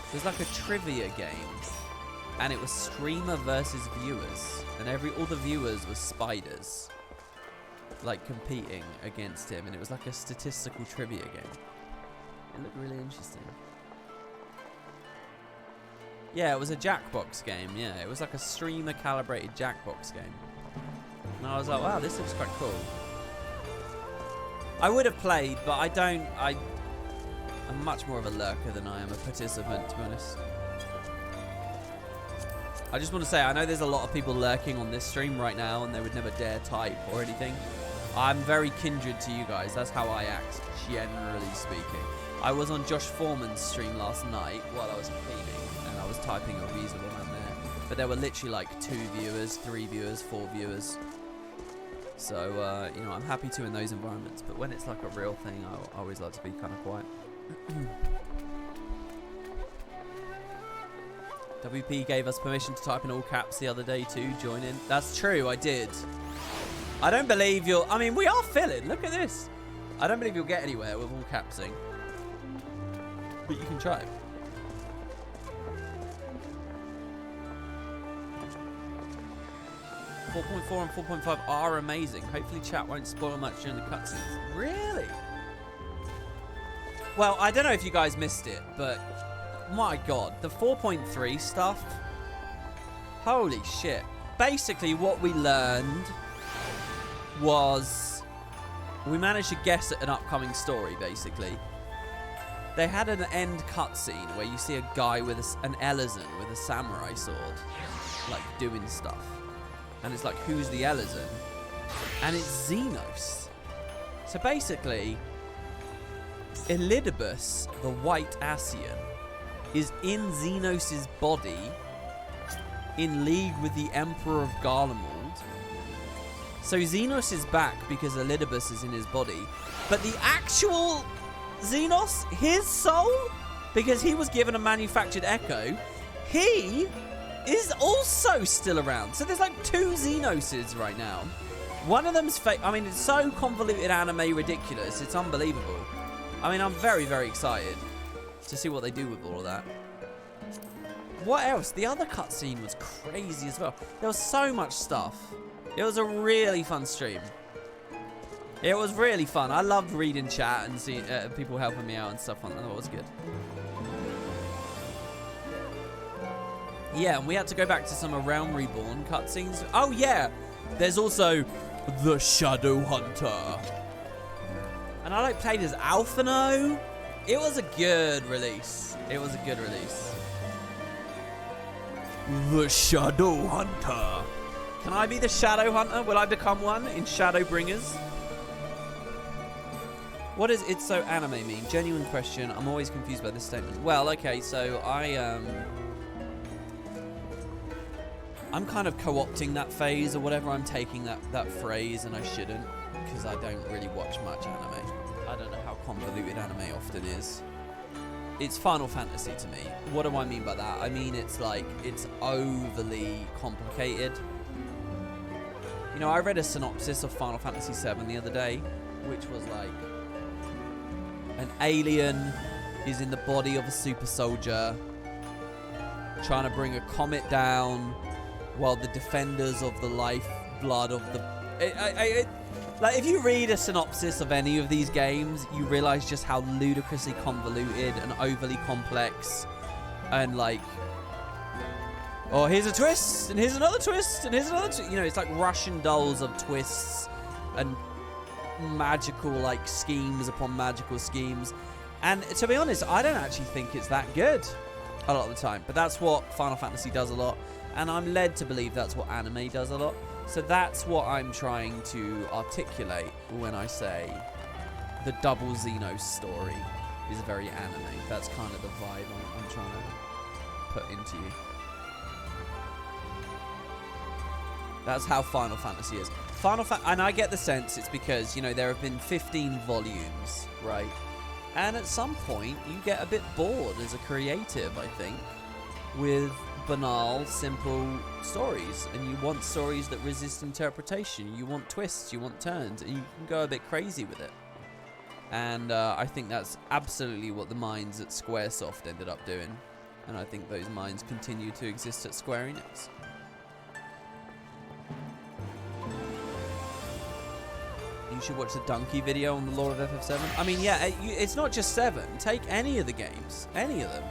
It was like a trivia game. And it was streamer versus viewers. And all the viewers were spiders. Like competing against him, and it was like a statistical trivia game. It looked really interesting. Yeah, it was a Jackbox game. Yeah, it was like a streamer calibrated Jackbox game. And I was like, wow, this looks quite cool. I would have played, but I'm much more of a lurker than I am a participant, to be honest. I just want to say, I know there's a lot of people lurking on this stream right now, and they would never dare type or anything. I'm very kindred to you guys. That's how I act, generally speaking. I was on Josh Foreman's stream last night while I was cleaning, and I was typing a reasonable amount there. But there were literally like 2 viewers, 3 viewers, 4 viewers. So, you know, I'm happy to in those environments. But when it's like a real thing, I always like to be kind of quiet. WP gave us permission to type in all caps the other day too. Join in. That's true, I did. I don't believe you'll... I mean, we are filling. Look at this. I don't believe you'll get anywhere with all capsing. But you can try. 4.4 and 4.5 are amazing. Hopefully chat won't spoil much during the cutscenes. Really? Well, I don't know if you guys missed it, but my god, the 4.3 stuff, holy shit. Basically what we learned was we managed to guess at an upcoming story, basically. They had an end cutscene where you see a guy with an Elizon with a samurai sword, like doing stuff. And it's like, who's the Elizon? And it's Xenos. So basically, Elidibus, the White Asian, is in Xenos' body, in league with the Emperor of Garlemald. So Xenos is back because Elidibus is in his body. But the actual Xenos, his soul, because he was given a manufactured echo, he is also still around. So there's like 2 Xenoses right now. One of them's fake. I mean, it's so convoluted anime ridiculous. It's unbelievable. I mean, I'm very, very excited to see what they do with all of that. What else? The other cutscene was crazy as well. There was so much stuff. It was a really fun stream. It was really fun. I loved reading chat and seeing people helping me out and stuff like that. That was good. Yeah, and we had to go back to some Realm Reborn cutscenes. Oh, yeah. There's also the Shadow Hunter. And I like played as Alphino. It was a good release. It was a good release. The Shadow Hunter. Can I be the Shadow Hunter? Will I become one in Shadowbringers? What does "it's so anime" mean? Genuine question. I'm always confused by this statement. Well, okay, so I'm kind of co-opting that phase or whatever. I'm taking that phrase, and I shouldn't, because I don't really watch much anime. I don't know how convoluted anime often is. It's Final Fantasy to me. What do I mean by that? I mean it's like, it's overly complicated. You know, I read a synopsis of Final Fantasy VII the other day, which was like, an alien is in the body of a super soldier trying to bring a comet down, while the defenders of the lifeblood of the... like, if you read a synopsis of any of these games, you realize just how ludicrously convoluted and overly complex, and like, oh, here's a twist, and here's another twist, and here's another you know, it's like Russian dolls of twists and magical, like, schemes upon magical schemes. And to be honest, I don't actually think it's that good a lot of the time. But that's what Final Fantasy does a lot. And I'm led to believe that's what anime does a lot. So that's what I'm trying to articulate when I say the double Xenos story is very anime. That's kind of the vibe I'm trying to put into you. That's how Final Fantasy is. And I get the sense it's because, you know, there have been 15 volumes, right? And at some point, you get a bit bored as a creative, I think, with banal, simple stories. And you want stories that resist interpretation. You want twists, you want turns, and you can go a bit crazy with it. And I think that's absolutely what the minds at Squaresoft ended up doing. And I think those minds continue to exist at Square Enix. You should watch the Donkey video on the lore of FF7. I mean, yeah, it's not just 7. Take any of the games. Any of them.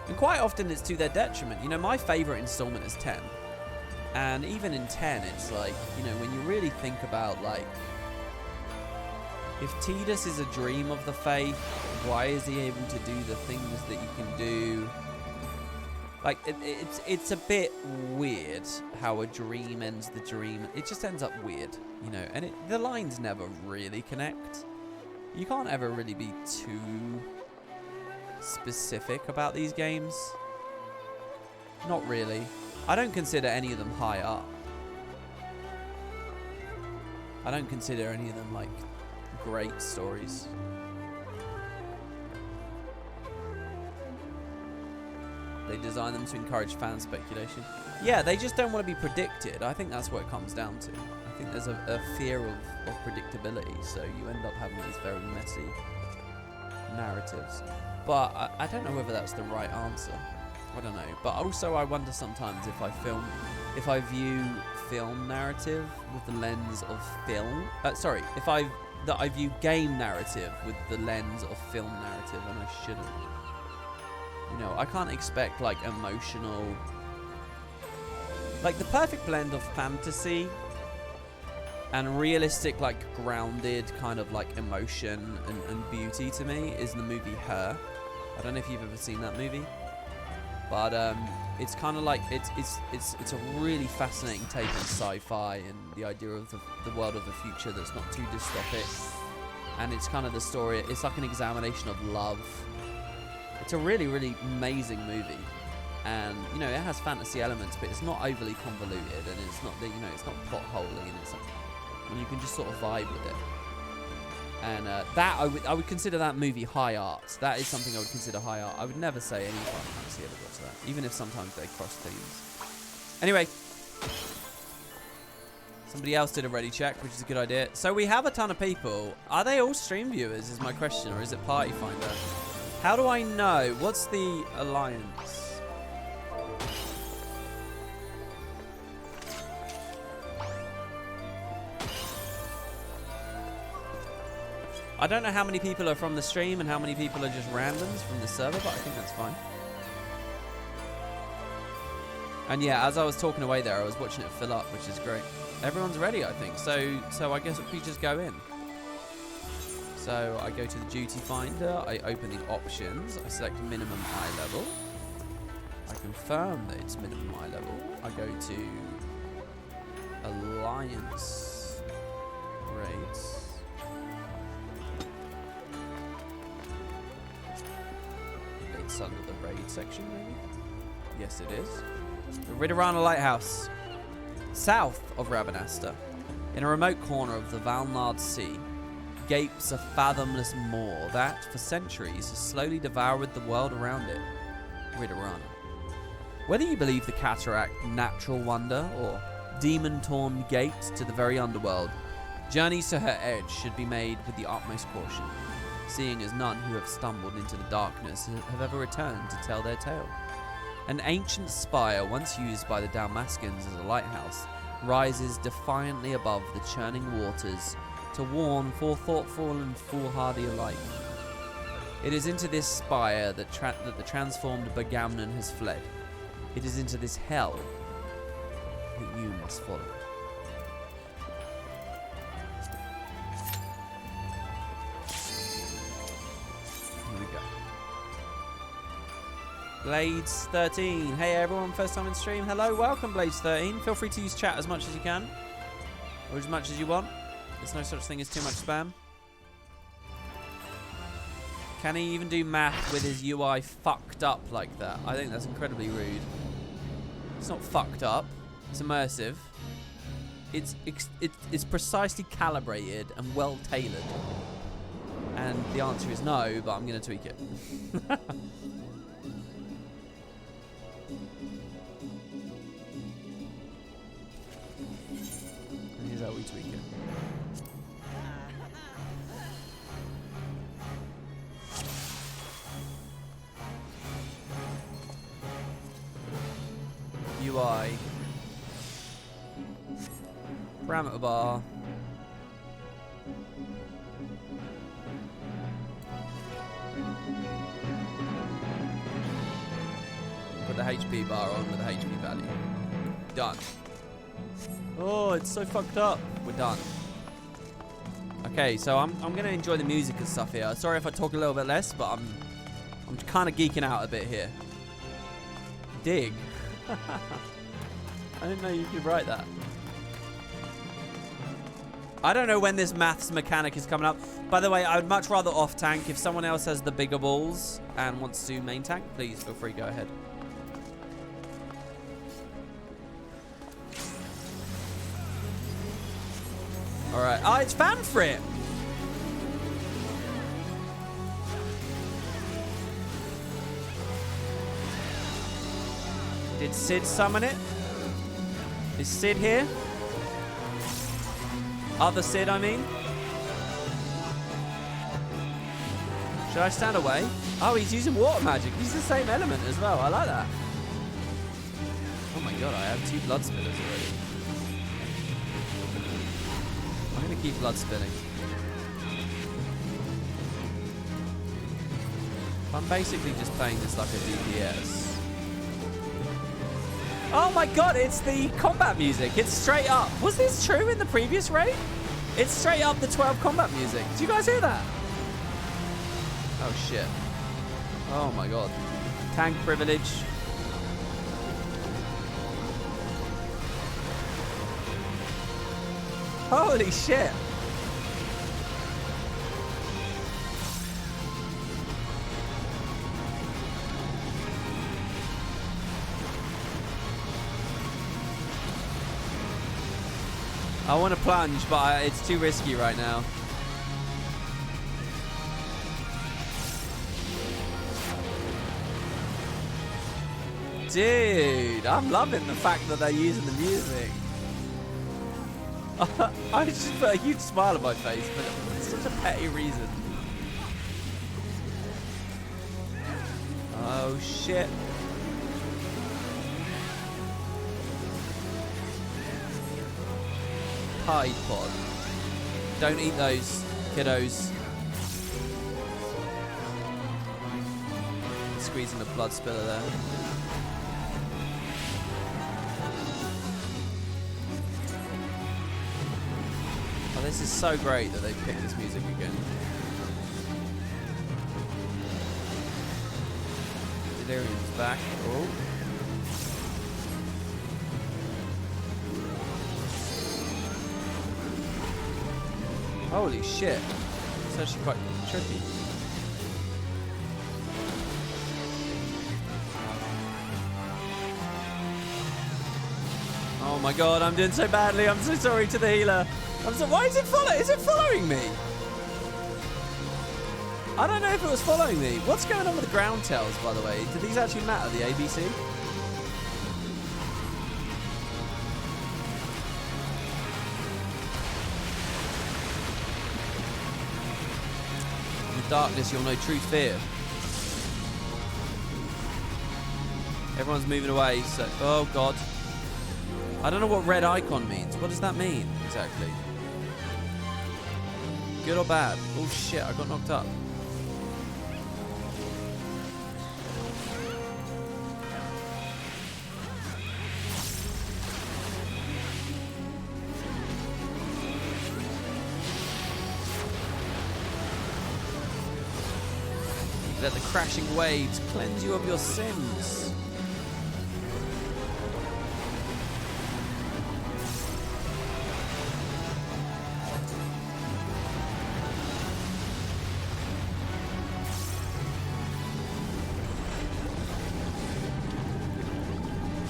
And quite often it's to their detriment. You know, my favorite installment is 10. And even in 10, it's like, you know, when you really think about, like, if Tidus is a dream of the Faith, why is he able to do the things that you can do? Like, it's a bit weird how a dream ends the dream. It just ends up weird, you know, and the lines never really connect. You can't ever really be too specific about these games. Not really. I don't consider any of them high art. I don't consider any of them, like, great stories. They design them to encourage fan speculation. Yeah, they just don't want to be predicted. I think that's what it comes down to. I think there's a fear of predictability, so you end up having these very messy narratives. But I don't know whether that's the right answer. I don't know. But also I wonder sometimes if I view film narrative with the lens of film. That I view game narrative with the lens of film narrative, and I shouldn't. You know, I can't expect, like, emotional... Like, the perfect blend of fantasy and realistic, like, grounded kind of, like, emotion and beauty to me is the movie Her. I don't know if you've ever seen that movie. But, it's kind of like... It's a really fascinating take on sci-fi and the idea of the world of the future that's not too dystopic. And it's kind of the story... It's like an examination of love. It's a really, really amazing movie, and you know it has fantasy elements, but it's not overly convoluted, and it's not it's not plot holing, and it's like, and you can just sort of vibe with it. And that I would consider that movie high art. That is something I would consider high art. I would never say any Final Fantasy ever got to that, even if sometimes they cross themes. Anyway, somebody else did a ready check, which is a good idea. So we have a ton of people. Are they all stream viewers? Is my question, or is it Party Finder? How do I know? What's the alliance? I don't know how many people are from the stream and how many people are just randoms from the server, but I think that's fine. And yeah, as I was talking away there, I was watching it fill up, which is great. Everyone's ready, I think. So I guess we just go in. So I go to the duty finder, I open the options, I select minimum eye level, I confirm that it's minimum eye level, I go to alliance rates, it's under the raid section maybe? Yes it is. The Ridorana Lighthouse, south of Rabanasta, in a remote corner of the Valnard Sea, gapes a fathomless maw that, for centuries, has slowly devoured the world around it. Ridorana. Whether you believe the cataract natural wonder or demon-torn gate to the very underworld, journeys to her edge should be made with the utmost caution, seeing as none who have stumbled into the darkness have ever returned to tell their tale. An ancient spire once used by the Dalmascans as a lighthouse rises defiantly above the churning waters to warn forethoughtful and foolhardy alike. It is into this spire that the transformed Bergamnon has fled. It is into this hell that you must follow. Here we go. Blades 13. Hey everyone, first time in stream. Hello, welcome Blades 13. Feel free to use chat as much as you can, or as much as you want. There's no such thing as too much spam. Can he even do math with his UI fucked up like that? I think that's incredibly rude. It's not fucked up. It's immersive. It's precisely calibrated and well tailored. And the answer is no, but I'm going to tweak it. And here's how we tweak it. UI, parameter bar, put the HP bar on with the HP value. Done. Oh, it's so fucked up. We're done. Okay, so I'm gonna enjoy the music and stuff here. Sorry if I talk a little bit less, but I'm kind of geeking out a bit here. Dig. I didn't know you could write that. I don't know when this maths mechanic is coming up. By the way, I would much rather off tank. If someone else has the bigger balls and wants to main tank, please feel free, go ahead. Alright. Oh, it's Fanfrit! Did Sid summon it? Is Sid here? Other Sid, I mean. Should I stand away? Oh, he's using water magic. He's the same element as well. I like that. Oh my god, I have 2 blood spillers already. I'm going to keep blood spilling. I'm basically just playing this like a DPS. Oh my god, it's the combat music. It's straight up. Was this true in the previous raid? It's straight up the 12 combat music. Do you guys hear that? Oh shit. Oh my god. Tank privilege. Holy shit. I want to plunge, but it's too risky right now. Dude, I'm loving the fact that they're using the music. I just put a huge smile on my face, but it's such a petty reason. Oh shit. Tide pod. Don't eat those, kiddos. Squeezing the blood spiller there. Oh, this is so great that they picked this music again. Delirium's back. Oh. Holy shit. It's actually quite tricky. Oh my god, I'm doing so badly. I'm so sorry to the healer. Why is it following? Is it following me? I don't know if it was following me. What's going on with the ground tails, by the way? Do these actually matter, the ABC? Darkness, you'll know true fear. Everyone's moving away, so... Oh, God. I don't know what red icon means. What does that mean, exactly? Good or bad? Oh, shit, I got knocked up. Let the crashing waves cleanse you of your sins.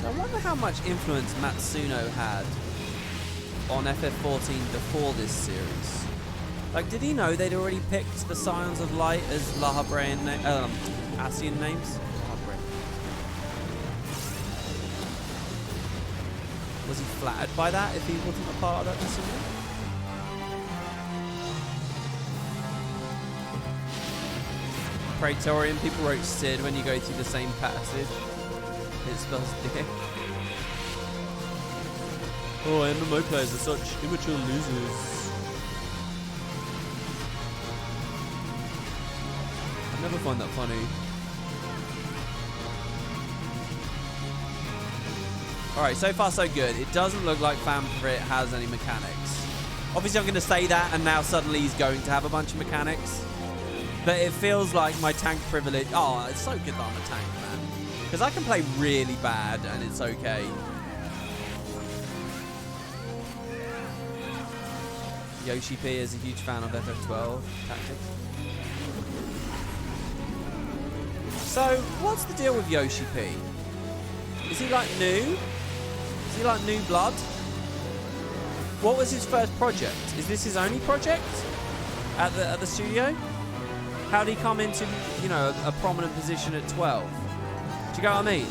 So I wonder how much influence Matsuno had on FF14 before this series. Like, did he know they'd already picked the Scions of Light as Lahabrean Ascian names? Was he flattered by that if he wasn't a part of that decision? Praetorian, people wrote Sid when you go through the same passage. It spells dick. Oh, MMO players are such immature losers. I never find that funny. Alright, so far so good. It doesn't look like Favorite has any mechanics. Obviously, I'm going to say that, and now suddenly he's going to have a bunch of mechanics. But it feels like my tank privilege... Oh, it's so good that I'm a tank, man. Because I can play really bad, and it's okay. Yoshi P is a huge fan of FF12 tactics. So, what's the deal with Yoshi P? Is he like new? Is he like new blood? What was his first project? Is this his only project at the studio? How did he come into, you know, a prominent position at 12? Do you get what I mean?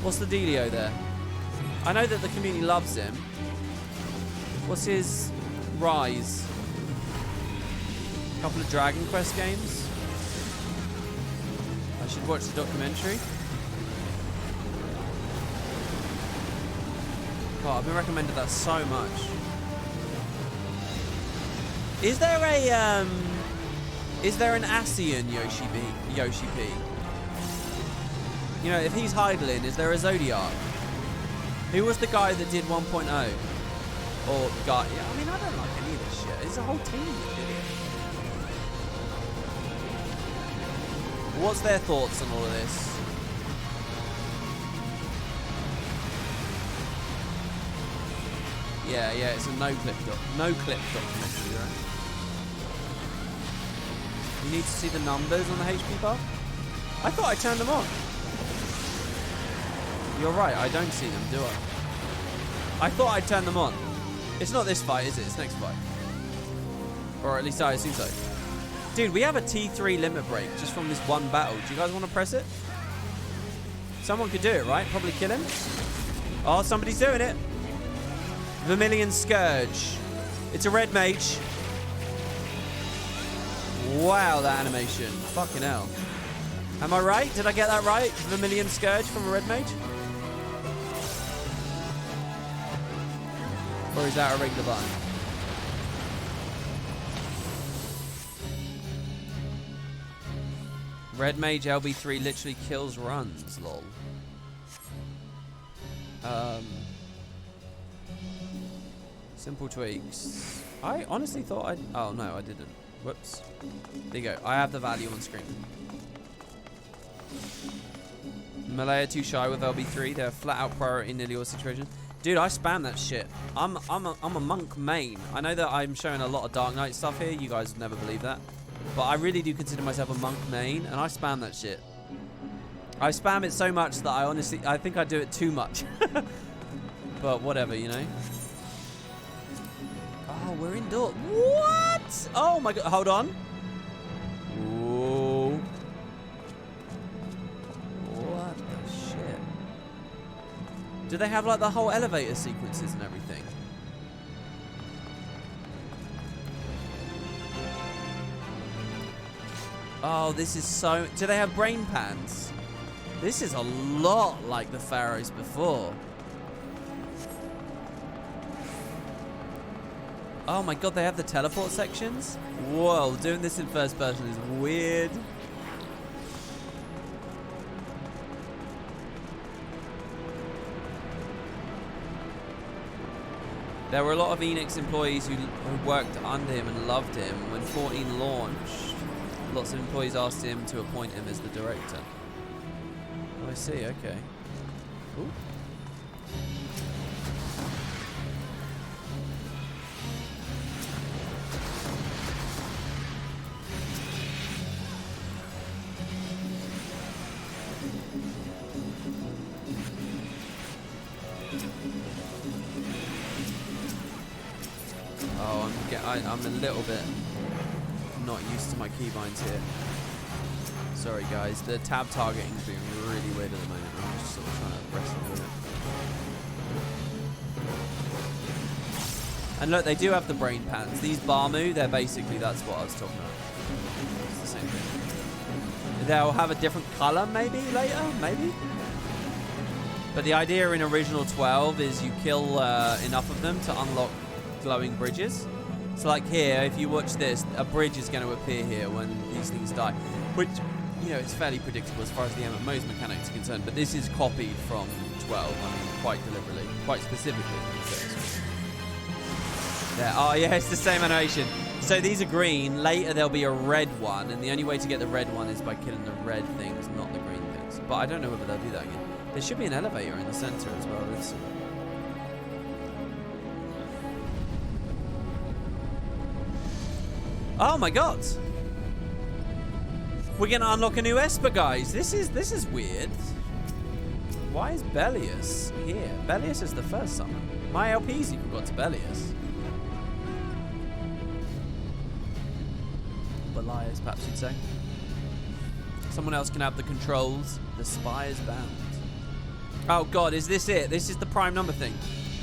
What's the dealio there? I know that the community loves him. What's his rise? A couple of Dragon Quest games? I should watch the documentary. God, I've been recommended that so much. Is there an ASEAN Yoshi P? You know, if he's Heidelin, is there a Zodiac? Who was the guy that did 1.0? Or guy? Yeah, I mean, I don't like any of this shit. It's a whole team that did it. What's their thoughts on all of this? Yeah, it's a no-clip documentary, right? You need to see the numbers on the HP bar? I thought I turned them on. You're right, I don't see them, do I? I thought I turned them on. It's not this fight, is it? It's next fight. Or at least I assume so. Dude, we have a T3 limit break just from this one battle. Do you guys want to press it? Someone could do it, right? Probably kill him. Oh, somebody's doing it. Vermilion Scourge. It's a red mage. Wow, that animation. Fucking hell. Am I right? Did I get that right? Vermilion Scourge from a red mage? Or is that a regular button? Red mage LB3 literally kills runs, lol. Simple tweaks. I honestly thought I'd... Oh, no, I didn't. Whoops. There you go. I have the value on screen. Malaya too shy with LB3. They're flat out priority in nearly all situations. Dude, I spam that shit. I'm a monk main. I know that I'm showing a lot of Dark Knight stuff here. You guys never believe that. But I really do consider myself a monk main, and I spam that shit. I spam it so much that I think I do it too much. But whatever, you know. Oh, we're indoor. What? Oh my god. Hold on. Whoa. What the shit? Do they have like the whole elevator sequences and everything? Oh, this is so... Do they have brain pans? This is a lot like the Pharaohs before. Oh my god, they have the teleport sections? Whoa, doing this in first person is weird. There were a lot of Enix employees who worked under him and loved him. When 14 launched, lots of employees asked him to appoint him as the director. Oh, I see, okay. Ooh. I'm a little bit not used to my keybinds here. Sorry guys, the tab targeting is being really weird at the moment. I'm just sort of trying to wrestle with it. And look, they do have the brain pans. These Barmu, they're basically, that's what I was talking about. It's the same thing. They'll have a different color maybe later, maybe? But the idea in original 12 is you kill enough of them to unlock glowing bridges. So like here, if you watch this, a bridge is going to appear here when these things die. Which you know, it's fairly predictable as far as the MMO's mechanics are concerned, but this is copied from 12, I mean, quite deliberately, quite specifically. There. Oh, yeah, it's the same animation. So these are green. Later, there'll be a red one, and the only way to get the red one is by killing the red things, not the green things. But I don't know whether they'll do that again. There should be an elevator in the center as well. Let's see. Oh my god! We're gonna unlock a new Esper, guys. This is weird. Why is Bellius here? Bellius is the first summon. My LP's even got to Bellius. Belias, perhaps you'd say. Someone else can have the controls. The spy is bound. Oh god, is this it? This is the prime number thing.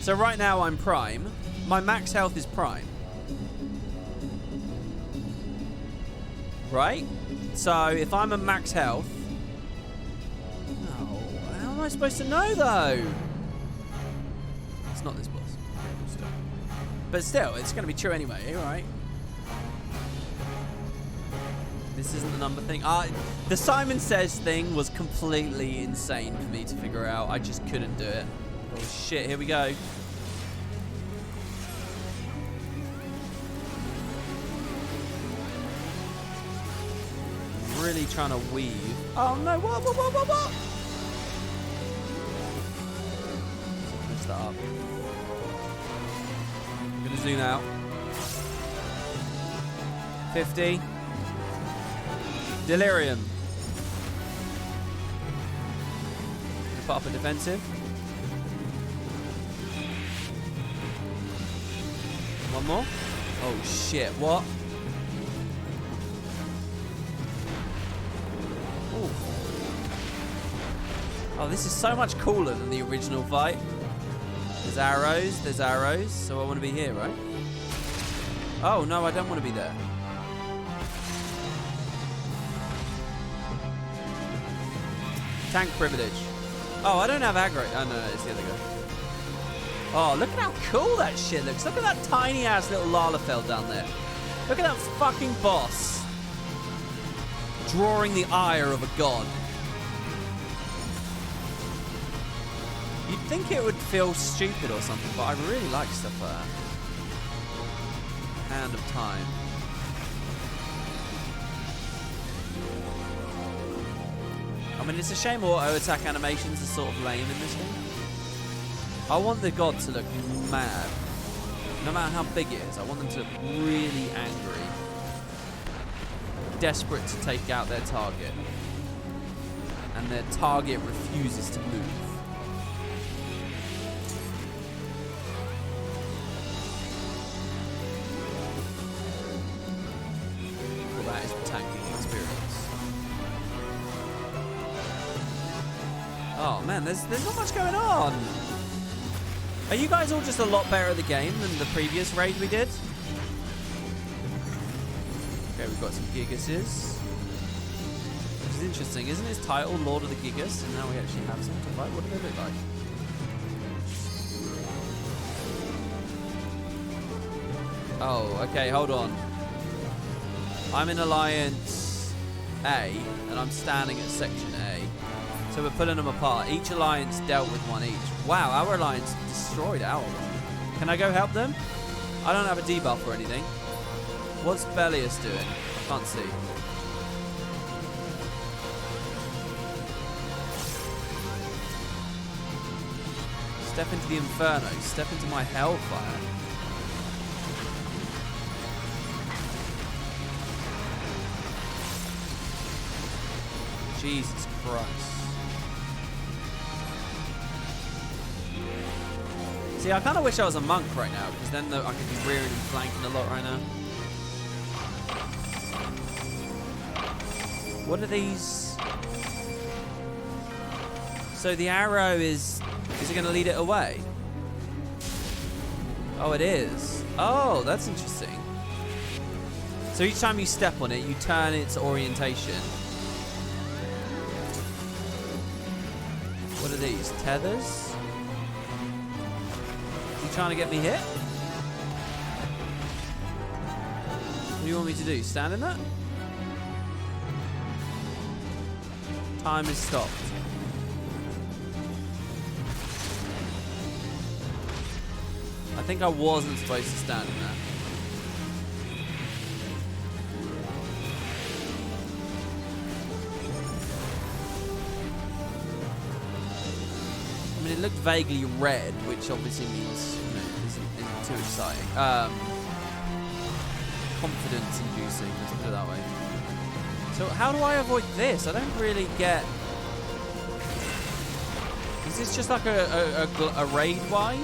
So right now I'm prime. My max health is prime. Right? So if I'm a max health... Oh, how am I supposed to know though? It's not this boss. But still, it's going to be true anyway, right? This isn't the number thing. The Simon Says thing was completely insane for me to figure out. I just couldn't do it. Oh shit, here we go. Really trying to weave. Oh no, what? Messed that up. I'm gonna zoom out. 50. Delirium. Put up a defensive. One more. Oh shit, what? Ooh. Oh, this is so much cooler than the original fight. There's arrows, so I want to be here, right? Oh no, I don't want to be there. Tank privilege. Oh, I don't have aggro. Oh, no, it's the other guy. Oh, look at how cool that shit looks. Look at that tiny-ass little Lalafell down there. Look at that fucking boss. Drawing the ire of a god. You'd think it would feel stupid or something, but I really like stuff like that. Hand of Time. I mean, it's a shame auto-attack animations are sort of lame in this game. I want the god to look mad. No matter how big it is, I want them to look really angry. Desperate to take out their target. And their target refuses to move. Well, that is the tanking experience. Oh man, there's not much going on. Are you guys all just a lot better at the game than the previous raid we did? Okay, we've got some Gigases. Which is interesting. Isn't his title Lord of the Gigas? And now we actually have some to fight. What do they look like? Oh, okay, hold on. I'm in Alliance A, and I'm standing at Section A. So we're pulling them apart. Each alliance dealt with one each. Wow, our alliance destroyed our one. Can I go help them? I don't have a debuff or anything. What's Bellius doing? I can't see. Step into the Inferno. Step into my Hellfire. Jesus Christ. See, I kind of wish I was a monk right now, because then I could be rearing and flanking a lot right now. What are these? So the arrow is it going to lead it away? Oh, it is. Oh, that's interesting. So each time you step on it, you turn its orientation. What are these? Tethers? You trying to get me hit? What do you want me to do? Stand in that? Time is stopped. I think I wasn't supposed to stand in that. I mean, it looked vaguely red, which obviously means, you know, isn't too exciting. Confidence inducing, let's put it that way. So how do I avoid this? I don't really get... Is this just like a raid wide?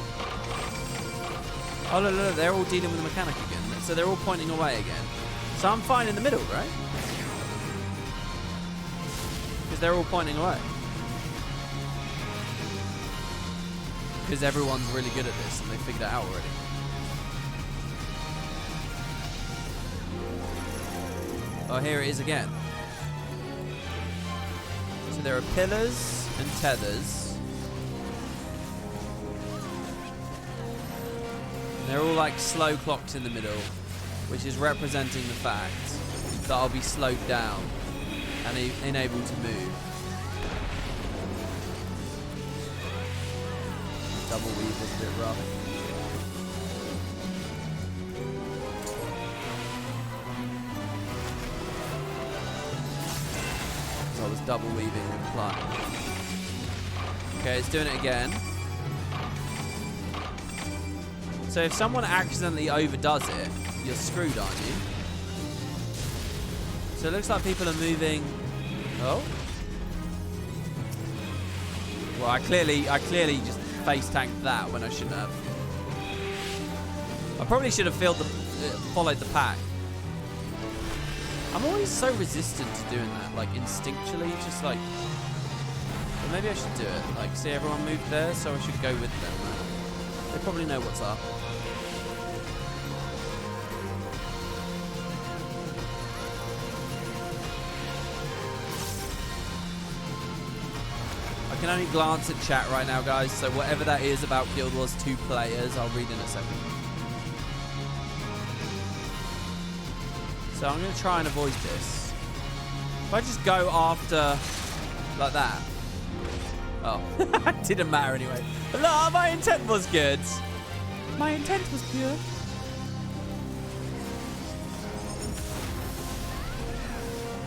Oh, look, they're all dealing with the mechanic again. So they're all pointing away again. So I'm fine in the middle, right? Because they're all pointing away. Because everyone's really good at this and they figured it out already. Oh, here it is again. So there are pillars and tethers. They're all like slow clocks in the middle, which is representing the fact that I'll be slowed down and unable to move. Double weave was a bit rough. So I was double weaving with the plant. Okay, it's doing it again. So if someone accidentally overdoes it, you're screwed, aren't you? So it looks like people are moving. Oh. Well, I clearly just face tanked that when I shouldn't have. I probably should have followed the pack. I'm always so resistant to doing that, like instinctually, just like. But maybe I should do it. Like, see, everyone moved there, so I should go with them. They probably know what's up. I can only glance at chat right now, guys, so whatever that is about Guild Wars 2 players, I'll read in a second. So I'm going to try and avoid this. If I just go after, like that. Oh, didn't matter anyway. No, my intent was good. My intent was pure.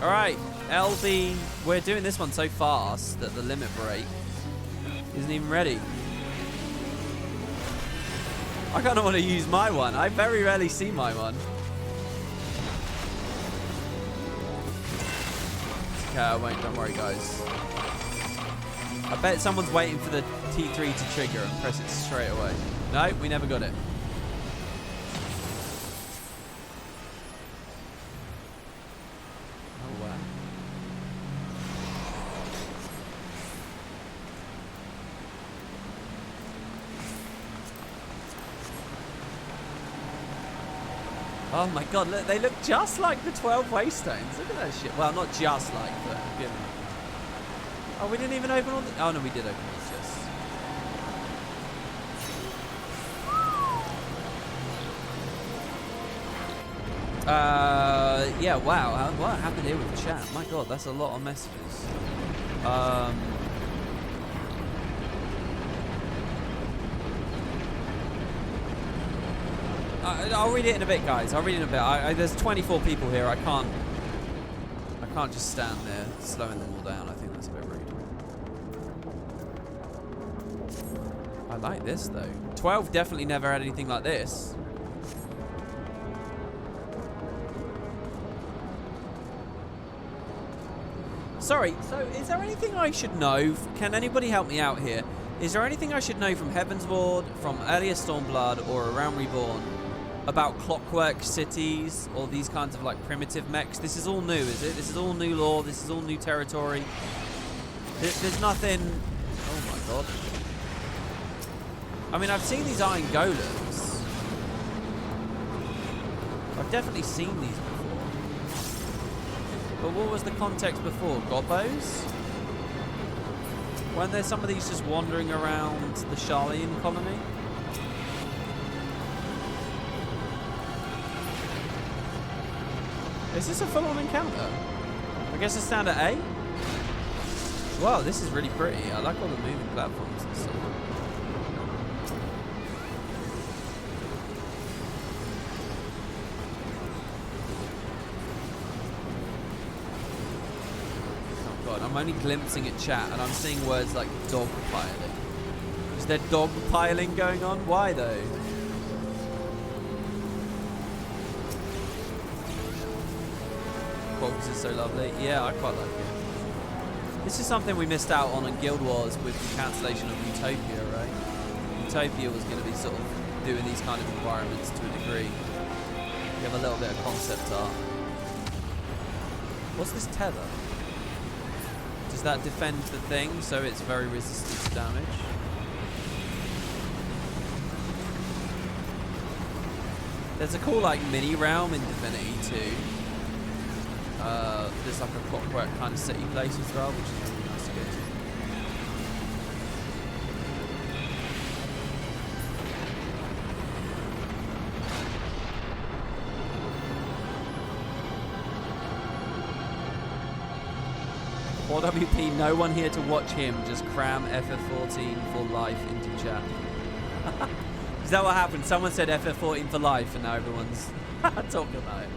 All right, LB. We're doing this one so fast that the limit break isn't even ready. I kind of want to use my one. I very rarely see my one. Okay, I won't. Don't worry, guys. I bet someone's waiting for the T3 to trigger and press it straight away. No, we never got it. Oh, wow. Oh my god, look, they look just like the 12 Waystones. Look at that shit. Well, not just like, but given. Oh, we didn't even open all the... Oh, no, we did open these, yes. Yeah, wow. What happened here with chat? My god, that's a lot of messages. I'll read it in a bit, guys. I'll read it in a bit. There's 24 people here. I can't just stand there slowing them all down. I think that's a bit rude. I like this, though. 12 definitely never had anything like this. Sorry, so is there anything I should know? Can anybody help me out here? Is there anything I should know from Heaven's Ward, from earlier Stormblood, or Around Reborn about clockwork cities or these kinds of like primitive mechs? This is all new, is it? This is all new lore. This is all new territory. There's nothing... Oh my god. I mean, I've seen these iron golems. I've definitely seen these before. But what was the context before? Gobbos? Weren't there some of these just wandering around the Charlene colony? Is this a full-on encounter? I guess it's down to A? well. This is really pretty. I like all the moving platforms and stuff. Oh god, I'm only glimpsing at chat and I'm seeing words like dog piling. Is there dog piling going on? Why though? Quotes is so lovely. Yeah, I quite like it. This is something we missed out on in Guild Wars with the cancellation of Utopia, right? Utopia was going to be sort of doing these kind of environments to a degree. You have a little bit of concept art. What's this tether? Does that defend the thing so it's very resistant to damage? There's a cool like mini realm in Divinity 2. There's like a clockwork kind of city place as well, which is really nice to go to. 4WP, no one here to watch him, just cram FF14 for life into chat. Is that what happened? Someone said FF14 for life and now everyone's talking about it.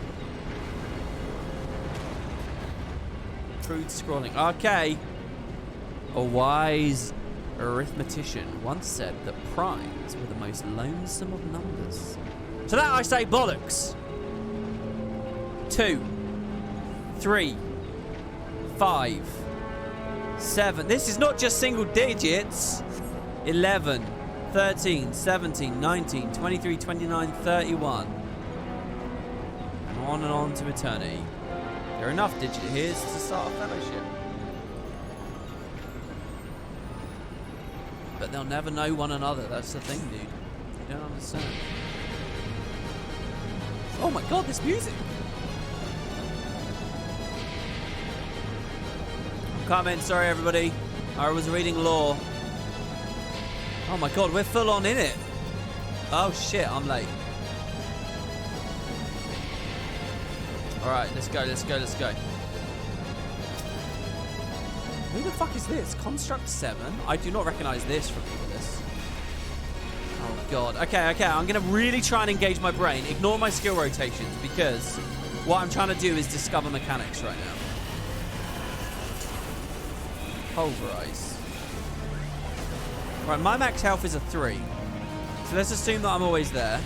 Crude scrolling. Okay. A wise arithmetician once said that primes were the most lonesome of numbers. To that I say bollocks. 2, 3, 5, 7. This is not just single digits. 11, 13, 17, 19, 23, 29, 31. And on to eternity. There are enough digit here's to start a fellowship. But they'll never know one another. That's the thing, dude. You don't understand. Oh my god, this music! I'm coming, sorry everybody. I was reading lore. Oh my god, we're full on in it. Oh shit, I'm late. Alright, let's go. Who the fuck is this? Construct 7? I do not recognize this from this. Oh god. Okay, I'm gonna really try and engage my brain. Ignore my skill rotations because what I'm trying to do is discover mechanics right now. Pulverize. Right, my max health is a 3. So let's assume that I'm always there.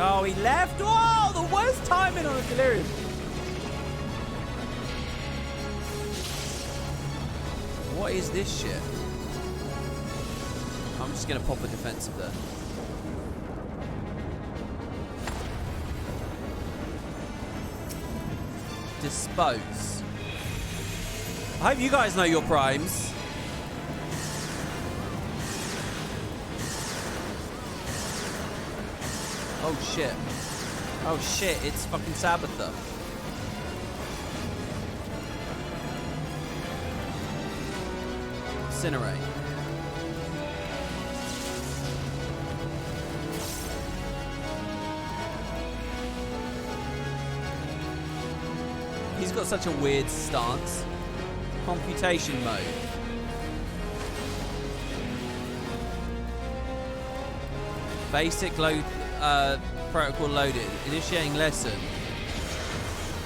Oh, he left. Oh, the worst timing on a delirium. What is this shit? I'm just going to pop a defensive there. Dispose. I hope you guys know your primes. Oh shit. Oh shit, it's fucking Sabbatha. Incinerate. He's got such a weird stance. Computation mode. Basic load. Protocol loaded. Initiating lesson.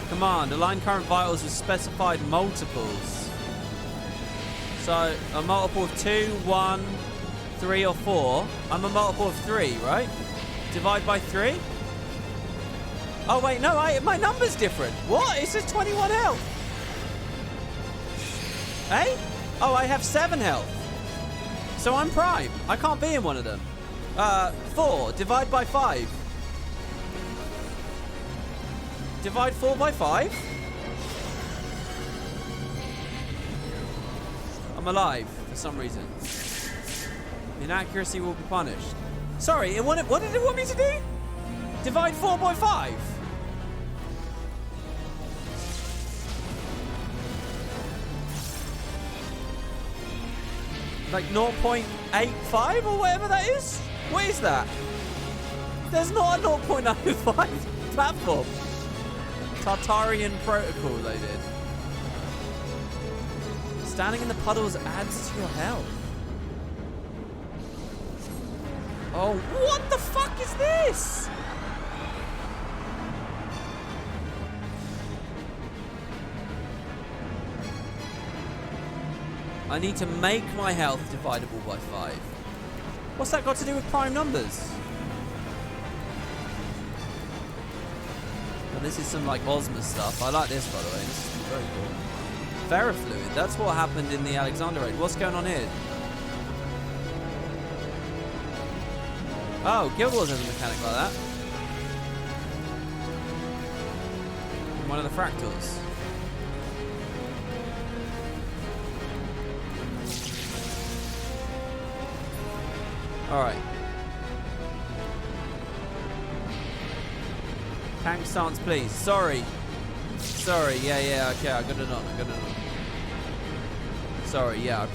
Command. Align current vitals with specified multiples. So, a multiple of 2, 1, 3, or 4. I'm a multiple of 3, right? Divide by 3? Oh, wait, no, my number's different. What? It says 21 health. Hey? Oh, I have 7 health. So I'm prime. I can't be in one of them. 4. Divide by 5. Divide 4 by 5. I'm alive for some reason. Inaccuracy will be punished. Sorry, what did it want me to do? Divide 4 by 5. Like 0.85 or whatever that is? What is that? There's not a 0.95 platform. Tartarian Protocol loaded. Standing in the puddles adds to your health. Oh, what the fuck is this? I need to make my health dividable by 5. What's that got to do with prime numbers? Well, this is some like Osmo stuff. I like this, by the way. This is very cool. Ferrofluid. That's what happened in the Alexander raid. What's going on here? Oh, Guild Wars has a mechanic like that. One of the fractals. Alright. Tank stance, please. Sorry. Yeah, okay, I got it on. Sorry, yeah,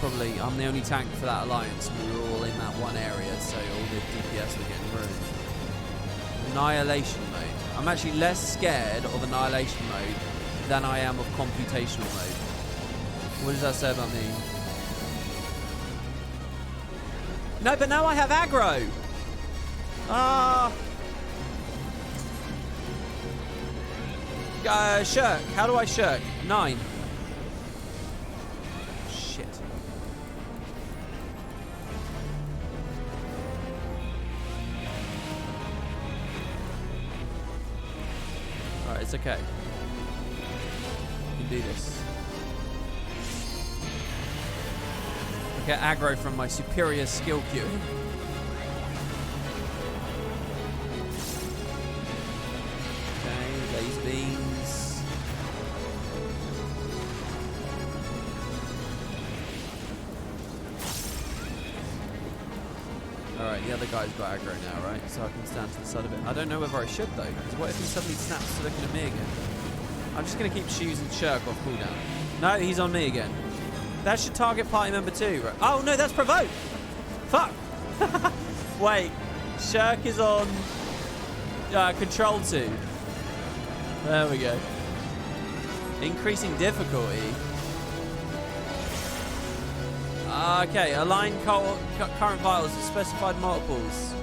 I'm the only tank for that alliance. We were all in that one area, so all the DPS were getting ruined. Annihilation mode. I'm actually less scared of annihilation mode than I am of computational mode. What does that say about me? No, but now I have aggro. Shirk. How do I shirk? 9. Shit. Alright, it's okay. You can do this. I get aggro from my superior skill queue. Okay, laser beams. Alright, the other guy's got aggro now, right? So I can stand to the side of it. I don't know whether I should though, because what if he suddenly snaps to looking at me again? I'm just going to keep choosing Shirk off cooldown. No, he's on me again. That should target party member 2, right? Oh no, that's provoke! Fuck! Wait, Shirk is on control 2. There we go. Increasing difficulty. Okay, align current vitals to specified multiples.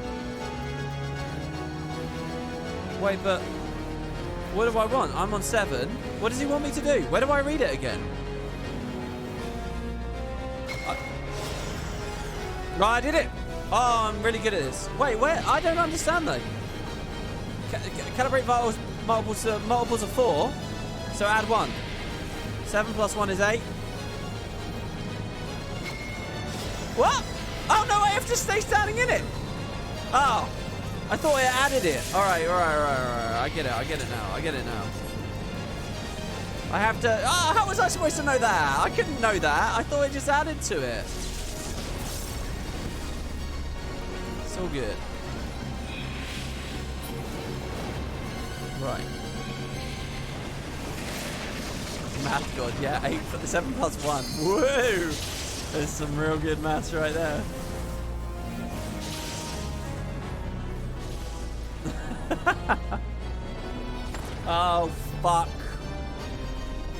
Wait, but what do I want? I'm on 7. What does he want me to do? Where do I read it again? Right, I did it. Oh, I'm really good at this. Wait, where? I don't understand though. Calibrate vitals multiples of 4. So add 1. 7 plus 1 is 8. What? Oh no, I have to stay standing in it. Oh, I thought I added it. All right. I get it now. I have to. Oh, how was I supposed to know that? I couldn't know that. I thought it just added to it. It's all good. Right. Math god, yeah. 8 for the 7 plus 1. Woo! There's some real good maths right there. Oh, fuck.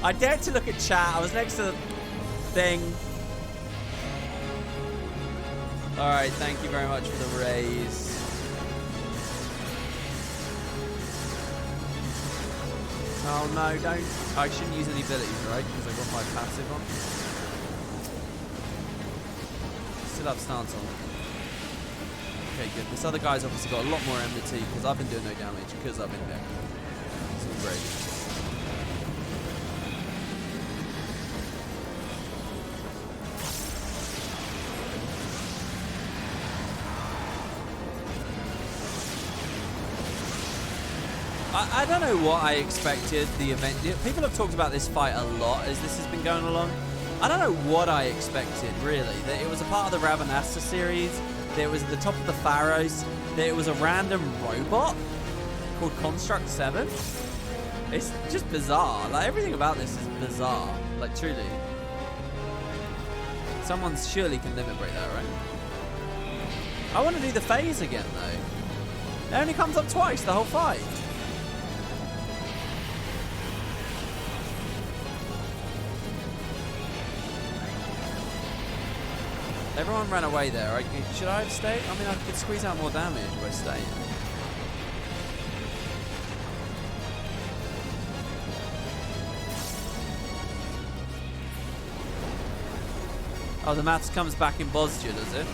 I dared to look at chat. I was next to the thing. Alright, thank you very much for the raise. Oh no, don't. I shouldn't use any abilities, right? Because I got my passive on. Still have stance on. Okay, good. This other guy's obviously got a lot more enmity because I've been doing no damage because I've been there. It's all great. I don't know what I expected the event. People have talked about this fight a lot as this has been going along. I don't know what I expected, really. That it was a part of the Rabanasta series. That it was at the top of the Pharaohs. That it was a random robot called Construct 7. It's just bizarre. Like, everything about this is bizarre. Like, truly. Someone surely can limit break that, right? I want to do the phase again, though. It only comes up twice the whole fight. Everyone ran away there. Should I have stayed? I mean, I could squeeze out more damage by staying. Oh, the maths comes back in Bosnia, does it?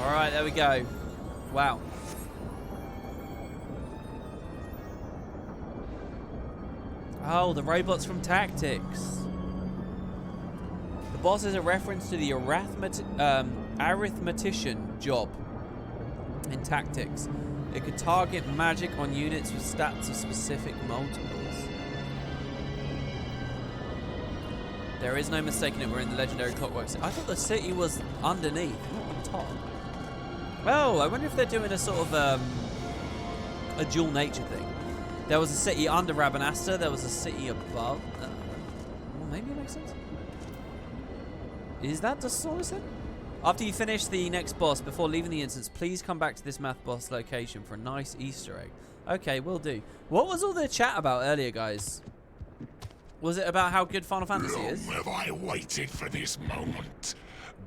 Alright, there we go. Wow. Oh, the robots from Tactics. The boss is a reference to the arithmetician job in Tactics. It could target magic on units with stats of specific multiples. There is no mistaking it. We're in the legendary clockwork city. I thought the city was underneath, not on top. Oh, I wonder if they're doing a sort of a dual nature thing. There was a city under Rabanasta. There was a city above. Well, maybe it makes sense. Is that the source then? After you finish the next boss, before leaving the instance, please come back to this math boss location for a nice Easter egg. Okay, will do. What was all the chat about earlier, guys? Was it about how good Final Fantasy is? Long have I waited for this moment,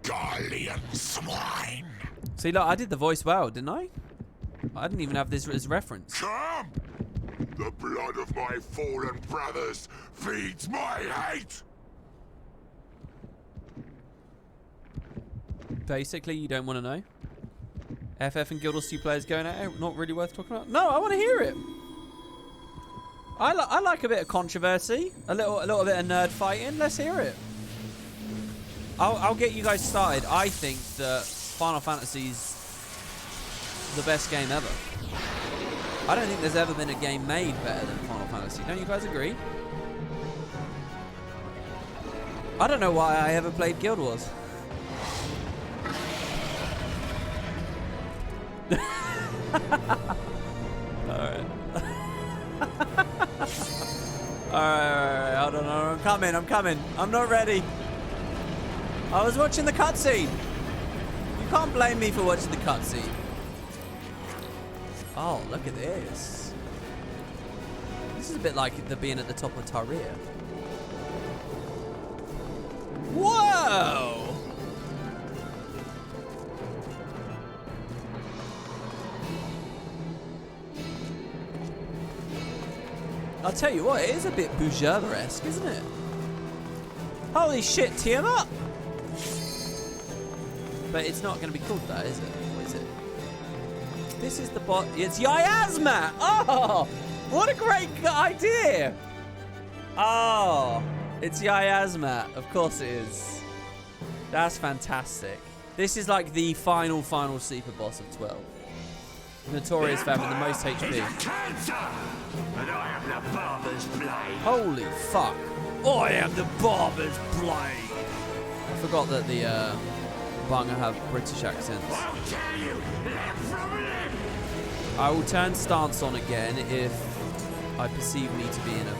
Garlean swine. See, look, I did the voice well, didn't I? I didn't even have this as reference. Come! The blood of my fallen brothers feeds my hate! Basically, you don't want to know. FF and Guild Wars 2 players going at it, not really worth talking about. No, I want to hear it. I like a bit of controversy, a little bit of nerd fighting. Let's hear it. I'll get you guys started. I think that Final Fantasy's the best game ever. I don't think there's ever been a game made better than Final Fantasy. Don't you guys agree? I don't know why I ever played Guild Wars. Alright. Alright, hold on, I'm coming. I'm not ready. I was watching the cutscene. You can't blame me for watching the cutscene. Oh, look at this. This is a bit like the being at the top of Taria. Whoa! I'll tell you what, it is a bit Bourgeois-esque, isn't it? Holy shit, team up! But it's not going to be called that, is it? What is it? This is the bot. It's Yasmat! Oh! What a great idea! Oh! It's Yasmat. Of course it is. That's fantastic. This is like the final super boss of 12. Notorious fan with the most HP. And I am the barber's blade. Holy fuck. I am the barber's blade. I forgot that the Bunga have British accents. I'll tell you, limb from limb. I will turn stance on again if I perceive me to be in a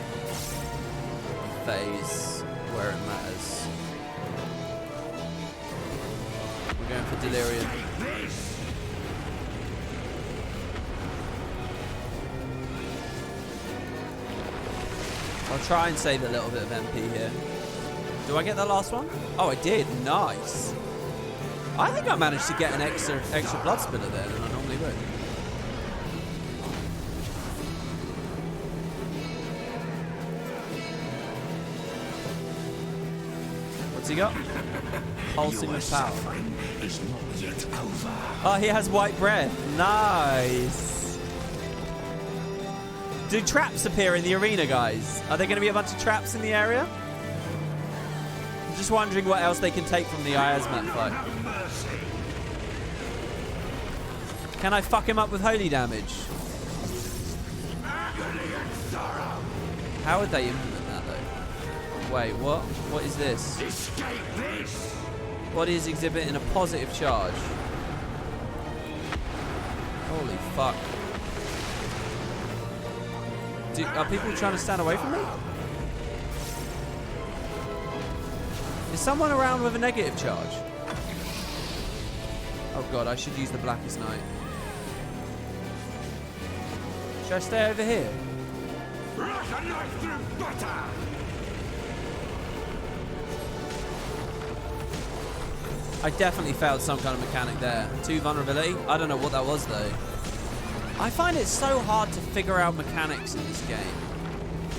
phase where it matters. We're going for Delirium. I'll try and save a little bit of MP here. Do I get the last one? Oh, I did. Nice. I think I managed to get an extra blood spinner there than I normally would. What's he got? Pulsing with power. Is not yet over. Oh, he has white breath. Nice. Do traps appear in the arena, guys? Are there going to be a bunch of traps in the area? I'm just wondering what else they can take from the Iasmat fight. Can I fuck him up with holy damage? How would they implement that though? Wait, what? What is this? Escape this! What is exhibiting a positive charge? Holy fuck. Are people trying to stand away from me? Is someone around with a negative charge? Oh god, I should use the Blackest Night. Should I stay over here? Like a knife through butter! I definitely failed some kind of mechanic there. 2 vulnerability? I don't know what that was though. I find it so hard to figure out mechanics in this game.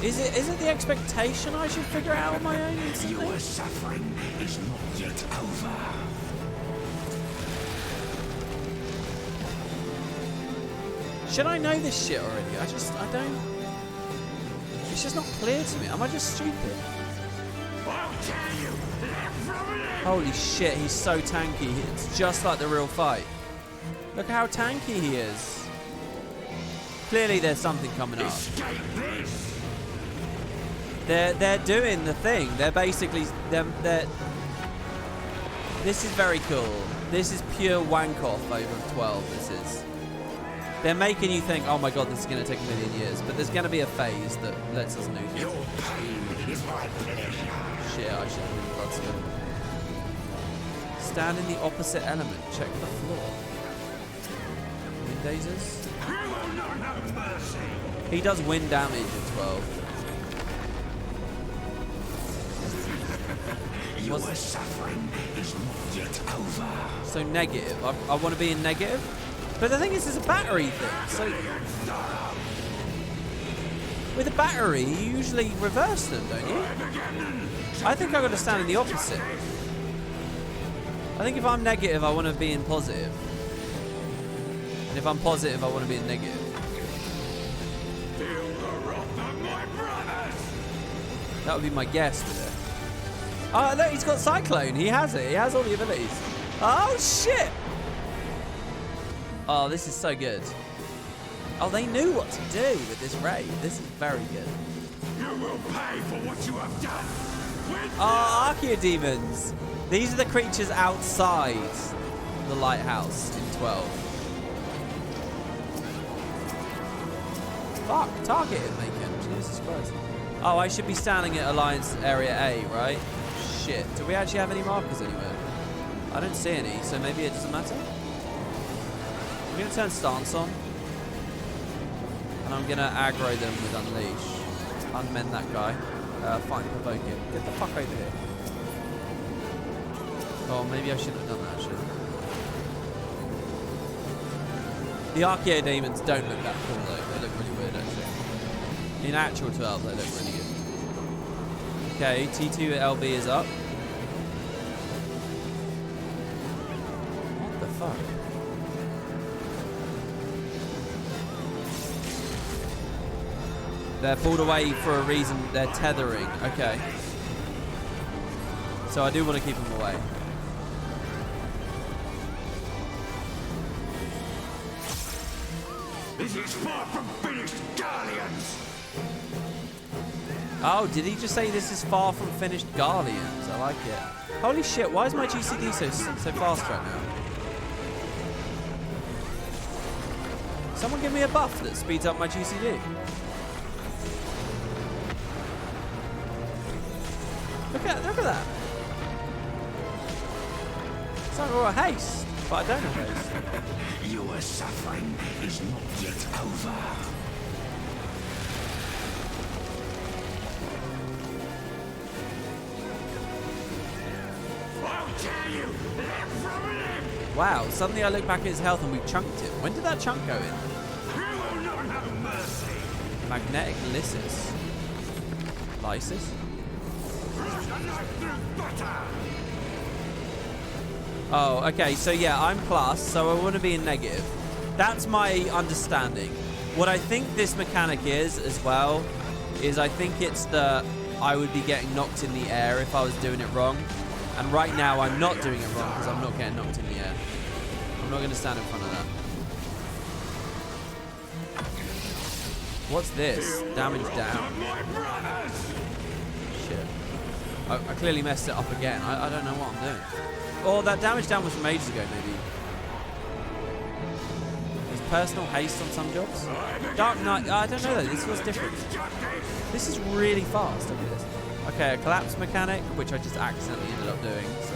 Is it the expectation I should figure out on my own instantly? Your suffering is not yet over. Should I know this shit already? I don't... It's just not clear to me. Am I just stupid? I'll tear you from it. Holy shit, he's so tanky. It's just like the real fight. Look how tanky he is. Clearly there's something coming up. Escape this! They're doing the thing. They're basically... They're... This is very cool. This is pure wank-off over 12, this is. They're making you think, oh my god, this is going to take a million years. But there's going to be a phase that lets us nuke it. Your pain is my pleasure. Shit, I should have really got some. Stand in the opposite element. Check the floor. Windazers? I will not have mercy. He does wind damage in 12. Your suffering is not yet over. So negative. I want to be in negative. But the thing is, it's a battery thing. So with a battery, you usually reverse them, don't you? I think I've got to stand in the opposite. I think if I'm negative, I want to be in positive. And if I'm positive, I want to be in negative. Feel the wrath of my brothers. That would be my guess with it. Oh, look, he's got Cyclone. He has it. He has all the abilities. Oh, shit. Oh, this is so good. Oh, they knew what to do with this raid. This is very good. You will pay for what you have done. Oh, Archaeodemons. These are the creatures outside the lighthouse in 12. Fuck, target him, Macon. Jesus Christ. Oh, I should be standing at Alliance Area A, right? Shit. Do we actually have any markers anywhere? I don't see any, so maybe it doesn't matter. I'm going to turn Stance on. And I'm going to aggro them with Unleash. Unmend that guy. Fine, provoke him. Get the fuck over here. Oh, maybe I shouldn't have done that, actually. The Archaeodemons don't look that cool, though. They look really weird, actually. In actual 12, they look really good. Okay, T2 LB is up. What the fuck? They're pulled away for a reason. They're tethering. Okay. So I do want to keep them away. This is far from finished, Guardians. Oh, did he just say this is far from finished Guardians? I like it. Holy shit, why is my GCD so fast right now? Someone give me a buff that speeds up my GCD. Look at that. It's like a haste, but I don't have haste. Your suffering is not yet over. I'll tear you limb from limb. Wow, suddenly I look back at his health and we chunked him. When did that chunk go in? You will not have mercy. Magnetic Lysis. Lysis? Like a knife through butter. Oh, okay, so yeah, I'm plus, so I want to be in negative. That's my understanding. What I think this mechanic is, as well, is I think it's the I would be getting knocked in the air if I was doing it wrong. And right now, I'm not doing it wrong because I'm not getting knocked in the air. I'm not going to stand in front of that. What's this? Damage down. Shit. I clearly messed it up again. I don't know what I'm doing. Oh, that damage down was from ages ago, maybe. There's personal haste on some jobs. Dark Knight, I don't know though. This feels different. This is really fast. Look at this. Okay, a collapse mechanic, which I just accidentally ended up doing. So.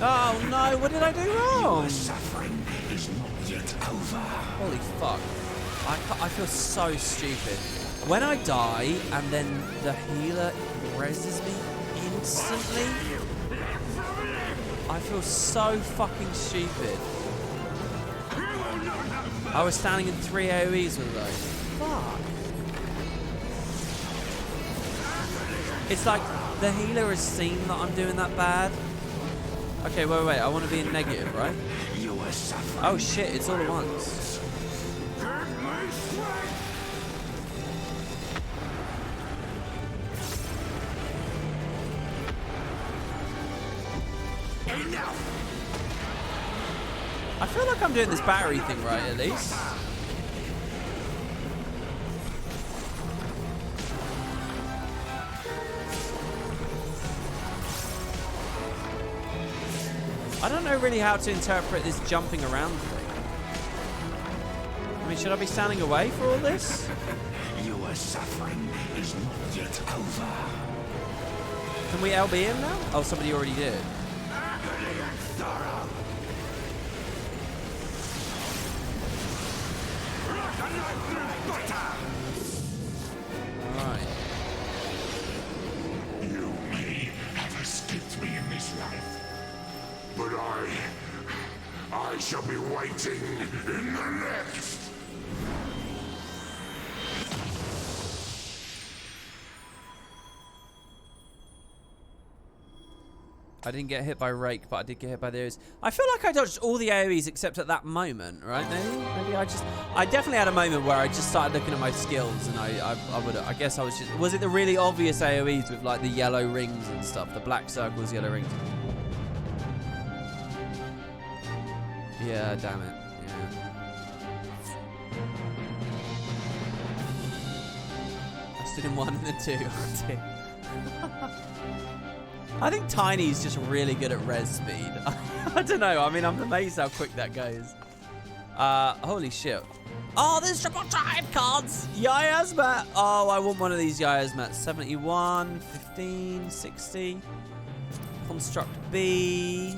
Oh no, what did I do wrong? Your suffering is not yet over. Holy fuck. I feel so stupid. When I die and then the healer reses me instantly, I feel so fucking stupid. I was standing in 3 AoEs with those. Fuck. It's like the healer has seen that I'm doing that bad. Okay, wait. I want to be in negative, right? Oh shit, it's all at once. I feel like I'm doing this battery thing right, at least. I don't know really how to interpret this jumping around thing. I mean, should I be standing away for all this? Your suffering is not yet over. Can we LB him now? Oh, somebody already did. Alright. You may have escaped me in this life, but I shall be waiting in the next. I didn't get hit by Rake, but I did get hit by the AoEs. I feel like I dodged all the AoEs except at that moment, right? Maybe I definitely had a moment where I just started looking at my skills and I guess I was just, was it the really obvious AoEs with like the yellow rings and stuff, the black circles, yellow rings? Yeah, damn it. Yeah. I stood in 1 and then 2. I think Tiny's just really good at res speed. I don't know. I mean, I'm amazed how quick that goes. Holy shit. Oh, there's triple time cards. Yayazmat. Oh, I want one of these Yayazmats. 71, 15, 60. Construct B.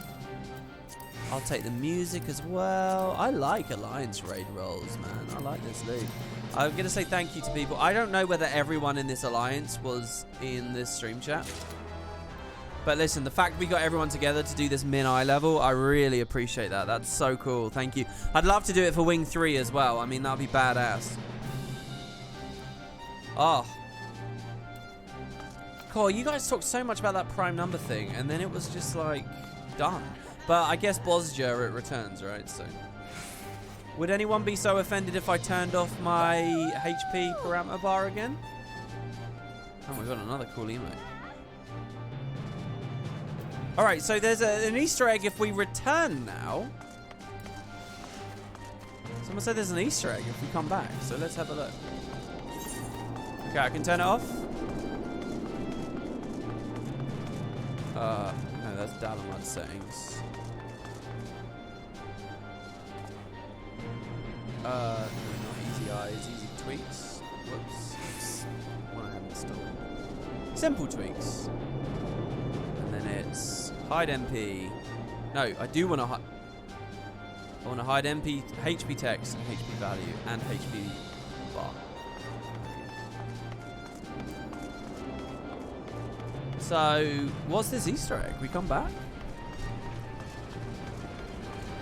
I'll take the music as well. I like Alliance raid rolls, man. I like this loot. I'm going to say thank you to people. I don't know whether everyone in this Alliance was in this stream chat. But listen, the fact we got everyone together to do this min-eye level, I really appreciate that. That's so cool. Thank you. I'd love to do it for Wing 3 as well. I mean, that'd be badass. Oh. Cool. You guys talked so much about that prime number thing, and then it was just, like, done. But I guess Bosja, it returns, right? So, would anyone be so offended if I turned off my HP parameter bar again? Oh my god, another cool emote. Alright, so there's an Easter egg if we return now. Someone said there's an Easter egg if we come back, so let's have a look. Okay, I can turn it off. No, that's Dalamud settings. No, not easy eyes, easy tweaks. Whoops. One I haven't installed. Simple tweaks. And then it's hide MP. No, I do want to hide. I want to hide MP, HP text, and HP value, and HP bar. So, what's this Easter egg? We come back?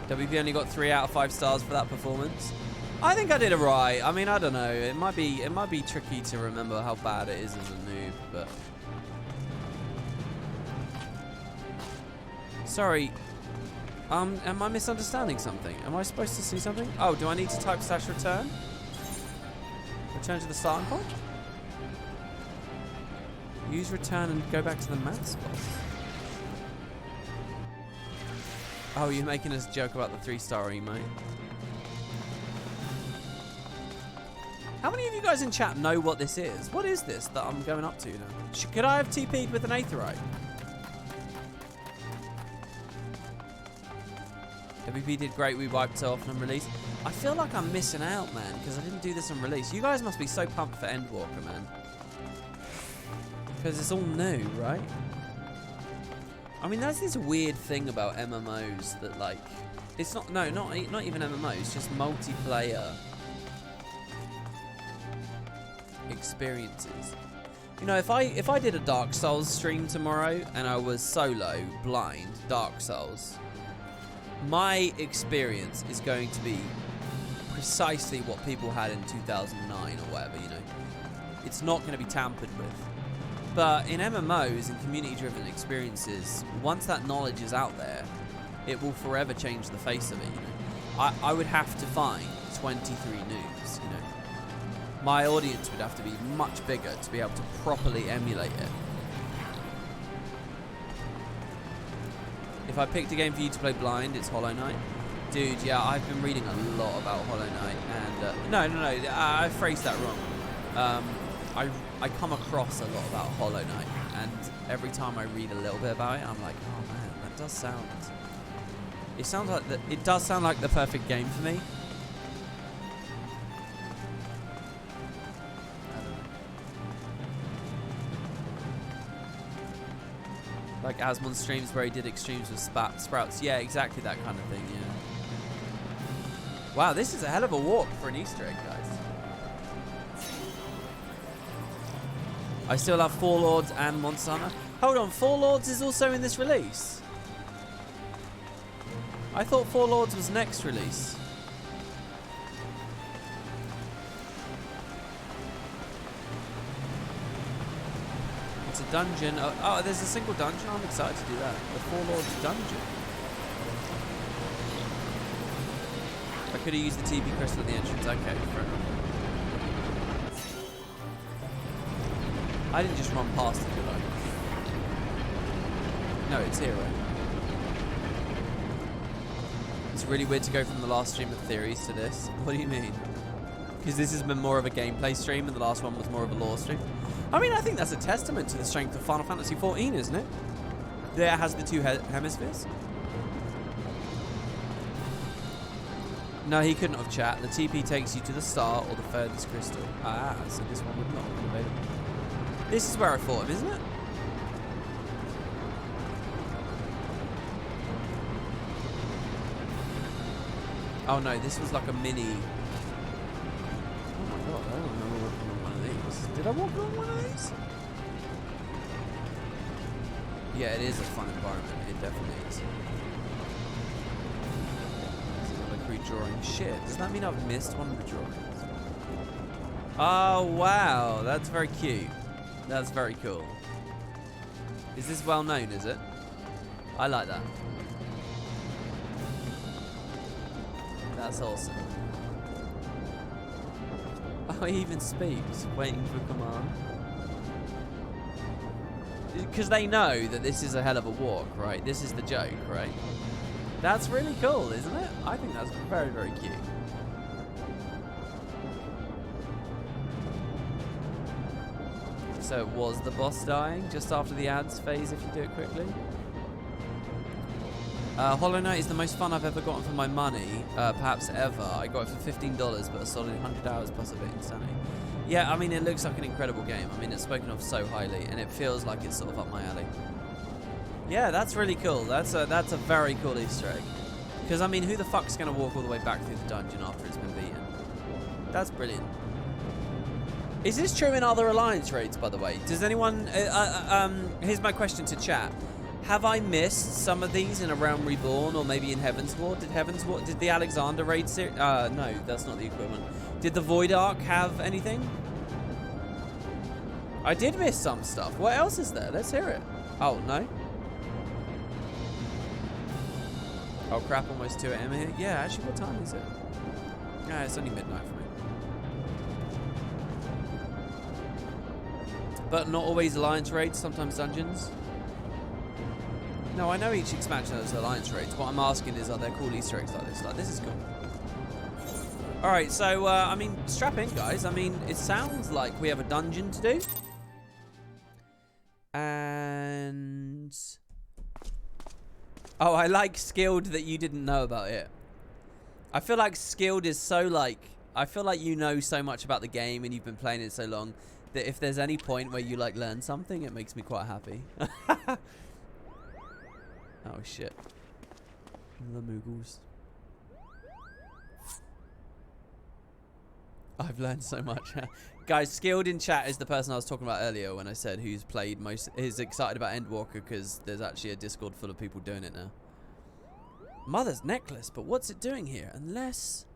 WP only got 3 out of 5 stars for that performance. I think I did it right. I mean, I don't know. It might be tricky to remember how bad it is as a noob, but sorry. Am I misunderstanding something? Am I supposed to see something? Oh, do I need to type /return? Return to the starting point? Use return and go back to the maths boss. Oh, you're making us joke about the 3-star emote. How many of you guys in chat know what this is? What is this that I'm going up to now? Could I have TP'd with an Aetherite? WP did great, we wiped it off on release. I feel like I'm missing out, man, because I didn't do this on release. You guys must be so pumped for Endwalker, man. Because it's all new, right? I mean, that's this weird thing about MMOs that, like, it's not even MMOs, just multiplayer experiences. You know, if I did a Dark Souls stream tomorrow and I was solo, blind, Dark Souls, my experience is going to be precisely what people had in 2009 or whatever, you know. It's not going to be tampered with. But in MMOs and community-driven experiences, once that knowledge is out there, it will forever change the face of it, you know. I would have to find 23 noobs, you know. My audience would have to be much bigger to be able to properly emulate it. If I picked a game for you to play blind, it's Hollow Knight. Dude, yeah, I've been reading a lot about Hollow Knight, and no, I phrased that wrong. I come across a lot about Hollow Knight, and every time I read a little bit about it, I'm like, oh man, that does sound. It does sound like the perfect game for me. Like Asmon's streams where he did extremes with sprouts. Yeah, exactly that kind of thing, yeah. Wow, this is a hell of a walk for an Easter egg, guys. I still have Four Lords and Monster Hunter. Hold on, Four Lords is also in this release? I thought Four Lords was next release. It's a dungeon. Oh, there's a single dungeon. I'm excited to do that. The Four Lords dungeon. I could have used the TP crystal at the entrance. Okay, fair enough. I didn't just run past it, did I? No, it's here, right? It's really weird to go from the last stream of theories to this. What do you mean? Because this has been more of a gameplay stream and the last one was more of a lore stream. I mean, I think that's a testament to the strength of Final Fantasy XIV, isn't it? There has the two hemispheres. No, he couldn't have chat. The TP takes you to the star or the furthest crystal. Ah, so this one would not be available. This is where I fought him, isn't it? Oh no, this was like a mini... Oh my god, I don't remember walking on one of these. Did I walk on one of these? Yeah, it is a fun environment. It definitely is. There's another crew drawing. Shit, does that mean I've missed one of the drawings? Oh wow, that's very cute. That's very cool. Is this well known, is it? I like that. That's awesome. Oh, he even speaks, waiting for command. Because they know that this is a hell of a walk, right? This is the joke, right? That's really cool, isn't it? I think that's very, very cute. So it was the boss dying just after the ads phase if you do it quickly. Hollow Knight is the most fun I've ever gotten for my money, perhaps ever. I got it for $15, but a solid 100 hours plus a bit insanity. Yeah, I mean, it looks like an incredible game. I mean, it's spoken of so highly, and it feels like it's sort of up my alley. Yeah, that's really cool. That's a very cool Easter egg. Because, I mean, who the fuck's going to walk all the way back through the dungeon after it's been beaten? That's brilliant. Is this true in other Alliance raids, by the way? Does anyone... here's my question to chat. Have I missed some of these in A Realm Reborn or maybe in Heaven's Ward? Did the Alexander raid series... no, that's not the equivalent. Did the Void Ark have anything? I did miss some stuff. What else is there? Let's hear it. Oh, no? Oh, crap, almost 2 AM here. Yeah, actually, what time is it? Yeah, it's only midnight for me. But not always alliance raids, sometimes dungeons. No, I know each expansion has alliance raids. What I'm asking is, are there cool Easter eggs like this? Like, this is cool. Alright, so, I mean, strap in, guys. I mean, it sounds like we have a dungeon to do. And... oh, I like skilled that you didn't know about it. I feel like skilled is so, like... I feel like you know so much about the game and you've been playing it so long that if there's any point where you, like, learn something, it makes me quite happy. Oh, shit. The Moogles. I've learned so much. Guys, skilled in chat is the person I was talking about earlier when I said who's played most, is excited about Endwalker because there's actually a Discord full of people doing it now. Mother's necklace, but what's it doing here? Unless...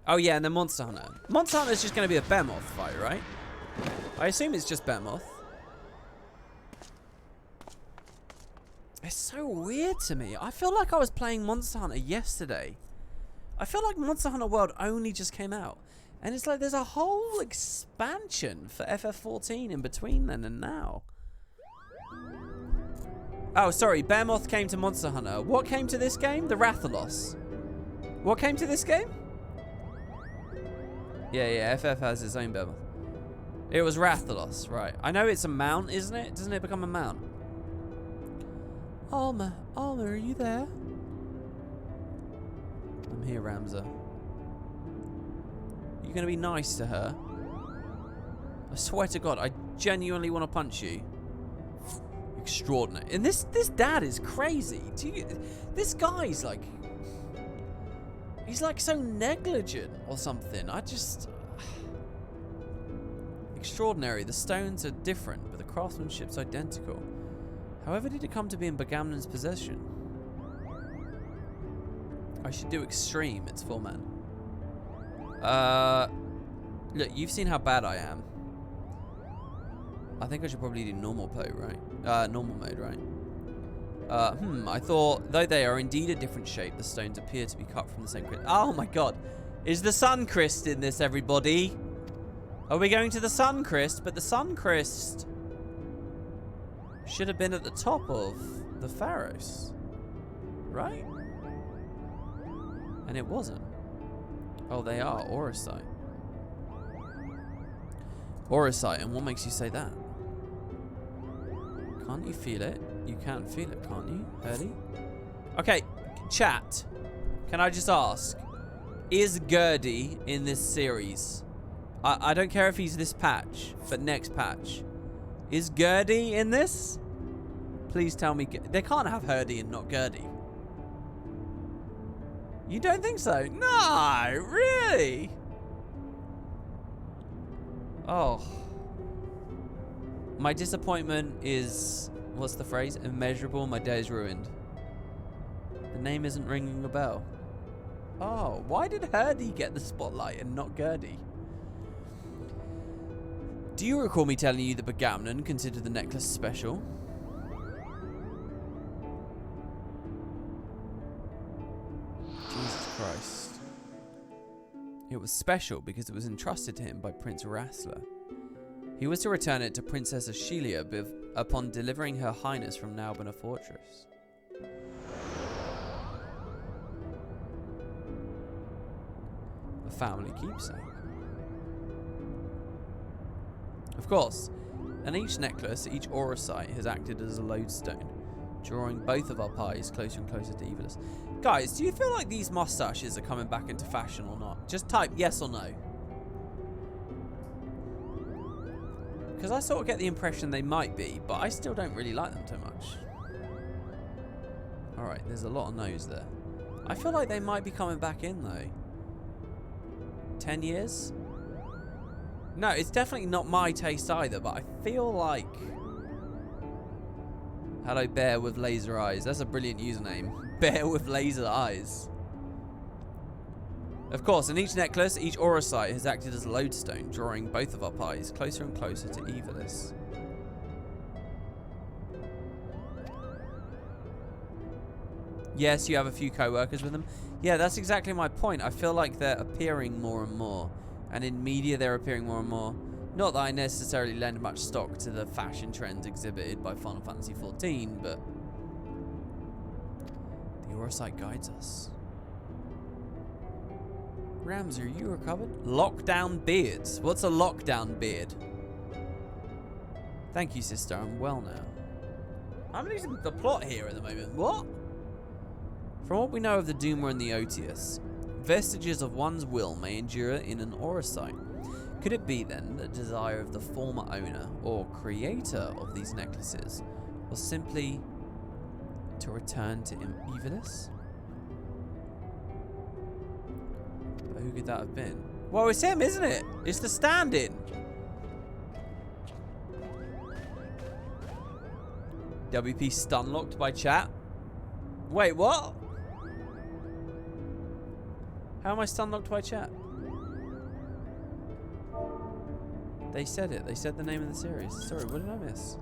oh yeah, and then Monster Hunter. Monster Hunter is just going to be a Behemoth fight, right? I assume it's just Behemoth. It's so weird to me. I feel like I was playing Monster Hunter yesterday. I feel like Monster Hunter World only just came out. And it's like there's a whole expansion for FF14 in between then and now. Oh, sorry. Behemoth came to Monster Hunter. What came to this game? The Rathalos. What came to this game? Yeah, FF has its own Behemoth. It was Rathalos, right. I know it's a mount, isn't it? Doesn't it become a mount? Alma, are you there? I'm here, Ramza. You gonna be nice to her? I swear to God, I genuinely want to punch you. Extraordinary. And this dad is crazy. This guy's like... he's like so negligent or something. I just... extraordinary. The stones are different, but the craftsmanship's identical. However did it come to be in Bagamnan's possession? I should do extreme. It's full man. Look, you've seen how bad I am. I think I should probably do normal right? Normal mode, right? I thought, though they are indeed a different shape, the stones appear to be cut from the same crystal. Oh my God. Is the Sun Crest in this, everybody? Are we going to the Sun Crest? But the Sun Crest should have been at the top of the Pharos, right? And it wasn't. Oh, they are Orosite. Orosite, and what makes you say that? Can't you feel it? You can feel it, can't you, Early? Okay, chat. Can I just ask, is Gurdy in this series? I don't care if he's this patch, but next patch. Is Gurdy in this? Please tell me. They can't have Herdy and not Gurdy. You don't think so? No, really? Oh. My disappointment is, what's the phrase? Immeasurable. My day is ruined. The name isn't ringing a bell. Oh, why did Herdy get the spotlight and not Gurdy? Do you recall me telling you that Bagamnan considered the necklace special? Jesus Christ. It was special because it was entrusted to him by Prince Rassler. He was to return it to Princess Ashelia upon delivering her highness from Naubana Fortress. A family keepsake. Of course, and each necklace, each Orosite has acted as a lodestone, drawing both of our pies closer and closer to Ivalice. Guys, do you feel like these mustaches are coming back into fashion or not? Just type yes or no. Because I sort of get the impression they might be, but I still don't really like them too much. Alright, there's a lot of no's there. I feel like they might be coming back in though. 10 years? No, it's definitely not my taste either, but I feel like... Hello, Bear with Laser Eyes. That's a brilliant username. Bear with Laser Eyes. Of course, in each necklace, each Orosite has acted as a lodestone, drawing both of our pies closer and closer to Ivalice. Yes, you have a few co-workers with them. Yeah, that's exactly my point. I feel like they're appearing more and more. And in media, they're appearing more and more. Not that I necessarily lend much stock to the fashion trends exhibited by Final Fantasy XIV, but the Aurosite guides us. Rams, are you recovered? Lockdown beards. What's a lockdown beard? Thank you, sister. I'm well now. I'm losing the plot here at the moment. What? From what we know of the Duma and the Otius, vestiges of one's will may endure in an Aurosite. Could it be then the desire of the former owner or creator of these necklaces was simply to return to Ivalice? But who could that have been? Well, it's him, isn't it? It's the stand-in. WP stun-locked by chat. Wait, what? How am I stun-locked by chat? They said it. They said the name of the series. Sorry, what did I miss?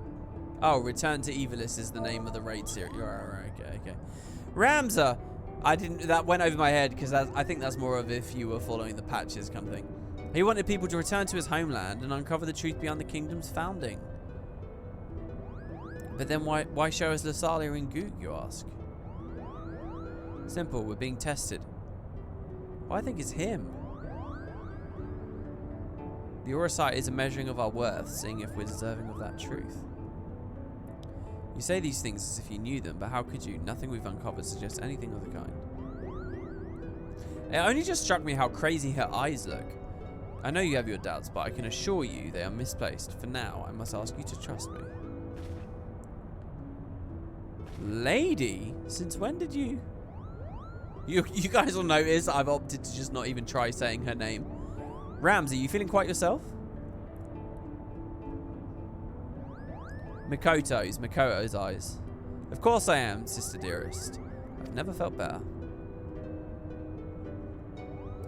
Oh, Return to Ivalice is the name of the raid series. Right, okay. Ramza! That went over my head because I think that's more of if you were following the patches kind of thing. He wanted people to return to his homeland and uncover the truth beyond the kingdom's founding. But then why show us Lysalia and Goog, you ask? Simple, we're being tested. Well, I think it's him. The Aurosite is a measuring of our worth, seeing if we're deserving of that truth. You say these things as if you knew them, but how could you? Nothing we've uncovered suggests anything of the kind. It only just struck me how crazy her eyes look. I know you have your doubts, but I can assure you they are misplaced. For now, I must ask you to trust me. Lady? Since when did you... You guys will notice I've opted to just not even try saying her name. Ramsey, you feeling quite yourself? Makoto's eyes. Of course I am, sister dearest. I've never felt better.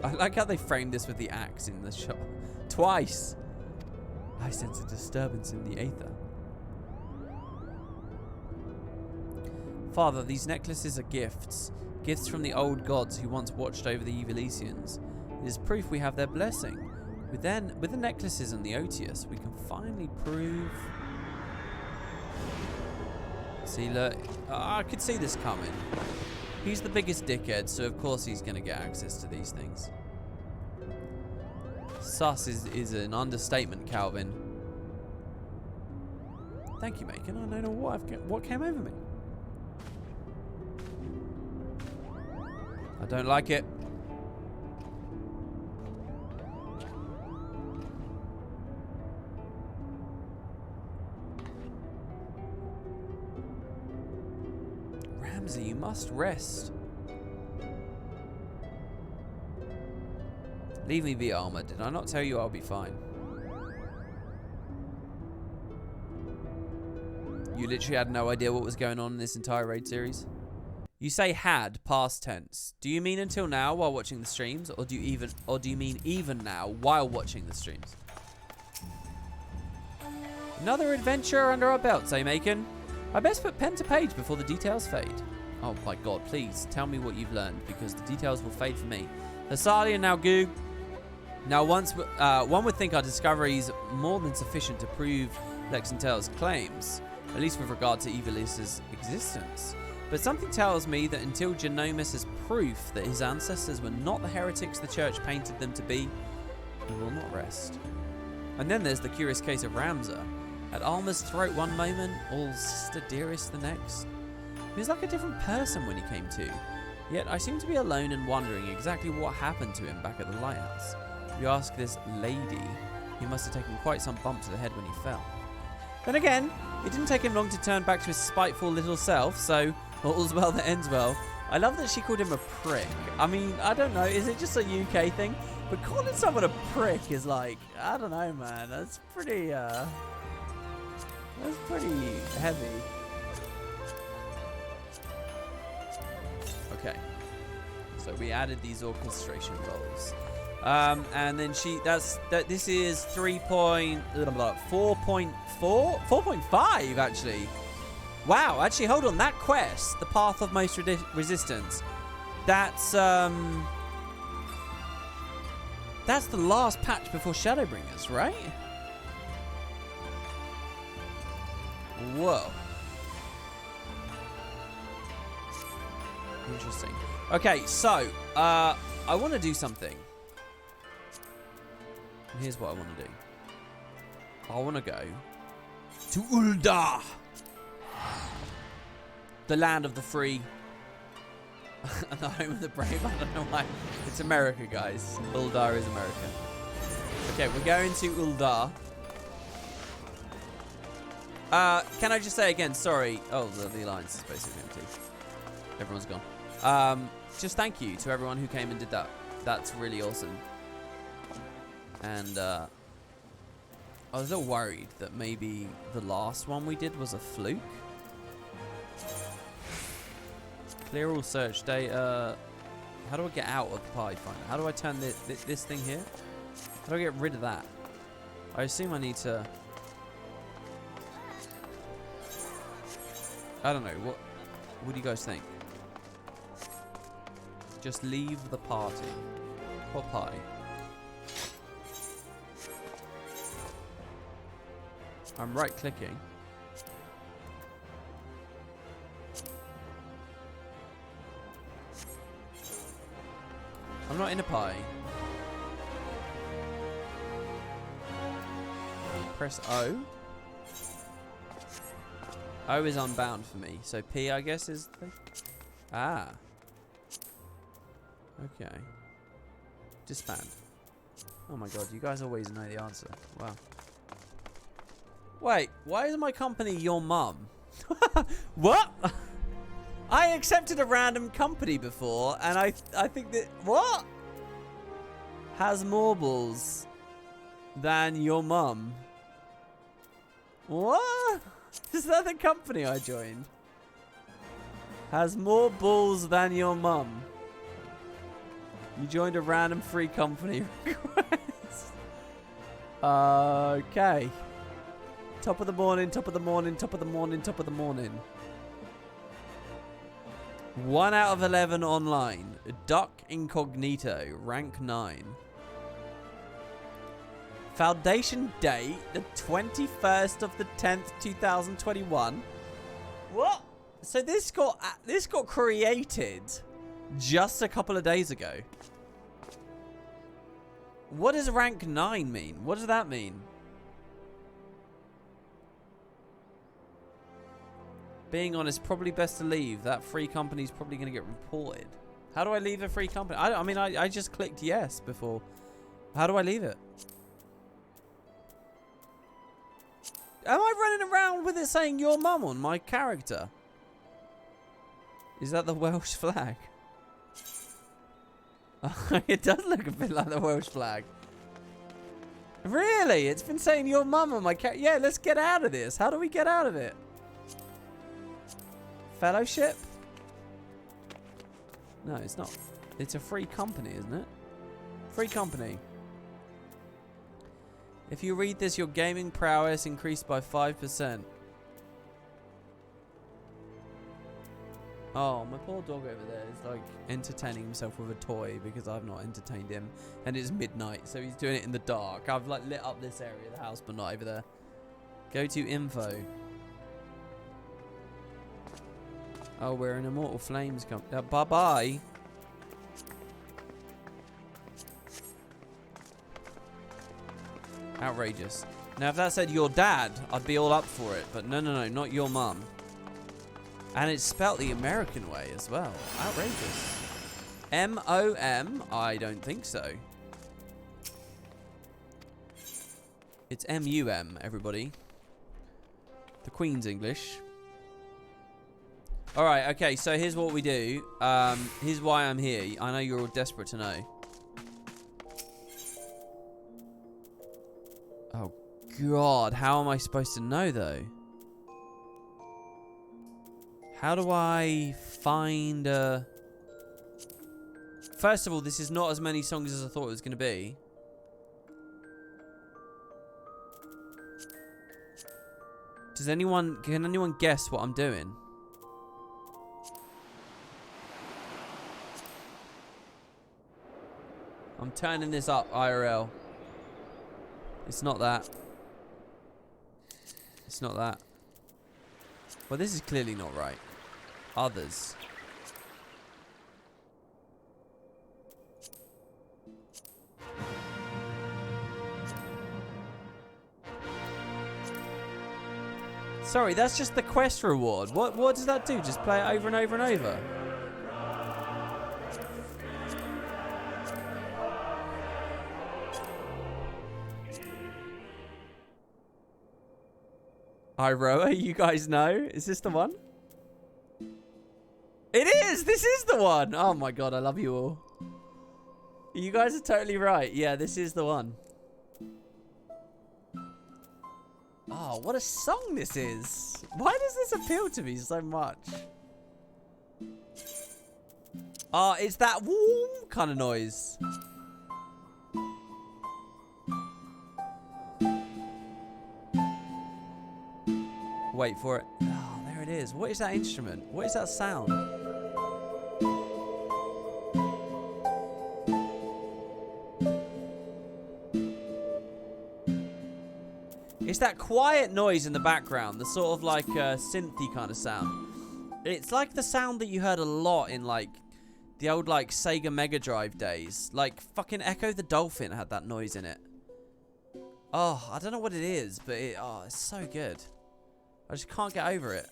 I like how they framed this with the axe in the shot. Twice. I sense a disturbance in the aether. Father, these necklaces are gifts. Gifts from the old gods who once watched over the Ivalicians. It is proof we have their blessing. With the necklaces and the Otius, we can finally prove... See, look, I could see this coming. He's the biggest dickhead, so of course he's going to get access to these things. Sus is an understatement, Calvin. Thank you, Macon. I don't know what came over me. I don't like it. Ramsey, you must rest. Leave me be, Armor. Did I not tell you I'll be fine? You literally had no idea what was going on in this entire raid series? You say had, past tense. Do you mean until now while watching the streams, or do you mean even now while watching the streams? Another adventure under our belts, eh, Macon? I best put pen to page before the details fade. Oh my god, please tell me what you've learned, because the details will fade for me. Lysalia, now Goog. Now, one would think our discovery is more than sufficient to prove Lexentel's claims, at least with regard to Ivalice's existence. But something tells me that until Genomus has proof that his ancestors were not the heretics the church painted them to be, we will not rest. And then there's the curious case of Ramza. At Alma's throat one moment, all sister dearest the next. He was like a different person when he came to. Yet I seem to be alone and wondering exactly what happened to him back at the lighthouse. If you ask this lady, he must have taken quite some bump to the head when he fell. Then again, it didn't take him long to turn back to his spiteful little self, so all's well that ends well. I love that she called him a prick. I mean, I don't know, is it just a UK thing? But calling someone a prick is like, I don't know, man. That's pretty heavy. Okay. So we added these orchestration roles. And then this is 4.5 actually. Wow, actually hold on, that quest, the Path of Most Resistance, that's the last patch before Shadowbringers, right? Whoa. Interesting. Okay, so, I want to do something. And here's what I want to do. I want to go to Ul'dah. The land of the free. And the home of the brave. I don't know why. It's America, guys. Ul'dah is America. Okay, we're going to Ul'dah. Can I just say again, sorry. Oh, the alliance is basically empty. Everyone's gone. Just thank you to everyone who came and did that. That's really awesome. And, I was a little worried that maybe the last one we did was a fluke. Clear all search data. How do I get out of the party finder? How do I turn this thing here? How do I get rid of that? I assume I need to... I don't know. What do you guys think? Just leave the party. What party? I'm right clicking. I'm not in a party. Press O. O is unbound for me. So P, I guess, is the... Ah. Okay. Disband. Oh my god, you guys always know the answer. Wow. Wait, why is my company your mum? What? I accepted a random company before, and I think that... What? Has more balls than your mum. What? Is that the company I joined? Has more balls than your mum. You joined a random free company request. Okay. Top of the morning, top of the morning, top of the morning, top of the morning. 1 out of 11 online. Duck Incognito, rank 9. Foundation date, the 21st of the 10th, 2021. What? So this got created just a couple of days ago. What does rank 9 mean? What does that mean? Being honest, probably best to leave. That free company's probably going to get reported. How do I leave a free company? I mean, I just clicked yes before. How do I leave it? Am I running around with it saying your mum on my character? Is that the Welsh flag? It does look a bit like the Welsh flag. Really? It's been saying your mum on my character. Yeah, let's get out of this. How do we get out of it? Fellowship? No, it's not. It's a free company, isn't it? Free company. If you read this, your gaming prowess increased by 5%. Oh, my poor dog over there is like entertaining himself with a toy because I've not entertained him. And it's midnight, so he's doing it in the dark. I've like lit up this area of the house, but not over there. Go to info. Oh, we're in Immortal Flames company. Bye-bye. Outrageous. Now, if that said your dad, I'd be all up for it. But no, not your mum. And it's spelt the American way as well. Outrageous. M-O-M? I don't think so. It's M-U-M, everybody. The Queen's English. Alright, okay, so here's what we do. Here's why I'm here. I know you're all desperate to know. Oh, God. How am I supposed to know, though? How do I find a... First of all, this is not as many songs as I thought it was going to be. Can anyone guess what I'm doing? I'm turning this up IRL. It's not that. It's not that. Well, this is clearly not right. Others. Sorry, that's just the quest reward. What does that do? Just play it over and over and over? Iroa, you guys know? Is this the one? It is! This is the one! Oh my god, I love you all. You guys are totally right. Yeah, this is the one. Oh, what a song this is. Why does this appeal to me so much? Oh, it's that woo kind of noise. Wait for it. Oh, there it is. What is that instrument? What is that sound? It's that quiet noise in the background, the sort of like synthy kind of sound. It's like the sound that you heard a lot in like the old like Sega Mega Drive days. Like fucking Echo the Dolphin had that noise in it. Oh, I don't know what it is, but it's so good. I just can't get over it.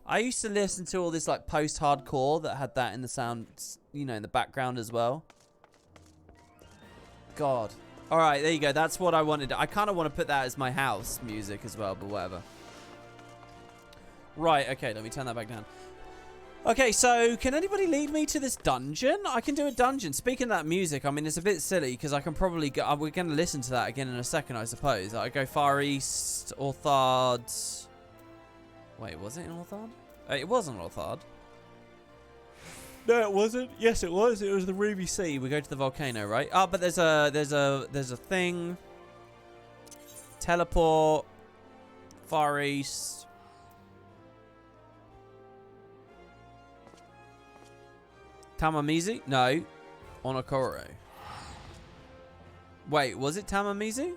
I used to listen to all this like post-hardcore that had that in the sound, you know, in the background as well. God. All right, there you go. That's what I wanted. I kind of want to put that as my house music as well, but whatever. Right, okay, let me turn that back down. Okay, so can anybody lead me to this dungeon? I can do a dungeon. Speaking of that music, I mean, it's a bit silly because I can probably go... We're going to listen to that again in a second, I suppose. I go Far East, Orthard... Wait, was it in Orthard? It wasn't Orthard. No, it wasn't. Yes, it was. It was the Ruby Sea. We go to the volcano, right? Oh, but there's a thing. Teleport. Far East. Tamamizi? No. Onokoro. Wait, was it Tamamizi?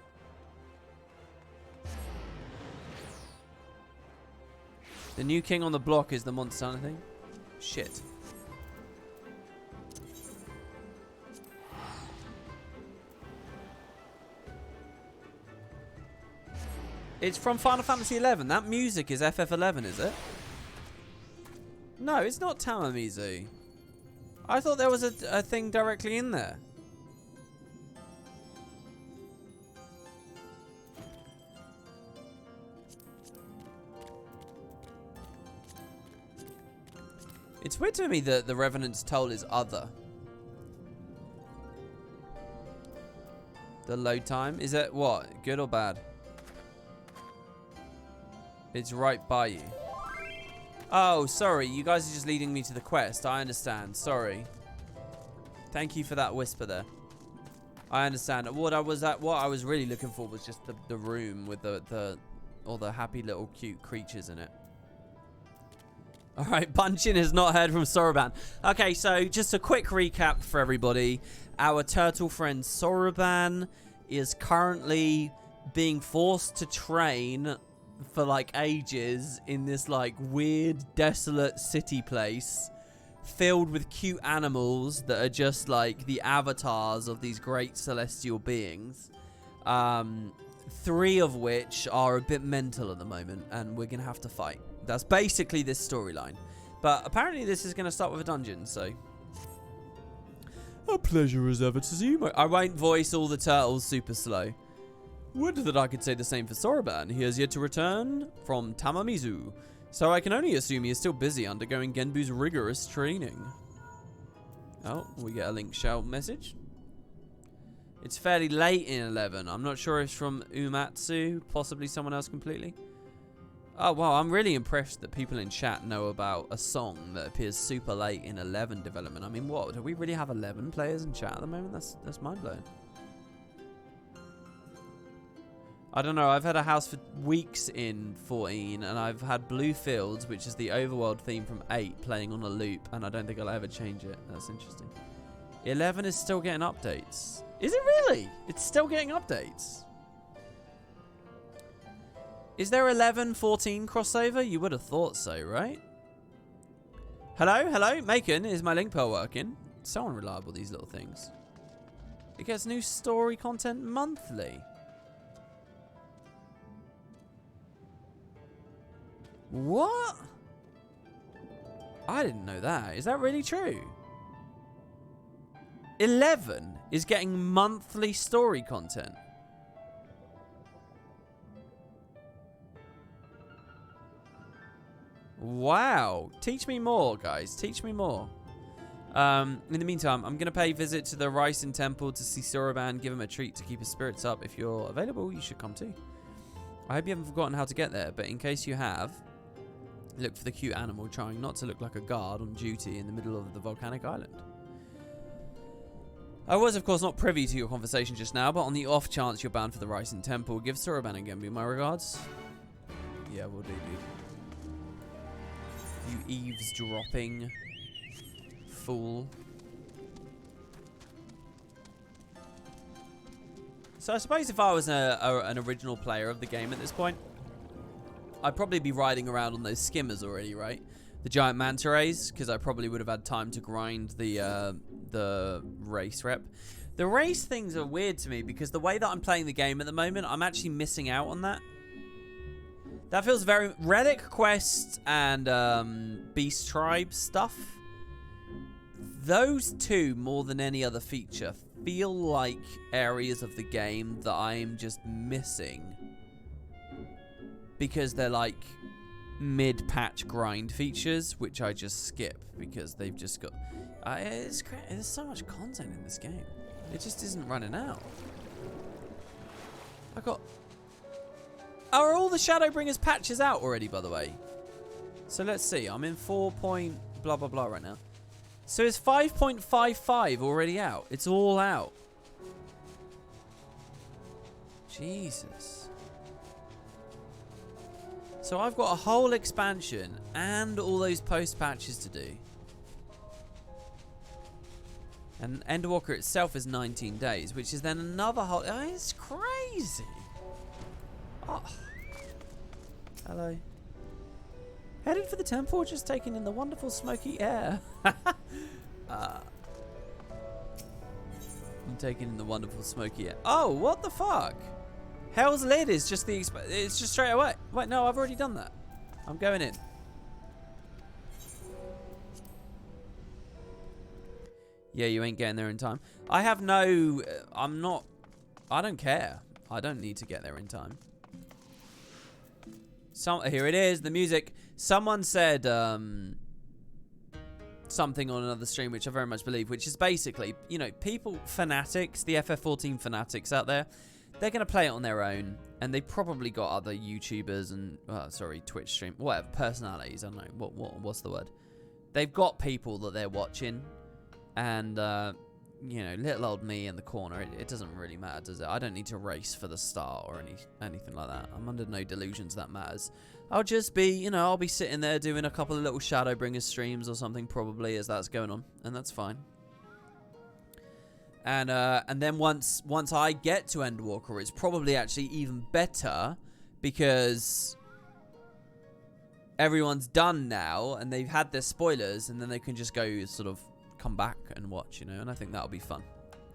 The new king on the block is the monster hunter thing? Shit. It's from Final Fantasy XI. That music is FF11, is it? No, it's not Tamamizi. I thought there was a thing directly in there. It's weird to me that the Revenant's Toll is other. The load time? Is it what? Good or bad? It's right by you. Oh, sorry. You guys are just leading me to the quest. I understand. Sorry. Thank you for that whisper there. I understand. What I was really looking for was just the room with all the happy little cute creatures in it. All right, Bunchin has not heard from Soroban. Okay, so just a quick recap for everybody. Our turtle friend Soroban is currently being forced to train for like ages in this like weird, desolate city place filled with cute animals that are just like the avatars of these great celestial beings. 3 of which are a bit mental at the moment, and we're gonna have to fight. That's basically this storyline. But apparently this is going to start with a dungeon, so... A pleasure as ever to see you. I won't voice all the turtles super slow. Would that I could say the same for Soroban. He has yet to return from Tamamizu. So I can only assume he is still busy undergoing Genbu's rigorous training. Oh, we get a link shout message. It's fairly late in 11. I'm not sure if it's from Umatsu, possibly someone else completely. Oh, wow, I'm really impressed that people in chat know about a song that appears super late in 11 development. I mean, what? Do we really have 11 players in chat at the moment? That's mind-blowing. I don't know. I've had a house for weeks in 14, and I've had Blue Fields, which is the overworld theme from 8, playing on a loop, and I don't think I'll ever change it. That's interesting. 11 is still getting updates. Is it really? It's still getting updates. Is there 11, 14 crossover? You would have thought so, right? Hello, hello, Macon. Is my link pearl working? So unreliable, these little things. It gets new story content monthly. What? I didn't know that. Is that really true? 11 is getting monthly story content. Wow. Teach me more, guys. Teach me more. In the meantime, I'm going to pay a visit to the Ricin Temple to see Soroban, give him a treat to keep his spirits up. If you're available, you should come too. I hope you haven't forgotten how to get there, but in case you have, look for the cute animal trying not to look like a guard on duty in the middle of the volcanic island. I was, of course, not privy to your conversation just now, but on the off chance you're bound for the Ricin Temple, give Soroban and Genbu my regards. Yeah, will do, dude. You eavesdropping fool. So I suppose if I was an original player of the game at this point, I'd probably be riding around on those skimmers already, right? The giant manta rays, because I probably would have had time to grind the race rep. The race things are weird to me because the way that I'm playing the game at the moment, I'm actually missing out on that. That feels very relic quest and beast tribe stuff. Those two, more than any other feature, feel like areas of the game that I am just missing because they're like mid-patch grind features, which I just skip because they've just got... it's great. There's so much content in this game. It just isn't running out. I got... Are all the Shadowbringers patches out already, by the way? So let's see. I'm in 4. Blah, blah, blah right now. So is 5.55 already out? It's all out. Jesus. So I've got a whole expansion and all those post patches to do. And Endwalker itself is 19 days, which is then another whole... Oh, it's crazy. Oh. Hello. Headed for the temple, just taking in the wonderful smoky air. I'm taking in the wonderful smoky air. Oh, what the fuck? Hell's Lid is just the... It's just straight away. Wait, no, I've already done that. I'm going in. Yeah, you ain't getting there in time. I have no... I'm not... I don't care. I don't need to get there in time. Here it is, the music. Someone said something on another stream, which I very much believe, which is basically, you know, people, fanatics, the FF14 fanatics out there, they're going to play it on their own, and they've probably got other YouTubers and, Twitch stream, whatever, personalities, I don't know, what's the word? They've got people that they're watching, and, you know, little old me in the corner, it doesn't really matter, does it? I don't need to race for the star or anything like that. I'm under no delusions that matters. I'll just be, you know, I'll be sitting there doing a couple of little Shadowbringers streams or something probably as that's going on, and that's fine. And then once I get to Endwalker, it's probably actually even better because everyone's done now and they've had their spoilers, and then they can just go sort of come back and watch, you know, and I think that'll be fun.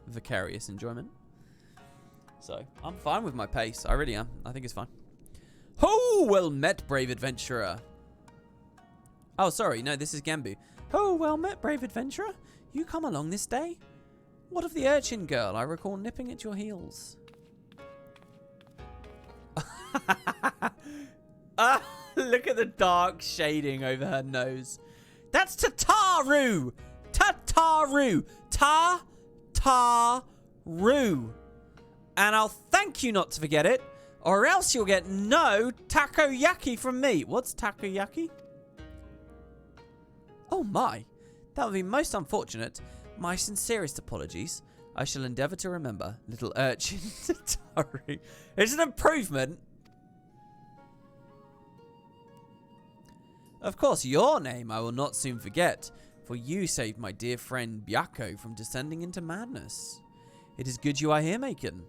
Vicarious enjoyment. So, I'm fine with my pace. I really am. I think it's fine. Ho! Well met, brave adventurer. Oh, sorry. No, this is Genbu. Ho! Well met, brave adventurer. You come along this day? What of the urchin girl I recall nipping at your heels? Look at the dark shading over her nose. That's Tataru! Tataru! Ta-ta-ru! And I'll thank you not to forget it, or else you'll get no takoyaki from me. What's takoyaki? Oh my, that would be most unfortunate. My sincerest apologies. I shall endeavour to remember, little urchin Tataru. It's an improvement. Of course, your name I will not soon forget, for you saved my dear friend Byako from descending into madness. It is good you are here, Macon.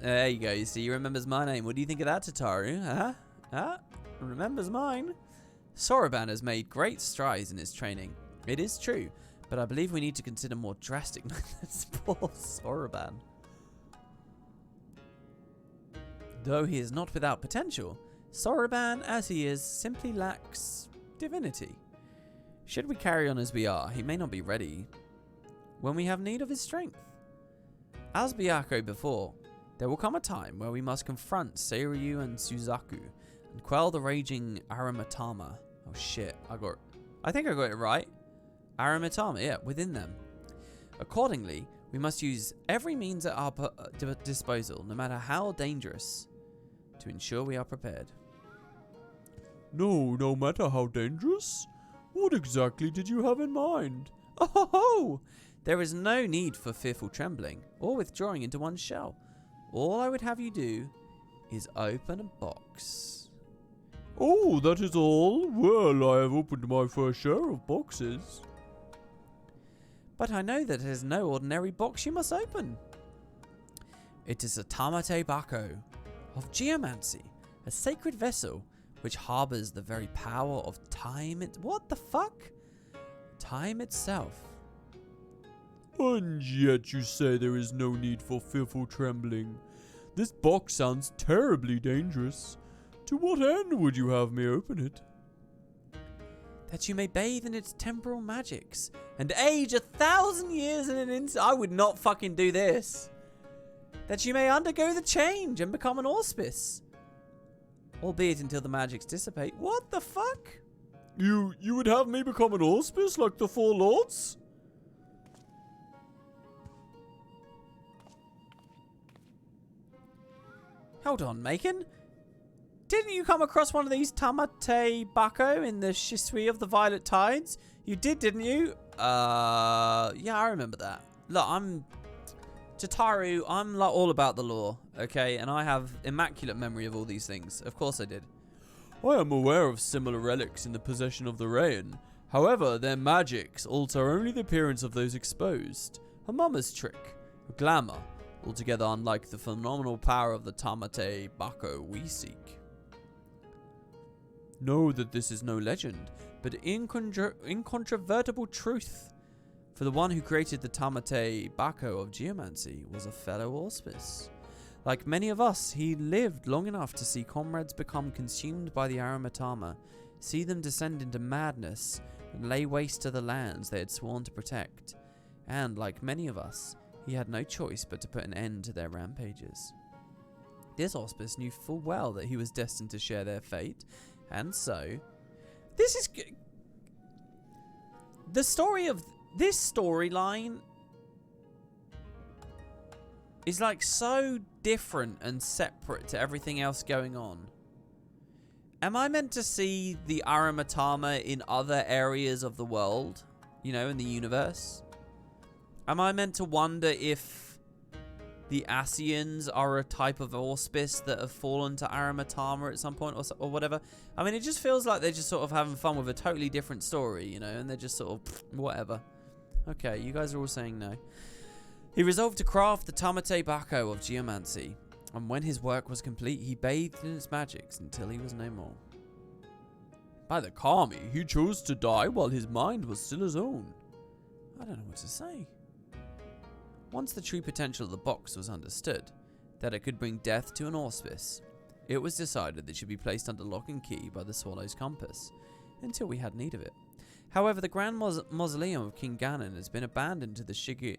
There you go. You see, he remembers my name. What do you think of that, Tataru? Huh? Huh? Remembers mine. Soroban has made great strides in his training. It is true, but I believe we need to consider more drastic methods. Poor Soroban. Though he is not without potential, Soroban, as he is, simply lacks divinity. Should we carry on as we are, he may not be ready when we have need of his strength. As Byakko before, there will come a time where we must confront Seiryu and Suzaku and quell the raging Aramitama. Oh shit, I think I got it right. Aramitama, yeah, within them. Accordingly, we must use every means at our disposal, no matter how dangerous, to ensure we are prepared. No matter how dangerous? What exactly did you have in mind? Oh! There is no need for fearful trembling or withdrawing into one's shell. All I would have you do is open a box. Oh, that is all? Well, I have opened my fair share of boxes. But I know that it is no ordinary box you must open. It is a Tamate Bako of geomancy, a sacred vessel which harbors the very power of time. What the fuck? Time itself. And yet you say there is no need for fearful trembling. This box sounds terribly dangerous. To what end would you have me open it? That you may bathe in its temporal magics and age 1,000 years in an instant. I would not fucking do this. That you may undergo the change and become an auspice. Albeit until the magics dissipate. What the fuck? You would have me become an auspice like the Four Lords? Hold on, Macon. Didn't you come across one of these Tamate Bako in the Shisui of the Violet Tides? You did, didn't you? Yeah, I remember that. Look, Tataru, I'm like all about the lore, okay? And I have immaculate memory of all these things. Of course I did. I am aware of similar relics in the possession of the Rain. However, their magics alter only the appearance of those exposed. A mama's trick. A glamour. Altogether unlike the phenomenal power of the Tamate Bako we seek. Know that this is no legend, but incontrovertible truth. For the one who created the Tamate Bako of geomancy was a fellow auspice. Like many of us, he lived long enough to see comrades become consumed by the Aramitama, see them descend into madness, and lay waste to the lands they had sworn to protect. And, like many of us, he had no choice but to put an end to their rampages. This auspice knew full well that he was destined to share their fate, and so... This is... The story of... This storyline is like so different and separate to everything else going on. Am I meant to see the Aramitama in other areas of the world? You know, in the universe? Am I meant to wonder if the Asians are a type of auspice that have fallen to Aramitama at some point or whatever? I mean, it just feels like they're just sort of having fun with a totally different story, you know, and they're just sort of whatever. Okay, you guys are all saying no. He resolved to craft the Tamate Bako of geomancy, and when his work was complete, he bathed in its magics until he was no more. By the Kami, he chose to die while his mind was still his own. I don't know what to say. Once the true potential of the box was understood, that it could bring death to an auspice, it was decided that it should be placed under lock and key by the Swallow's compass, until we had need of it. However, the Grand Mausoleum of King Ganon has been abandoned to the Shikikami,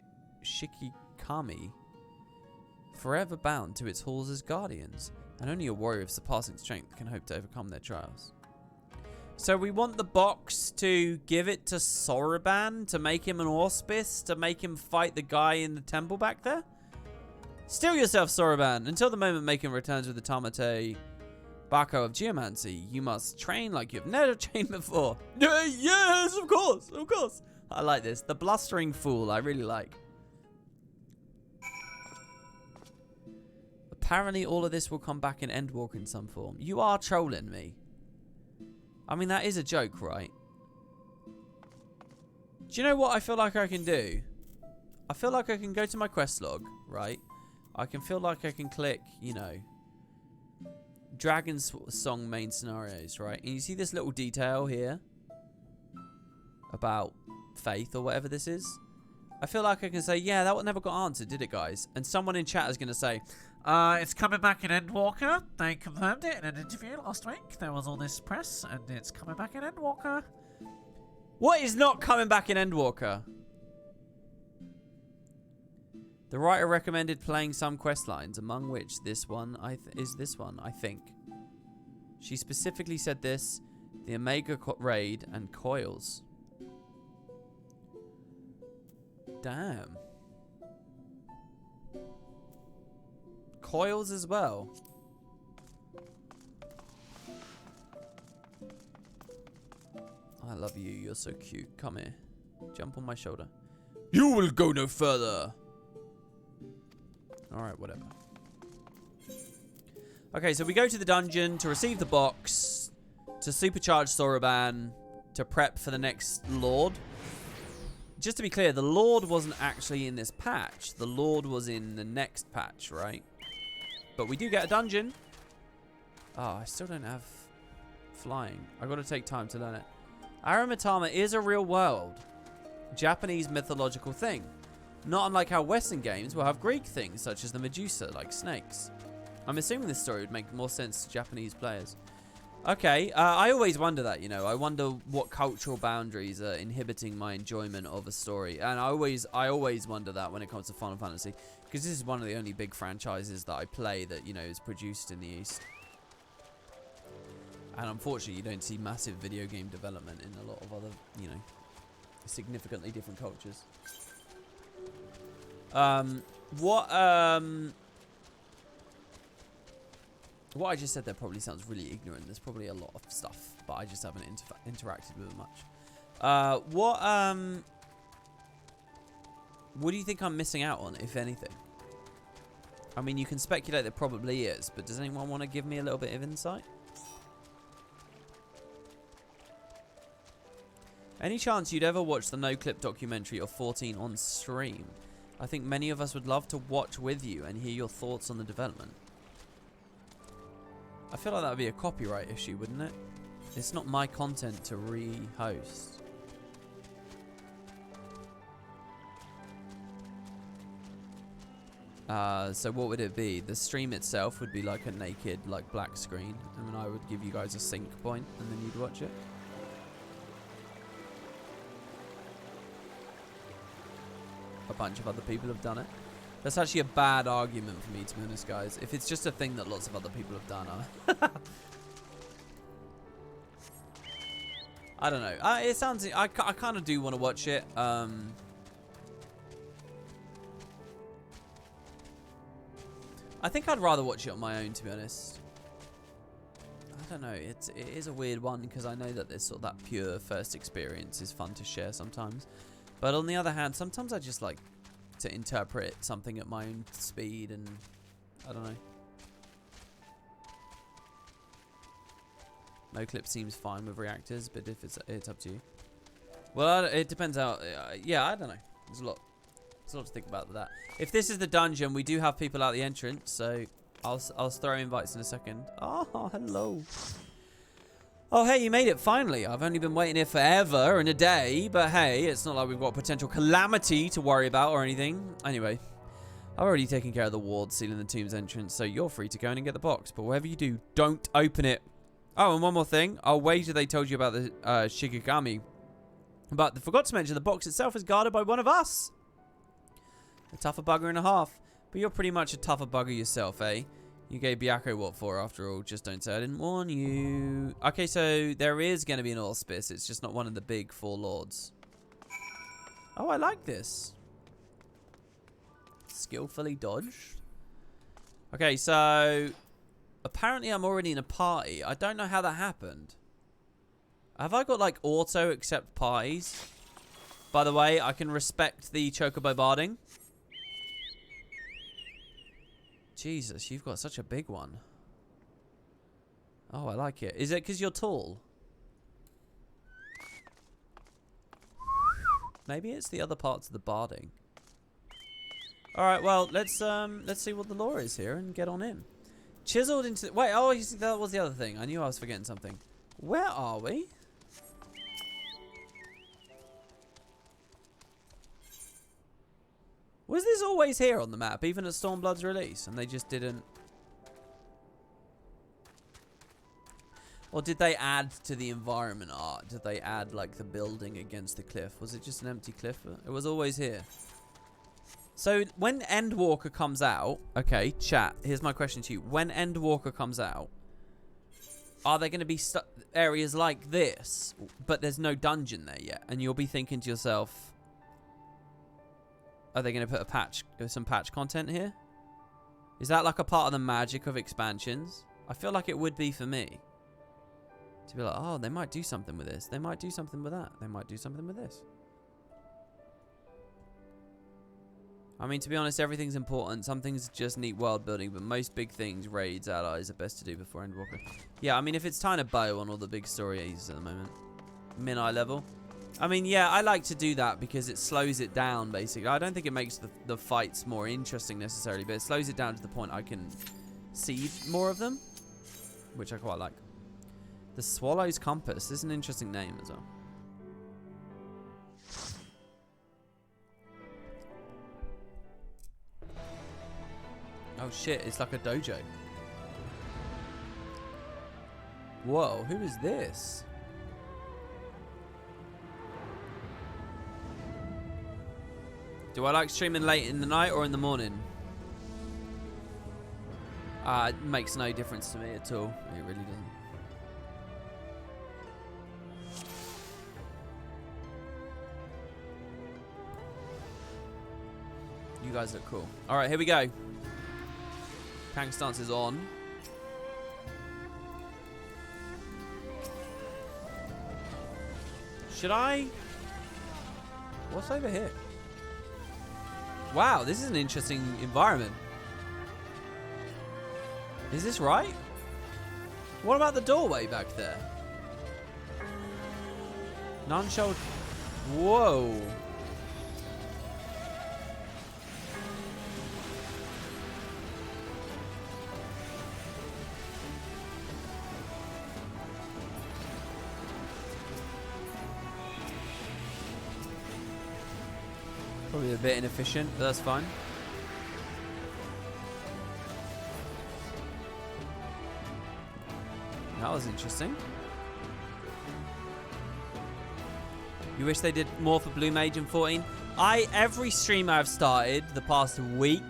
forever bound to its halls as guardians, and only a warrior of surpassing strength can hope to overcome their trials. So we want the box to give it to Soroban to make him an auspice, to make him fight the guy in the temple back there? Still yourself, Soroban. Until the moment Macon returns with the Tamate Bako of geomancy, you must train like you've never trained before. Yes, of course, of course. I like this. The blustering fool, I really like. Apparently all of this will come back in Endwalker in some form. You are trolling me. I mean, that is a joke, right? Do you know what I feel like I can do? I feel like I can go to my quest log, right? I can feel like I can click, you know, Dragon Song main scenarios, right? And you see this little detail here about faith or whatever this is? I feel like I can say, yeah, that one never got answered, did it, guys? And someone in chat is going to say, It's coming back in Endwalker. They confirmed it in an interview last week. There was all this press, and it's coming back in Endwalker. what is not coming back in Endwalker? The writer recommended playing some quest lines, among which this one is this one, I think. She specifically said this, the Omega Raid and Coils. Damn. Coils as well. I love you, you're so cute. Come here. Jump on my shoulder. You will go no further. Alright, whatever. Okay, so we go to the dungeon to receive the box, to supercharge Soroban, to prep for the next Lord. Just to be clear, the Lord wasn't actually in this patch. The Lord was in the next patch, right? But we do get a dungeon. Oh, I still don't have flying. I've got to take time to learn it. Aramitama is a real world Japanese mythological thing. Not unlike how Western games will have Greek things, such as the Medusa, like snakes. I'm assuming this story would make more sense to Japanese players. Okay, I always wonder that, you know. I wonder what cultural boundaries are inhibiting my enjoyment of a story. And I always wonder that when it comes to Final Fantasy. Because this is one of the only big franchises that I play that, you know, is produced in the East. And unfortunately, you don't see massive video game development in a lot of other, you know, significantly different cultures. What I just said there probably sounds really ignorant. There's probably a lot of stuff, but I just haven't interacted with it much. What do you think I'm missing out on, if anything? I mean, you can speculate there probably is, but does anyone want to give me a little bit of insight? Any chance you'd ever watch the no-clip documentary of 14 on stream? I think many of us would love to watch with you and hear your thoughts on the development. I feel like that would be a copyright issue, wouldn't it? It's not my content to re-host. So what would it be? The stream itself would be like a naked, like, black screen, and then I would give you guys a sync point, and then you'd watch it. A bunch of other people have done it. That's actually a bad argument for me, to be honest, guys. If it's just a thing that lots of other people have done, I don't know. It sounds... I kind of do want to watch it. I think I'd rather watch it on my own, to be honest. I don't know. It is a weird one, because I know that this sort of that pure first experience is fun to share sometimes. But on the other hand, sometimes I just like to interpret something at my own speed, and I don't know. No clip seems fine with reactors, but if it's up to you. Well, it depends how. Yeah, I don't know. There's a lot to think about with that. If this is the dungeon, we do have people out the entrance, so I'll throw invites in a second. Oh, hello. Oh, hey, you made it finally. I've only been waiting here forever and a day, but hey, it's not like we've got potential calamity to worry about or anything. Anyway, I've already taken care of the ward sealing the tomb's entrance, so you're free to go in and get the box. But whatever you do, don't open it. Oh, and one more thing. I'll wager they told you about the Shikigami. But they forgot to mention the box itself is guarded by one of us. A tougher bugger and a half. But you're pretty much a tougher bugger yourself, eh? You gave Byakko what for, after all. Just don't say I didn't warn you. Okay, so there is going to be an auspice. It's just not one of the big 4 lords. Oh, I like this. Skillfully dodged. Okay, so apparently I'm already in a party. I don't know how that happened. Have I got, like, auto accept parties? By the way, I can respect the chocobo barding. Jesus, you've got such a big one. Oh, I like it. Is it because you're tall? Maybe it's the other parts of the barding. All right, well, let's see what the lore is here and get on in. Chiseled into... Wait, oh, that was the other thing. I knew I was forgetting something. Where are we? Was this always here on the map, even at Stormblood's release, and they just didn't... Or did they add to the environment art? Did they add, like, the building against the cliff? Was it just an empty cliff? It was always here. So, when Endwalker comes out... Okay, chat, here's my question to you. When Endwalker comes out, are there going to be areas like this, but there's no dungeon there yet? And you'll be thinking to yourself... Are they going to put a patch, some patch content here? Is that like a part of the magic of expansions? I feel like it would be for me. To be like, oh, they might do something with this. They might do something with that. They might do something with this. I mean, to be honest, everything's important. Some things just need world building, but most big things, raids, allies, are best to do before Endwalker. Yeah, I mean, if it's tying a bow on all the big story ages at the moment. Min-eye level. I mean, yeah, I like to do that because it slows it down, basically. I don't think it makes the fights more interesting necessarily, but it slows it down to the point I can see more of them, which I quite like. The Swallow's Compass. This is an interesting name as well. Oh shit, it's like a dojo. Whoa, who is this? Do I like streaming late in the night or in the morning? It makes no difference to me at all. It really doesn't. You guys look cool. Alright, here we go. Tank stance is on. Should I? What's over here? Wow, this is an interesting environment. Is this right? What about the doorway back there? Non-shoulder. Whoa. Probably a bit inefficient, but that's fine. That was interesting. You wish they did more for Blue Mage in 14? Every stream I've started the past week...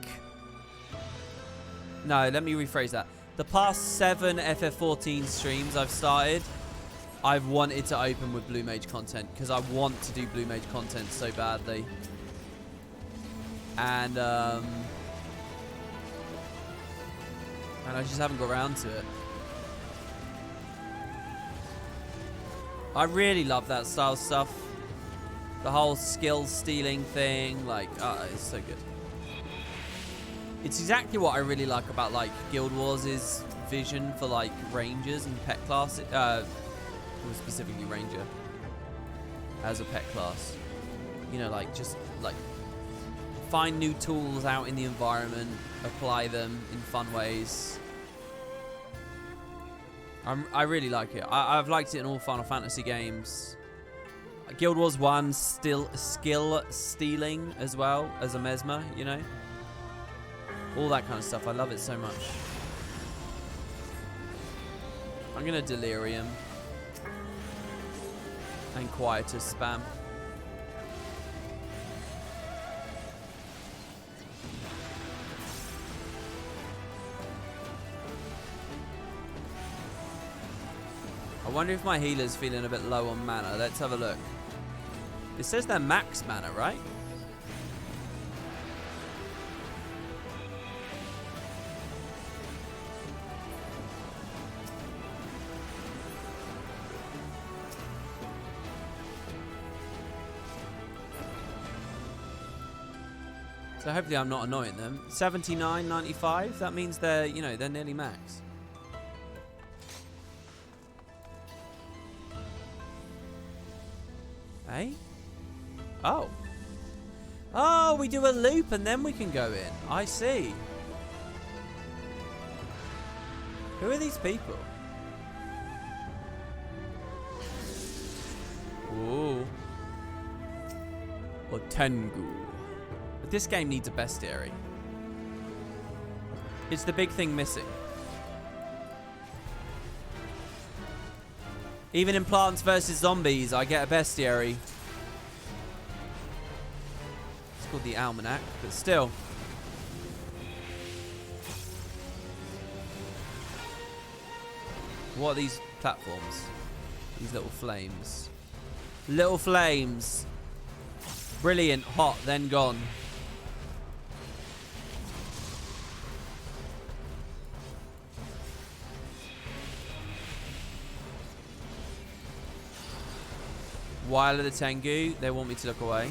No, let me rephrase that. The past 7 FF14 streams I've started, I've wanted to open with Blue Mage content, because I want to do Blue Mage content so badly. And I just haven't got around to it. I really love that style stuff. The whole skill stealing thing, like, it's so good. It's exactly what I really like about, like, Guild Wars' vision for, like, rangers and pet classes. Specifically ranger as a pet class. You know, like, just, like, find new tools out in the environment, apply them in fun ways. I really like it. I've liked it in all Final Fantasy games. Guild Wars 1, still skill stealing as well as a Mesmer, you know? All that kind of stuff. I love it so much. I'm going to Delirium and Quietus spam. I wonder if my healer's feeling a bit low on mana. Let's have a look. It says they're max mana, right? So hopefully I'm not annoying them. 79, 95. That means they're, you know, they're nearly max. Eh? Oh. Oh, we do a loop and then we can go in. I see. Who are these people? Ooh. Or Tengu. But this game needs a bestiary. It's the big thing missing. Even in Plants vs. Zombies, I get a bestiary. It's called the Almanac, but still. What are these platforms? These little flames. Little flames. Brilliant, hot, then gone. While at the Tengu, they want me to look away.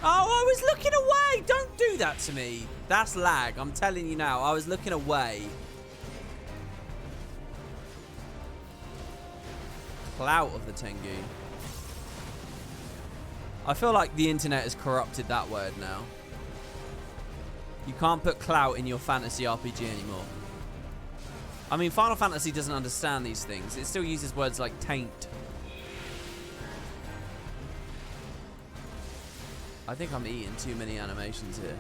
Oh, I was looking away! Don't do that to me. That's lag, I'm telling you now. I was looking away. Clout of the Tengu. I feel like the internet has corrupted that word now. You can't put clout in your fantasy RPG anymore. I mean, Final Fantasy doesn't understand these things. It still uses words like taint. I think I'm eating too many animations here.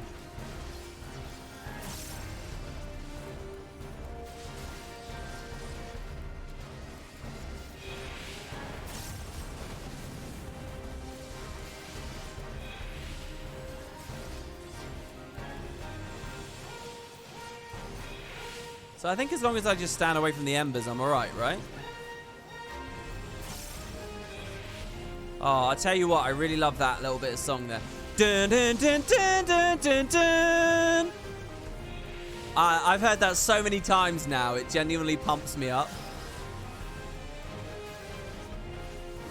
So I think as long as I just stand away from the embers, I'm alright, right? Oh, I tell you what, I really love that little bit of song there. Dun, dun, dun, dun, dun, dun, dun. I've heard that so many times now. It genuinely pumps me up.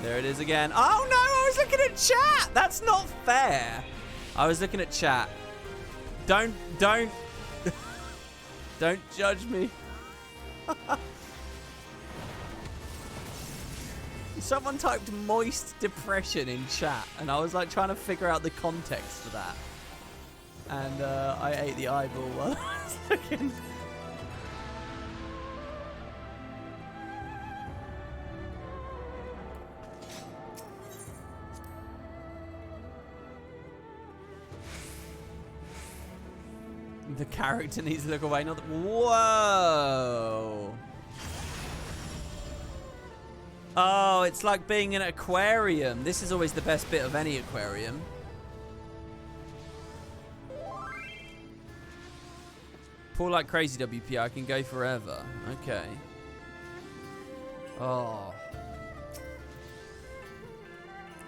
There it is again. Oh no, I was looking at chat. That's not fair. I was looking at chat. Don't judge me. Someone typed moist depression in chat, and I was like trying to figure out the context for that. And I ate the eyeball while I was looking. The character needs to look away, not the... Whoa! Oh, it's like being in an aquarium. This is always the best bit of any aquarium. Pull like crazy, WP. I can go forever. Okay. Oh.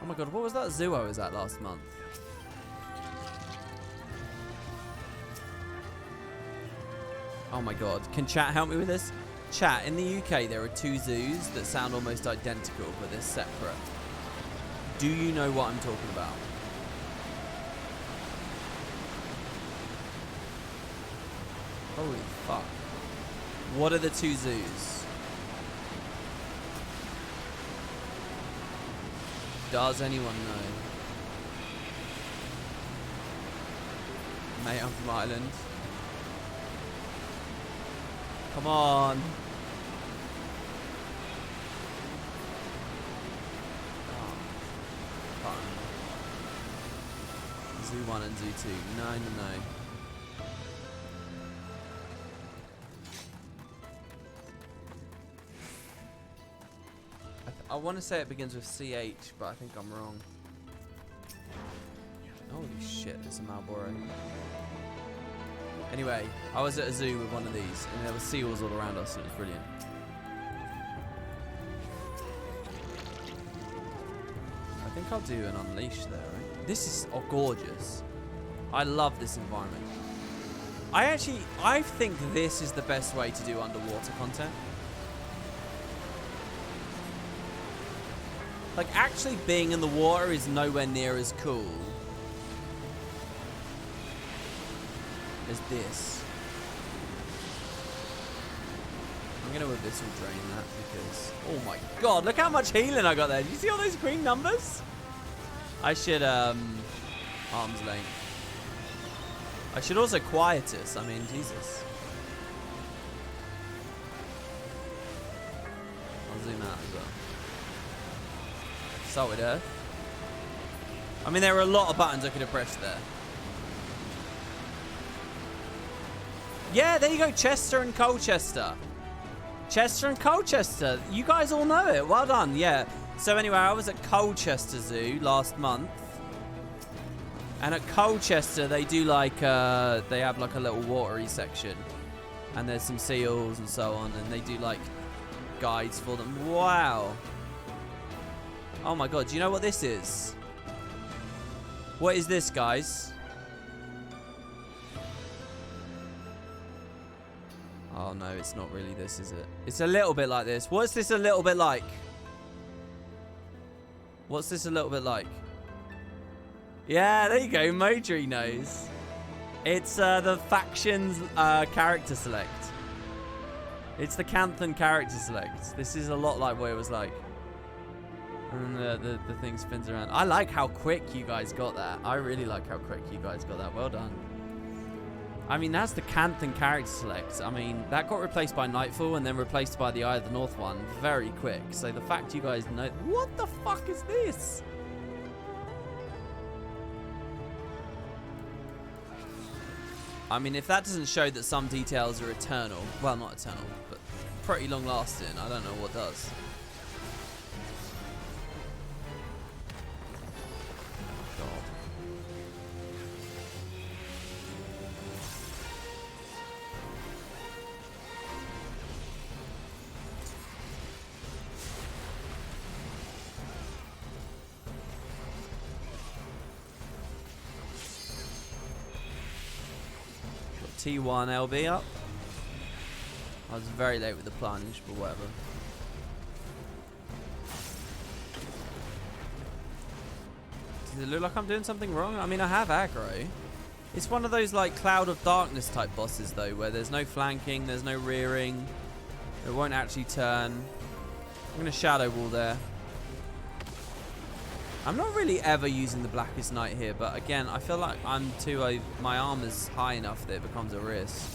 Oh my god, what was that zoo I was at last month? Oh my god. Can chat help me with this? Chat, in the UK there are two zoos that sound almost identical, but they're separate. Do you know what I'm talking about? Holy fuck. What are the two zoos? Does anyone know? Mate, I'm from Ireland. Come on. Oh, fun. Zoo 1 and Zoo 2. No. I want to say it begins with CH, but I think I'm wrong. Holy shit, there's a Marlboro. Anyway, I was at a zoo with one of these, and there were seals all around us, and it was brilliant. I think I'll do an unleash there, right? This is gorgeous. I love this environment. I think this is the best way to do underwater content. Like, actually being in the water is nowhere near as cool as this. I'm gonna abyssal drain that because, oh my god, look how much healing I got there. Did you see all those green numbers? I should Arm's length. I should also quietus. I mean, Jesus. I'll zoom out as well. Salted Earth. I mean, there were a lot of buttons I could have pressed there. Yeah, there you go. Chester and Colchester. Chester and Colchester. You guys all know it. Well done. Yeah. So anyway, I was at Colchester Zoo last month. And at Colchester, they do like, they have like a little watery section. And there's some seals and so on. And they do like guides for them. Wow. Oh my God. Do you know what this is? What is this, guys? Oh no, it's not really this, is it? It's a little bit like this. What's this a little bit like? What's this a little bit like? Yeah, there you go. Modri knows. It's the factions character select. It's the Canthan character select. This is a lot like what it was like. And the thing spins around. I like how quick you guys got that. I really like how quick you guys got that. Well done. I mean, that's the Canthan character select. I mean, that got replaced by Nightfall and then replaced by the Eye of the North one very quick. So the fact you guys know... What the fuck is this? I mean, if that doesn't show that some details are eternal... Well, not eternal, but pretty long-lasting. I don't know what does. T1 LB up. I was very late with the plunge, but whatever. Does it look like I'm doing something wrong? I mean, I have aggro. It's one of those like Cloud of Darkness type bosses though, where there's no flanking, there's no rearing. It won't actually turn. I'm gonna shadow wall there. I'm not really ever using the Blackest Night here, but again, I feel like I'm too... my armor's high enough that it becomes a risk.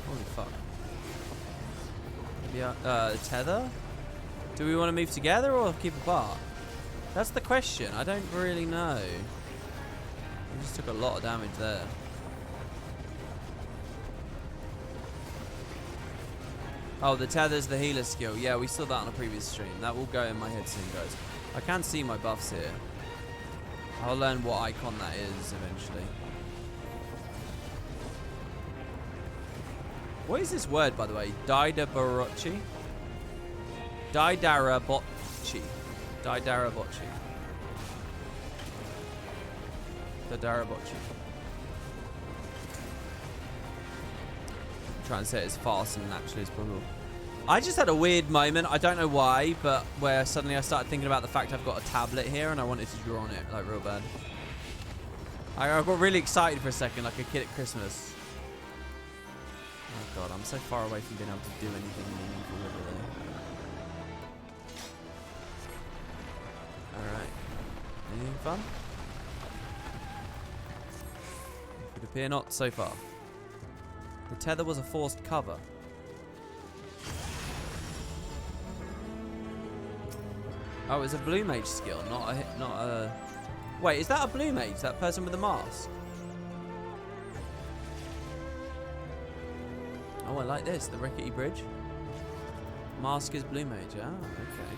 Holy fuck. Yeah, tether? Do we want to move together or keep apart? That's the question. I don't really know. We just took a lot of damage there. Oh, the tether's the healer skill. Yeah, we saw that on a previous stream. That will go in my head soon, guys. I can see my buffs here. I'll learn what icon that is eventually. What is this word, by the way? Daidarabotchi? Daidarabotchi. Daidarabotchi. Daidarabotchi. Try and say it as fast and naturally as possible. I just had a weird moment, I don't know why, but where suddenly I started thinking about the fact I've got a tablet here and I wanted to draw on it, like real bad. I got really excited for a second, like a kid at Christmas. Oh god, I'm so far away from being able to do anything meaningful over there. Alright. Anything fun? It would appear not so far. The tether was a forced cover. Oh, it's a blue mage skill, not a... Wait, is that a blue mage? That person with the mask? Oh, I like this. The rickety bridge. Mask is blue mage. Ah, okay.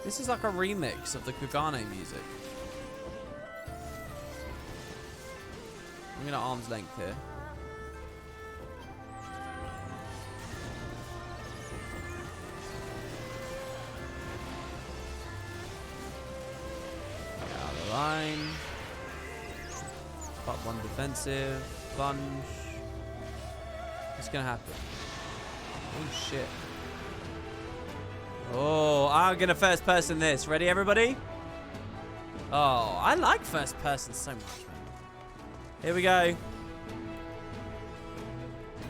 This is like a remix of the Kugane music. I'm gonna arm's length here. Get out of the line. Part one defensive. Plunge. What's gonna happen? Oh shit. Oh, I'm gonna first person this. Ready, everybody? Oh, I like first person so much, man. Here we go.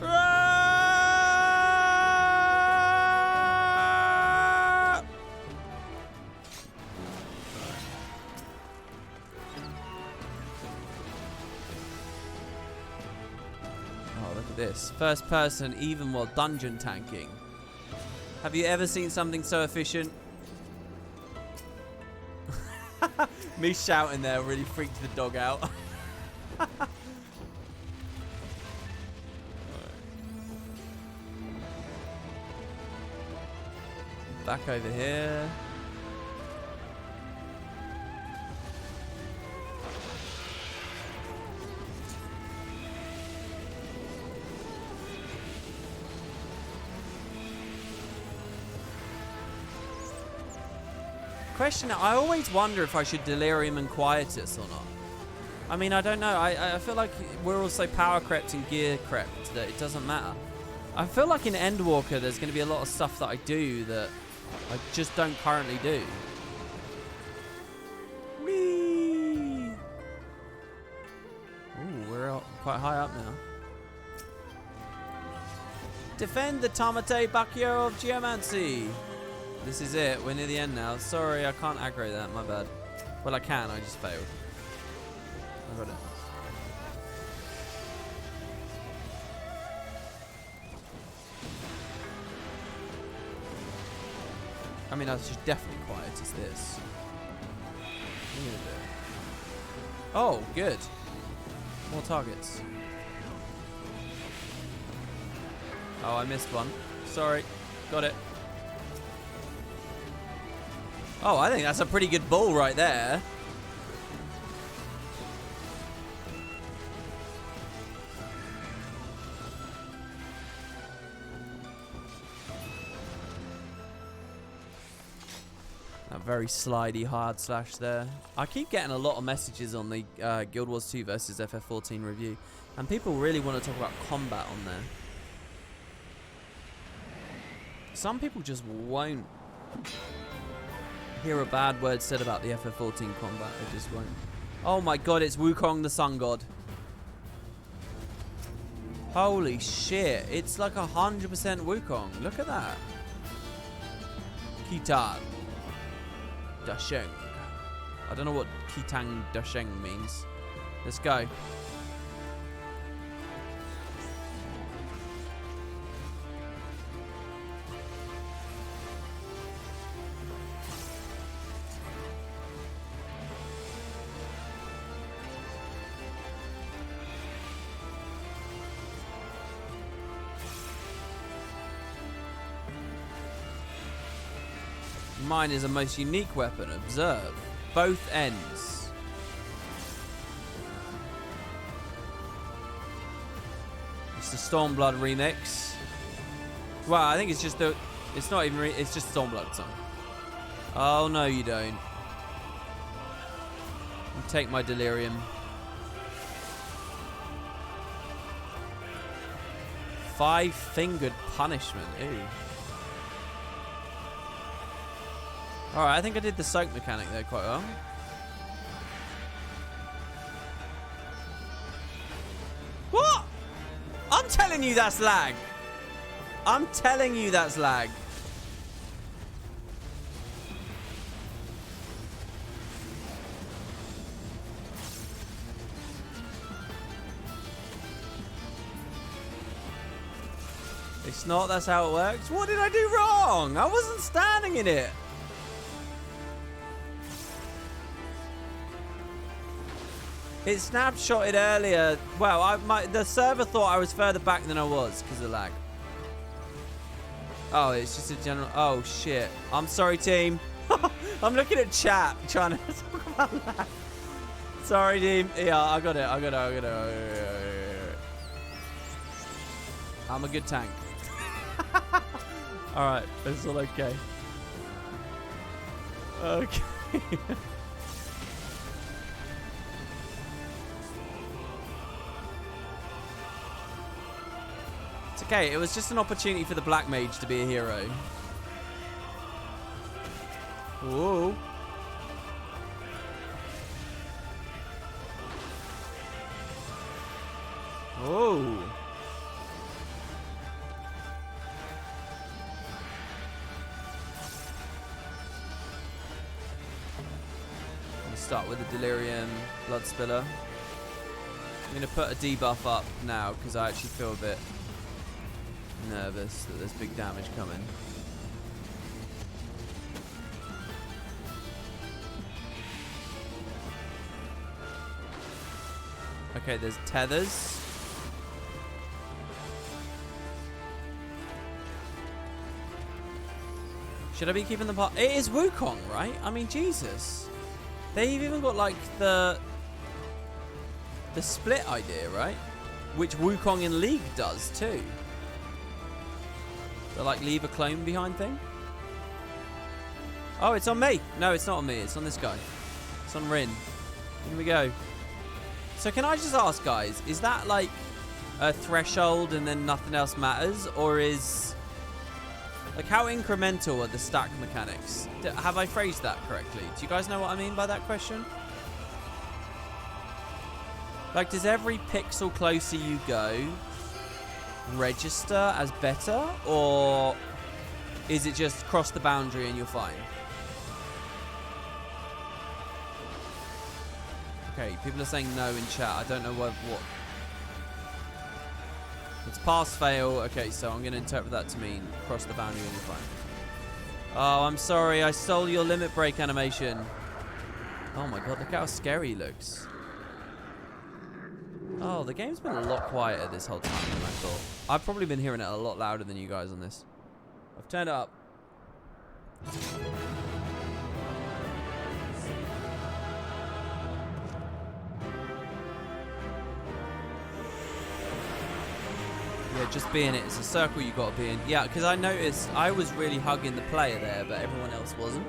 Ah! Look at this. First person, even while dungeon tanking. Have you ever seen something so efficient? Me shouting there really freaked the dog out. Back over here. Question, I always wonder if I should Delirium and Quietus or not. I mean, I don't know. I feel like we're all so power crept and gear crept that it doesn't matter. I feel like in Endwalker there's going to be a lot of stuff that I do that I just don't currently do. Whee! Ooh, we're quite high up now. Defend the Tamate Bakyo of Geomancy. This is it. We're near the end now. Sorry, I can't aggro that. My bad. Well, I can. I just failed. I got it. I mean, I should definitely quiet as this. What are you gonna do? Oh, good. More targets. Oh, I missed one. Sorry. Got it. Oh, I think that's a pretty good ball right there. A very slidey hard slash there. I keep getting a lot of messages on the Guild Wars 2 versus FF14 review, and people really want to talk about combat on there. Some people just won't hear a bad word said about the FF14 combat. They just won't. Oh my god, it's Wukong the Sun God. Holy shit, it's like 100% Wukong. Look at that. Kitan Dasheng. I don't know what Kitang Dasheng means. Let's go. Mine is a most unique weapon. Observe. Both ends. It's the Stormblood remix. Well, I think it's just the... It's not even... It's just Stormblood song. Oh, no, you don't. You take my Delirium. Five-fingered punishment. Ew. Alright, I think I did the soak mechanic there quite well. What? I'm telling you that's lag. I'm telling you that's lag. It's not, that's how it works. What did I do wrong? I wasn't standing in it. It snapshotted earlier. Well, the server thought I was further back than I was because of lag. Oh, it's just a general... Oh, shit. I'm sorry, team. I'm looking at chat trying to talk about lag. Sorry, team. Yeah, I got it. I'm a good tank. Alright, it's all okay. Okay. Okay, it was just an opportunity for the Black Mage to be a hero. Whoa. Whoa. Start with the Delirium Blood Spiller. I'm going to put a debuff up now because I actually feel a bit nervous that there's big damage coming. Okay, there's tethers. Should I be keeping the part? It is Wukong, right? I mean, Jesus. They've even got like the split idea, right? Which Wukong in League does too. The like leave a clone behind thing. Oh, it's on me. No, it's not on me. It's on this guy. It's on Rin. Here we go. So can I just ask, guys, is that like a threshold and then nothing else matters? Or is... like, how incremental are the stack mechanics? Have I phrased that correctly? Do you guys know what I mean by that question? Like, does every pixel closer you go register as better? Or is it just cross the boundary and you're fine? Okay, people are saying no in chat. I don't know what. It's pass fail. Okay, so I'm going to interpret that to mean cross the boundary and you're fine. Oh, I'm sorry. I stole your limit break animation. Oh my god, look how scary he looks. Oh, the game's been a lot quieter this whole time than I thought. I've probably been hearing it a lot louder than you guys on this. I've turned it up. Yeah, just be in it. It's a circle you got to be in. Yeah, because I noticed I was really hugging the player there, but everyone else wasn't.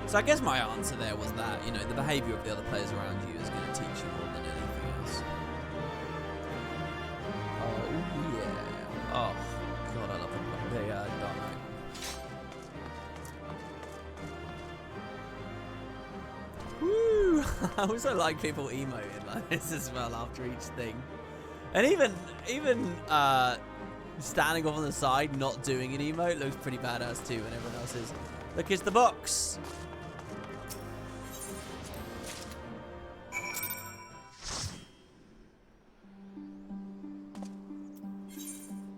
So I guess my answer there was that, you know, the behaviour of the other players around you is going to teach you more than anything else. Oh, yeah. Oh, God, I love the Dark Knight. Woo! I also like people emoting like this as well after each thing. And even standing off on the side, not doing an emote, looks pretty badass too when everyone else is. Look, it's the box.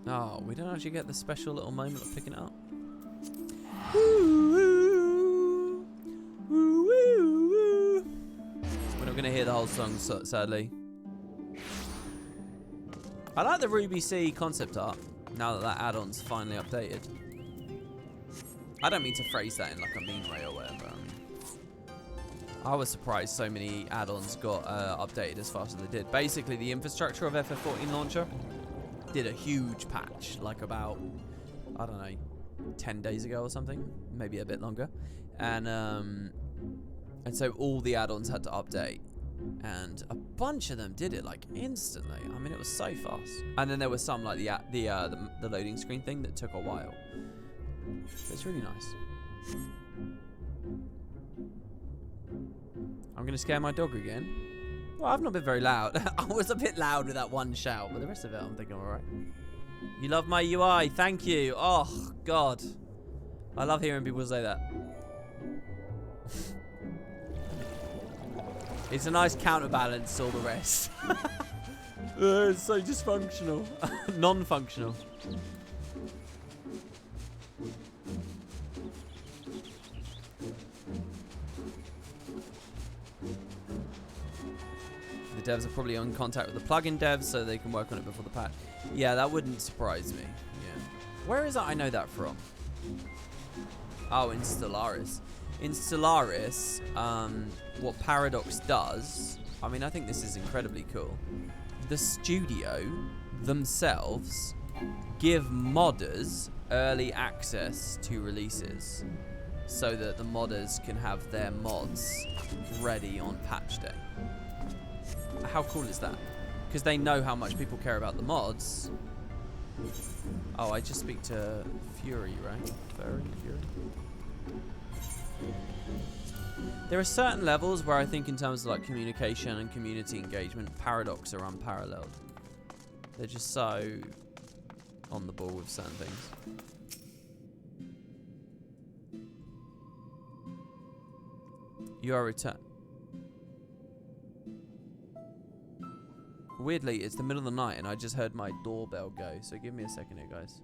Oh, we don't actually get the special little moment of picking it up. Woo, woo, woo, woo. We're not going to hear the whole song, sadly. I like the Ruby C concept art, now that add-on's finally updated. I don't mean to phrase that in like a mean way or whatever. I was surprised so many add-ons got updated as fast as they did. Basically, the infrastructure of FF14 launcher did a huge patch, like about, I don't know, 10 days ago or something, maybe a bit longer. And so all the add-ons had to update. And a bunch of them did it like instantly. I mean, it was so fast. And then there was some like the loading screen thing that took a while. It's really nice. I'm gonna scare my dog again. Well, I've not been very loud. I was a bit loud with that one shout, but the rest of it, I'm thinking all right. You love my UI, thank you. Oh God, I love hearing people say that. It's a nice counterbalance to all the rest. It's so dysfunctional. Non-functional. The devs are probably in contact with the plugin devs so they can work on it before the patch. Yeah, that wouldn't surprise me. Yeah. Where is that I know that from? Oh, in Stellaris. In Stellaris, what Paradox does, I mean, I think this is incredibly cool. The studio themselves give modders early access to releases so that the modders can have their mods ready on patch day. How cool is that? Because they know how much people care about the mods. Oh, I just speak to Fury, right? Fury? There are certain levels where I think in terms of like communication and community engagement, Paradox are unparalleled. They're just so on the ball with certain things. You are returned. Weirdly, it's the middle of the night and I just heard my doorbell go. So give me a second here, guys.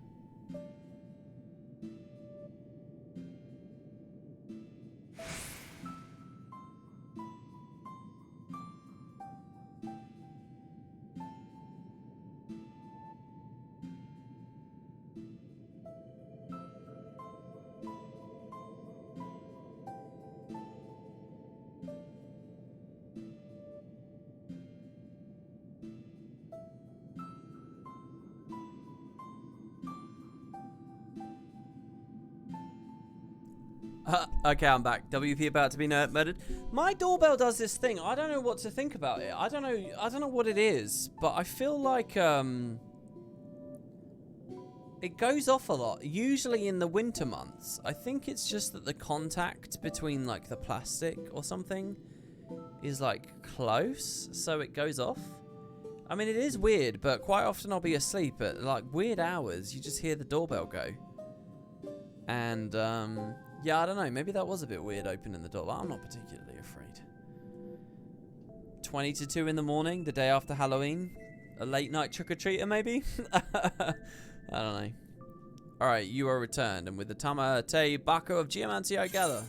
Okay, I'm back. WP about to be murdered. My doorbell does this thing. I don't know what to think about it. I don't know what it is, but I feel like it goes off a lot. Usually in the winter months. I think it's just that the contact between like the plastic or something is like close, so it goes off. I mean, it is weird, but quite often I'll be asleep at like weird hours. You just hear the doorbell go. And yeah, I don't know. Maybe that was a bit weird opening the door, but I'm not particularly afraid. 20 to 2 in the morning, the day after Halloween. A late night trick-or-treater, maybe? I don't know. Alright, you are returned, and with the Tama Te Bako of Geomancy I gather.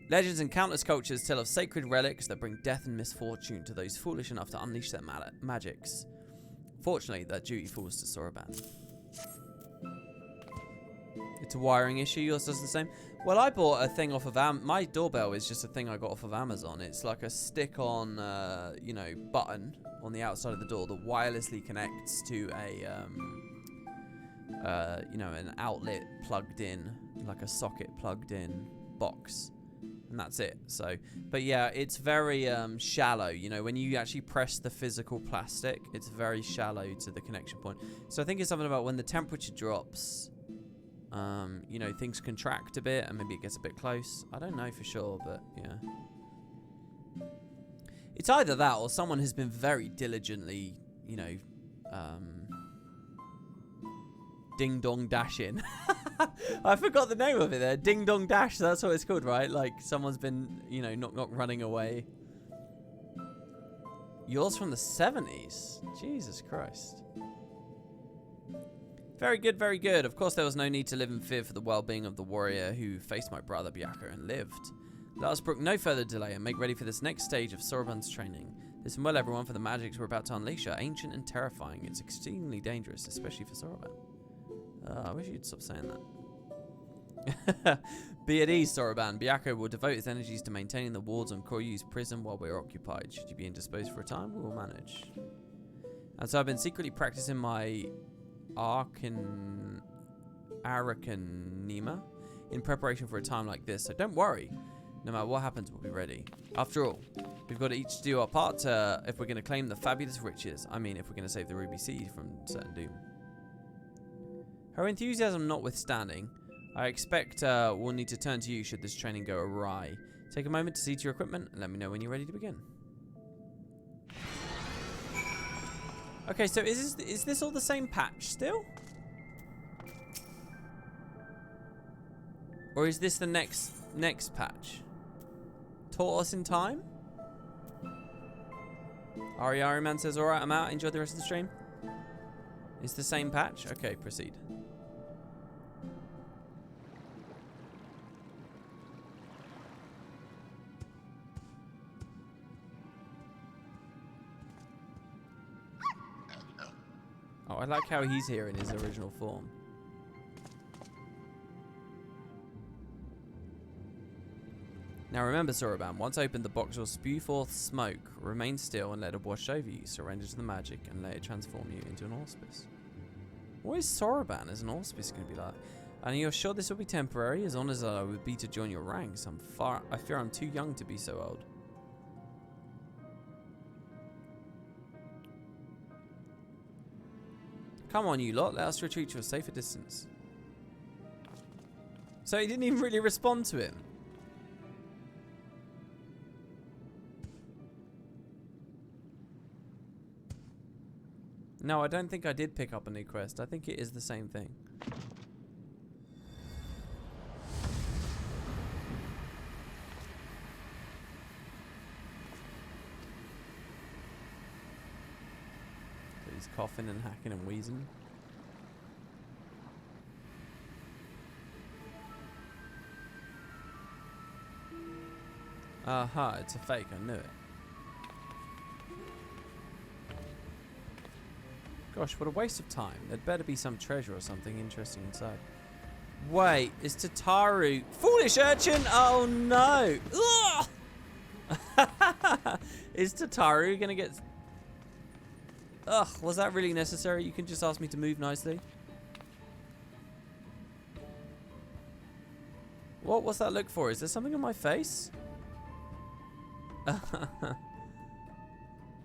Legends and countless cultures tell of sacred relics that bring death and misfortune to those foolish enough to unleash their magics. Fortunately, that duty falls to Soroban. It's a wiring issue. Yours does the same. Well, I bought a thing off of my doorbell is just a thing I got off of Amazon. It's like a stick-on, you know, button on the outside of the door that wirelessly connects to a, you know, an outlet plugged in, like a socket plugged in box, and that's it. So, but yeah, it's very shallow. You know, when you actually press the physical plastic, it's very shallow to the connection point. So I think it's something about when the temperature drops. You know, things contract a bit and maybe it gets a bit close. I don't know for sure, but yeah. It's either that or someone has been very diligently, you know, ding dong dashing. I forgot the name of it there. Ding dong dash, that's what it's called, right? Like someone's been, you know, knock running away. Yours from the 70s. Jesus Christ. Very good, very good. Of course, there was no need to live in fear for the well-being of the warrior who faced my brother Byakko and lived. Let us brook no further delay and make ready for this next stage of Soroban's training. Listen well, everyone, for the magics we're about to unleash are ancient and terrifying. It's extremely dangerous, especially for Soroban. I wish you'd stop saying that. Be at ease, Soroban. Byakko will devote his energies to maintaining the wards on Koryu's prison while we're occupied. Should you be indisposed for a time, we will manage. And so I've been secretly practicing my Arakanima in preparation for a time like this, so don't worry. No matter what happens, we'll be ready. After all, we've got to each do our part if we're going to claim the fabulous riches. I mean, if we're going to save the Ruby Seed from certain doom. Her enthusiasm notwithstanding, I expect we'll need to turn to you should this training go awry. Take a moment to see to your equipment and let me know when you're ready to begin. Okay, so is this all the same patch still? Or is this the next patch? Taught us in time? Ari Man says, alright, I'm out. Enjoy the rest of the stream. It's the same patch? Okay, proceed. Oh, I like how he's here in his original form. Now remember, Soroban, once opened, the box will spew forth smoke. Remain still and let it wash over you. Surrender to the magic and let it transform you into an auspice. What is Soroban as an auspice going to be like? And you're sure this will be temporary? As honest as I would be to join your ranks, I fear I'm too young to be so old. Come on, you lot. Let us retreat to a safer distance. So he didn't even really respond to him. No, I don't think I did pick up a new quest. I think it is the same thing. He's coughing and hacking and wheezing. Aha, it's a fake, I knew it. Gosh, what a waste of time. There'd better be some treasure or something interesting inside. Wait, is Tataru... Foolish urchin! Oh no! Ugh! Is Tataru gonna get... Ugh, was that really necessary? You can just ask me to move nicely. What's that look for? Is there something on my face?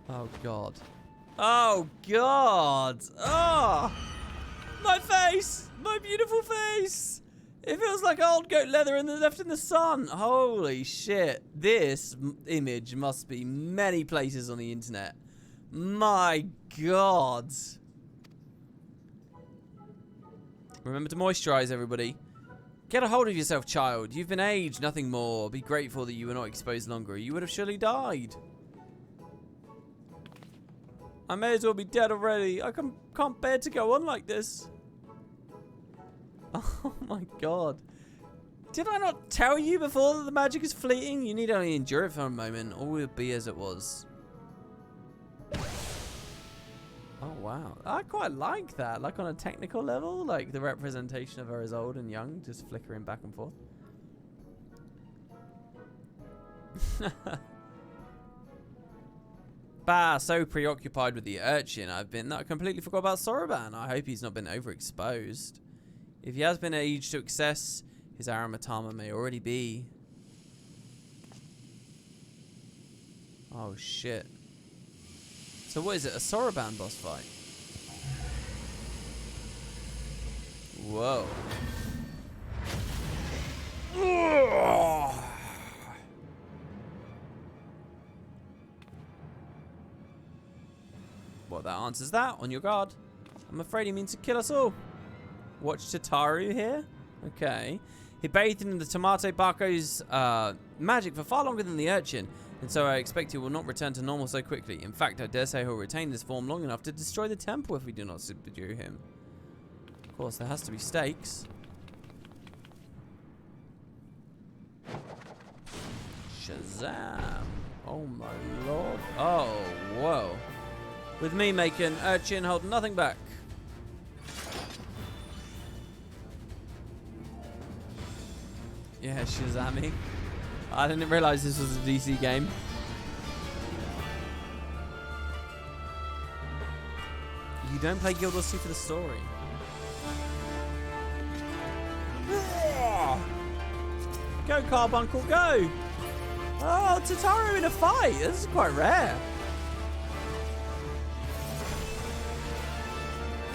Oh god. Oh god! Oh! My face! My beautiful face! It feels like old goat leather and left in the sun. Holy shit. This image must be many places on the internet. My god. Remember to moisturize, everybody. Get a hold of yourself, child. You've been aged, nothing more. Be grateful that you were not exposed longer. You would have surely died. I may as well be dead already. I can't bear to go on like this. Oh my god. Did I not tell you before that the magic is fleeting? You need only endure it for a moment. All will be as it was. Oh wow. I quite like that. Like on a technical level. Like the representation of her as old and young. Just flickering back and forth. Bah, so preoccupied with the urchin I've been that I completely forgot about Soroban. I hope he's not been overexposed. If he has been aged to excess, his aromatama may already be. Oh shit. So what is it? A Soroban boss fight? Whoa. Well, that answers that. On your guard. I'm afraid he means to kill us all. Watch Tataru here. Okay. He bathed in the Tomato Bako's magic for far longer than the urchin, and so I expect he will not return to normal so quickly. In fact, I dare say he'll retain this form long enough to destroy the temple if we do not subdue him. Of course, there has to be stakes. Shazam. Oh my lord. Oh, whoa. With me making urchin hold nothing back. Yeah, Shazami. I didn't realize this was a DC game. You don't play Guild Wars 2 for the story. Go, Carbuncle, go! Oh, Tataru in a fight. This is quite rare.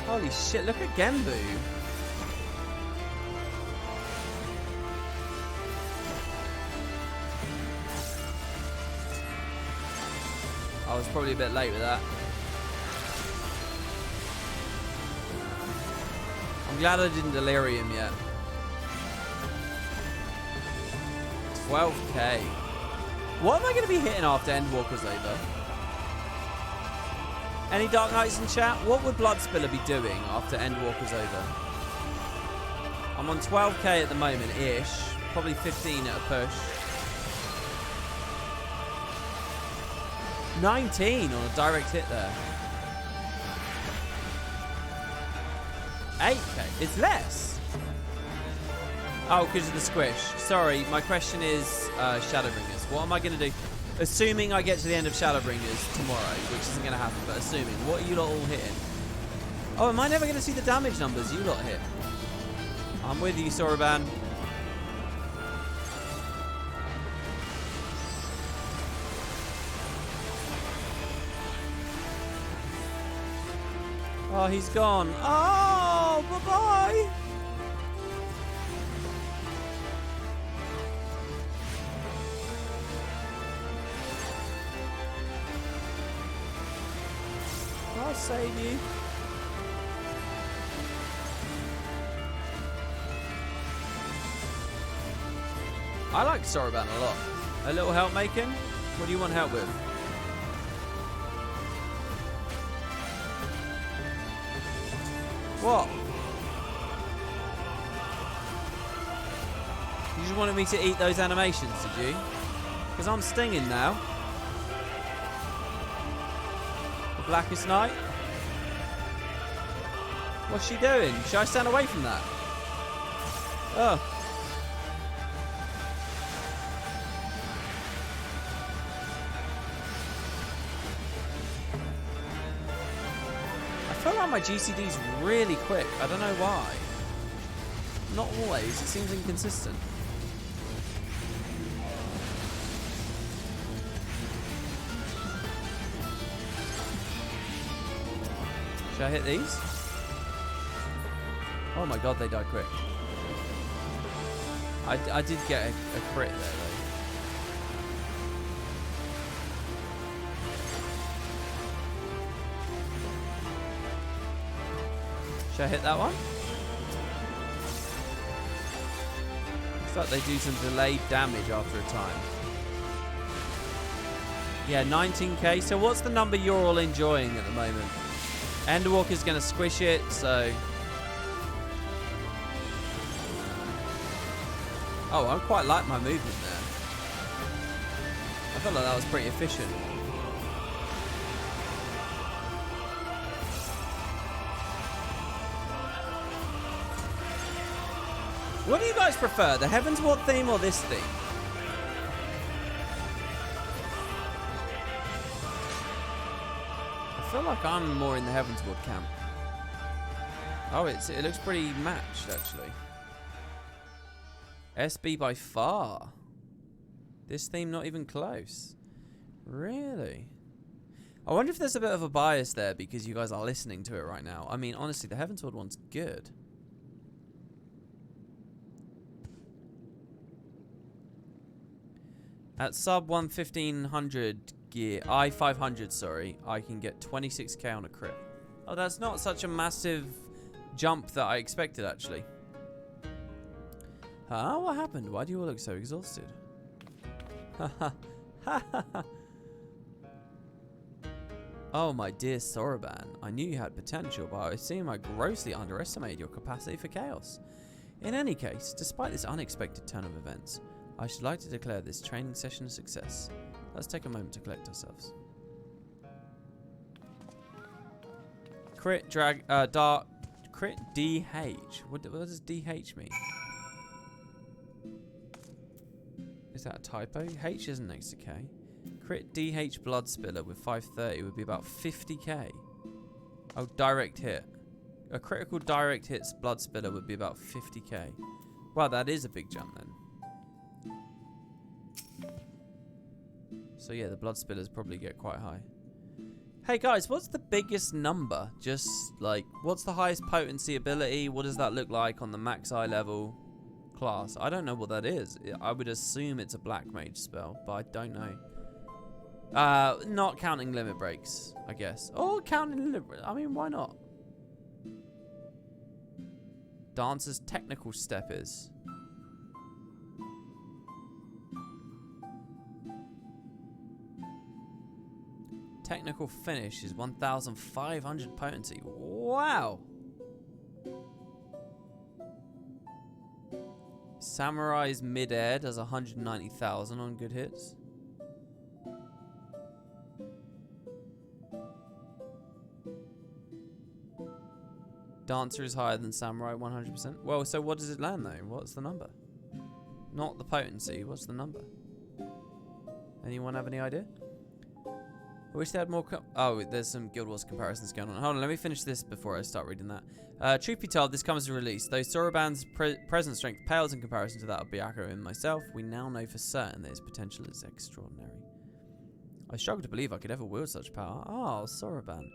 Holy shit, look at Genbu. I was probably a bit late with that. I'm glad I didn't delirium yet. 12k. What am I going to be hitting after Endwalker's over? Any Dark Knights in chat? What would Bloodspiller be doing after Endwalker's over? I'm on 12k at the moment-ish. Probably 15 at a push. 19 on a direct hit there. 8k. It's less. Oh, because of the squish. Sorry, my question is Shadowbringers. What am I going to do? Assuming I get to the end of Shadowbringers tomorrow, which isn't going to happen, but assuming, what are you lot all hitting? Oh, am I never going to see the damage numbers you lot hit? I'm with you, Soroban. Oh, he's gone. Oh, bye-bye. I'll save you. I like Soroban a lot. A little help making? What do you want help with? What? You just wanted me to eat those animations, did you? Because I'm stinging now. The Blackest Night? What's she doing? Should I stand away from that? Oh. I feel like my GCD's really quick. I don't know why. Not always. It seems inconsistent. Should I hit these? Oh my god, they died quick. I did get a crit there though. Should I hit that one? Looks like they do some delayed damage after a time. Yeah, 19k. So what's the number you're all enjoying at the moment? Endwalker's going to squish it, so... Oh, I quite like my movement there. I felt like that was pretty efficient. What do you guys prefer, the Heavensward theme or this theme? I feel like I'm more in the Heavensward camp. Oh, it looks pretty matched, actually. SB by far. This theme not even close. Really? I wonder if there's a bit of a bias there because you guys are listening to it right now. I mean, honestly, the Heavensward one's good. At sub 1500 gear, I500, sorry, I can get 26k on a crit. Oh, that's not such a massive jump that I expected, actually. Huh? What happened? Why do you all look so exhausted? Oh, my dear Soroban. I knew you had potential, but I assume I grossly underestimated your capacity for chaos. In any case, despite this unexpected turn of events, I should like to declare this training session a success. Let's take a moment to collect ourselves. Crit crit DH. What does DH mean? Is that a typo? H isn't next to K. Crit DH Blood Spiller with 530 would be about 50k. Oh, direct hit. A critical direct hits Blood Spiller would be about 50k. Wow, that is a big jump then. So yeah, the Blood Spillers probably get quite high. Hey guys, what's the biggest number? Just like, what's the highest potency ability? What does that look like on the max eye level class? I don't know what that is. I would assume it's a black mage spell, but I don't know. Not counting limit breaks, I guess. Oh, counting limit breaks. I mean, why not? Dancer's technical step is. Technical finish is 1,500 potency. Wow. Samurai's mid-air does 190,000 on good hits. Dancer is higher than Samurai 100%. Well, so what does it land though? What's the number? Not the potency. What's the number? Anyone have any idea? I wish they had more... Oh, there's some Guild Wars comparisons going on. Hold on, let me finish this before I start reading that. Truth be told, this comes as a release. Though Soroban's present strength pales in comparison to that of Byakuya and myself, we now know for certain that his potential is extraordinary. I struggle to believe I could ever wield such power. Oh, Soroban.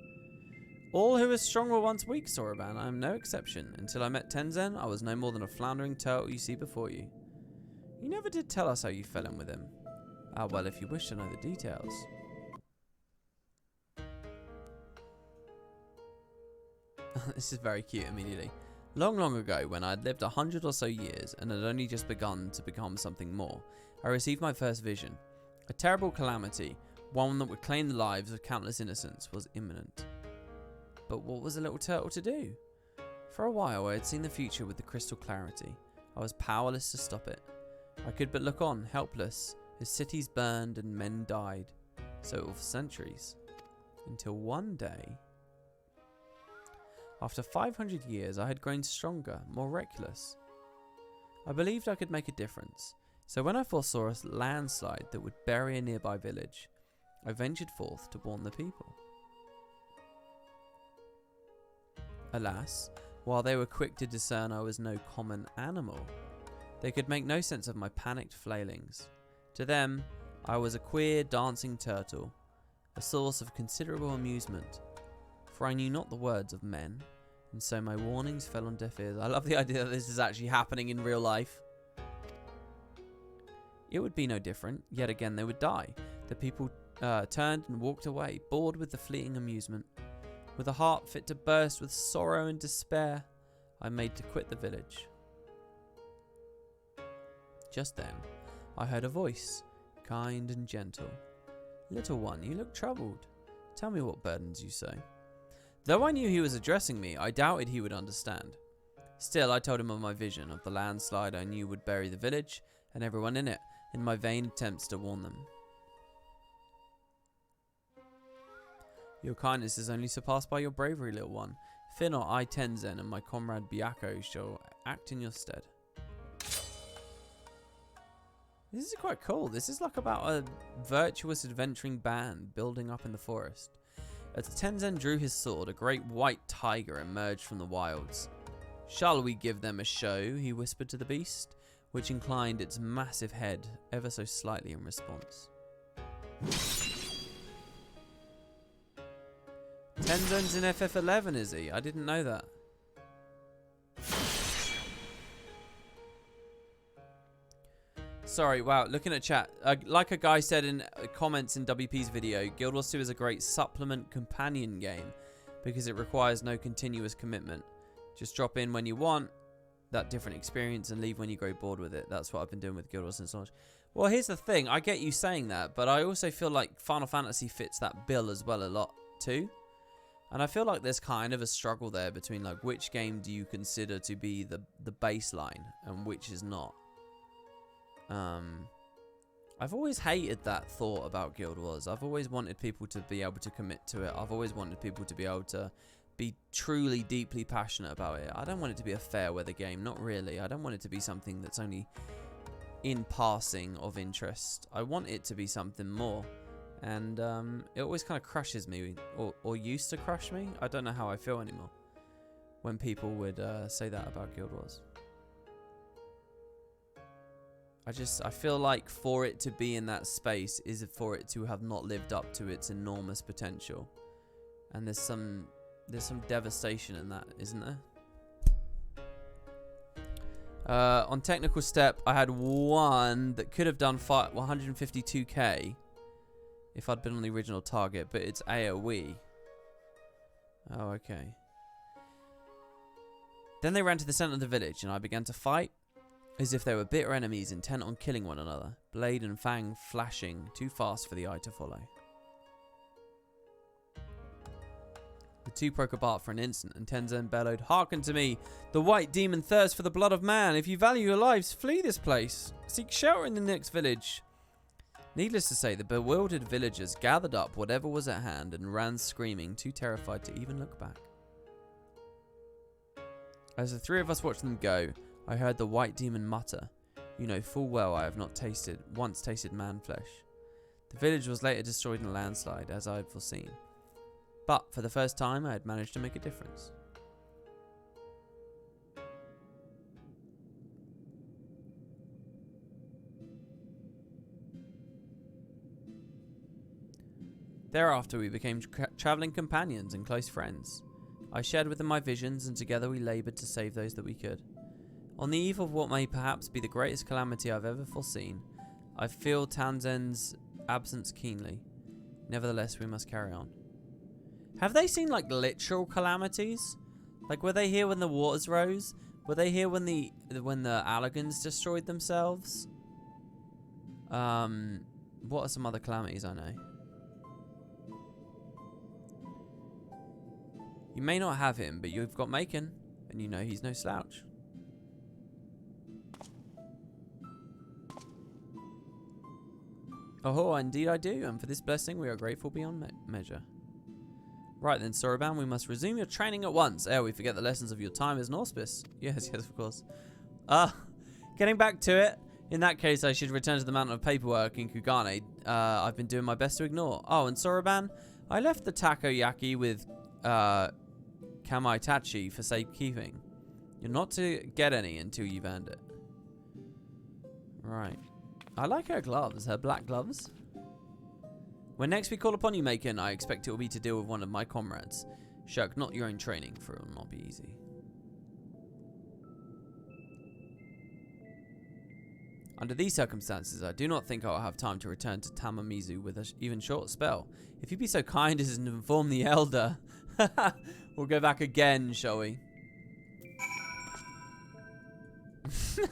All who are strong were once weak, Soroban. I am no exception. Until I met Tenzen, I was no more than a floundering turtle you see before you. You never did tell us how you fell in with him. Ah, well, if you wish to know the details... This is very cute immediately. Long, long ago, when I had lived 100 or so years and had only just begun to become something more, I received my first vision. A terrible calamity, one that would claim the lives of countless innocents, was imminent. But what was a little turtle to do? For a while, I had seen the future with the crystal clarity. I was powerless to stop it. I could but look on, helpless, as cities burned and men died. So for centuries. Until one day... After 500 years, I had grown stronger, more reckless. I believed I could make a difference. So when I foresaw a landslide that would bury a nearby village, I ventured forth to warn the people. Alas, while they were quick to discern I was no common animal, they could make no sense of my panicked flailings. To them, I was a queer dancing turtle, a source of considerable amusement, for I knew not the words of men, and so my warnings fell on deaf ears. I love the idea that this is actually happening in real life. It would be no different. Yet again they would die. The people turned and walked away, bored with the fleeting amusement. With a heart fit to burst with sorrow and despair, I made to quit the village. Just then, I heard a voice, kind and gentle. Little one, you look troubled. Tell me what burdens you so. Though I knew he was addressing me, I doubted he would understand. Still, I told him of my vision of the landslide I knew would bury the village and everyone in it, in my vain attempts to warn them. Your kindness is only surpassed by your bravery, little one. Fear not, I, Tenzen, and my comrade Byakko shall act in your stead. This is quite cool. This is like about a virtuous adventuring band building up in the forest. As Tenzen drew his sword, a great white tiger emerged from the wilds. Shall we give them a show? He whispered to the beast, which inclined its massive head ever so slightly in response. Tenzen's in FF11, is he? I didn't know that. Sorry, wow, looking at chat. Like a guy said in comments in WP's video, Guild Wars 2 is a great supplement companion game because it requires no continuous commitment. Just drop in when you want that different experience and leave when you grow bored with it. That's what I've been doing with Guild Wars since launch. Well, here's the thing. I get you saying that, but I also feel like Final Fantasy fits that bill as well a lot too. And I feel like there's kind of a struggle there between like which game do you consider to be the baseline and which is not. I've always hated that thought about Guild Wars. I've always wanted people to be able to commit to it. I've always wanted people to be able to be truly, deeply passionate about it. I don't want it to be a fair weather game. Not really. I don't want it to be something that's only in passing of interest. I want it to be something more. And it always kind of crushes me, or used to crush me. I don't know how I feel anymore when people would say that about Guild Wars. I feel like for it to be in that space is for it to have not lived up to its enormous potential. And there's some devastation in that, isn't there? On technical step, I had one that could have done 152k if I'd been on the original target, but it's AoE. Oh, okay. Then they ran to the center of the village, and I began to fight as if they were bitter enemies intent on killing one another, blade and fang flashing too fast for the eye to follow. The two broke apart for an instant, and Tenzen bellowed, "Hearken to me! The white demon thirsts for the blood of man. If you value your lives, flee this place. Seek shelter in the next village." Needless to say, the bewildered villagers gathered up whatever was at hand and ran screaming, too terrified to even look back. As the three of us watched them go, I heard the white demon mutter, "You know full well I have not once tasted man flesh." The village was later destroyed in a landslide, as I had foreseen. But for the first time, I had managed to make a difference. Thereafter, we became travelling companions and close friends. I shared with them my visions, and together we laboured to save those that we could. On the eve of what may perhaps be the greatest calamity I've ever foreseen, I feel Tenzen's absence keenly. Nevertheless, we must carry on. Have they seen like literal calamities? Like, were they here when the waters rose? Were they here when the Allagans destroyed themselves? What are some other calamities I know? You may not have him, but you've got Macon. And you know he's no slouch. Oh, indeed I do, and for this blessing we are grateful beyond measure. Right then, Soroban, we must resume your training at once. Ere we forget the lessons of your time as an auspice. Yes, yes, of course. Getting back to it. In that case, I should return to the mountain of paperwork in Kugane. I've been doing my best to ignore. Oh, and Soroban, I left the takoyaki with Kamaitachi for safekeeping. You're not to get any until you've earned it. Right. I like her gloves, her black gloves. When next we call upon you, Macon, I expect it will be to deal with one of my comrades. Shirk not your own training, for it will not be easy. Under these circumstances, I do not think I will have time to return to Tamamizu with an even short spell. If you'd be so kind as to inform the elder. We'll go back again, shall we?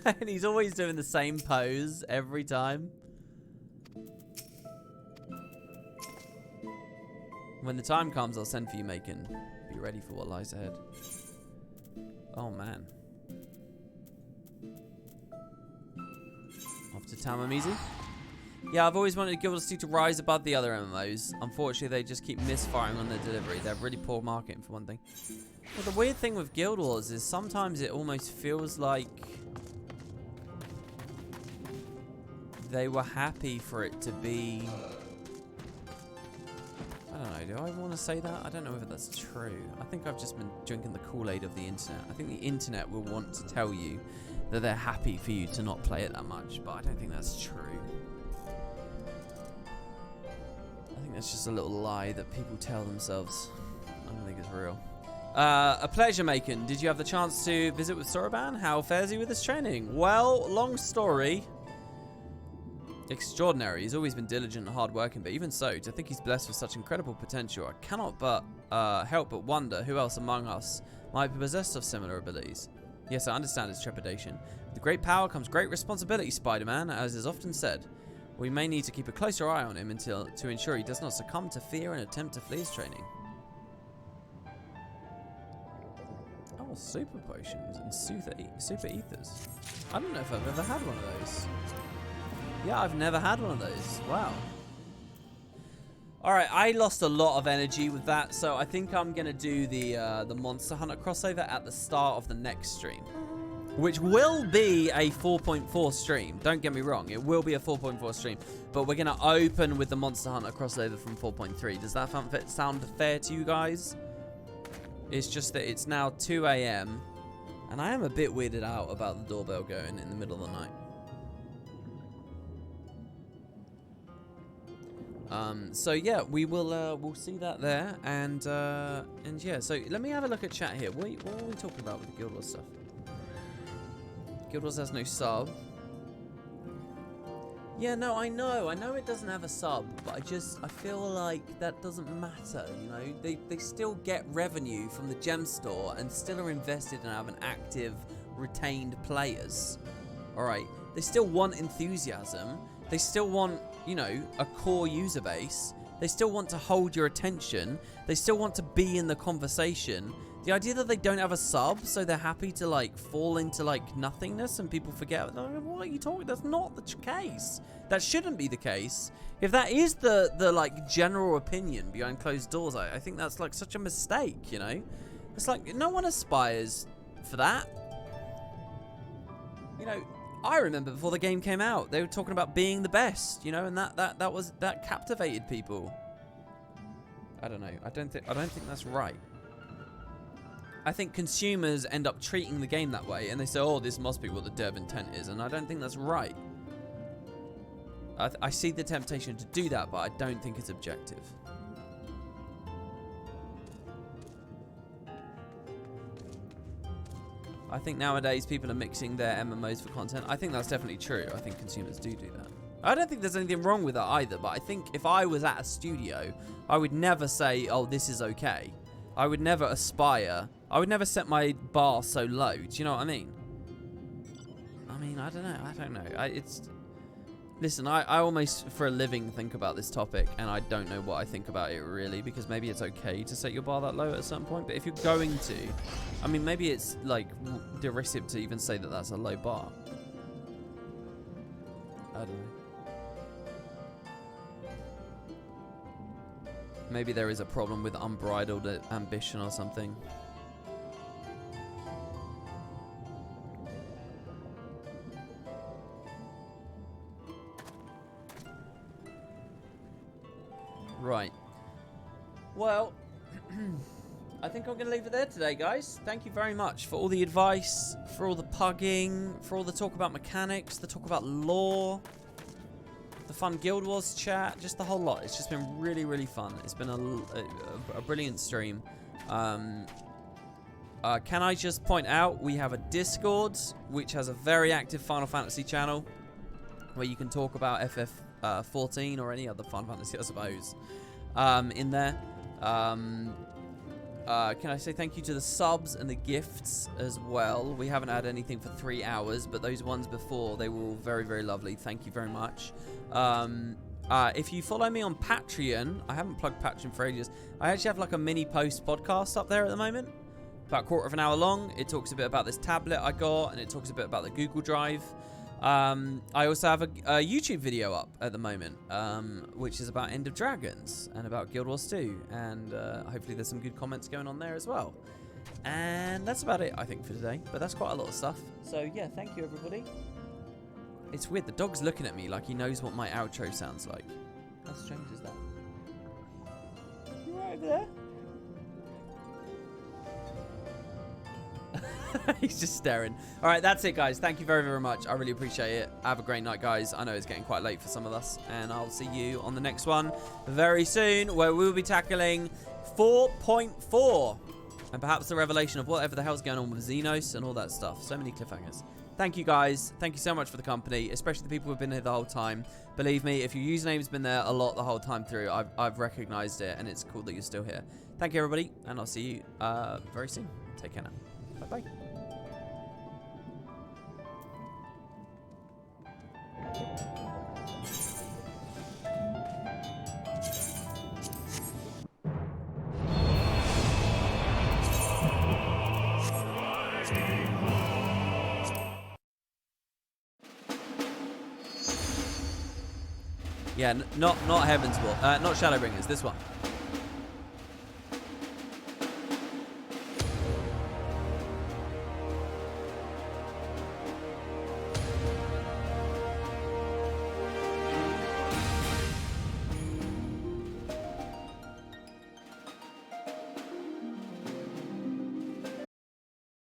And he's always doing the same pose every time. When the time comes, I'll send for you, Macon. Be ready for what lies ahead. Oh, man. Off to Tamamizu. Yeah, I've always wanted Guild Wars 2 to rise above the other MMOs. Unfortunately, they just keep misfiring on their delivery. They're really poor marketing, for one thing. Well, the weird thing with Guild Wars is sometimes it almost feels like they were happy for it to be... I don't know, do I want to say that? I don't know whether that's true. I think I've just been drinking the Kool-Aid of the internet. I think the internet will want to tell you that they're happy for you to not play it that much, but I don't think that's true. I think that's just a little lie that people tell themselves. I don't think it's real. A pleasure, Macon. Did you have the chance to visit with Soroban? How fares he with his training? Well, long story. Extraordinary. He's always been diligent and hardworking, but even so, to think he's blessed with such incredible potential, I cannot but help but wonder who else among us might be possessed of similar abilities. Yes, I understand his trepidation. With great power comes great responsibility, Spider-Man, as is often said. We may need to keep a closer eye on him to ensure he does not succumb to fear and attempt to flee his training. Oh, super potions and super ethers. I don't know if I've ever had one of those. Yeah, I've never had one of those. Wow. Alright, I lost a lot of energy with that, so I think I'm going to do the Monster Hunter crossover at the start of the next stream. Which will be a 4.4 stream. Don't get me wrong, it will be a 4.4 stream. But we're going to open with the Monster Hunter crossover from 4.3. Does that sound fair to you guys? It's just that it's now 2 AM, and I am a bit weirded out about the doorbell going in the middle of the night. So yeah, we'll see that there, and yeah. So let me have a look at chat here. What are we talking about with the Guild Wars stuff? Guild Wars has no sub. Yeah, no, I know it doesn't have a sub, but I feel like that doesn't matter. You know, they still get revenue from the gem store and still are invested in having active, retained players. All right, they still want enthusiasm. They still want, you know, a core user base. They still want to hold your attention. They still want to be in the conversation. The idea that they don't have a sub, so they're happy to, like, fall into, like, nothingness and people forget, what are you talking? That's not the case. That shouldn't be the case. If that is the like, general opinion behind closed doors, I think that's, like, such a mistake, you know? It's like, no one aspires for that. You know, I remember before the game came out, they were talking about being the best, you know, and that captivated people. I don't know. I don't think that's right. I think consumers end up treating the game that way, and they say, "Oh, this must be what the dev intent is," and I don't think that's right. I see the temptation to do that, but I don't think it's objective. I think nowadays people are mixing their MMOs for content. I think that's definitely true. I think consumers do that. I don't think there's anything wrong with that either, but I think if I was at a studio, I would never say, oh, this is okay. I would never aspire. I would never set my bar so low. Do you know what I mean? I don't know. Listen, I almost, for a living, think about this topic, and I don't know what I think about it, really, because maybe it's okay to set your bar that low at a certain point, but if you're going to, I mean, maybe it's, like, derisive to even say that that's a low bar. I don't know. Maybe there is a problem with unbridled ambition or something. Right. Well, I think I'm going to leave it there today, guys. Thank you very much for all the advice, for all the pugging, for all the talk about mechanics, the talk about lore, the fun Guild Wars chat, just the whole lot. It's just been really, really fun. It's been a brilliant stream. Can I just point out, we have a Discord, which has a very active Final Fantasy channel, where you can talk about FF14 or any other Final Fantasy, I suppose, in there. Can I say thank you to the subs and the gifts as well? We haven't had anything for 3 hours, but those ones before, they were all very, very lovely. Thank you very much. If you follow me on Patreon, I haven't plugged Patreon for ages. I actually have like a mini post podcast up there at the moment, about a quarter of an hour long. It talks a bit about this tablet I got, and it talks a bit about the Google Drive. I also have a YouTube video up at the moment, which is about End of Dragons and about Guild Wars 2, and hopefully there's some good comments going on there as well. And that's about it, I think, for today, but that's quite a lot of stuff. So yeah, thank you, everybody. It's weird, the dog's looking at me like he knows what my outro sounds like. How strange is that? You right over there? He's just staring. All right, that's it, guys. Thank you very, very much. I really appreciate it. Have a great night, guys. I know it's getting quite late for some of us, and I'll see you on the next one very soon, where we'll be tackling 4.4 and perhaps the revelation of whatever the hell's going on with Xenos and all that stuff. So many cliffhangers. Thank you, guys. Thank you so much for the company, especially the people who've been here the whole time. Believe me, if your username's been there a lot the whole time through, I've recognized it, and it's cool that you're still here. Thank you, everybody, and I'll see you very soon. Take care now. Bye-bye. Yeah, not Heaven's Wall, not Shadowbringers, this one.